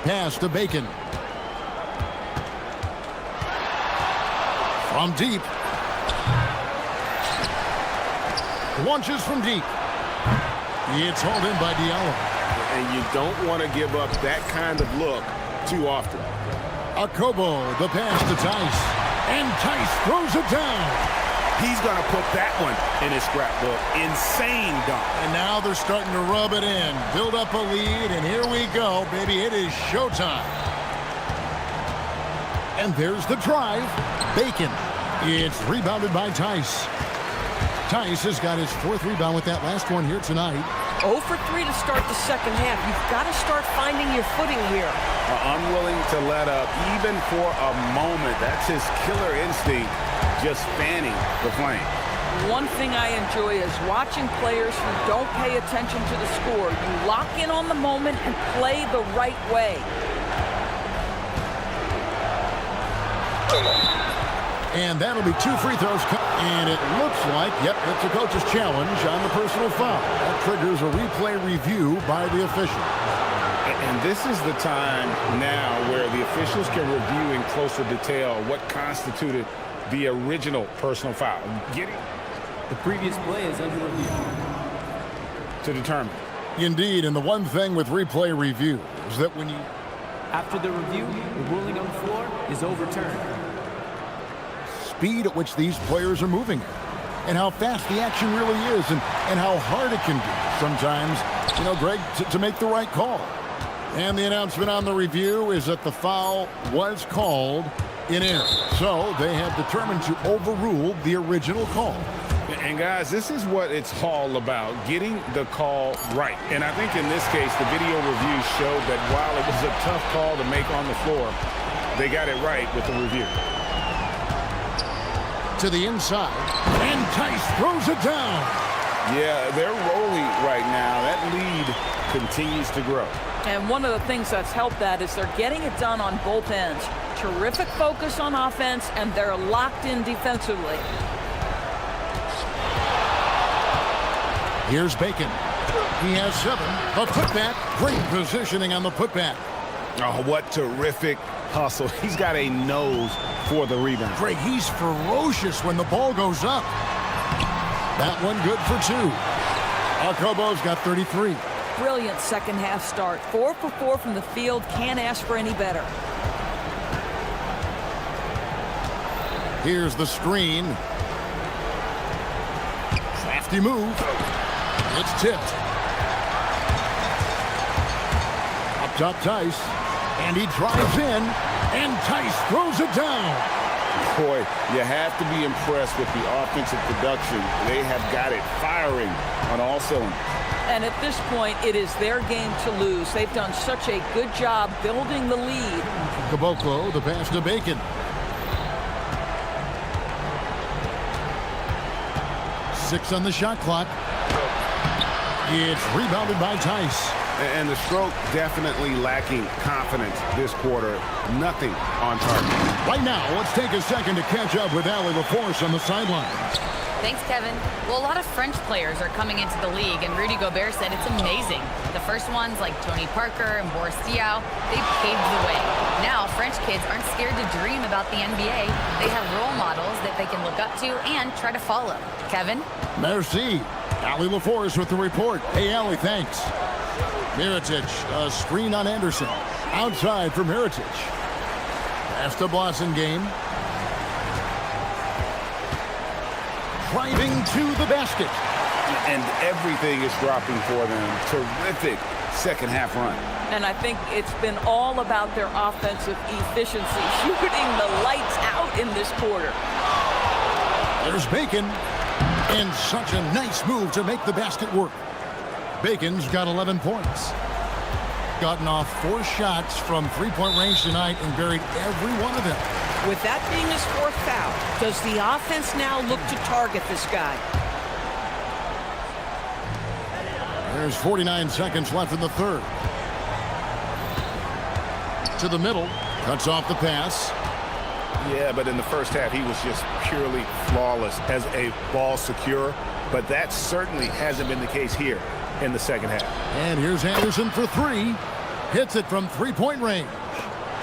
Pass to Bacon. From deep. Launches from deep. It's hauled in by Diallo. And you don't want to give up that kind of look too often. Akobo, the pass to Tice. And Tice throws it down. He's going to put that one in his scrapbook. Insane dunk. And now they're starting to rub it in. Build up a lead, and here we go, baby. It is showtime. And there's the drive. Bacon. It's rebounded by Tice. Tice has got his 4th rebound with that last one here tonight. 0 for 3 to start the second half. You've got to start finding your footing here. Unwilling to let up even for a moment. That's his killer instinct, just fanning the flame. One thing I enjoy is watching players who don't pay attention to the score. You lock in on the moment and play the right way. And that'll be 2 free throws. And it looks like, yep, it's a coach's challenge on the personal foul. That triggers a replay review by the official. And this is the time now where the officials can review in closer detail what constituted the original personal foul. The previous play is under review. To determine. Indeed, and the one thing with replay review is that when you... After the review, the ruling on the floor is overturned. Speed at which these players are moving and how fast the action really is and how hard it can be sometimes, you know, Greg, to make the right call. And the announcement on the review is that the foul was called in error. So they have determined to overrule the original call. And guys, this is what it's all about, getting the call right. And I think in this case, the video review showed that while it was a tough call to make on the floor, they got it right with the review. To the inside, and Tice throws it down. Yeah, they're rolling right now. That lead continues to grow. And one of the things that's helped that is they're getting it done on both ends. Terrific focus on offense, and they're locked in defensively. Here's Bacon. He has 7. A putback. Great positioning on the putback. Oh, what terrific hustle. He's got a nose for the rebound. Greg, he's ferocious when the ball goes up. That one good for 2. Akobo's got 33. Brilliant second half start. 4 for 4 from the field. Can't ask for any better. Here's the screen. Crafty move. It's tipped. Up top, Tice. And he drives in. And Tice throws it down. Boy, you have to be impressed with the offensive production. They have got it firing on all cylinders. And at this point, it is their game to lose. They've done such a good job building the lead. Caboclo, the pass to Bacon. 6 on the shot clock. It's rebounded by Tice. And the stroke definitely lacking confidence this quarter. Nothing on target. Right now, let's take a second to catch up with Allie LaForce on the sidelines. Thanks, Kevin. Well, a lot of French players are coming into the league, and Rudy Gobert said it's amazing. The first ones, like Tony Parker and Boris Diaw, they paved the way. Now, French kids aren't scared to dream about the NBA. They have role models that they can look up to and try to follow. Kevin? Merci. Allie LaForce with the report. Hey, Allie, thanks. Mirotic, a screen on Anderson. Outside for Mirotic. Pass to Blossengame. Driving to the basket. And everything is dropping for them. Terrific second half run. And I think it's been all about their offensive efficiency, shooting the lights out in this quarter. There's Bacon, and such a nice move to make the basket work. Bacon's got 11 points. Gotten off 4 shots from three-point range tonight and buried every one of them. With that being his 4th foul, does the offense now look to target this guy? There's 49 seconds left in the third. To the middle, cuts off the pass. Yeah, but in the first half, he was just purely flawless as a ball securer. But that certainly hasn't been the case here in the second half. And here's Anderson for 3. Hits it from three-point range.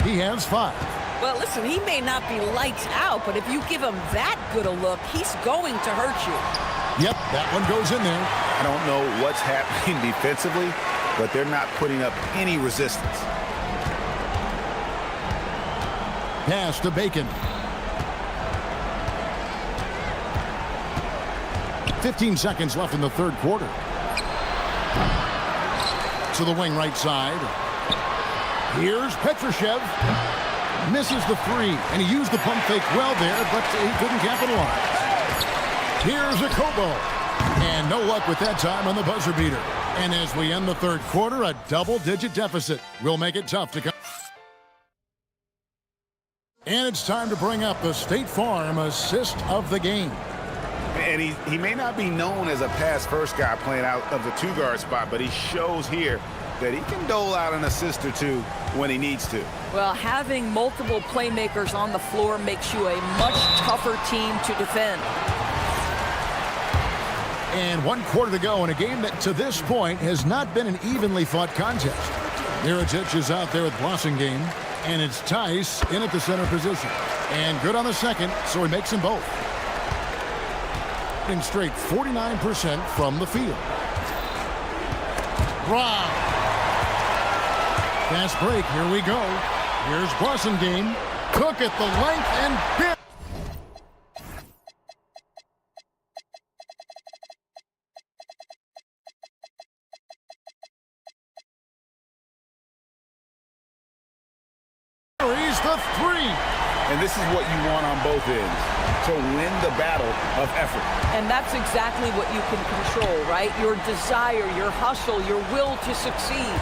He has 5. Well, listen, he may not be lights out, but if you give him that good a look, he's going to hurt you. Yep, that one goes in there. I don't know what's happening defensively, but they're not putting up any resistance. Pass to Bacon. 15 seconds left in the third quarter. To the wing right side. Here's Petrushev. Misses the 3, and he used the pump fake well there, but he couldn't capitalize. Here's a Kobo. And no luck with that time on the buzzer beater. And as we end the third quarter, a double-digit deficit will make it tough to come. And it's time to bring up the State Farm assist of the game. And he may not be known as a pass-first guy playing out of the 2-guard spot, but he shows here that he can dole out an assist or 2 when he needs to. Well, having multiple playmakers on the floor makes you a much tougher team to defend. And 1 quarter to go in a game that to this point has not been an evenly fought contest. Mirotic is out there with Blossingame, and it's Tice in at the center position. And good on the second, so he makes them both. In straight 49% from the field. Wow. Fast break, here we go. Here's Blossingame. Cook at the length and bit. The 3. And this is what you want on both ends, to win the battle of effort. And that's exactly what you can control, right? Your desire, your hustle, your will to succeed.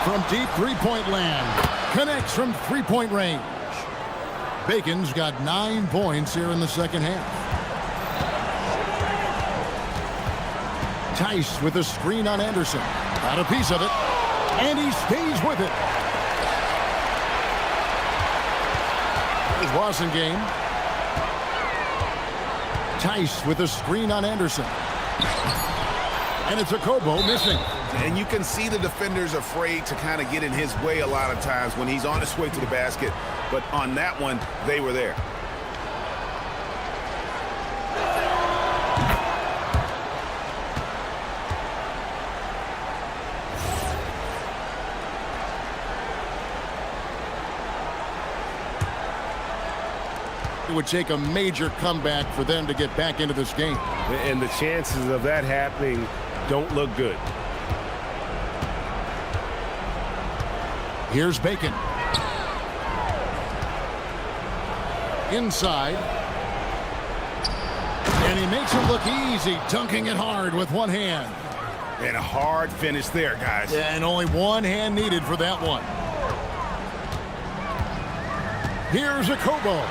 From deep three-point land, connects from three-point range. Bacon's got 9 points here in the second half. Tice with a screen on Anderson. Got a piece of it, and he stays with it. There's Blossingame. Tice with a screen on Anderson. And it's a Kobo missing. And you can see the defenders afraid to kind of get in his way a lot of times when he's on his way to the basket. But on that one, they were there. It would take a major comeback for them to get back into this game. And the chances of that happening don't look good. Here's Bacon. Inside. And he makes it look easy, dunking it hard with one hand. And a hard finish there, guys. Yeah, and only one hand needed for that one. Here's a Kobo.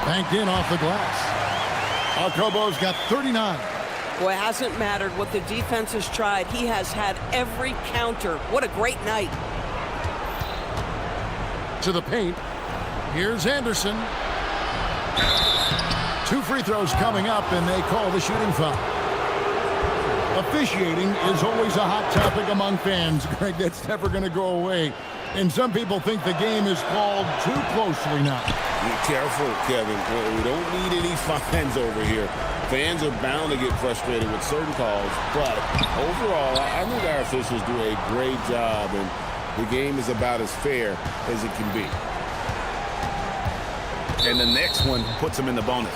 Banked in off the glass. Kobo's got 39. Boy, it hasn't mattered what the defense has tried. He has had every counter. What a great night. To the paint. Here's Anderson. 2 free throws coming up, and they call the shooting foul. Officiating is always a hot topic among fans, Greg. That's never going to go away. And some people think the game is called too closely now. Be careful, Kevin. We don't need any fines over here. Fans are bound to get frustrated with certain calls, but overall, I think our officials do a great job, and the game is about as fair as it can be. And the next one puts them in the bonus.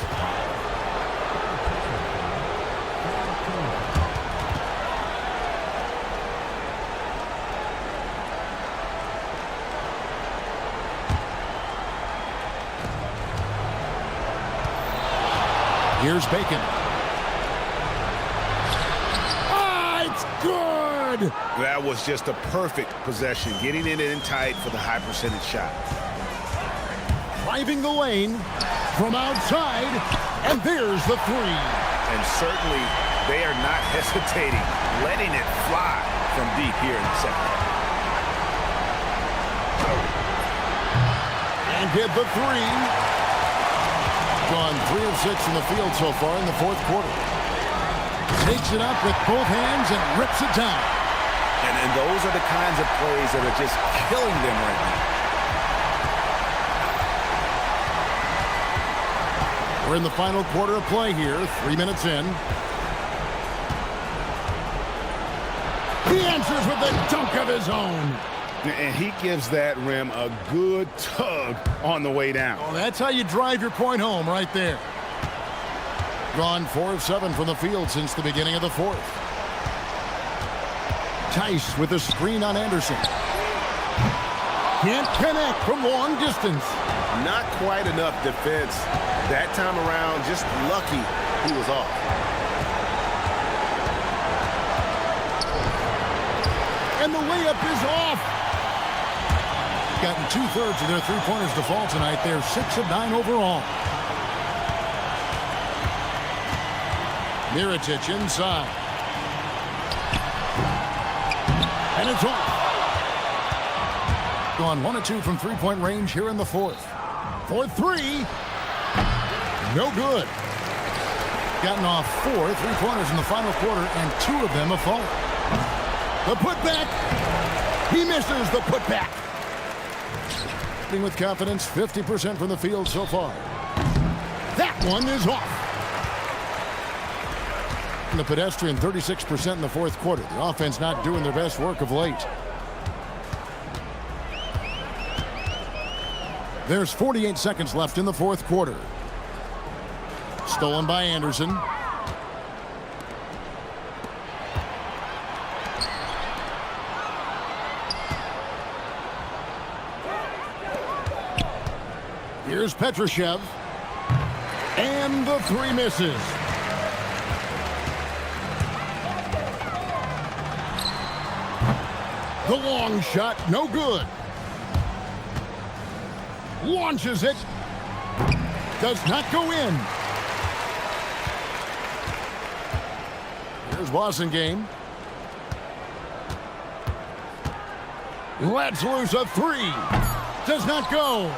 Here's Bacon. Ah, it's good! That was just a perfect possession, getting it in tight for the high percentage shot. Driving the lane from outside, and there's the three. And certainly they are not hesitating, letting it fly from deep here in the second half. And hit the three. Gone 3 of 6 from the field so far in the fourth quarter. Takes it up with both hands and rips it down. And those are the kinds of plays that are just killing them right now. We're in the final quarter of play here, 3 minutes in. He answers with a dunk of his own. And he gives that rim a good tug on the way down. Oh, that's how you drive your point home right there. Gone 4 of 7 from the field since the beginning of the fourth. Tice with a screen on Anderson. Can't connect from long distance. Not quite enough defense. That time around, just lucky he was off. And the layup is off. Gotten 2/3 of their three-pointers to fall tonight. They're 6 of 9 overall. Mirotic inside. And it's off. Gone 1 of 2 from three-point range here in the fourth. 4-3. No good. Gotten off 4 three-pointers in the final quarter, and 2 of them have fallen. The putback. He misses the putback. With confidence, 50% from the field so far. That one is off. And the pedestrian, 36% in the fourth quarter. The offense not doing their best work of late. There's 48 seconds left in the fourth quarter. Stolen by Anderson. Here's Petrushev. And the three misses. The long shot, no good. Launches it. Does not go in. Here's Wasengame. Lets loose a three. Does not go.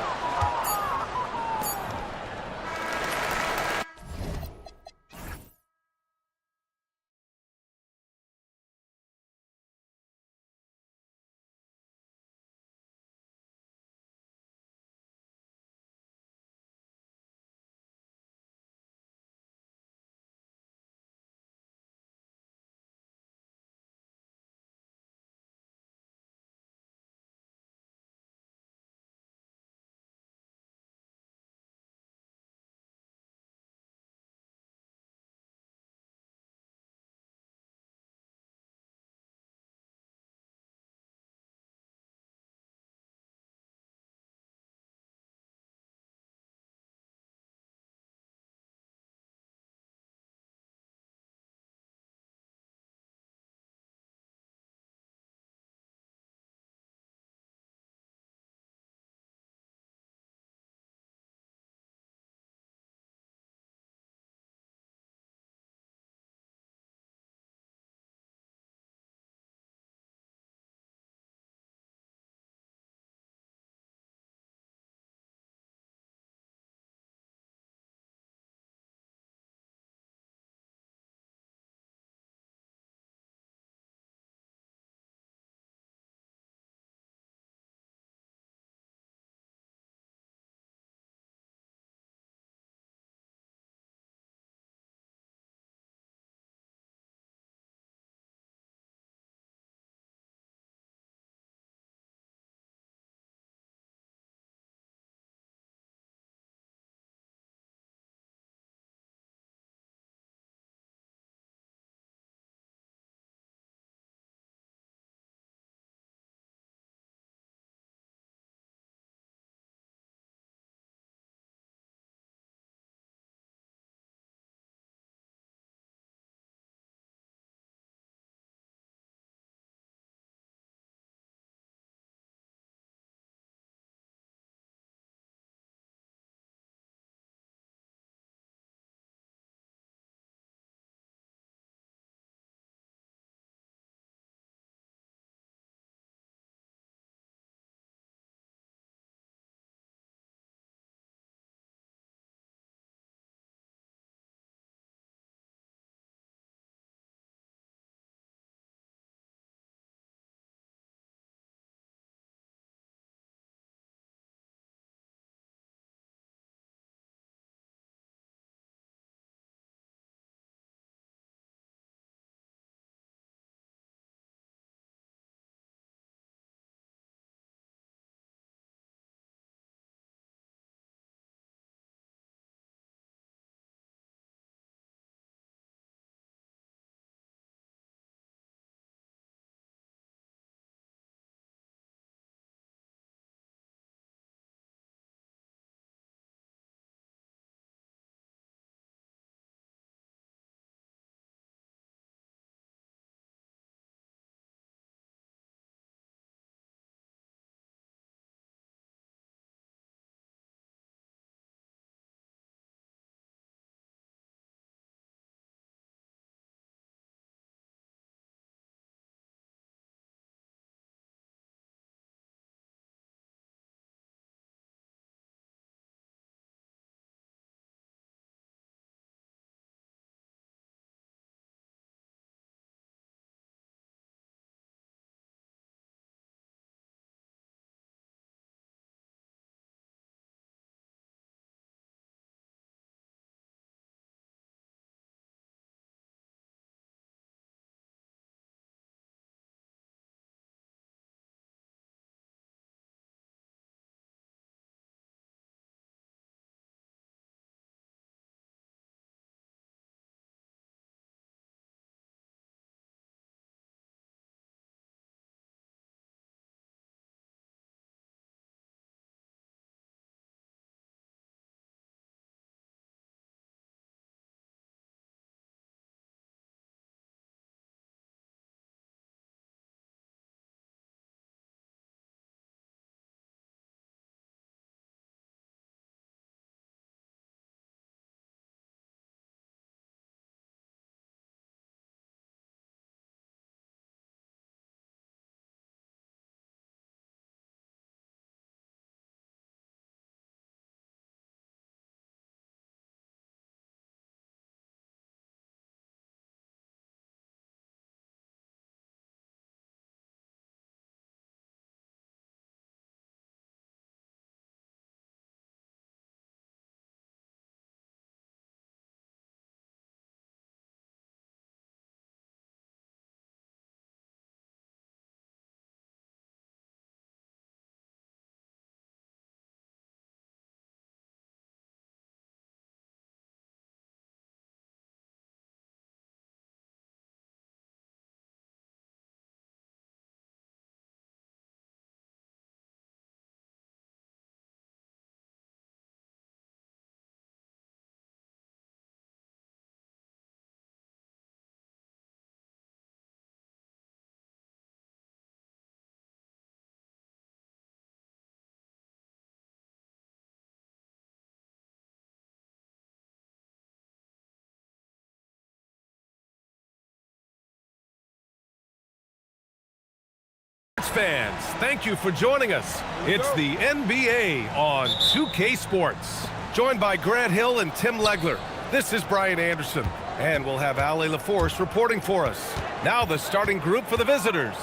fans, thank you for joining us. It's the NBA on 2K Sports. Joined by Grant Hill and Tim Legler, this is Brian Anderson. And we'll have Ale LaForce reporting for us. Now the starting group for the visitors.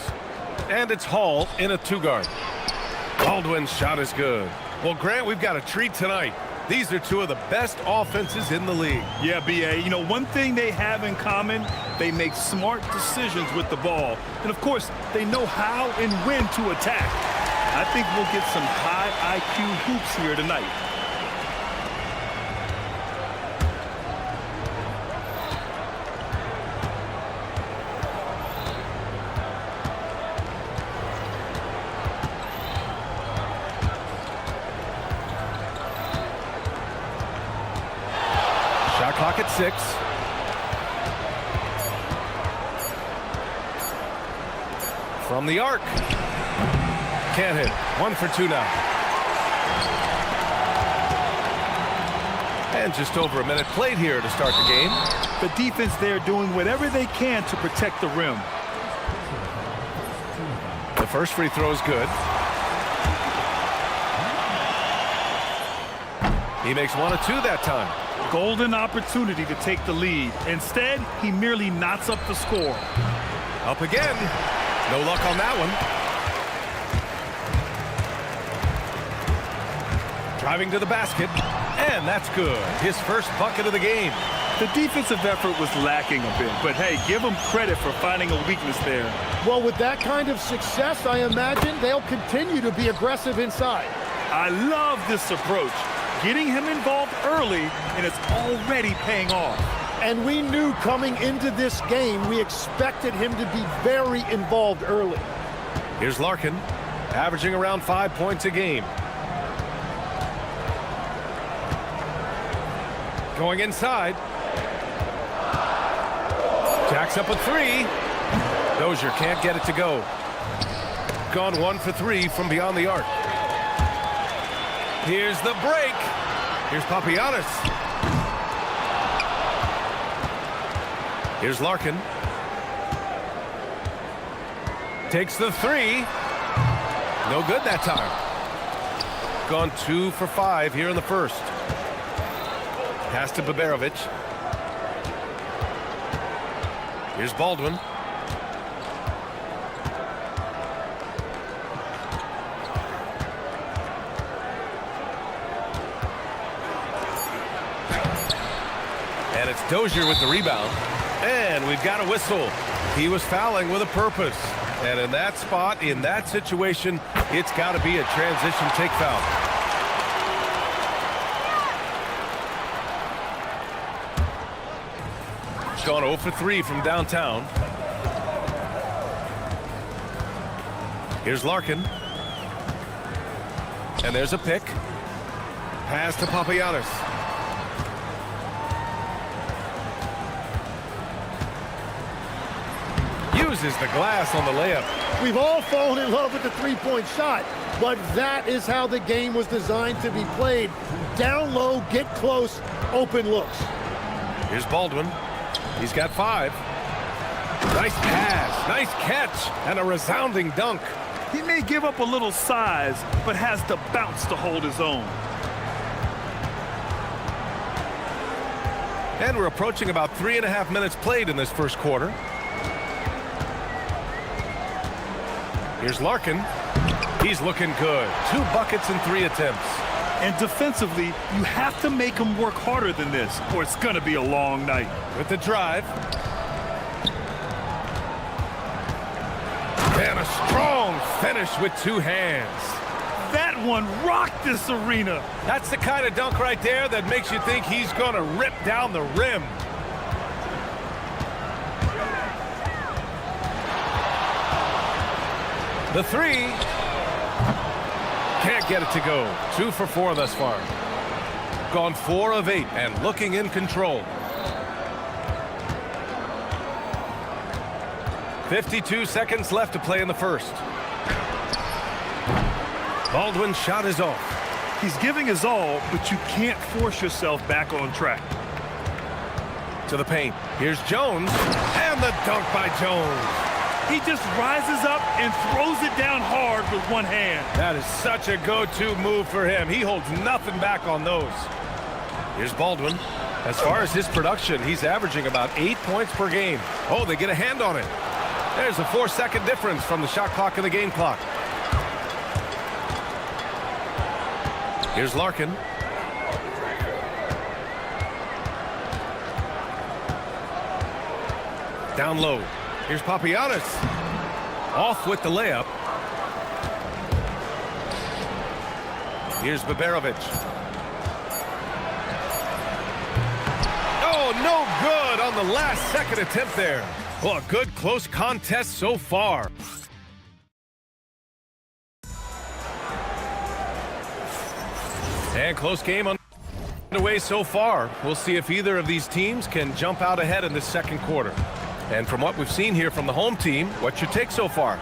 And it's Hall in a two-guard. Baldwin's shot is good. Well, Grant, we've got a treat tonight. These are two of the best offenses in the league. Yeah, B.A., you know, one thing they have in common, they make smart decisions with the ball. And, of course, they know how and when to attack. I think we'll get some high IQ hoops here tonight. Clock at 6. From the arc. Can't hit. 1 for 2 now. And just over a minute played here to start the game. The defense there doing whatever they can to protect the rim. The first free throw is good. He makes 1 of 2 that time. Golden opportunity to take the lead. Instead, he merely knots up the score. Up again. No luck on that one. Driving to the basket. And that's good. His first bucket of the game. The defensive effort was lacking a bit, but hey, give them credit for finding a weakness there. Well, with that kind of success, I imagine they'll continue to be aggressive inside. I love this approach. Getting him involved early, and it's already paying off. And we knew coming into this game, we expected him to be very involved early. Here's Larkin, averaging around 5 points a game. Going inside. Jacks up a 3. Dozier can't get it to go. Gone 1 for 3 from beyond the arc. Here's the break. Here's Papagiannis. Here's Larkin. Takes the 3. No good that time. Gone 2 for 5 here in the first. Pass to Baberovic. Here's Baldwin. And it's Dozier with the rebound. And we've got a whistle. He was fouling with a purpose. And in that spot, in that situation, it's got to be a transition take foul. It's gone 0 for 3 from downtown. Here's Larkin. And there's a pick. Pass to Papagiannis. Uses the glass on the layup. We've all fallen in love with the three-point shot, but that is how the game was designed to be played. Down low, get close, open looks. Here's Baldwin. He's got 5. Nice pass, nice catch, and a resounding dunk. He may give up a little size, but has the bounce to hold his own. And we're approaching about 3.5 minutes played in this first quarter. Here's Larkin. He's looking good. 2 buckets in 3 attempts. And defensively, you have to make him work harder than this, or it's going to be a long night. With the drive. And a strong finish with 2 hands. That one rocked this arena. That's the kind of dunk right there that makes you think he's going to rip down the rim. The 3. Can't get it to go. 2 for 4 thus far. Gone 4 of 8 and looking in control. 52 seconds left to play in the first. Baldwin's shot is off. He's giving his all, but you can't force yourself back on track. To the paint. Here's Jones. And the dunk by Jones. He just rises up and throws it down hard with one hand. That is such a go-to move for him. He holds nothing back on those. Here's Baldwin. As far as his production, he's averaging about 8 points per game. Oh, they get a hand on it. There's a 4-second difference from the shot clock and the game clock. Here's Larkin. Down low. Here's Papagiannis. Off with the layup. Here's Baberovic. Oh, no good on the last second attempt there. Well, a good close contest so far. And close game underway so far. We'll see if either of these teams can jump out ahead in this second quarter. And from what we've seen here from the home team, what's your take so far?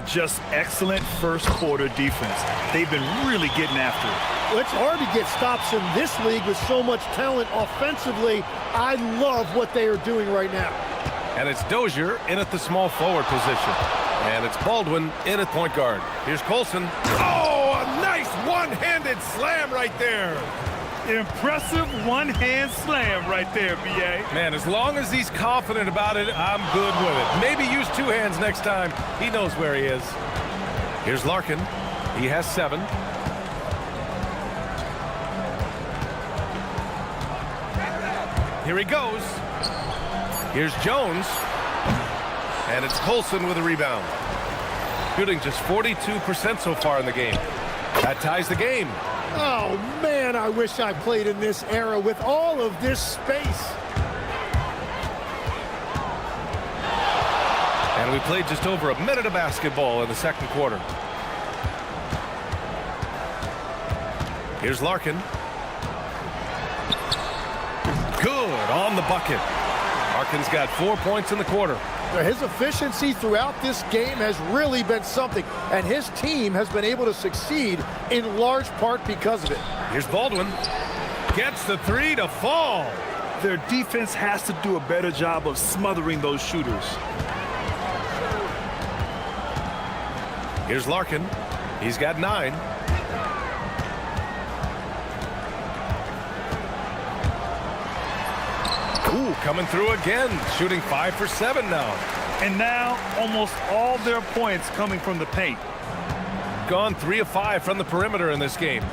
Just excellent first quarter defense. They've been really getting after it. Well, it's hard to get stops in this league with so much talent offensively. I love what they are doing right now. And it's Dozier in at the small forward position. And it's Baldwin in at point guard. Here's Colson. Oh, a nice one-handed slam right there. Impressive one-hand slam right there, B.A. Man, as long as he's confident about it, I'm good with it. Maybe use two hands next time. He knows where he is. Here's Larkin. He has 7. Here he goes. Here's Jones. And it's Colson with a rebound. Shooting just 42% so far in the game. That ties the game. Oh, man, I wish I played in this era with all of this space. And we played just over a minute of basketball in the second quarter. Here's Larkin. Good on the bucket. Larkin's got 4 points in the quarter. His efficiency throughout this game has really been something, and his team has been able to succeed in large part because of it. Here's Baldwin. Gets the 3 to fall. Their defense has to do a better job of smothering those shooters. Here's Larkin. He's got 9. Ooh, coming through again, shooting 5 for 7 now. And now almost all their points coming from the paint. Gone 3 of 5 from the perimeter in this game.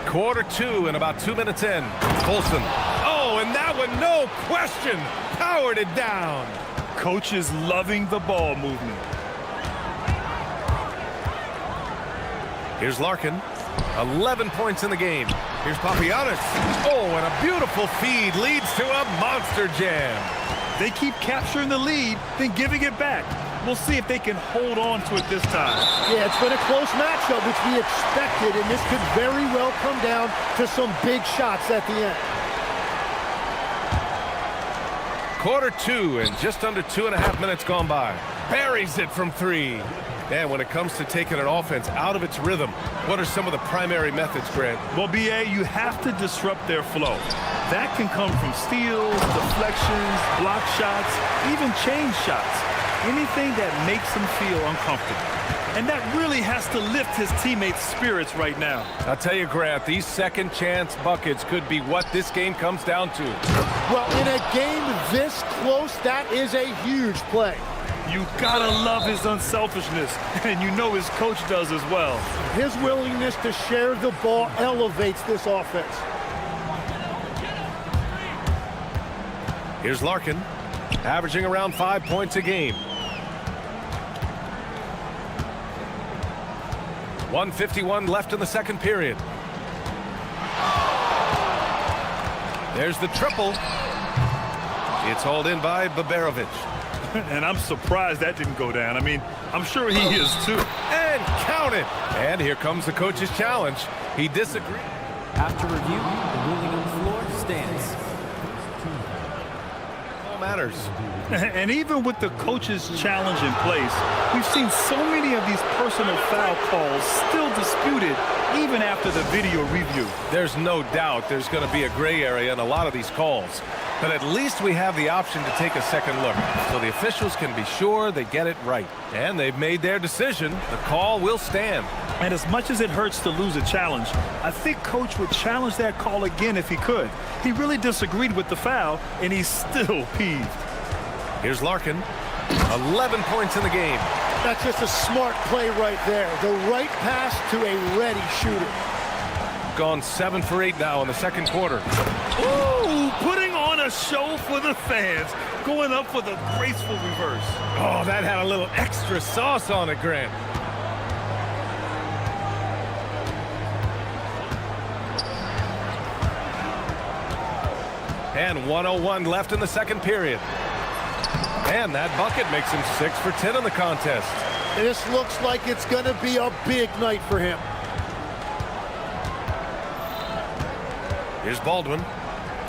Quarter 2 and about 2 minutes in. Colson. Oh, and that one, no question, powered it down. Coach is loving the ball movement. Here's Larkin. 11 points in the game. Here's Papagiannis. Oh, and a beautiful feed leads to a monster jam. They keep capturing the lead, then giving it back. We'll see if they can hold on to it this time. Yeah, it's been a close matchup, which we expected, and this could very well come down to some big shots at the end. Quarter 2 and just under 2.5 minutes gone by. Buries it from 3. And when it comes to taking an offense out of its rhythm, what are some of the primary methods, Grant? Well, B.A., you have to disrupt their flow. That can come from steals, deflections, block shots, even change shots. Anything that makes them feel uncomfortable. And that really has to lift his teammates' spirits right now. I'll tell you, Grant, these second chance buckets could be what this game comes down to. Well, in a game this close, that is a huge play. You gotta love his unselfishness, and you know his coach does as well. His willingness to share the ball elevates this offense. Here's Larkin, averaging around 5 points a game. 1:51 left in the second period. There's the triple. It's hauled in by Baberovic. And I'm surprised that didn't go down. I mean, I'm sure he is too. And count it. And here comes the coach's challenge. He disagreed. After review, the ruling on the floor stands. All matters. And even with the coach's challenge in place, we've seen so many of these personal foul calls still disputed even after the video review. There's no doubt there's going to be a gray area in a lot of these calls. But at least we have the option to take a second look, so the officials can be sure they get it right. And they've made their decision. The call will stand. And as much as it hurts to lose a challenge, I think Coach would challenge that call again if he could. He really disagreed with the foul, and he's still peeved. Here's Larkin. 11 points in the game. That's just a smart play right there. The right pass to a ready shooter. Gone 7 for 8 now in the second quarter. Ooh, putting on a show for the fans. Going up with a graceful reverse. Oh, that had a little extra sauce on it, Grant. And 1:01 left in the second period. And that bucket makes him 6 for 10 in the contest. This looks like it's going to be a big night for him. Here's Baldwin.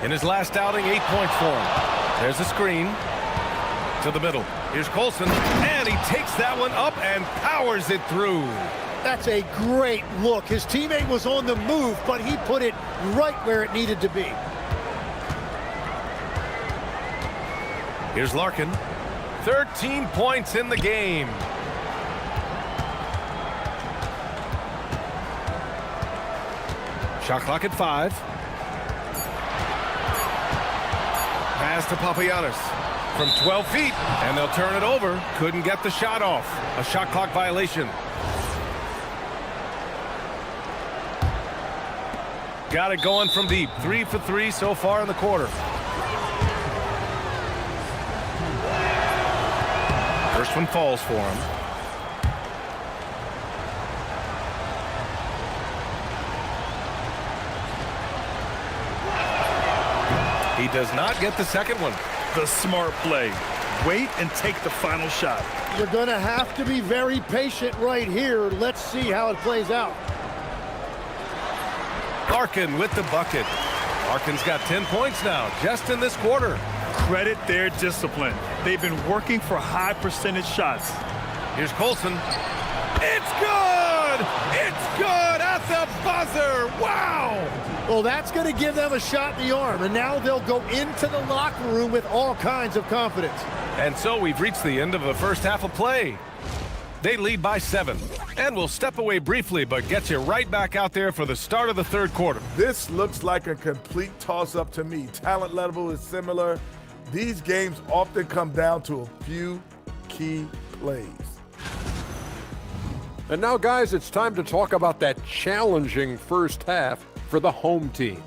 In his last outing, 8 points for him. There's a screen to the middle. Here's Colson, and he takes that one up and powers it through. That's a great look. His teammate was on the move, but he put it right where it needed to be. Here's Larkin. 13 points in the game. Shot clock at 5. Pass to Papagiannis from 12 feet, and they'll turn it over. Couldn't get the shot off. A shot clock violation. Got it going from deep. 3 for 3 so far in the quarter. First one falls for him. He does not get the second one. The smart play. Wait and take the final shot. You're going to have to be very patient right here. Let's see how it plays out. Larkin with the bucket. Larkin's got 10 points now, just in this quarter. Credit their discipline. They've been working for high percentage shots. Here's Colson. It's good! It's good at the buzzer! Wow! Well, that's going to give them a shot in the arm, and now they'll go into the locker room with all kinds of confidence. And so we've reached the end of the first half of play. They lead by 7. And we'll step away briefly, but get you right back out there for the start of the third quarter. This looks like a complete toss-up to me. Talent level is similar. These games often come down to a few key plays. And now, guys, it's time to talk about that challenging first half for the home team.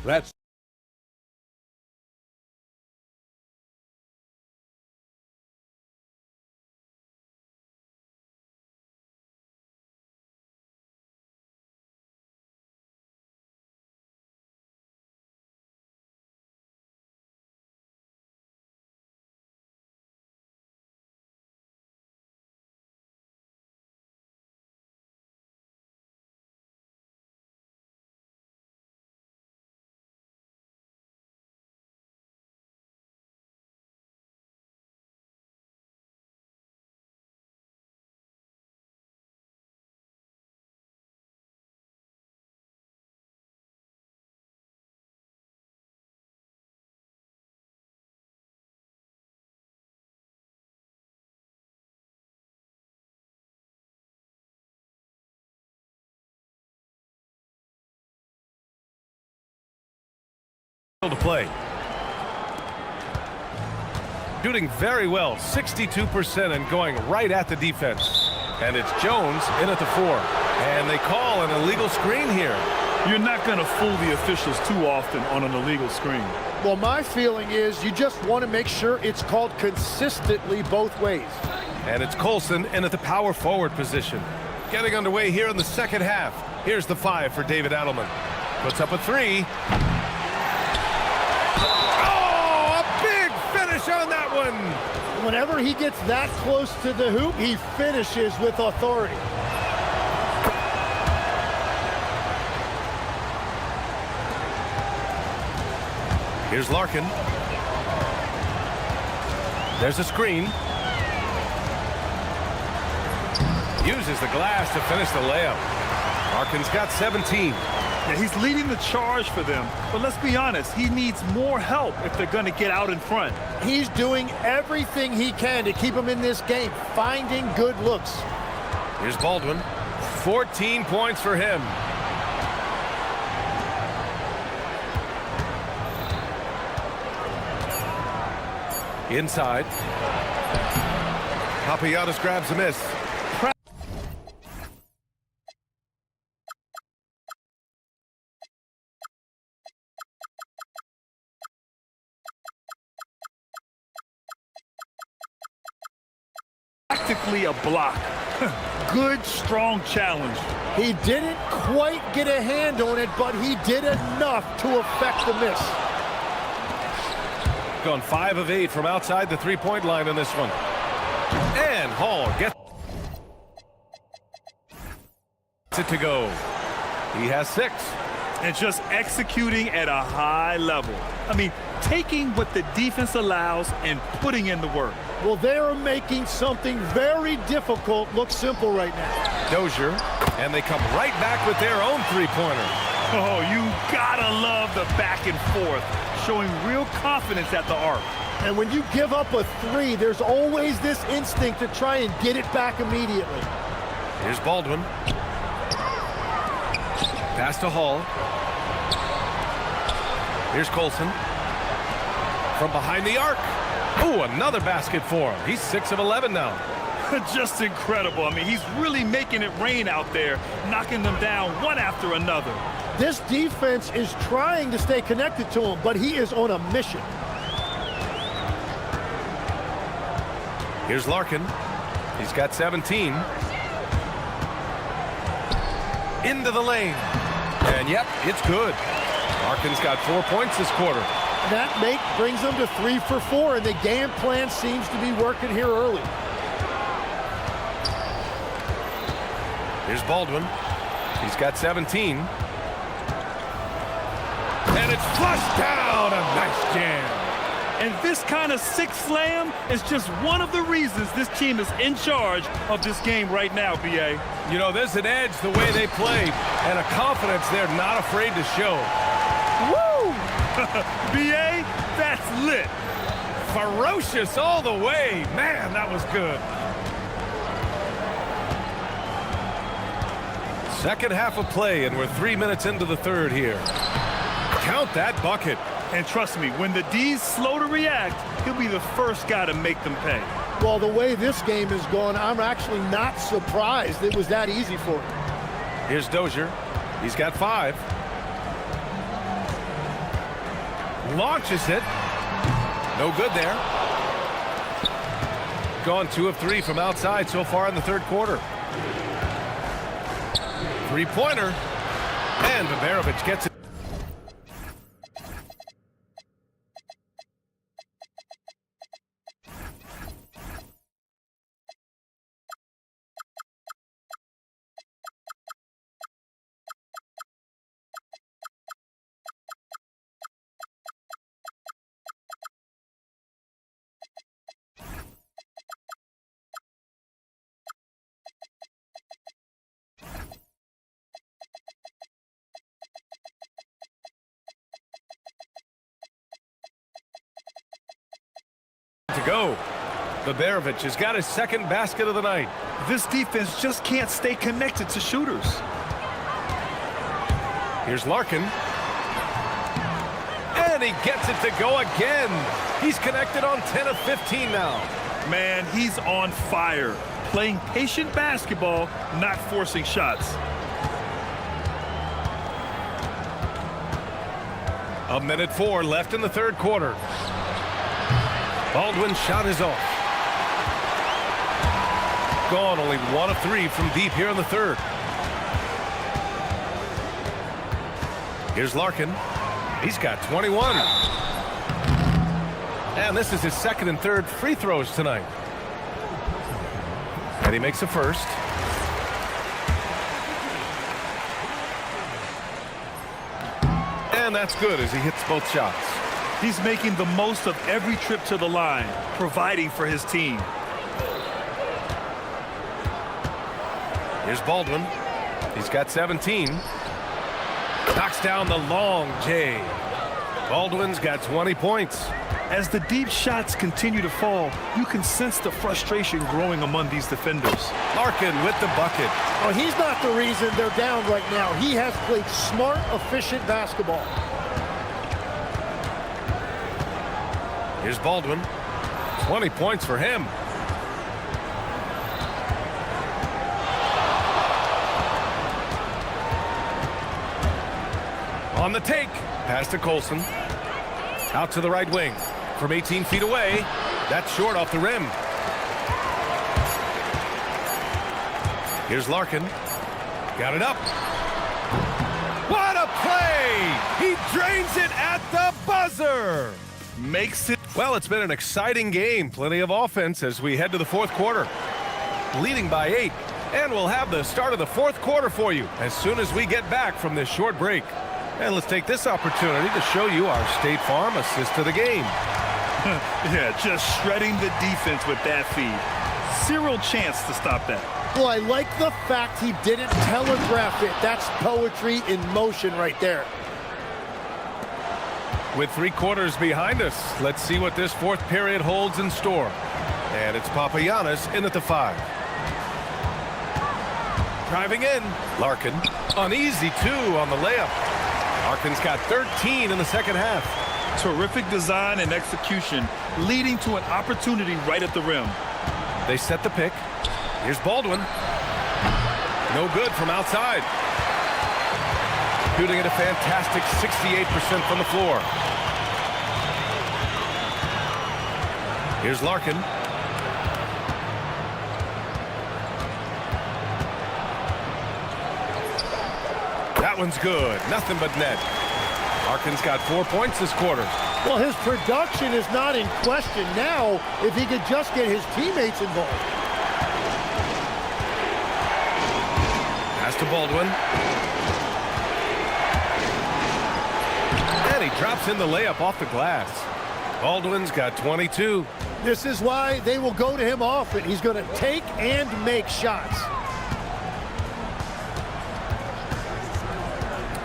That's to play. Shooting very well, 62% and going right at the defense. And it's Jones in at the 4. And they call an illegal screen here. You're not going to fool the officials too often on an illegal screen. Well, my feeling is you just want to make sure it's called consistently both ways. And it's Colson in at the power forward position. Getting underway here in the second half. Here's the 5 for David Adelman. Puts up a 3. On that one. Whenever he gets that close to the hoop, he finishes with authority. Here's Larkin. There's a screen. Uses the glass to finish the layup. Larkin's got 17. Yeah, he's leading the charge for them, but let's be honest, he needs more help if they're going to get out in front. He's doing everything he can to keep him in this game, finding good looks. Here's Baldwin. 14 points for him. Inside. Papagiannis grabs a miss. Practically a block. Good, strong challenge. He didn't quite get a hand on it, but he did enough to affect the miss. Gone 5 of 8 from outside the three-point line in this one. And Hall gets it to go. He has 6. And just executing at a high level. I mean, taking what the defense allows and putting in the work. Well, they are making something very difficult look simple right now. Dozier, and they come right back with their own three-pointer. Oh, you gotta love the back and forth, showing real confidence at the arc. And when you give up a 3, there's always this instinct to try and get it back immediately. Here's Baldwin. Pass to Hall. Here's Colson. From behind the arc. Ooh, another basket for him. He's 6 of 11 now. Just incredible. I mean, he's really making it rain out there, knocking them down one after another. This defense is trying to stay connected to him, but he is on a mission. Here's Larkin. He's got 17. Into the lane. And yep, it's good. Larkin's got 4 points this quarter. That brings them to 3 for 4, and the game plan seems to be working here early. Here's Baldwin. He's got 17. And it's flushed down. A nice jam. And this kind of sick slam is just one of the reasons this team is in charge of this game right now, B.A. You know, there's an edge the way they play and a confidence they're not afraid to show. Woo! B.A., that's lit. Ferocious all the way. Man, that was good. Second half of play, and we're 3 minutes into the third here. Count that bucket. And trust me, when the D's slow to react, he'll be the first guy to make them pay. Well, the way this game is going, I'm actually not surprised it was that easy for him. Here's Dozier. He's got 5. Launches it. No good there. Gone 2 of 3 from outside so far in the third quarter. Three-pointer. And Babarovich gets it. To go. Babarovich has got his second basket of the night. This defense just can't stay connected to shooters. Here's Larkin. And he gets it to go again. He's connected on 10 of 15 now. Man, he's on fire. Playing patient basketball, not forcing shots. A minute 4 left in the third quarter. Baldwin's shot is off. Gone only 1 of 3 from deep here in the third. Here's Larkin. He's got 21. And this is his second and third free throws tonight. And he makes a first. And that's good as he hits both shots. He's making the most of every trip to the line, providing for his team. Here's Baldwin. He's got 17. Knocks down the long J. Baldwin's got 20 points. As the deep shots continue to fall, you can sense the frustration growing among these defenders. Larkin with the bucket. Oh, he's not the reason they're down right now. He has played smart, efficient basketball. Here's Baldwin. 20 points for him. On the take. Pass to Colson. Out to the right wing. From 18 feet away. That's short off the rim. Here's Larkin. Got it up. What a play! He drains it at the buzzer. Makes it. Well, it's been an exciting game. Plenty of offense as we head to the fourth quarter. Leading by 8. And we'll have the start of the fourth quarter for you as soon as we get back from this short break. And let's take this opportunity to show you our State Farm assist of the game. Yeah, just shredding the defense with that feed. Zero chance to stop that. Well, I like the fact he didn't telegraph it. That's poetry in motion right there. With 3 quarters behind us, let's see what this fourth period holds in store. And it's Papagiannis in at the 5. Driving in, Larkin. Uneasy 2 on the layup. Larkin's got 13 in the second half. Terrific design and execution, leading to an opportunity right at the rim. They set the pick. Here's Baldwin. No good from outside. Shooting at a fantastic 68% from the floor. Here's Larkin. That one's good. Nothing but net. Larkin's got 4 points this quarter. Well, his production is not in question now if he could just get his teammates involved. Pass to Baldwin. And he drops in the layup off the glass. Baldwin's got 22. This is why they will go to him often. He's going to take and make shots.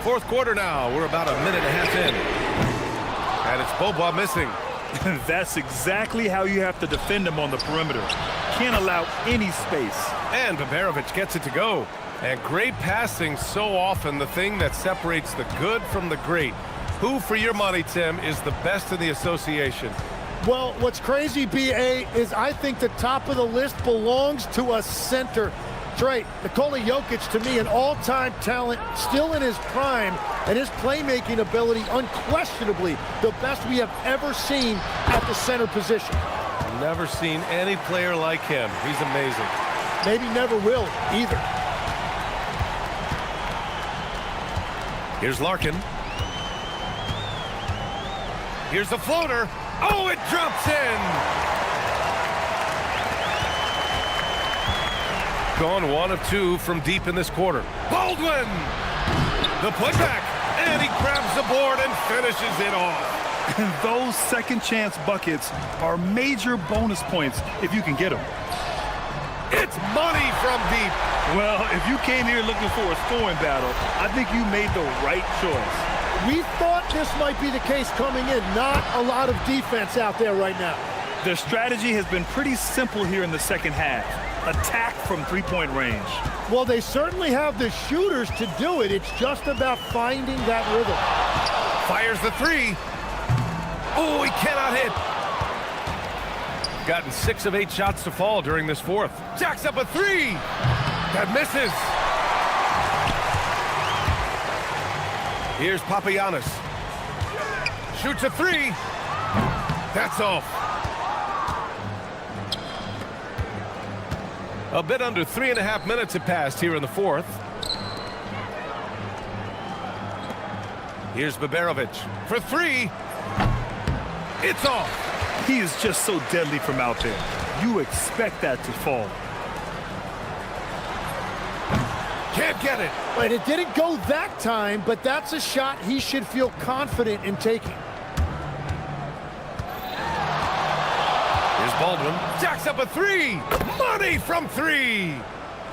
Fourth quarter now. We're about a minute and a half in. And it's Bobois missing. That's exactly how you have to defend him on the perimeter. Can't allow any space. And Baberovic gets it to go. And great passing, so often the thing that separates the good from the great. Who, for your money, Tim, is the best in the association? Well, what's crazy, B.A., is I think the top of the list belongs to a center. Right, Nikola Jokic, to me, an all-time talent, still in his prime, and his playmaking ability, unquestionably, the best we have ever seen at the center position. Never seen any player like him. He's amazing. Maybe never will, either. Here's Larkin. Here's the floater. Oh, it drops in! Gone 1 of 2 from deep in this quarter. Baldwin! The putback, and he grabs the board and finishes it off. And those second chance buckets are major bonus points if you can get them. It's money from deep. Well, if you came here looking for a scoring battle, I think you made the right choice. We thought this might be the case coming in. Not a lot of defense out there right now. Their strategy has been pretty simple here in the second half. Attack from three-point range. Well, they certainly have the shooters to do it. It's just about finding that rhythm. Fires the 3. Oh, he cannot hit. Gotten 6 of 8 shots to fall during this fourth. Jacks up a 3. That misses. Here's Papagiannis. Shoots a 3. That's off. A bit under 3.5 minutes have passed here in the fourth. Here's Baberovic for 3. It's off. He is just so deadly from out there. You expect that to fall. Can't get it. But it didn't go that time, but that's a shot he should feel confident in taking. Baldwin jacks up a 3. Money from 3.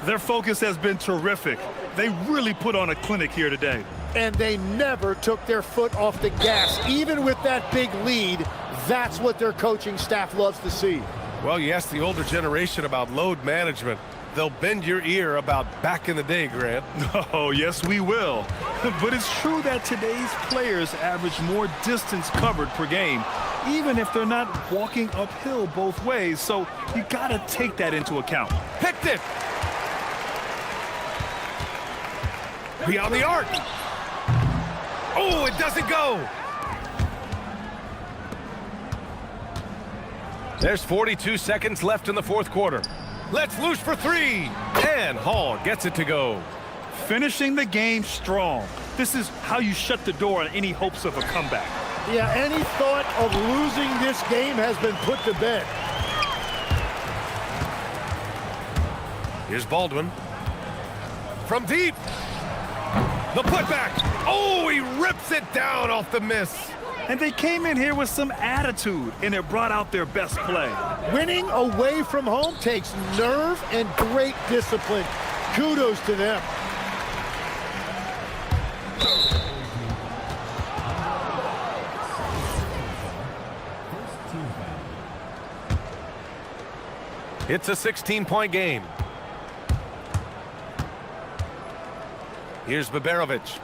Their focus has been terrific. They really put on a clinic here today. and they never took their foot off the gas. Even with that big lead, that's what their coaching staff loves to see. Well, you ask the older generation about load management, they'll bend your ear about back in the day, Grant. Oh, yes, we will. But it's true that today's players average more distance covered per game, even if they're not walking uphill both ways. So you got to take that into account. Picked it! Beyond the arc! Oh, it doesn't go! There's 42 seconds left in the fourth quarter. Let's loose for three! And Hall gets it to go. Finishing the game strong. This is how you shut the door on any hopes of a comeback. Yeah, any thought of losing this game has been put to bed. Here's Baldwin. From deep. The putback. Oh, he rips it down off the miss. And they came in here with some attitude, and it brought out their best play. Winning away from home takes nerve and great discipline. Kudos to them. It's a 16-point game. Here's Baberovic.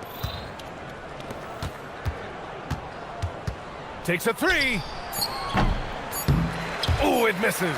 Takes a three. Oh, it misses.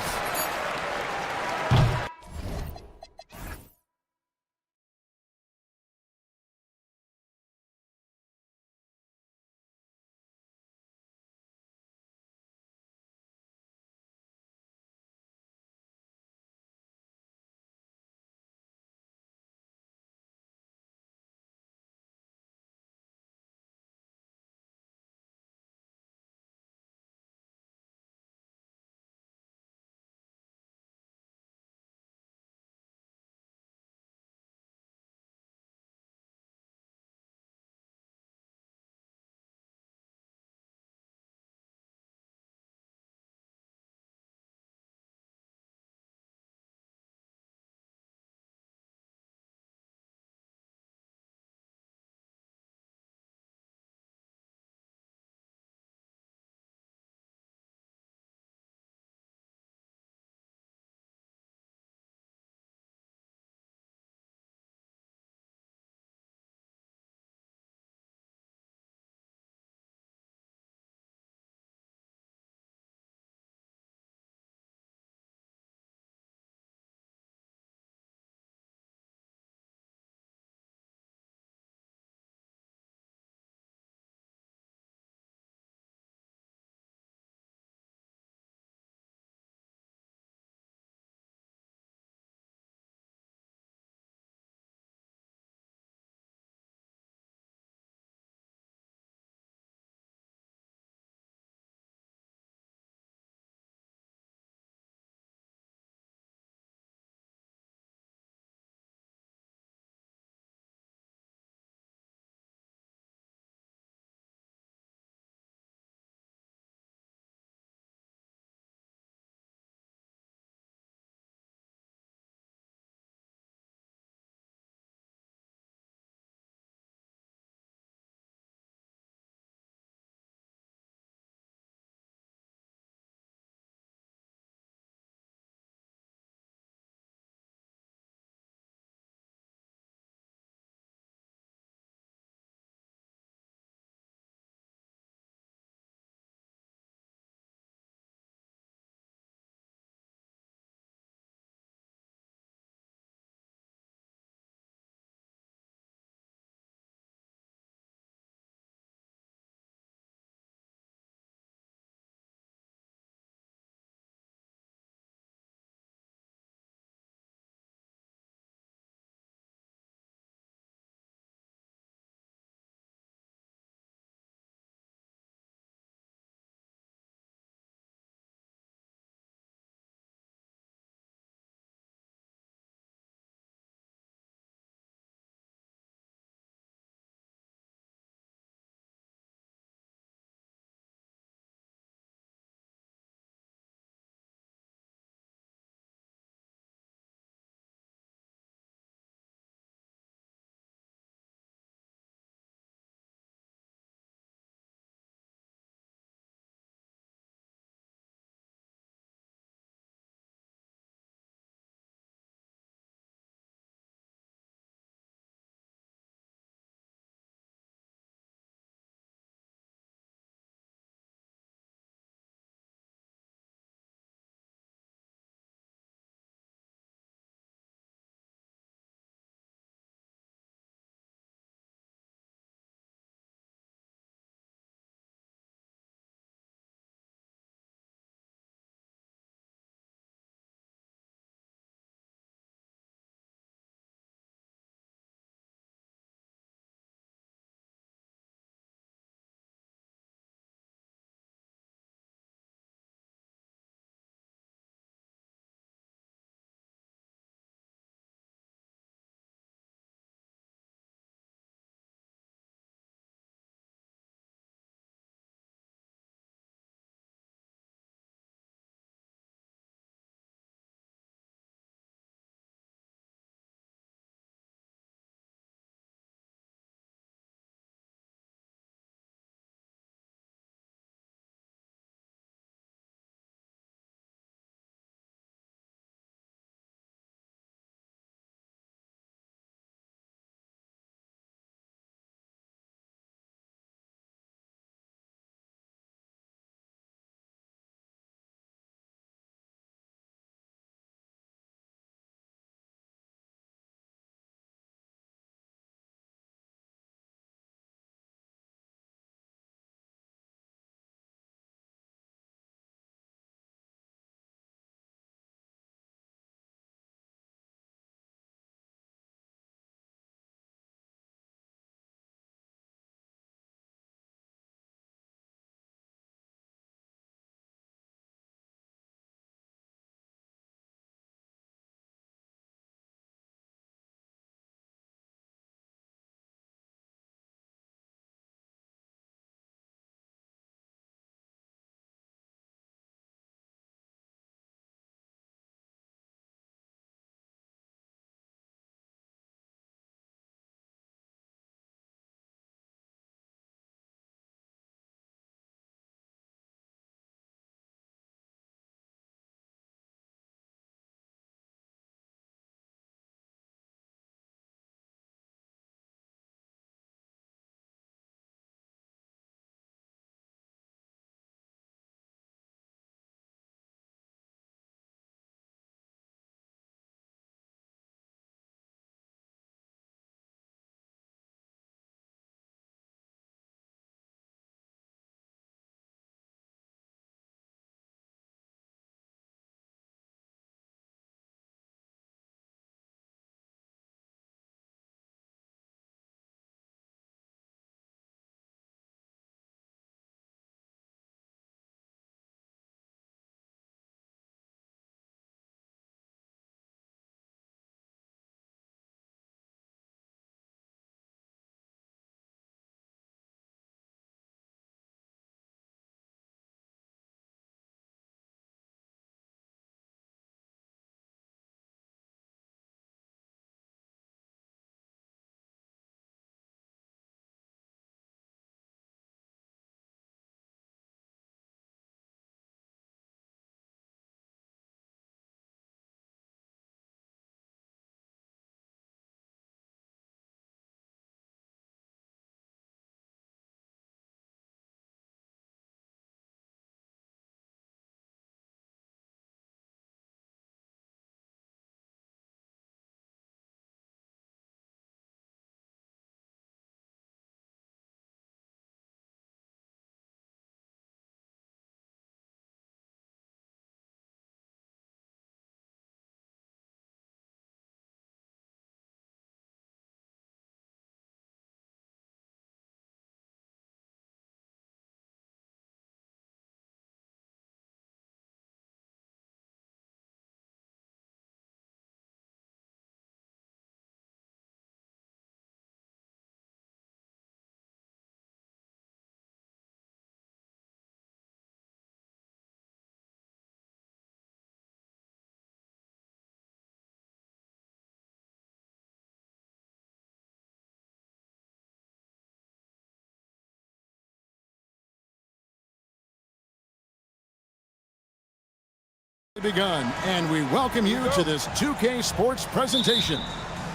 Begun, and we welcome you to this 2K Sports presentation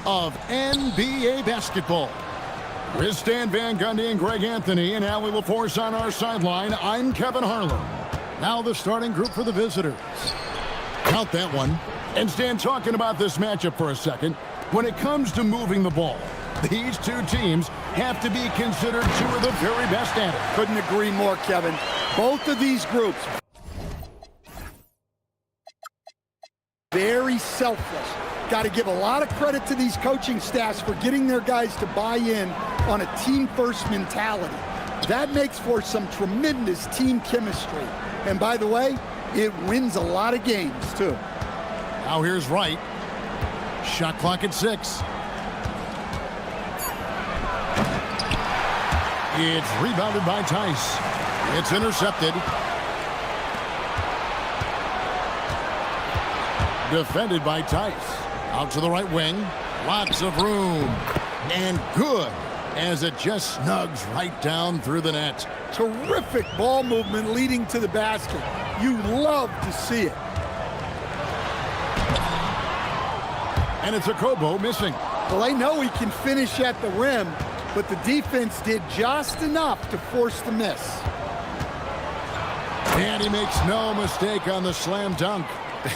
of NBA basketball. With Stan Van Gundy and Greg Anthony and Allie LaForce on our sideline, I'm Kevin Harlan. Now the starting group for the visitors. Count that one. And Stan, talking about this matchup for a second, when it comes to moving the ball, these two teams have to be considered two of the very best at it. Couldn't agree more, Kevin. Both of these groups, very selfless. Got to give a lot of credit to these coaching staffs for getting their guys to buy in on a team-first mentality. That makes for some tremendous team chemistry. And by the way, it wins a lot of games, too. Now here's Wright. Shot clock at 6. It's rebounded by Tice. It's intercepted. Defended by Tice. Out to the right wing. Lots of room. And good as it just snugs right down through the net. Terrific ball movement leading to the basket. You love to see it. And it's a Kobo missing. Well, they know he can finish at the rim, but the defense did just enough to force the miss. And he makes no mistake on the slam dunk.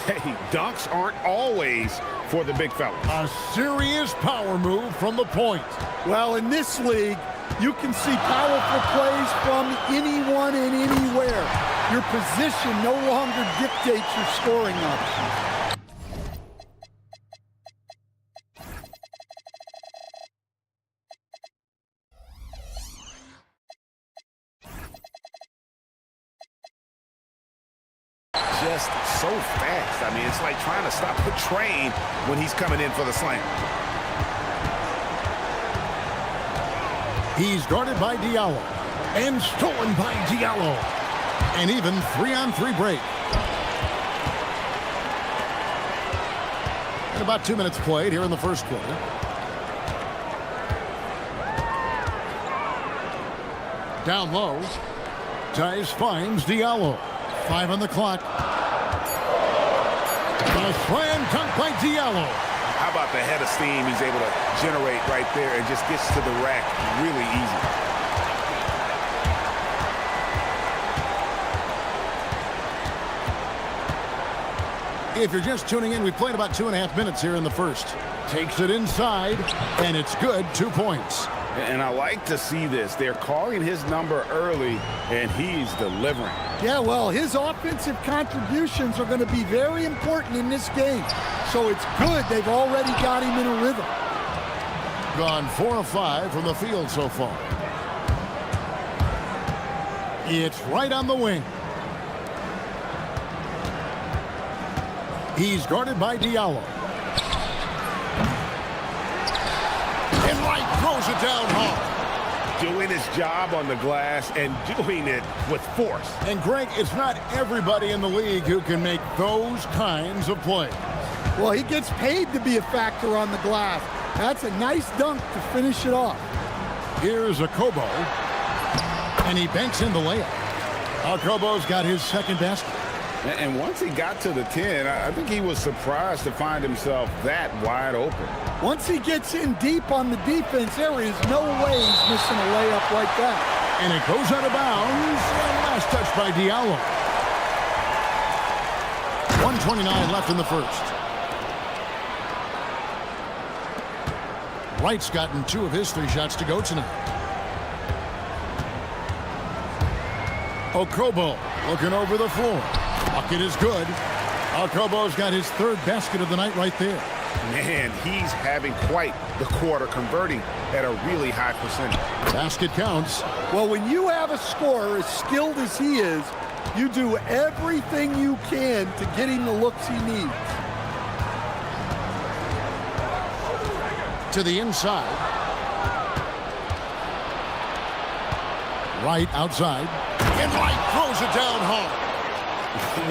Hey, dunks aren't always for the big fella. A serious power move from the point. Well, in this league, you can see powerful plays from anyone and anywhere. Your position no longer dictates your scoring options. Just so fast. I mean, it's like trying to stop the train when he's coming in for the slam. He's guarded by Diallo. And stolen by Diallo. And even 3-on-3 break. And about 2 minutes played here in the first quarter. Down low. Tice finds Diallo. 5 on the clock. A slam dunk by Diallo. How about the head of steam he's able to generate right there and just gets to the rack really easy. If you're just tuning in, we played about 2.5 minutes here in the first. Takes it inside, and it's good. 2 points. And I like to see this. They're calling his number early, and he's delivering. Yeah, well, his offensive contributions are going to be very important in this game. So it's good they've already got him in a rhythm. Gone 4 of 5 from the field so far. It's right on the wing. He's guarded by Diallo. And Wright throws it down hard. Doing his job on the glass and doing it with force. And Greg, it's not everybody in the league who can make those kinds of plays. Well, he gets paid to be a factor on the glass. That's a nice dunk to finish it off. Here's a Kobo. And he banks in the layup. Kobo's got his second basket. And once he got to the 10, I think he was surprised to find himself that wide open. Once he gets in deep on the defense, there is no way he's missing a layup like that. And it goes out of bounds. And last touch by Diallo. 1:29 left in the first. Wright's gotten 2 of his 3 shots to go tonight. Kobo looking over the floor. Bucket is good. Kobo's got his 3rd basket of the night right there. Man, he's having quite the quarter, converting at a really high percentage. Basket counts. Well, when you have a scorer as skilled as he is, you do everything you can to get him the looks he needs. To the inside. Wright outside. And Wright throws it down hard.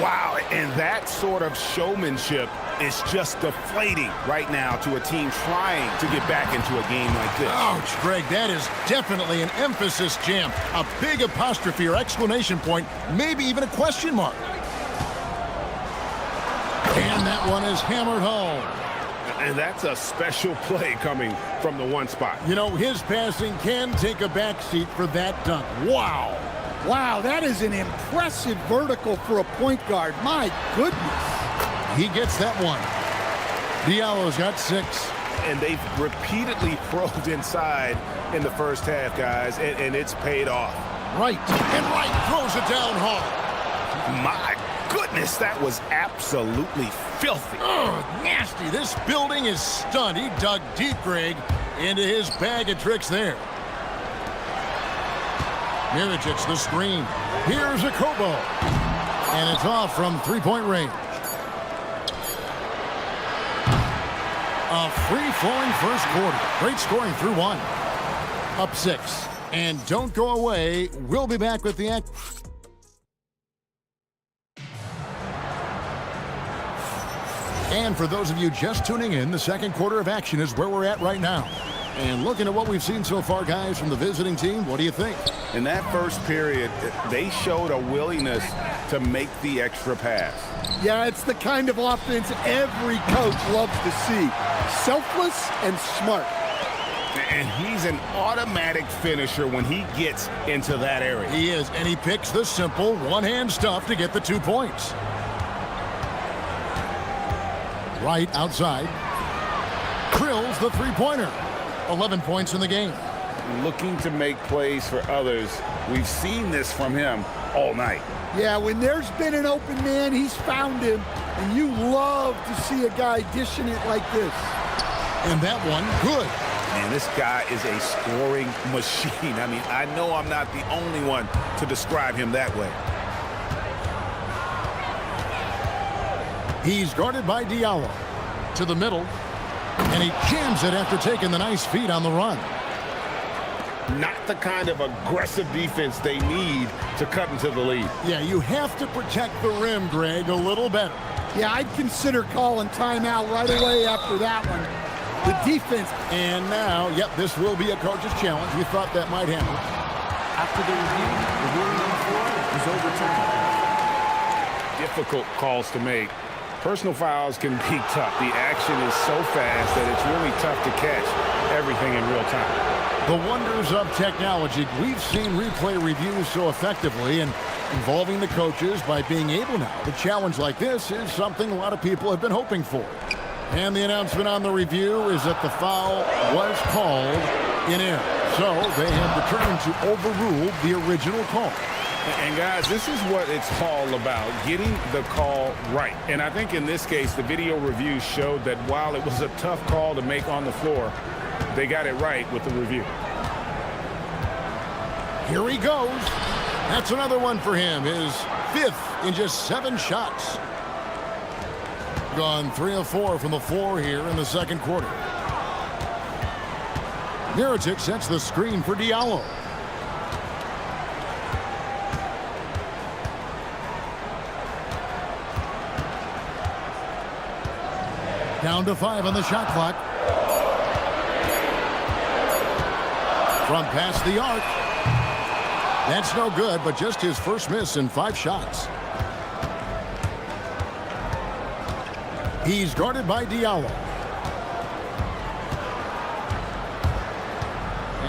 Wow, and that sort of showmanship is just deflating right now to a team trying to get back into a game like this. Ouch, Greg, that is definitely an emphasis jam. A big apostrophe or exclamation point, maybe even a question mark. And that one is hammered home. And that's a special play coming from the one spot. You know, his passing can take a backseat for that dunk. Wow. Wow, that is an impressive vertical for a point guard. My goodness. He gets that one. Diallo's got 6. And they've repeatedly probed inside in the first half, guys, and it's paid off. Right, and Wright throws it down hard. My goodness, that was absolutely filthy. Ugh, nasty. This building is stunned. He dug deep, Greg, into his bag of tricks there. Mirotic, the screen. Here's a Kobo. And it's off from three-point range. A free-flowing first quarter. Great scoring through 1. Up 6. And don't go away. We'll be back with the act. And for those of you just tuning in, the second quarter of action is where we're at right now. And looking at what we've seen so far, guys, from the visiting team, what do you think? In that first period, they showed a willingness to make the extra pass. Yeah, it's the kind of offense every coach loves to see. Selfless and smart. And he's an automatic finisher when he gets into that area. He is, and he picks the simple one-hand stuff to get the 2 points. Right outside. Drills the three-pointer. 11 points in the game. Looking to make plays for others. We've seen this from him all night. Yeah, when there's been an open man, he's found him. And you love to see a guy dishing it like this. And that one, good. Man, this guy is a scoring machine. I mean, I know I'm not the only one to describe him that way. He's guarded by Diallo. To the middle. And he jams it after taking the nice feed on the run. Not the kind of aggressive defense they need to cut into the lead. Yeah, you have to protect the rim, Greg, a little better. Yeah, I'd consider calling timeout right away after that one. The defense. And now, yep, this will be a coach's challenge. We thought that might happen. After the review, the ruling on the floor is overturned. Difficult calls to make. Personal fouls can be tough. The action is so fast that it's really tough to catch everything in real time. The wonders of technology. We've seen replay reviews so effectively, and involving the coaches by being able now to challenge like this is something a lot of people have been hoping for. And the announcement on the review is that the foul was called in error. So they have determined to overrule the original call. And guys, this is what it's all about, getting the call right. And I think in this case, the video review showed that while it was a tough call to make on the floor, they got it right with the review. Here he goes. That's another one for him. His 5th in just 7 shots. Gone 3 of 4 from the floor here in the second quarter. Mirotic sets the screen for Diallo. Down to 5 on the shot clock. From past the arc. That's no good, but just his first miss in 5 shots. He's guarded by Diallo.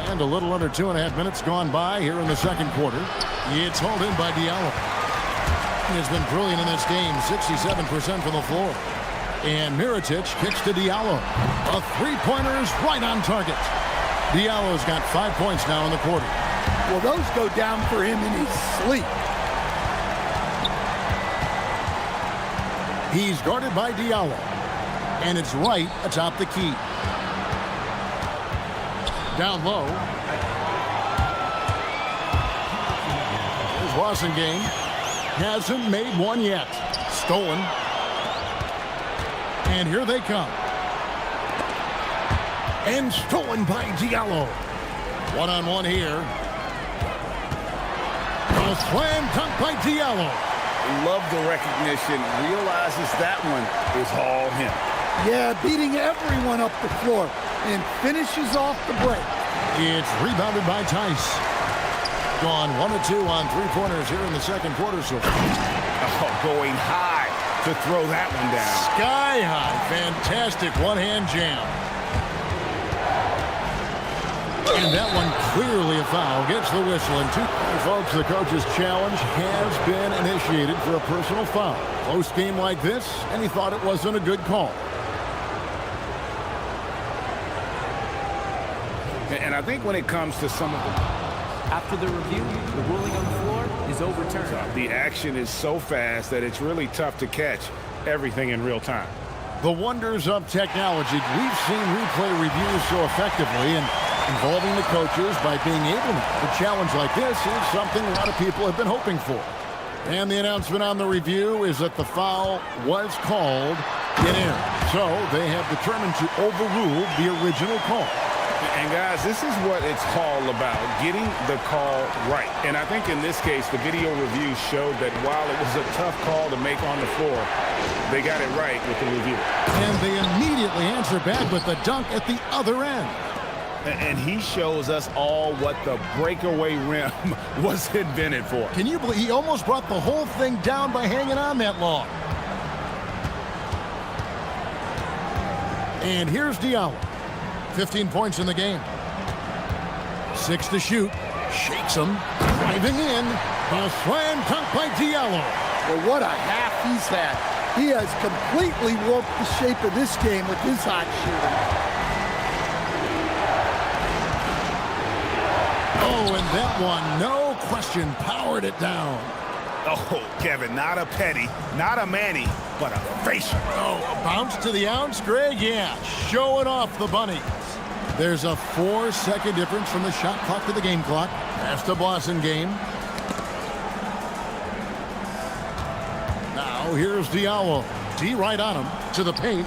And a little under 2.5 minutes gone by here in the second quarter. It's hauled in by Diallo. He has been brilliant in this game, 67% from the floor. And Mirotic kicks to Diallo. A three-pointer is right on target. Diallo's got 5 points now in the quarter. Well, those go down for him in his sleep. He's guarded by Diallo. And it's right atop the key. Down low. Here's Wassengain. Hasn't made one yet. Stolen. And here they come. And stolen by Diallo. One-on-one here. A slam dunk by Diallo. Love the recognition. Realizes that one is all him. Yeah, beating everyone up the floor. And finishes off the break. It's rebounded by Tice. Gone 1 of 2 on 3-pointers here in the second quarter so far. Oh, going high to throw that one down. Sky high. Fantastic one-hand jam. And that one clearly a foul. Gets the whistle. And folks, the coach's challenge has been initiated for a personal foul. Close game like this, and he thought it wasn't a good call. And I think when it comes to some of the... After the review, the ruling on the floor is overturned. The action is so fast that it's really tough to catch everything in real time. The wonders of technology. We've seen replay reviews so effectively, and involving the coaches by being able to challenge like this is something a lot of people have been hoping for. And the announcement on the review is that the foul was called in error. So they have determined to overrule the original call. And guys, this is what it's all about, getting the call right. And I think in this case, the video review showed that while it was a tough call to make on the floor, they got it right with the review. And they immediately answer back with the dunk at the other end. And he shows us all what the breakaway rim was invented for. Can you believe he almost brought the whole thing down by hanging on that long? And here's Diallo. 15 points in the game. 6 to shoot. Shakes him. Driving in. A slam dunk by Diallo. Well, what a half he's had. He has completely warped the shape of this game with his hot shooting. Oh, and that one, no question, powered it down. Oh, Kevin, not a petty, not a Manny, but a facial. Oh, a bounce to the ounce, Greg? Yeah, showing off the bunny. There's a 4-second difference from the shot clock to the game clock. That's the Boston game. Now, here's Diallo. D right on him, to the paint.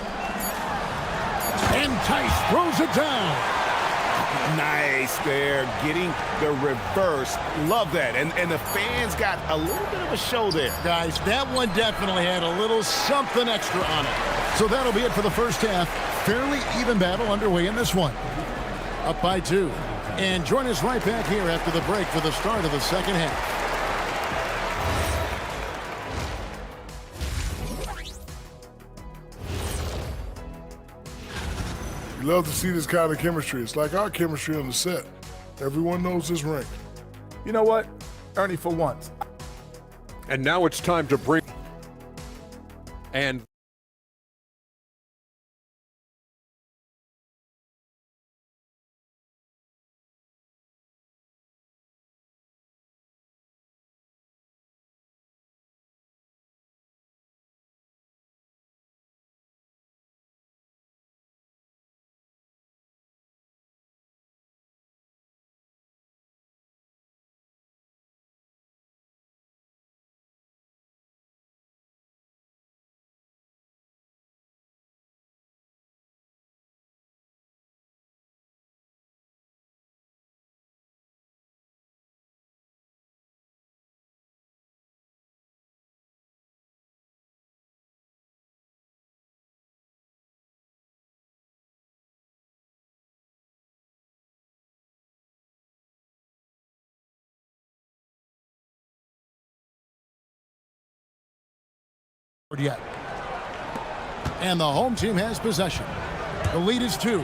And Tice throws it down. Nice there, getting the reverse. Love that. And the fans got a little bit of a show there. Guys, that one definitely had a little something extra on it. So that'll be it for the first half. Fairly even battle underway in this one. Up by 2. And join us right back here after the break for the start of the second half. Love to see this kind of chemistry. It's like our chemistry on the set. Everyone knows this ring. You know what, Ernie, for once. And now it's time to bring... And... Yet. And the home team has possession. The lead is 2.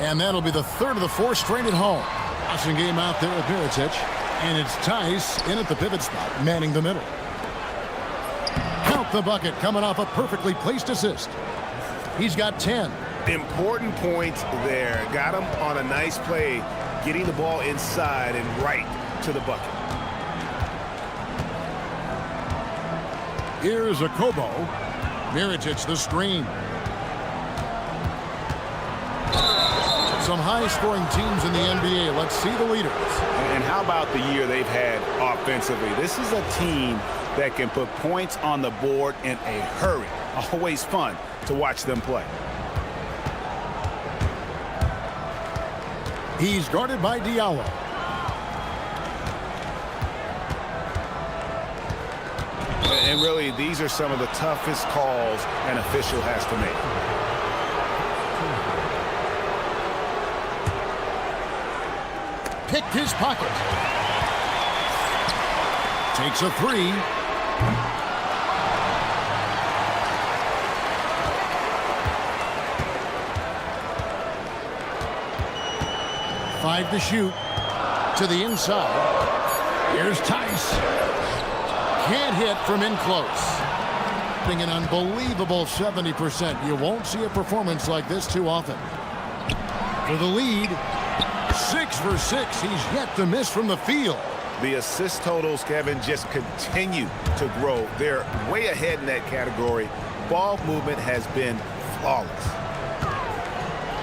And that'll be the third of the 4 straight at home. Awesome game out there with Mirotic. And it's Tice in at the pivot spot, manning the middle. Count the bucket coming off a perfectly placed assist. He's got 10. Important points there. Got him on a nice play, getting the ball inside and right to the bucket. Here's a Kobo. Mirotic the screen. Some high-scoring teams in the NBA. Let's see the leaders. And how about the year they've had offensively? This is a team that can put points on the board in a hurry. Always fun to watch them play. He's guarded by Diallo. And really, these are some of the toughest calls an official has to make. Picked his pocket. Takes a 3. 5 to shoot. To the inside. Here's Tice. Can't hit from in close. Being an unbelievable 70%. You won't see a performance like this too often. For the lead, 6 for 6. He's yet to miss from the field. The assist totals, Kevin, just continue to grow. They're way ahead in that category. Ball movement has been flawless.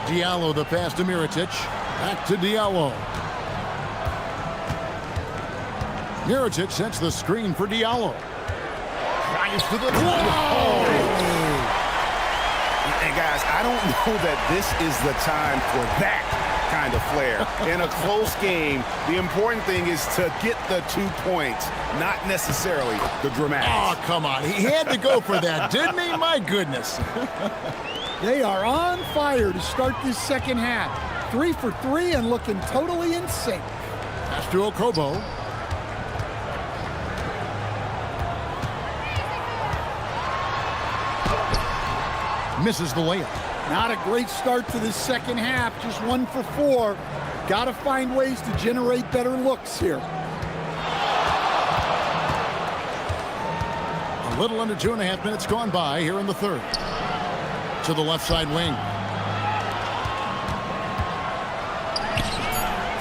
Diallo, the pass to Mirotic. Back to Diallo. Mirotic sets the screen for Diallo. Drives to the wall. And guys, I don't know that this is the time for that kind of flair. In a close game, the important thing is to get the 2 points, not necessarily the dramatics. Oh, come on. He had to go for that, didn't he? My goodness. They are on fire to start this second half. 3 for 3 and looking totally in sync. Pass to Okobo. Misses the layup. Not a great start to the second half. Just 1 for 4. Got to find ways to generate better looks here. A little under 2.5 minutes gone by here in the third. To the left side wing.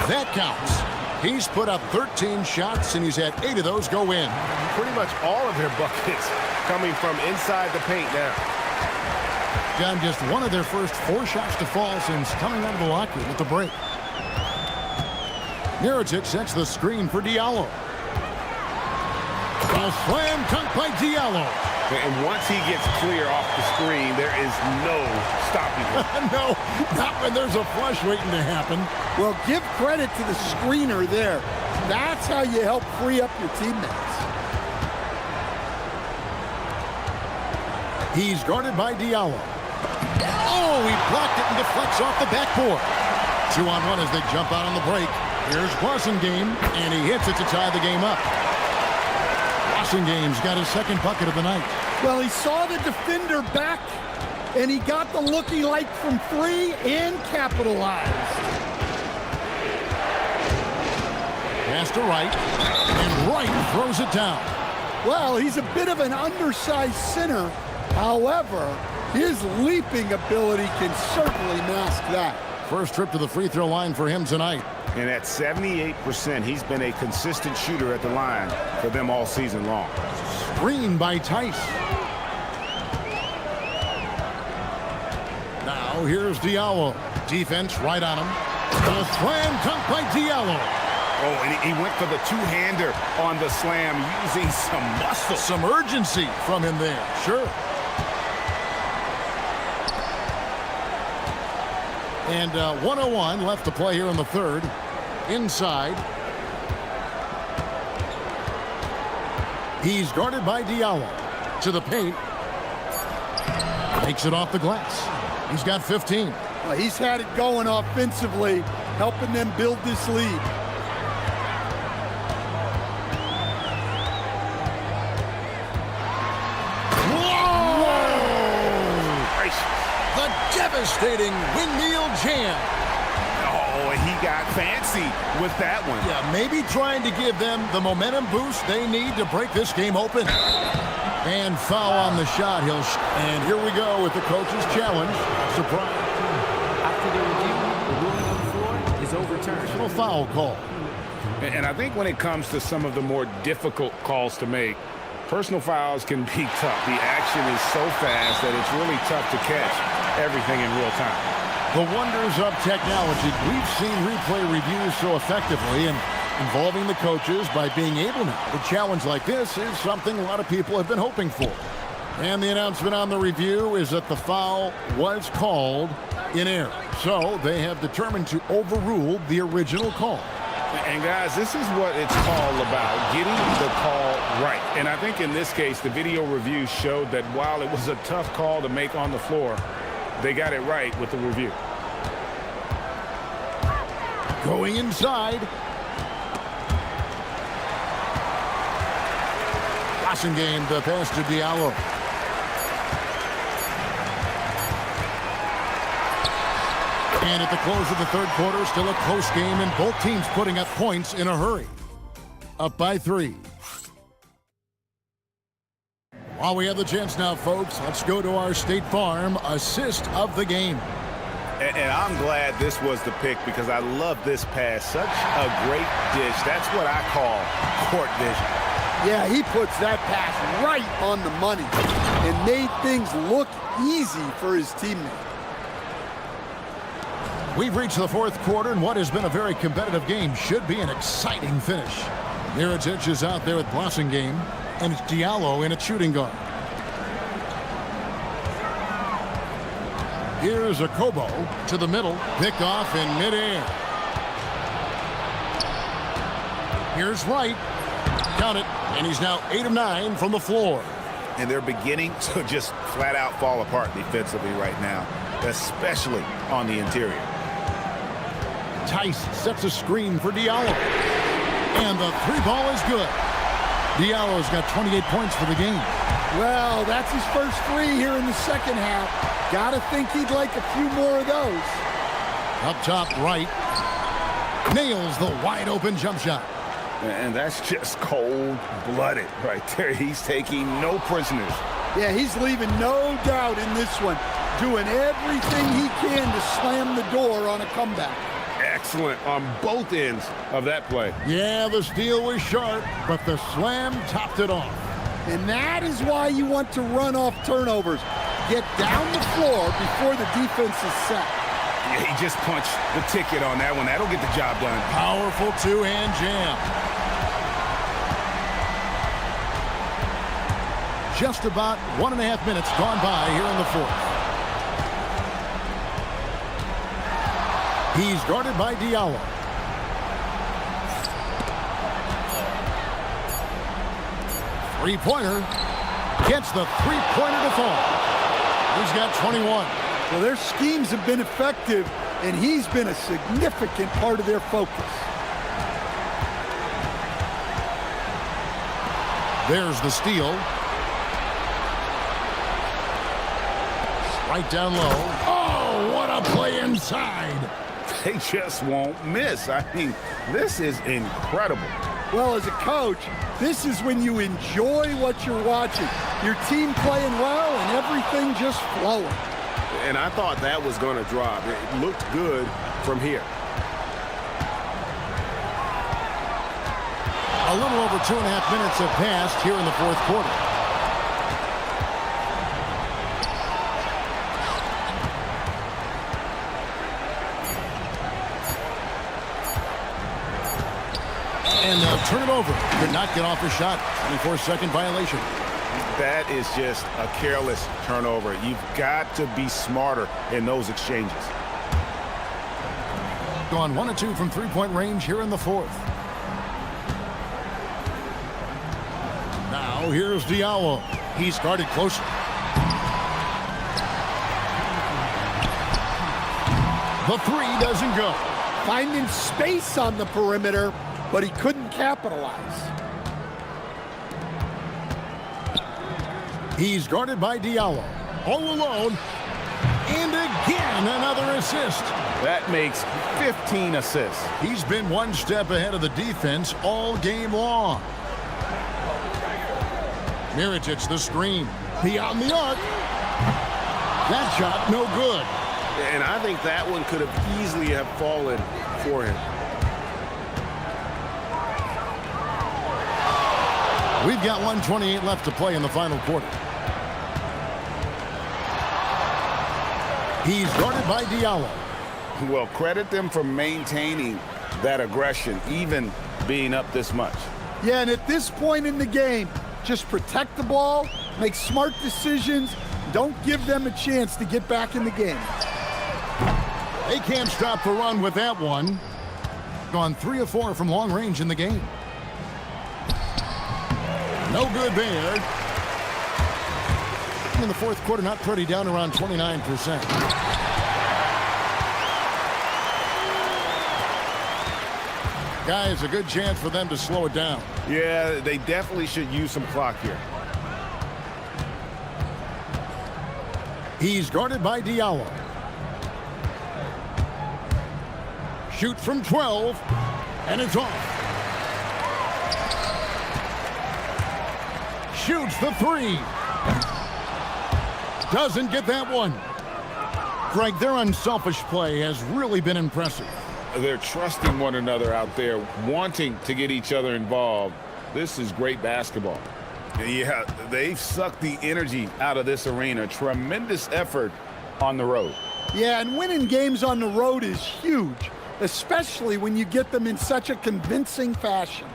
That counts. He's put up 13 shots, and he's had 8 of those go in. Pretty much all of their buckets coming from inside the paint now. Done just one of their first 4 shots to fall since coming out of the locker room at the break. Mirotic sets the screen for Diallo. A slam dunk by Diallo. And once he gets clear off the screen, there is no stopping him. No, not when there's a flush waiting to happen. Well, give credit to the screener there. That's how you help free up your teammates. He's guarded by Diallo. Oh, he blocked it and deflects off the backboard. 2-on-1 as they jump out on the break. Here's Game, and he hits it to tie the game up. Game's got his second bucket of the night. Well, he saw the defender back, and he got the looky like from 3 and capitalized. Pass to Wright, and Wright throws it down. Well, he's a bit of an undersized center. However, his leaping ability can certainly mask that. First trip to the free throw line for him tonight. And at 78%, he's been a consistent shooter at the line for them all season long. Screen by Tice. Now here's Diallo. Defense right on him. A slam dunk by Diallo. Oh, and he went for the two-hander on the slam, using some muscle. Some urgency from him there, sure. And 1:01 left to play here in the third. Inside. He's guarded by Diallo. To the paint. Takes it off the glass. He's got 15. Well, he's had it going offensively, helping them build this lead. Devastating windmill jam. Oh, he got fancy with that one. Yeah, maybe trying to give them the momentum boost they need to break this game open. And foul on the shot. And here we go with the coach's challenge. Surprise. After the review, the ruling on the floor is overturned. Personal foul call. And I think when it comes to some of the more difficult calls to make, personal fouls can be tough. The action is so fast that it's really tough to catch everything in real time. The wonders of technology. We've seen replay reviews so effectively and involving the coaches by being able to. A challenge like this is something a lot of people have been hoping for. And the announcement on the review is that the foul was called in error. So they have determined to overrule the original call. And guys, this is what it's all about, getting the call right. And I think in this case, the video review showed that while it was a tough call to make on the floor, they got it right with the review. Going inside. Game, the pass to Diallo. And at the close of the third quarter, still a close game, and both teams putting up points in a hurry. Up by 3. While we have the chance now, folks, let's go to our State Farm assist of the game. And I'm glad this was the pick because I love this pass. Such a great dish. That's what I call court vision. Yeah, he puts that pass right on the money and made things look easy for his teammate. We've reached the fourth quarter, and what has been a very competitive game should be an exciting finish. Miritich is out there with Blossingame, and it's Diallo in at shooting guard. Here's Akobo to the middle, pick off in midair. Here's Wright, count it, and he's now 8 of 9 from the floor. And they're beginning to just flat out fall apart defensively right now, especially on the interior. Tice sets a screen for Diallo. And the 3-ball is good. Diallo's got 28 points for the game. Well, that's his first 3 here in the second half. Gotta think he'd like a few more of those. Up top right. Nails the wide open jump shot. And that's just cold-blooded right there. He's taking no prisoners. Yeah, he's leaving no doubt in this one. Doing everything he can to slam the door on a comeback. Excellent on both ends of that play. Yeah, the steal was sharp, but the slam topped it off. And that is why you want to run off turnovers. Get down the floor before the defense is set. Yeah, he just punched the ticket on that one. That'll get the job done. Powerful two-hand jam. Just about 1.5 minutes gone by here in the fourth. He's guarded by Diallo. Three-pointer. Gets the three-pointer to fall. He's got 21. Well, their schemes have been effective, and he's been a significant part of their focus. There's the steal. Right down low. Oh, what a play inside. They just won't miss. I mean, this is incredible. Well, as a coach, this is when you enjoy what you're watching. Your team playing well and everything just flowing. And I thought that was going to drop. It looked good from here. A little over 2.5 minutes have passed here in the fourth quarter. And they'll turn it over. Could not get off a shot. 24-second violation. That is just a careless turnover. You've got to be smarter in those exchanges. Gone 1 of 2 from three-point range here in the fourth. Now here's Diallo. He's guarded closer. The 3 doesn't go. Finding space on the perimeter, but he couldn't capitalize. He's guarded by Diallo. All alone. And again, another assist. That makes 15 assists. He's been one step ahead of the defense all game long. Miritich the screen. Beyond the arc. That shot no good. And I think that one could have easily have fallen for him. We've got 1:28 left to play in the final quarter. He's guarded by Diallo. Well, credit them for maintaining that aggression, even being up this much. Yeah, and at this point in the game, just protect the ball, make smart decisions, don't give them a chance to get back in the game. They can't stop the run with that one. Gone 3 of 4 from long range in the game. No good there. In the fourth quarter, not pretty, down around 29%. Guys, a good chance for them to slow it down. Yeah, they definitely should use some clock here. He's guarded by Diallo. shoot from 12, and it's off. Shoots the three. Doesn't get that one. Greg, their unselfish play has really been impressive. They're trusting one another out there, wanting to get each other involved. This is great basketball. Yeah, they've sucked the energy out of this arena. Tremendous effort on the road. Yeah, and winning games on the road is huge, especially when you get them in such a convincing fashion.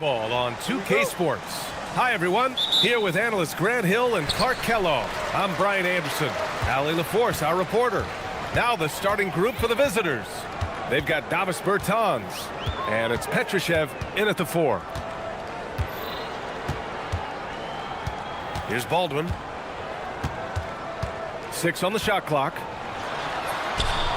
Ball on 2K Sports. Hi, everyone. Here with analysts Grant Hill and Clark Kellogg. I'm Brian Anderson. Allie LaForce, our reporter. Now the starting group for the visitors. They've got Davis Bertans, and it's Petrushev in at the 4. Here's Baldwin. 6 on the shot clock.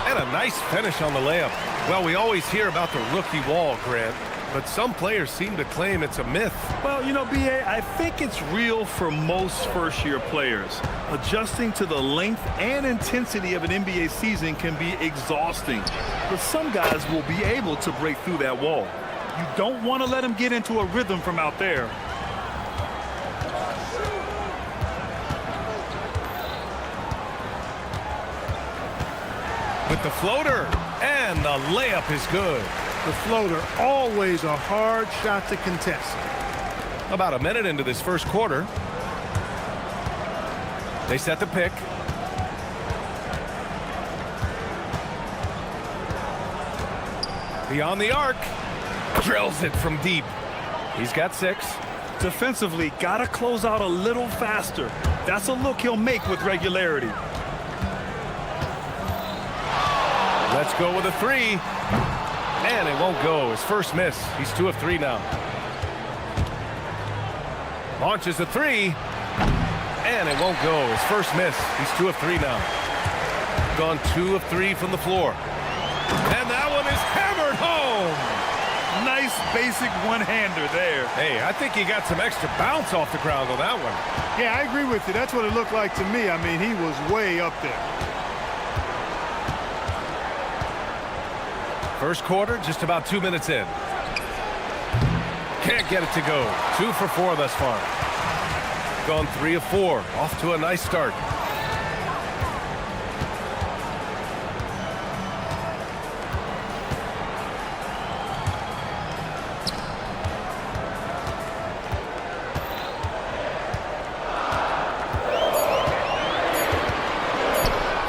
And a nice finish on the layup. Well, we always hear about the rookie wall, Grant, but some players seem to claim it's a myth. Well, you know, B.A., I think it's real for most first-year players. Adjusting to the length and intensity of an NBA season can be exhausting, but some guys will be able to break through that wall. You don't want to let them get into a rhythm from out there. With the floater, and the layup is good. The floater, always a hard shot to contest. About a minute into this first quarter. They set the pick. Beyond the arc. Drills it from deep. He's got 6. Defensively, got to close out a little faster. That's a look he'll make with regularity. Let's go with a 3. And it won't go. His first miss. He's 2 of 3 now. Launches a 3. And it won't go. His first miss. He's 2 of 3 now. Gone 2 of 3 from the floor. And that one is hammered home. Nice basic one-hander there. Hey, I think he got some extra bounce off the ground on that one. Yeah, I agree with you. That's what it looked like to me. I mean, he was way up there. First quarter, just about 2 minutes in. Can't get it to go. 2 for 4 thus far. Gone 3 of 4. Off to a nice start.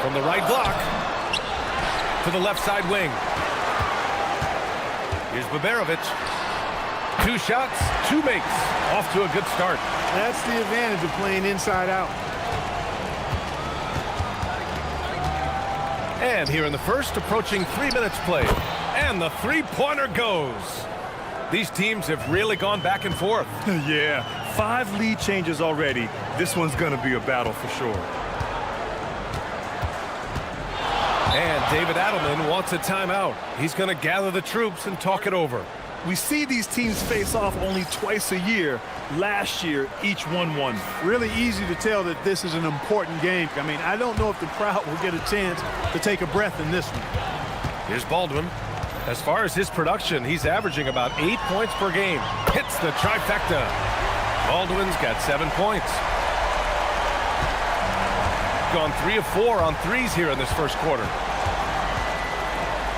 From the right block to the left side wing. Here's Baberovic. 2 shots, 2 makes. Off to a good start. That's the advantage of playing inside out. And here in the first, approaching 3 minutes played. And the three-pointer goes. These teams have really gone back and forth. Yeah, 5 lead changes already. This one's going to be a battle for sure. And David Adelman wants a timeout. He's going to gather the troops and talk it over. We see these teams face off only twice a year. Last year, each won 1. Really easy to tell that this is an important game. I mean, I don't know if the crowd will get a chance to take a breath in this one. Here's Baldwin. As far as his production, he's averaging about 8 points per game. Hits the trifecta. Baldwin's got 7 points. Gone 3 of 4 on 3s here in this first quarter.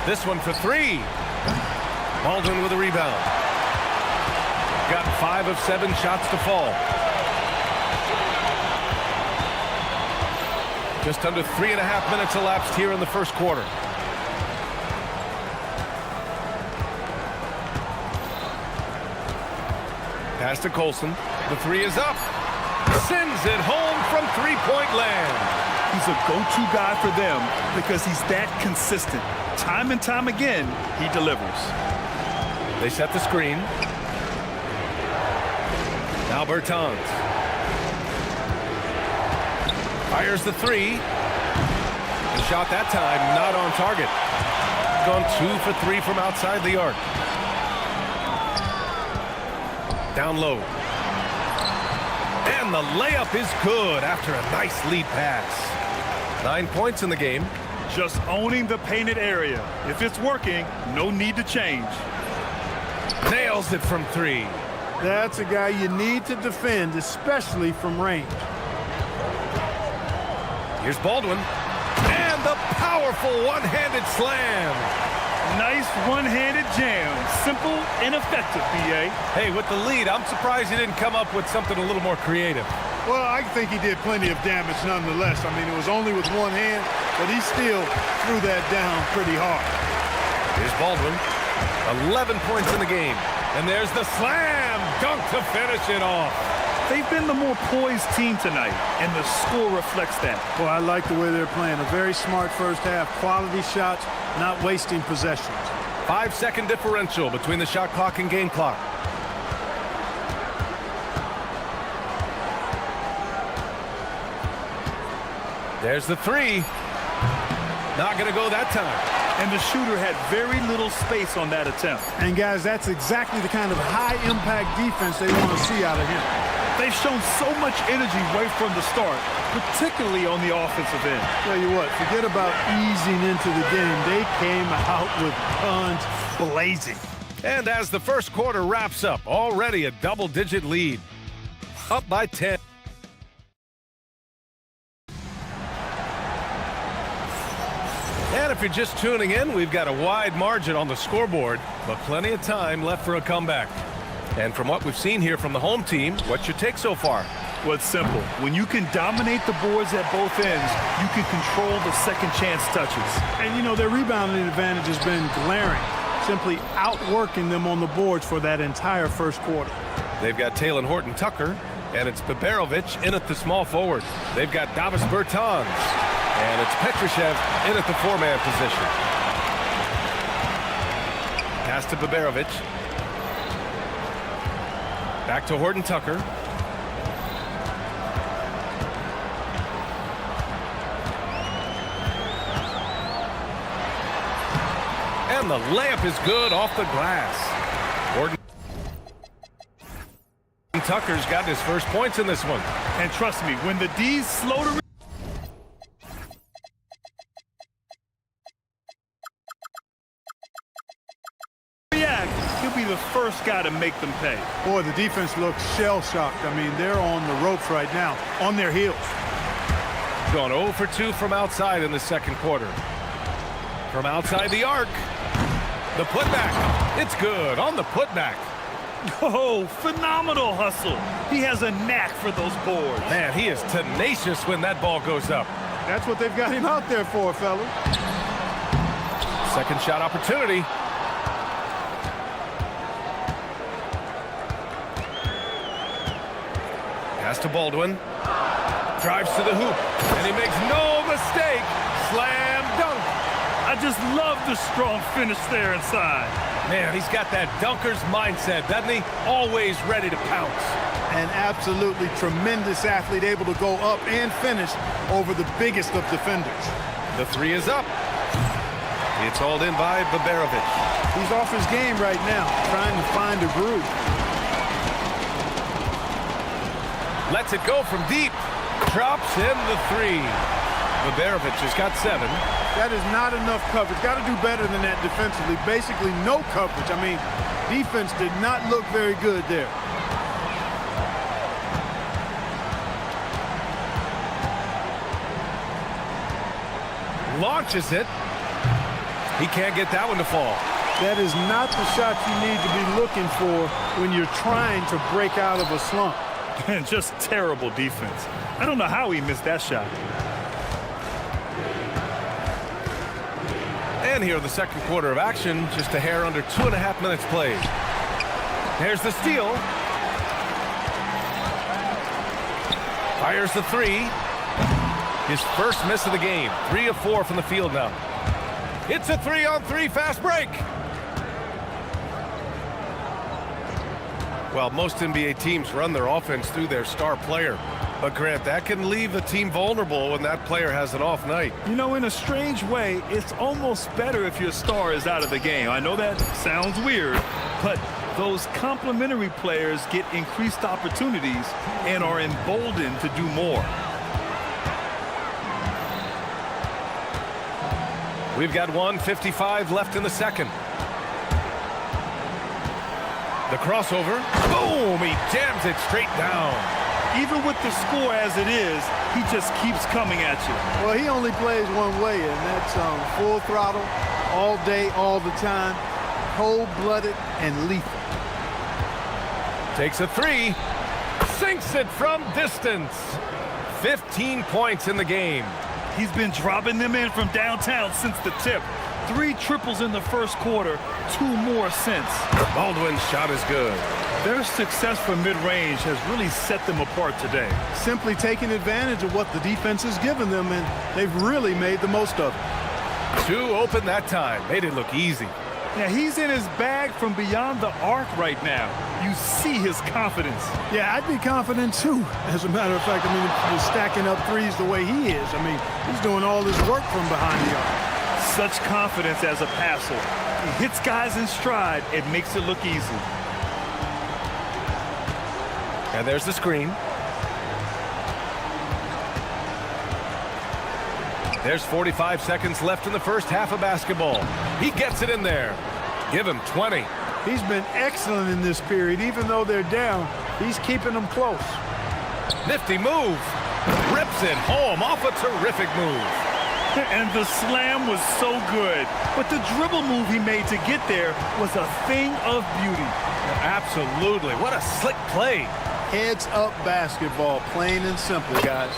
This one for 3. Baldwin with a rebound. Got 5 of 7 shots to fall. Just under 3.5 minutes elapsed here in the first quarter. Pass to Colson. The 3 is up. Sends it home from three-point land. He's a go-to guy for them because he's that consistent. Time and time again, he delivers. They set the screen. Now Bertans. Fires the 3. The shot that time not on target. Gone 2 for 3 from outside the arc. Down low. And the layup is good after a nice lead pass. 9 points in the game. Just owning the painted area. If it's working, no need to change. Nails it from 3. That's a guy you need to defend, especially from range. Here's Baldwin. And the powerful one-handed slam. Nice one-handed jam. Simple and effective, B.A. Hey, with the lead, I'm surprised he didn't come up with something a little more creative. Well, I think he did plenty of damage nonetheless. I mean, it was only with one hand, but he still threw that down pretty hard. Here's Baldwin. 11 points in the game. And there's the slam dunk to finish it off. They've been the more poised team tonight, and the score reflects that. Well, I like the way they're playing. A very smart first half. Quality shots, not wasting possessions. 5-second differential between the shot clock and game clock. There's the three. Not going to go that time. And the shooter had very little space on that attempt. And guys, that's exactly the kind of high-impact defense they want to see out of him. They've shown so much energy right from the start, particularly on the offensive end. Tell you what, forget about easing into the game. They came out with guns blazing. And as the first quarter wraps up, already a double-digit lead. Up by 10. And if you're just tuning in, we've got a wide margin on the scoreboard, but plenty of time left for a comeback. And from what we've seen here from the home team, what's your take so far? Well, it's simple. When you can dominate the boards at both ends, you can control the second chance touches. And, you know, their rebounding advantage has been glaring, simply outworking them on the boards for that entire first quarter. They've got Taylor Horton-Tucker, and it's Baberovic in at the small forward. They've got Davis Bertans, and it's Petrushev in at the four-man position. Pass to Baberovic. Back to Horton-Tucker. And the layup is good off the glass. Horton-Tucker's got his first points in this one. And trust me, when the D's slow to react, he'll be the first guy to make them pay. Boy, the defense looks shell-shocked. I mean, they're on the ropes right now, on their heels. Gone 0 for 2 from outside in the second quarter. From outside the arc. The putback. It's good on the putback. Oh, phenomenal hustle. He has a knack for those boards. Man, he is tenacious when that ball goes up. That's what they've got him out there for, fella. Second shot opportunity. Pass to Baldwin. Drives to the hoop. And he makes no mistake. Slam dunk. I just love the strong finish there inside. Man, he's got that dunker's mindset, doesn't he? Always ready to pounce. An absolutely tremendous athlete, able to go up and finish over the biggest of defenders. The three is up. It's hauled in by Baberovic. He's off his game right now, trying to find a groove. Lets it go from deep. Drops in the three. Baberovic has got 7. That is not enough coverage. Got to do better than that defensively. Basically no coverage. I mean, defense did not look very good there. Launches it. He can't get that one to fall. That is not the shot you need to be looking for when you're trying to break out of a slump. And just terrible defense. I don't know how he missed that shot. And here in the second quarter of action, just a hair under 2.5 minutes played. There's the steal. Fires the three. His first miss of the game. 3 of 4 from the field now. It's a 3-on-3 fast break. Well, most NBA teams run their offense through their star player. But, Grant, that can leave a team vulnerable when that player has an off night. You know, in a strange way, it's almost better if your star is out of the game. I know that sounds weird, but those complementary players get increased opportunities and are emboldened to do more. We've got 1:55 left in the second. The crossover. Boom! He jams it straight down. Even with the score as it is, he just keeps coming at you. Well, he only plays one way, and that's full throttle, all day, all the time, cold-blooded and lethal. Takes a three. Sinks it from distance. 15 points in the game. He's been dropping them in from downtown since the tip. 3 triples in the first quarter, 2 more since. Baldwin's shot is good. Their success from mid-range has really set them apart today. Simply taking advantage of what the defense has given them, and they've really made the most of it. 2 open that time. Made it look easy. Yeah, he's in his bag from beyond the arc right now. You see his confidence. Yeah, I'd be confident too. As a matter of fact, I mean, if he's stacking up threes the way he is, I mean, he's doing all his work from behind the arc. Such confidence as a passer. He hits guys in stride. It makes it look easy. And there's the screen. There's 45 seconds left in the first half of basketball. He gets it in there. Give him 20. He's been excellent in this period. Even though they're down, he's keeping them close. Nifty move. Rips it home off a terrific move. And the slam was so good. But the dribble move he made to get there was a thing of beauty. Absolutely. What a slick play. Heads up basketball, plain and simple, guys.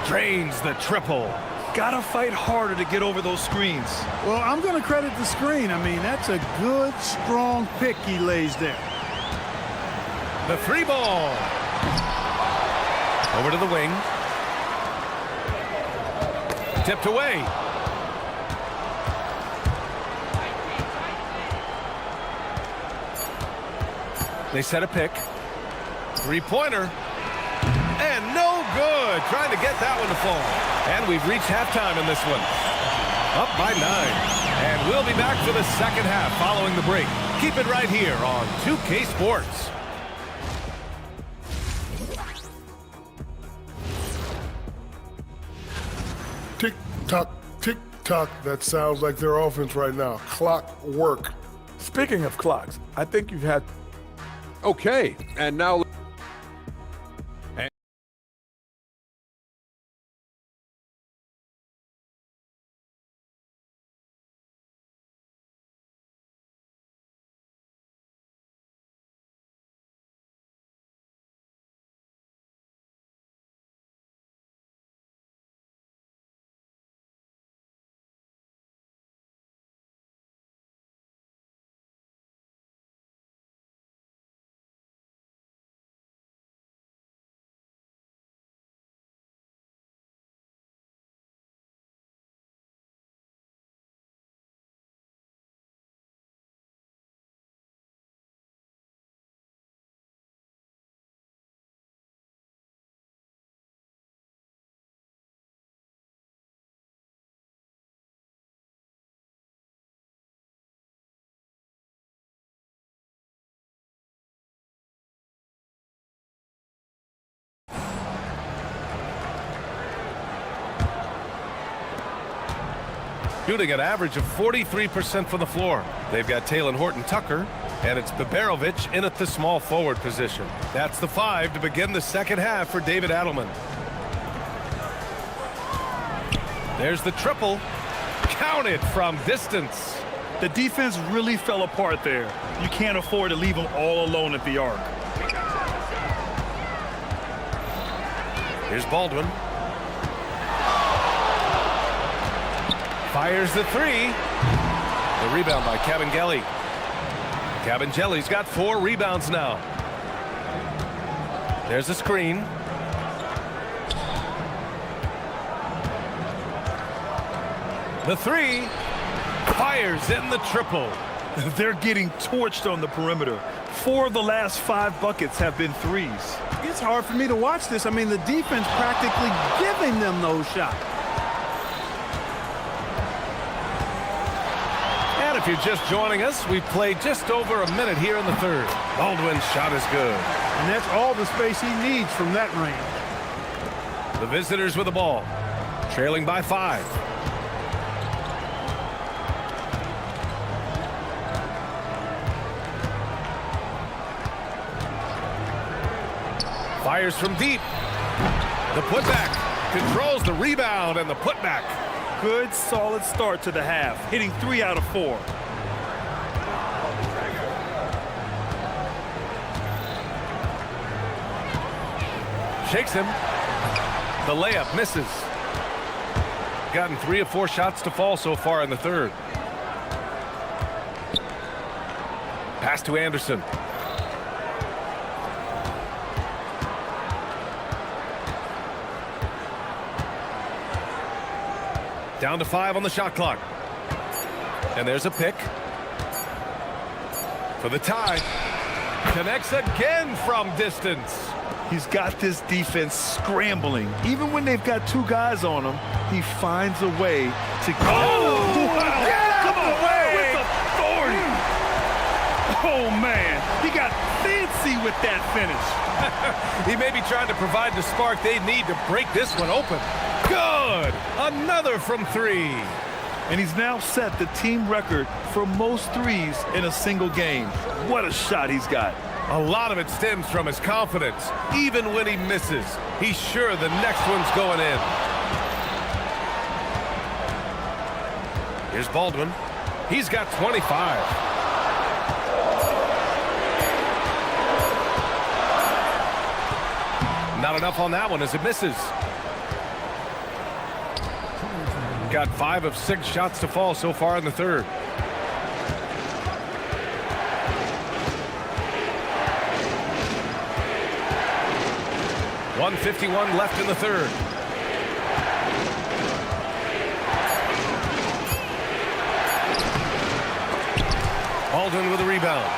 Drains the triple. Gotta fight harder to get over those screens. Well, I'm going to credit the screen. I mean, that's a good, strong pick he lays there. The 3 ball. Over to the wing. Tipped away. They set a pick. 3-pointer. And no good. Trying to get that one to fall. And we've reached halftime in this one. Up by 9. And we'll be back for the second half following the break. Keep it right here on 2K Sports. Tick-tock, tick-tock. That sounds like their offense right now. Clockwork. Speaking of clocks, I think you've had... Okay, and now... Shooting an average of 43% from the floor. They've got Taylor Horton-Tucker, and it's Biberovic in at the small forward position. That's the 5 to begin the second half for David Adelman. There's the triple. Counted from distance. The defense really fell apart there. You can't afford to leave them all alone at the arc. Here's Baldwin. Fires the 3. The rebound by Cabangeli. Cabangeli's got 4 rebounds now. There's the screen. The 3. Fires in the triple. They're getting torched on the perimeter. 4 of the last 5 buckets have been threes. It's hard for me to watch this. I mean, the defense practically giving them those shots. And if you're just joining us, we've played just over a minute here in the third. Baldwin's shot is good. And that's all the space he needs from that range. The visitors with the ball, trailing by 5. Fires from deep. The putback controls the rebound and the putback. Good, solid start to the half, hitting 3 out of 4. Shakes him. The layup misses. Gotten 3 of 4 shots to fall so far in the third. Pass to Anderson. Down to 5 on the shot clock. And there's a pick. For the tie. Connects again from distance. He's got this defense scrambling. Even when they've got 2 guys on him, he finds a way to get wow. Come on, with authority. Oh, man. He got fancy with that finish. He may be trying to provide the spark they need to break this one open. Good! Another from 3. And he's now set the team record for most threes in a single game. What a shot he's got. A lot of it stems from his confidence. Even when he misses, he's sure the next one's going in. Here's Baldwin. He's got 25. Not enough on that one as it misses. Got 5 of 6 shots to fall so far in the third. .151 left in the third. Baldwin with a rebound.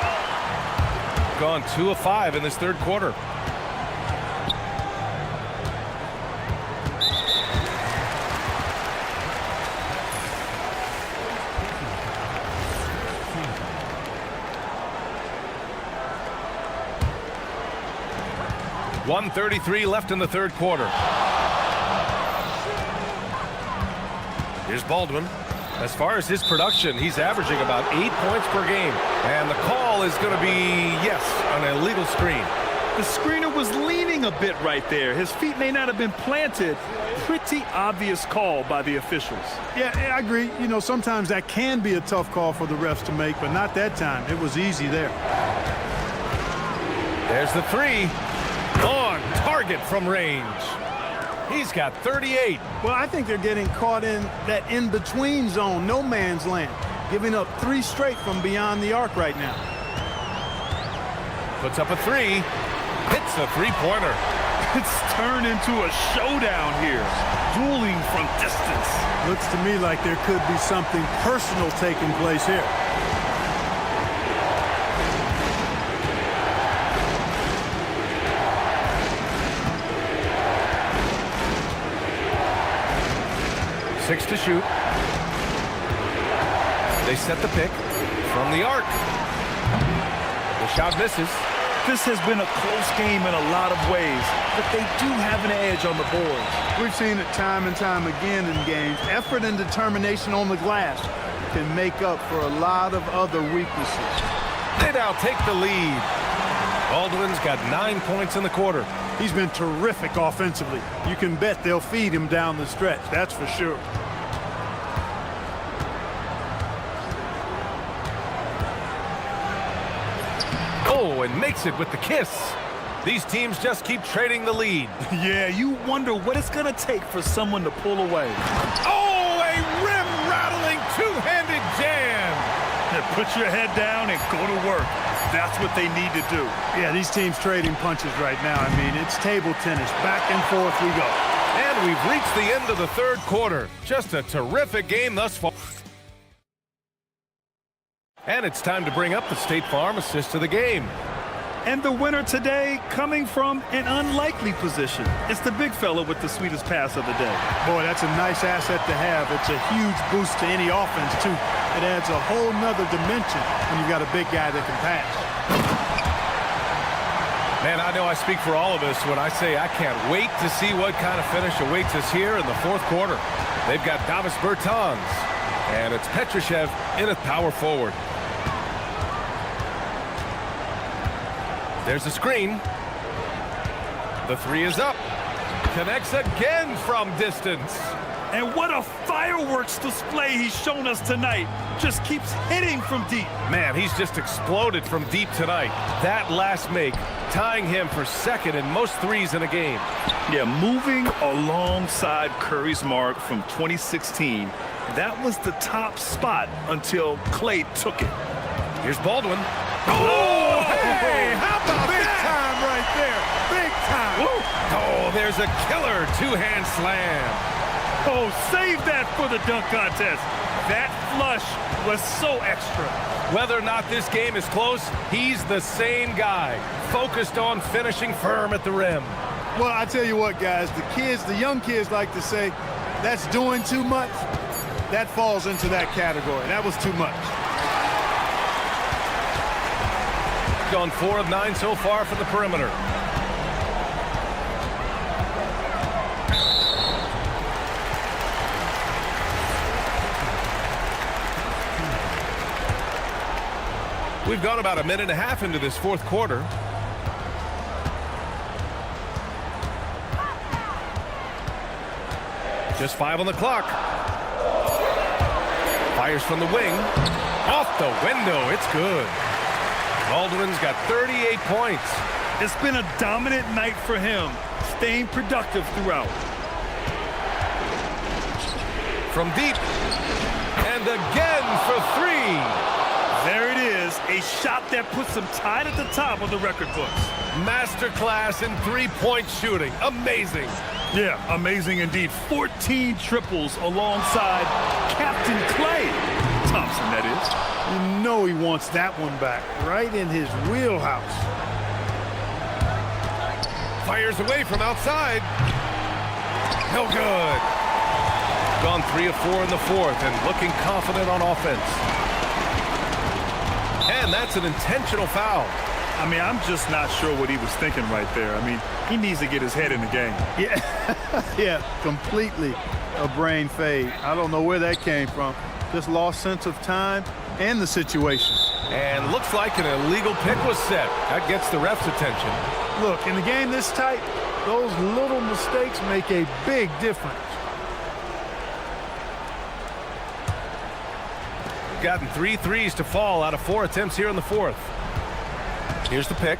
Gone 2 of 5 in this third quarter. .133 left in the third quarter. Here's Baldwin. As far as his production, he's averaging about 8 points per game. And the call is going to be, yes, an illegal screen. The screener was leaning a bit right there. His feet may not have been planted. Pretty obvious call by the officials. Yeah, I agree. You know, sometimes that can be a tough call for the refs to make, but not that time. It was easy there. There's the 3. On target from range. He's got 38. Well, I think they're getting caught in that in-between zone, no man's land, giving up 3 straight from beyond the arc right now. Puts up a 3. Hits a three-pointer. It's turned into a showdown here. Dueling from distance. Looks to me like there could be something personal taking place here. Six to shoot. They set the pick from the arc. The shot misses. This has been a close game in a lot of ways, but they do have an edge on the boards. We've seen it time and time again in games. Effort and determination on the glass can make up for a lot of other weaknesses. They now take the lead. Baldwin's got 9 points in the quarter. He's been terrific offensively. You can bet they'll feed him down the stretch, that's for sure. Oh, and makes it with the kiss. These teams just keep trading the lead. Yeah, you wonder what it's going to take for someone to pull away. Oh, a rim-rattling two-handed jam. Put your head down and go to work. That's what they need to do. Yeah, these teams trading punches right now. I mean, it's table tennis. Back and forth we go. And we've reached the end of the third quarter. Just a terrific game thus far. And it's time to bring up the State Farm assist of the game. And the winner today coming from an unlikely position. It's the big fella with the sweetest pass of the day. Boy, that's a nice asset to have. It's a huge boost to any offense, too. It adds a whole nother dimension when you've got a big guy that can pass. Man, I know I speak for all of us when I say I can't wait to see what kind of finish awaits us here in the fourth quarter. They've got Davis Bertans, and it's Petrushev in at power forward. There's a screen. The 3 is up. Connects again from distance. And what a fireworks display he's shown us tonight. Just keeps hitting from deep. Man, he's just exploded from deep tonight. That last make, tying him for second in most threes in a game. Yeah, moving alongside Curry's mark from 2016. That was the top spot until Clay took it. Here's Baldwin. Oh, hey, how about big time right there? Big time. Woo. Oh, there's a killer two-hand slam. Oh, save that for the dunk contest. That flush was so extra. Whether or not this game is close, he's the same guy, focused on finishing firm at the rim. Well, I tell you what, guys, the young kids like to say, that's doing too much. That falls into that category. That was too much. Gone 4 of 9 so far from the perimeter. We've gone about a minute and a half into this fourth quarter. Just 5 on the clock. Fires from the wing. Off the window. It's good. Baldwin's got 38 points. It's been a dominant night for him, staying productive throughout. From deep. And again for 3. There it is, a shot that puts him tied at the top of the record books. Masterclass in three-point shooting. Amazing. Yeah, amazing indeed. 14 triples alongside Captain Clay Thompson, that is. You know he wants that one back, right in his wheelhouse. Fires away from outside. No good. Gone 3 of 4 in the fourth and looking confident on offense. And that's an intentional foul. I mean, I'm just not sure what he was thinking right there. I mean, he needs to get his head in the game. Yeah, yeah, completely a brain fade. I don't know where that came from. Just lost sense of time and the situation. And looks like an illegal pick was set. That gets the ref's attention. Look, in a game this tight, those little mistakes make a big difference. Gotten 3 threes to fall out of 4 attempts here in the fourth. Here's the pick.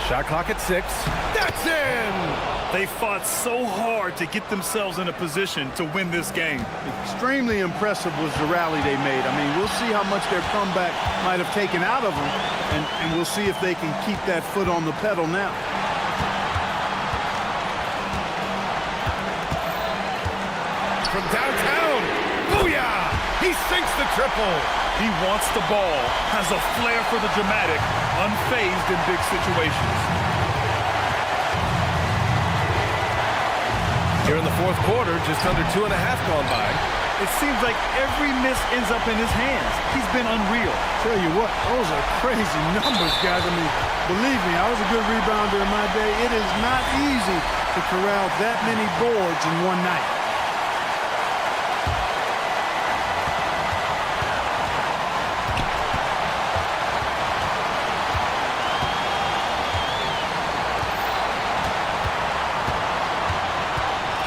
Shot clock at 6. That's in! They fought so hard to get themselves in a position to win this game. Extremely impressive was the rally they made. I mean, we'll see how much their comeback might have taken out of them, and we'll see if they can keep that foot on the pedal now. From downtown, booyah! He sinks the triple. He wants the ball, has a flair for the dramatic, unfazed in big situations. Here in the fourth quarter, just under 2.5 gone by. It seems like every miss ends up in his hands. He's been unreal. Tell you what, those are crazy numbers, guys. I mean, believe me, I was a good rebounder in my day. It is not easy to corral that many boards in one night.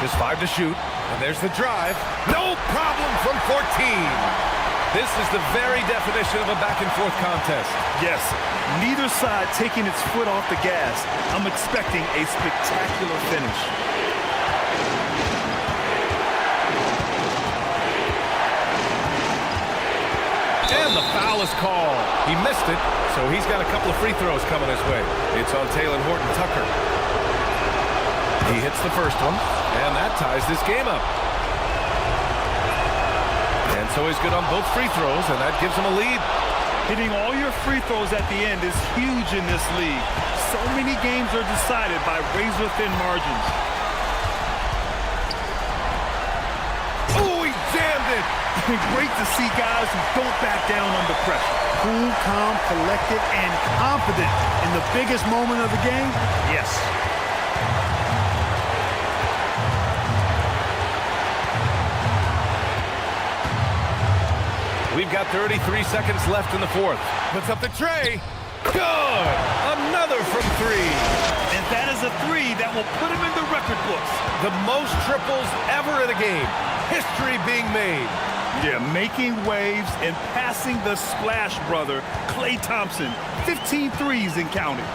Just 5 to shoot, and there's the drive. No problem from 14. This is the very definition of a back-and-forth contest. Yes, neither side taking its foot off the gas. I'm expecting a spectacular finish. And the foul is called. He missed it, so he's got a couple of free throws coming his way. It's on Taylor Horton-Tucker. He hits the first one, and that ties this game up. And so he's good on both free throws, and that gives him a lead. Hitting all your free throws at the end is huge in this league. So many games are decided by razor-thin margins. Oh, he jammed it! Great to see guys who don't back down under pressure. Cool, calm, collected, and confident in the biggest moment of the game? Yes. We've got 33 seconds left in the fourth. Puts up the tray. Good! Another from three. And that is a three that will put him in the record books. The most triples ever in a game. History being made. Yeah, making waves and passing the splash brother, Klay Thompson. 15 threes and counting.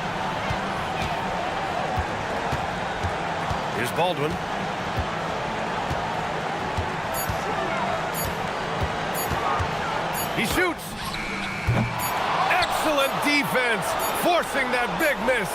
Here's Baldwin. He shoots. Excellent defense, forcing that big miss.